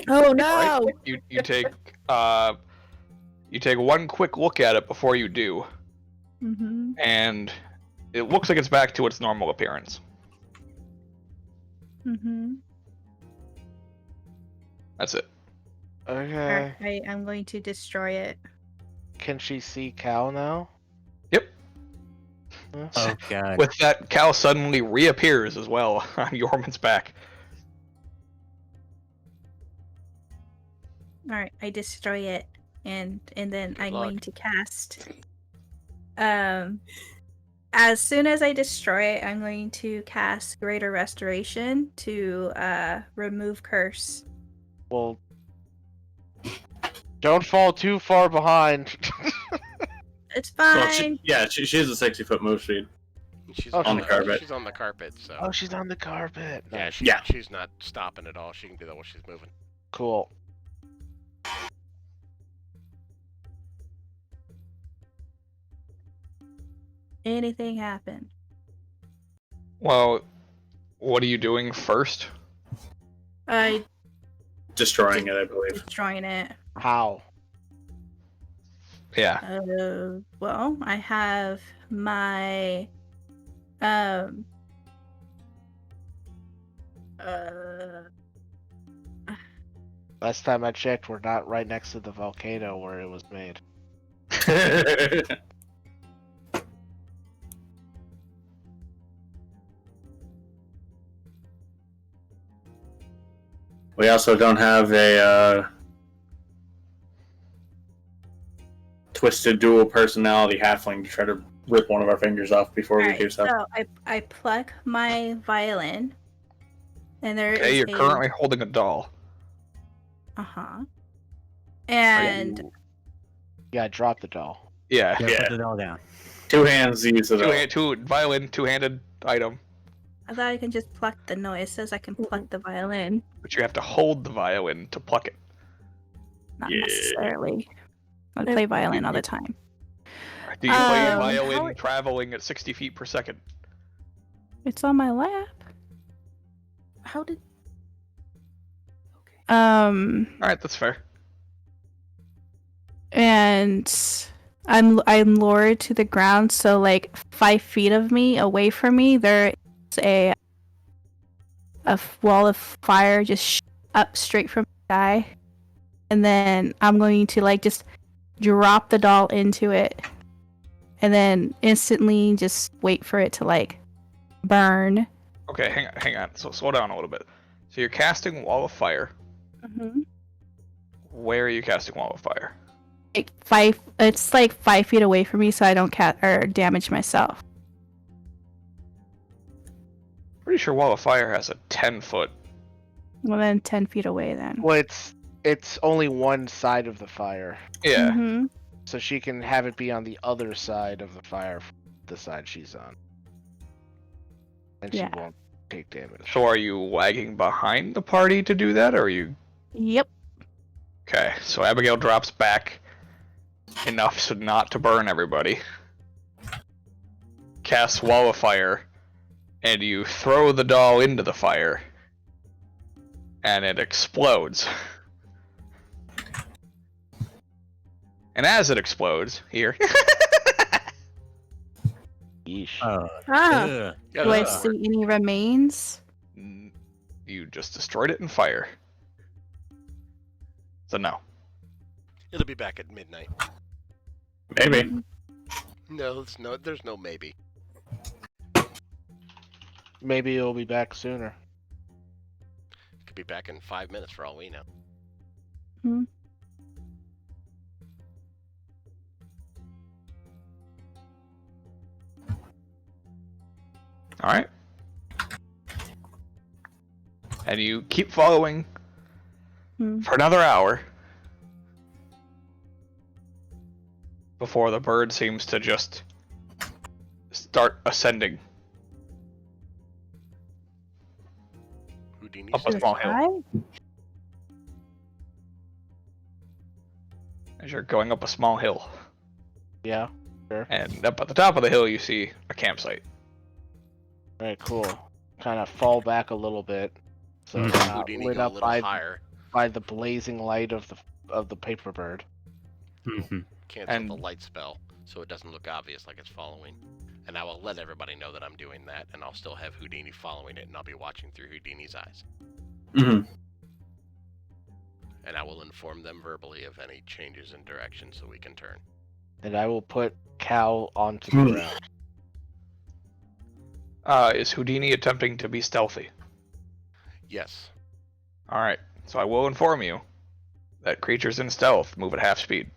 Speaker 6: Oh no!
Speaker 2: Right? You take one quick look at it before you do,
Speaker 8: Mm-hmm.
Speaker 2: and it looks like it's back to its normal appearance.
Speaker 8: Mm-hmm.
Speaker 2: That's it.
Speaker 4: Okay.
Speaker 8: I'm going to destroy it.
Speaker 4: Can she see Cal now?
Speaker 2: Yep.
Speaker 7: Oh god.
Speaker 2: With that, Cal suddenly reappears as well on Yorman's back.
Speaker 8: All right, I destroy it, and then
Speaker 1: Good
Speaker 8: I'm
Speaker 1: luck.
Speaker 8: going to cast. As soon as I destroy it, I'm going to cast Greater Restoration to remove curse.
Speaker 4: Well, don't fall too far behind.
Speaker 8: It's
Speaker 3: Well,
Speaker 8: fine.
Speaker 3: she has a 60-foot move speed.
Speaker 1: She's
Speaker 4: Oh,
Speaker 3: on the carpet.
Speaker 1: She's on the carpet, so
Speaker 4: Oh, she's on the carpet.
Speaker 1: yeah,
Speaker 3: Yeah.
Speaker 1: she's not stopping at all. She can do that while she's moving.
Speaker 4: Cool.
Speaker 8: Anything happen?
Speaker 2: Well, what are you doing first?
Speaker 8: I
Speaker 3: Destroying it, I believe.
Speaker 8: destroying it.
Speaker 4: How?
Speaker 2: Yeah.
Speaker 8: Well, I have my um
Speaker 4: Last time I checked, we're not right next to the volcano where it was made.
Speaker 3: We also don't have a twisted dual personality halfling to try to rip one of our fingers off before we
Speaker 8: Alright,
Speaker 3: do so.
Speaker 8: so I pluck my violin, and there is
Speaker 2: Okay, you're
Speaker 8: a
Speaker 2: currently holding a doll.
Speaker 8: and
Speaker 4: Yeah, I dropped the doll.
Speaker 2: Yeah.
Speaker 7: Yeah,
Speaker 3: Yeah.
Speaker 7: put it all down.
Speaker 3: Two hands to use it.
Speaker 2: Violin, two-handed item,
Speaker 8: I thought I can just pluck the noise. It says I can pluck the violin.
Speaker 2: but you have to hold the violin to pluck it.
Speaker 8: Not
Speaker 3: Yeah.
Speaker 8: necessarily.
Speaker 9: I play violin all the time.
Speaker 2: Do you play
Speaker 9: Um,
Speaker 2: violin traveling at 60 feet per second?
Speaker 9: It's on my lap.
Speaker 6: How did?
Speaker 2: Alright, that's fair.
Speaker 9: And I'm lowered to the ground, so like 5 feet of me away from me, there is a wall of fire just up straight from the sky, and then I'm going to like just drop the doll into it, and then instantly just wait for it to like burn.
Speaker 2: Okay, hang on. So slow down a little bit. So you're casting Wall of Fire.
Speaker 9: Mm-hmm.
Speaker 2: Where are you casting Wall of Fire?
Speaker 9: Like 5. It's like 5 feet away from me, so I don't damage myself.
Speaker 2: Pretty sure Wall of Fire has a 10-foot.
Speaker 9: Well, then 10 feet away then.
Speaker 4: Well, it's only one side of the fire,
Speaker 2: Yeah.
Speaker 9: Mm-hmm.
Speaker 4: so she can have it be on the other side of the fire, the side she's on, and she
Speaker 9: Yeah.
Speaker 4: won't take damage.
Speaker 2: So are you lagging behind the party to do that, or are you...
Speaker 9: Yep.
Speaker 2: Okay, so Abigail drops back enough so not to burn everybody. Casts Wall of Fire, and you throw the doll into the fire, and it explodes. And as it explodes, here,
Speaker 4: Yeesh.
Speaker 7: Ugh.
Speaker 9: Do I see any remains?
Speaker 2: you just destroyed it in fire. So no.
Speaker 1: It'll be back at midnight.
Speaker 3: Maybe.
Speaker 1: No, there's no maybe.
Speaker 4: Maybe it'll be back sooner.
Speaker 1: Could be back in 5 minutes for all we know.
Speaker 2: Alright. And you keep following for another hour before the bird seems to just start ascending
Speaker 1: Houdini
Speaker 2: up a small hill. As you're going up a small hill.
Speaker 4: Yeah. Sure.
Speaker 2: And up at the top of the hill you see a campsite.
Speaker 4: Alright, cool. Kind of fall back a little bit, so it's not
Speaker 1: Houdini
Speaker 4: lit
Speaker 1: go a
Speaker 4: up
Speaker 1: little higher.
Speaker 4: by the blazing light of the paper bird.
Speaker 1: Cancel
Speaker 2: And-
Speaker 1: the light spell so it doesn't look obvious like it's following. And I will let everybody know that I'm doing that, and I'll still have Houdini following it, and I'll be watching through Houdini's eyes.
Speaker 3: Mm-hmm.
Speaker 1: And I will inform them verbally of any changes in direction so we can turn.
Speaker 4: And I will put Cal onto the ground.
Speaker 2: Is Houdini attempting to be stealthy?
Speaker 1: Yes.
Speaker 2: Alright, so I will inform you that creatures in stealth move at half speed.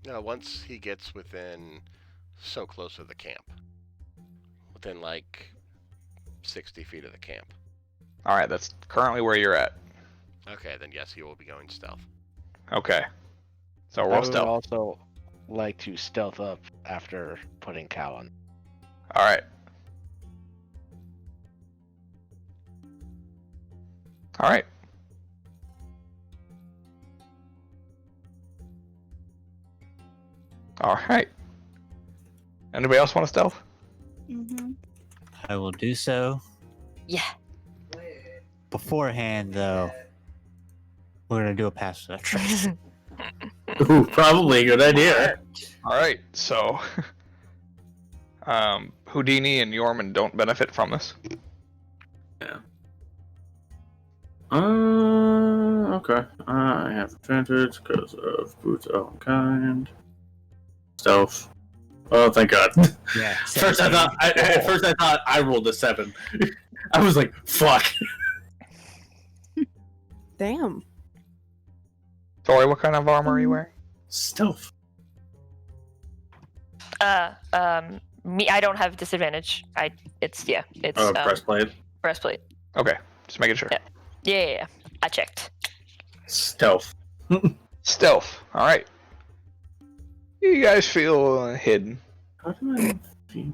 Speaker 1: Once he gets within so close to the camp. Within like 60 feet of the camp.
Speaker 2: Alright, that's currently where you're at.
Speaker 1: Okay, then yes, he will be going stealth.
Speaker 2: Okay. So
Speaker 4: I
Speaker 2: roll
Speaker 4: would
Speaker 2: stealth.
Speaker 4: also like to stealth up after putting Cal on.
Speaker 2: Alright. Alright. Alright. Anybody else want to stealth?
Speaker 9: Mm-hmm.
Speaker 7: I will do so.
Speaker 5: Yeah.
Speaker 7: Beforehand, though, we're gonna do a pass without trace.
Speaker 3: Ooh, probably a good idea.
Speaker 2: Alright, so Houdini and Yorman don't benefit from this.
Speaker 3: Okay. I have advantage because of boots of all kind. Stealth. Oh, thank God.
Speaker 7: Yeah.
Speaker 3: First I thought I rolled a 7. I was like, fuck.
Speaker 6: Damn.
Speaker 2: Tori, what kind of armor are you wearing?
Speaker 3: Stealth.
Speaker 5: Me, I don't have disadvantage. It's
Speaker 3: Breastplate.
Speaker 5: breastplate.
Speaker 2: Okay, just making sure.
Speaker 5: Yeah. I checked.
Speaker 3: Stealth.
Speaker 2: Stealth. Alright. You guys feel hidden.
Speaker 3: How do I feel?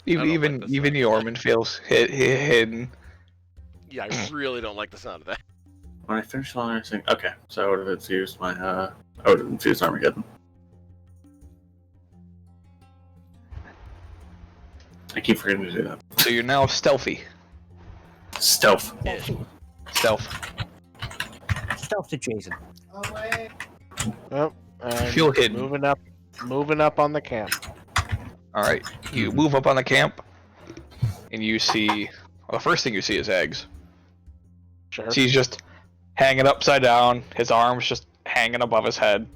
Speaker 1: don't
Speaker 2: Even
Speaker 1: like this
Speaker 2: even
Speaker 1: sound.
Speaker 2: Yorman feels hidden.
Speaker 1: Yeah, I really don't like the sound of that.
Speaker 3: When I finish all everything, okay. So I would have infused my I would have infused Armageddon. I keep forgetting to do that.
Speaker 2: So you're now stealthy.
Speaker 3: Stealth.
Speaker 2: Stealth.
Speaker 7: Stealth adjacent.
Speaker 4: Oh, and
Speaker 2: Feel hidden.
Speaker 4: Moving up on the camp.
Speaker 2: All right. You move up on the camp, and you see. Well, the first thing you see is Eggs.
Speaker 4: Sure.
Speaker 2: He's just hanging upside down. His arms just hanging above his head.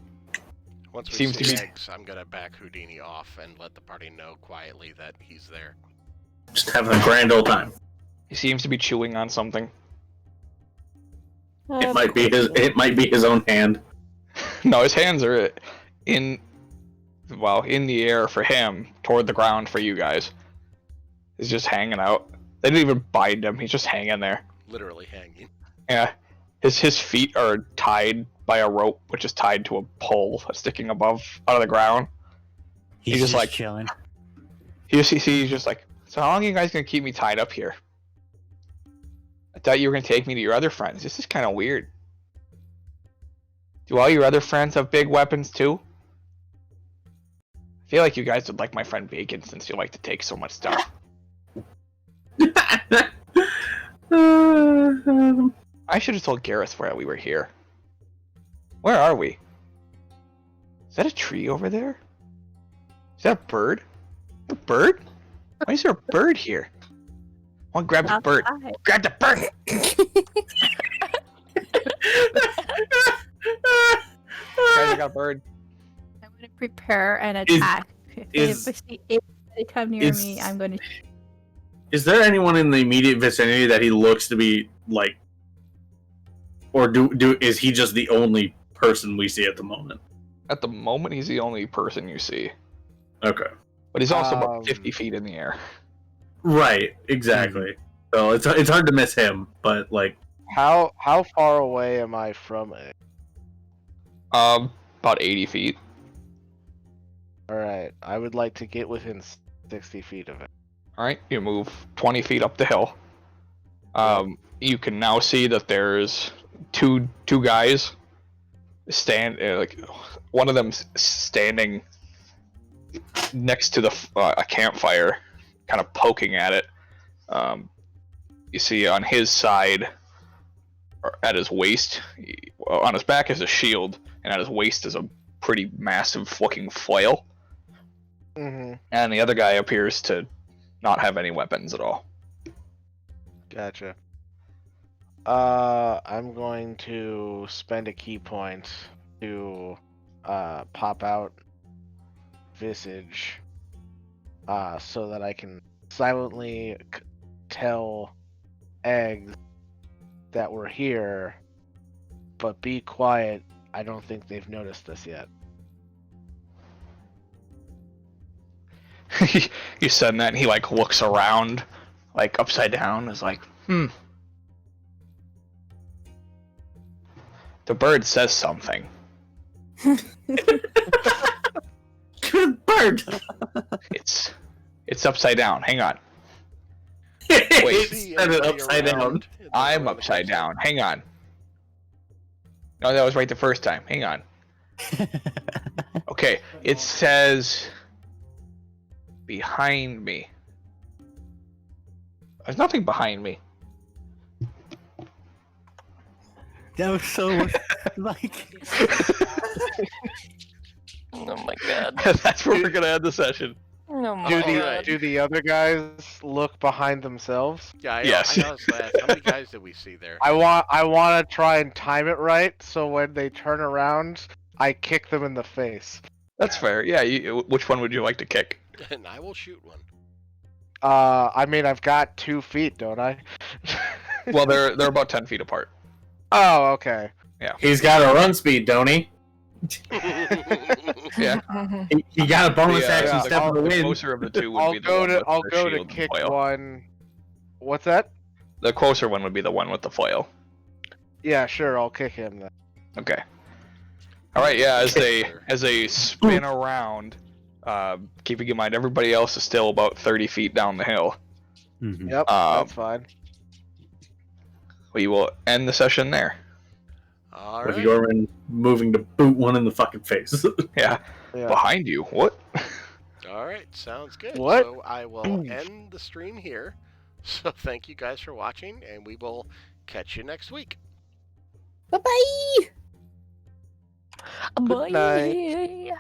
Speaker 1: Once we
Speaker 2: Seems
Speaker 1: see
Speaker 2: to be-
Speaker 1: Eggs, I'm gonna back Houdini off and let the party know quietly that he's there.
Speaker 3: Just having a grand old time.
Speaker 2: He seems to be chewing on something.
Speaker 3: It might be his. It might be his own hand.
Speaker 2: No, his hands are in the air for him, toward the ground for you guys. He's just hanging out. They didn't even bind him. He's just hanging there.
Speaker 1: Literally hanging.
Speaker 2: Yeah. His feet are tied by a rope, which is tied to a pole that's sticking out of the ground.
Speaker 7: He's
Speaker 2: just like-
Speaker 7: chilling.
Speaker 2: He's just like, so how long are you guys gonna keep me tied up here? I thought you were gonna take me to your other friends. This is kind of weird. Do all your other friends have big weapons too? I feel like you guys would like my friend Bacon since you like to take so much stuff. I should have told Gareth where we were here. Where are we? Is that a tree over there? Is that a bird? A bird? Why is there a bird here? I want to grab the bird.
Speaker 8: Outside.
Speaker 2: Grab the bird! Guys, I got a bird.
Speaker 8: I'm going to prepare an
Speaker 3: Is-
Speaker 8: attack.
Speaker 3: is-
Speaker 8: if they come near
Speaker 3: is-
Speaker 8: me, I'm going to.
Speaker 3: Is there anyone in the immediate vicinity that he looks to be like, or is he just the only person we see at the moment?
Speaker 2: At the moment, he's the only person you see.
Speaker 3: Okay.
Speaker 2: But he's also about 50 feet in the air.
Speaker 3: Right. Exactly. So it's hard to miss him, but like,
Speaker 4: How far away am I from it?
Speaker 2: About 80 feet.
Speaker 4: All right, I would like to get within 60 feet of it.
Speaker 2: Alright, you move 20 feet up the hill. You can now see that there's two guys one of them's standing next to a campfire, kind of poking at it. You see on his side, or at his waist, on his back is a shield, and at his waist is a pretty massive looking flail.
Speaker 4: Mm-hmm.
Speaker 2: And the other guy appears to not have any weapons at all.
Speaker 4: Gotcha. I'm going to spend a key point to pop out Visage, so that I can silently tell Eggs that we're here, but be quiet. I don't think they've noticed us yet.
Speaker 2: You said that, and he looks around, upside down, is like, The bird says something.
Speaker 3: good bird.
Speaker 2: It's upside down. Hang on.
Speaker 3: Wait,
Speaker 1: See
Speaker 3: set it
Speaker 1: everybody
Speaker 3: upside down.
Speaker 1: around.
Speaker 2: I'm upside down. Hang on. No, that was right the first time. Hang on. Okay, it says behind me. There's nothing behind me.
Speaker 7: That was so like.
Speaker 5: Oh my god.
Speaker 2: That's where we're gonna end the session.
Speaker 5: Oh my
Speaker 4: Do
Speaker 5: god.
Speaker 4: the other guys look behind themselves?
Speaker 1: Yeah,
Speaker 2: Yes.
Speaker 1: I honestly asked, how many guys did we see there?
Speaker 4: I want to try and time it right, so when they turn around, I kick them in the face.
Speaker 2: That's fair. Yeah. Which one would you like to kick?
Speaker 1: And I will shoot one.
Speaker 4: I mean, I've got 2 feet, don't I?
Speaker 2: Well, they're about 10 feet apart.
Speaker 4: Oh, okay.
Speaker 3: He's got a run speed, don't he?
Speaker 2: Yeah.
Speaker 3: He got a bonus action
Speaker 2: the
Speaker 3: step in the wind.
Speaker 2: closer of the two would
Speaker 4: I'll
Speaker 2: be the
Speaker 4: go
Speaker 2: one
Speaker 4: to
Speaker 2: with
Speaker 4: I'll
Speaker 2: the
Speaker 4: go to
Speaker 2: shield and
Speaker 4: kick
Speaker 2: flail.
Speaker 4: one. What's that?
Speaker 2: The closer one would be the one with the flail.
Speaker 4: Yeah, sure. I'll kick him then.
Speaker 2: Okay. All right. Yeah. As they spin around, keeping in mind everybody else is still about 30 feet down the hill.
Speaker 7: Mhm.
Speaker 4: Yep,
Speaker 2: Um,
Speaker 4: that's fine.
Speaker 2: We will end the session there.
Speaker 1: All
Speaker 3: with
Speaker 1: right.
Speaker 3: Yorman moving to boot one in the fucking face.
Speaker 2: Yeah.
Speaker 4: Yeah.
Speaker 2: Behind you. What?
Speaker 1: All right. Sounds good.
Speaker 4: What?
Speaker 1: So I will end the stream here. So thank you guys for watching, and we will catch you next week.
Speaker 6: Bye bye.
Speaker 4: Good night.
Speaker 5: Bye.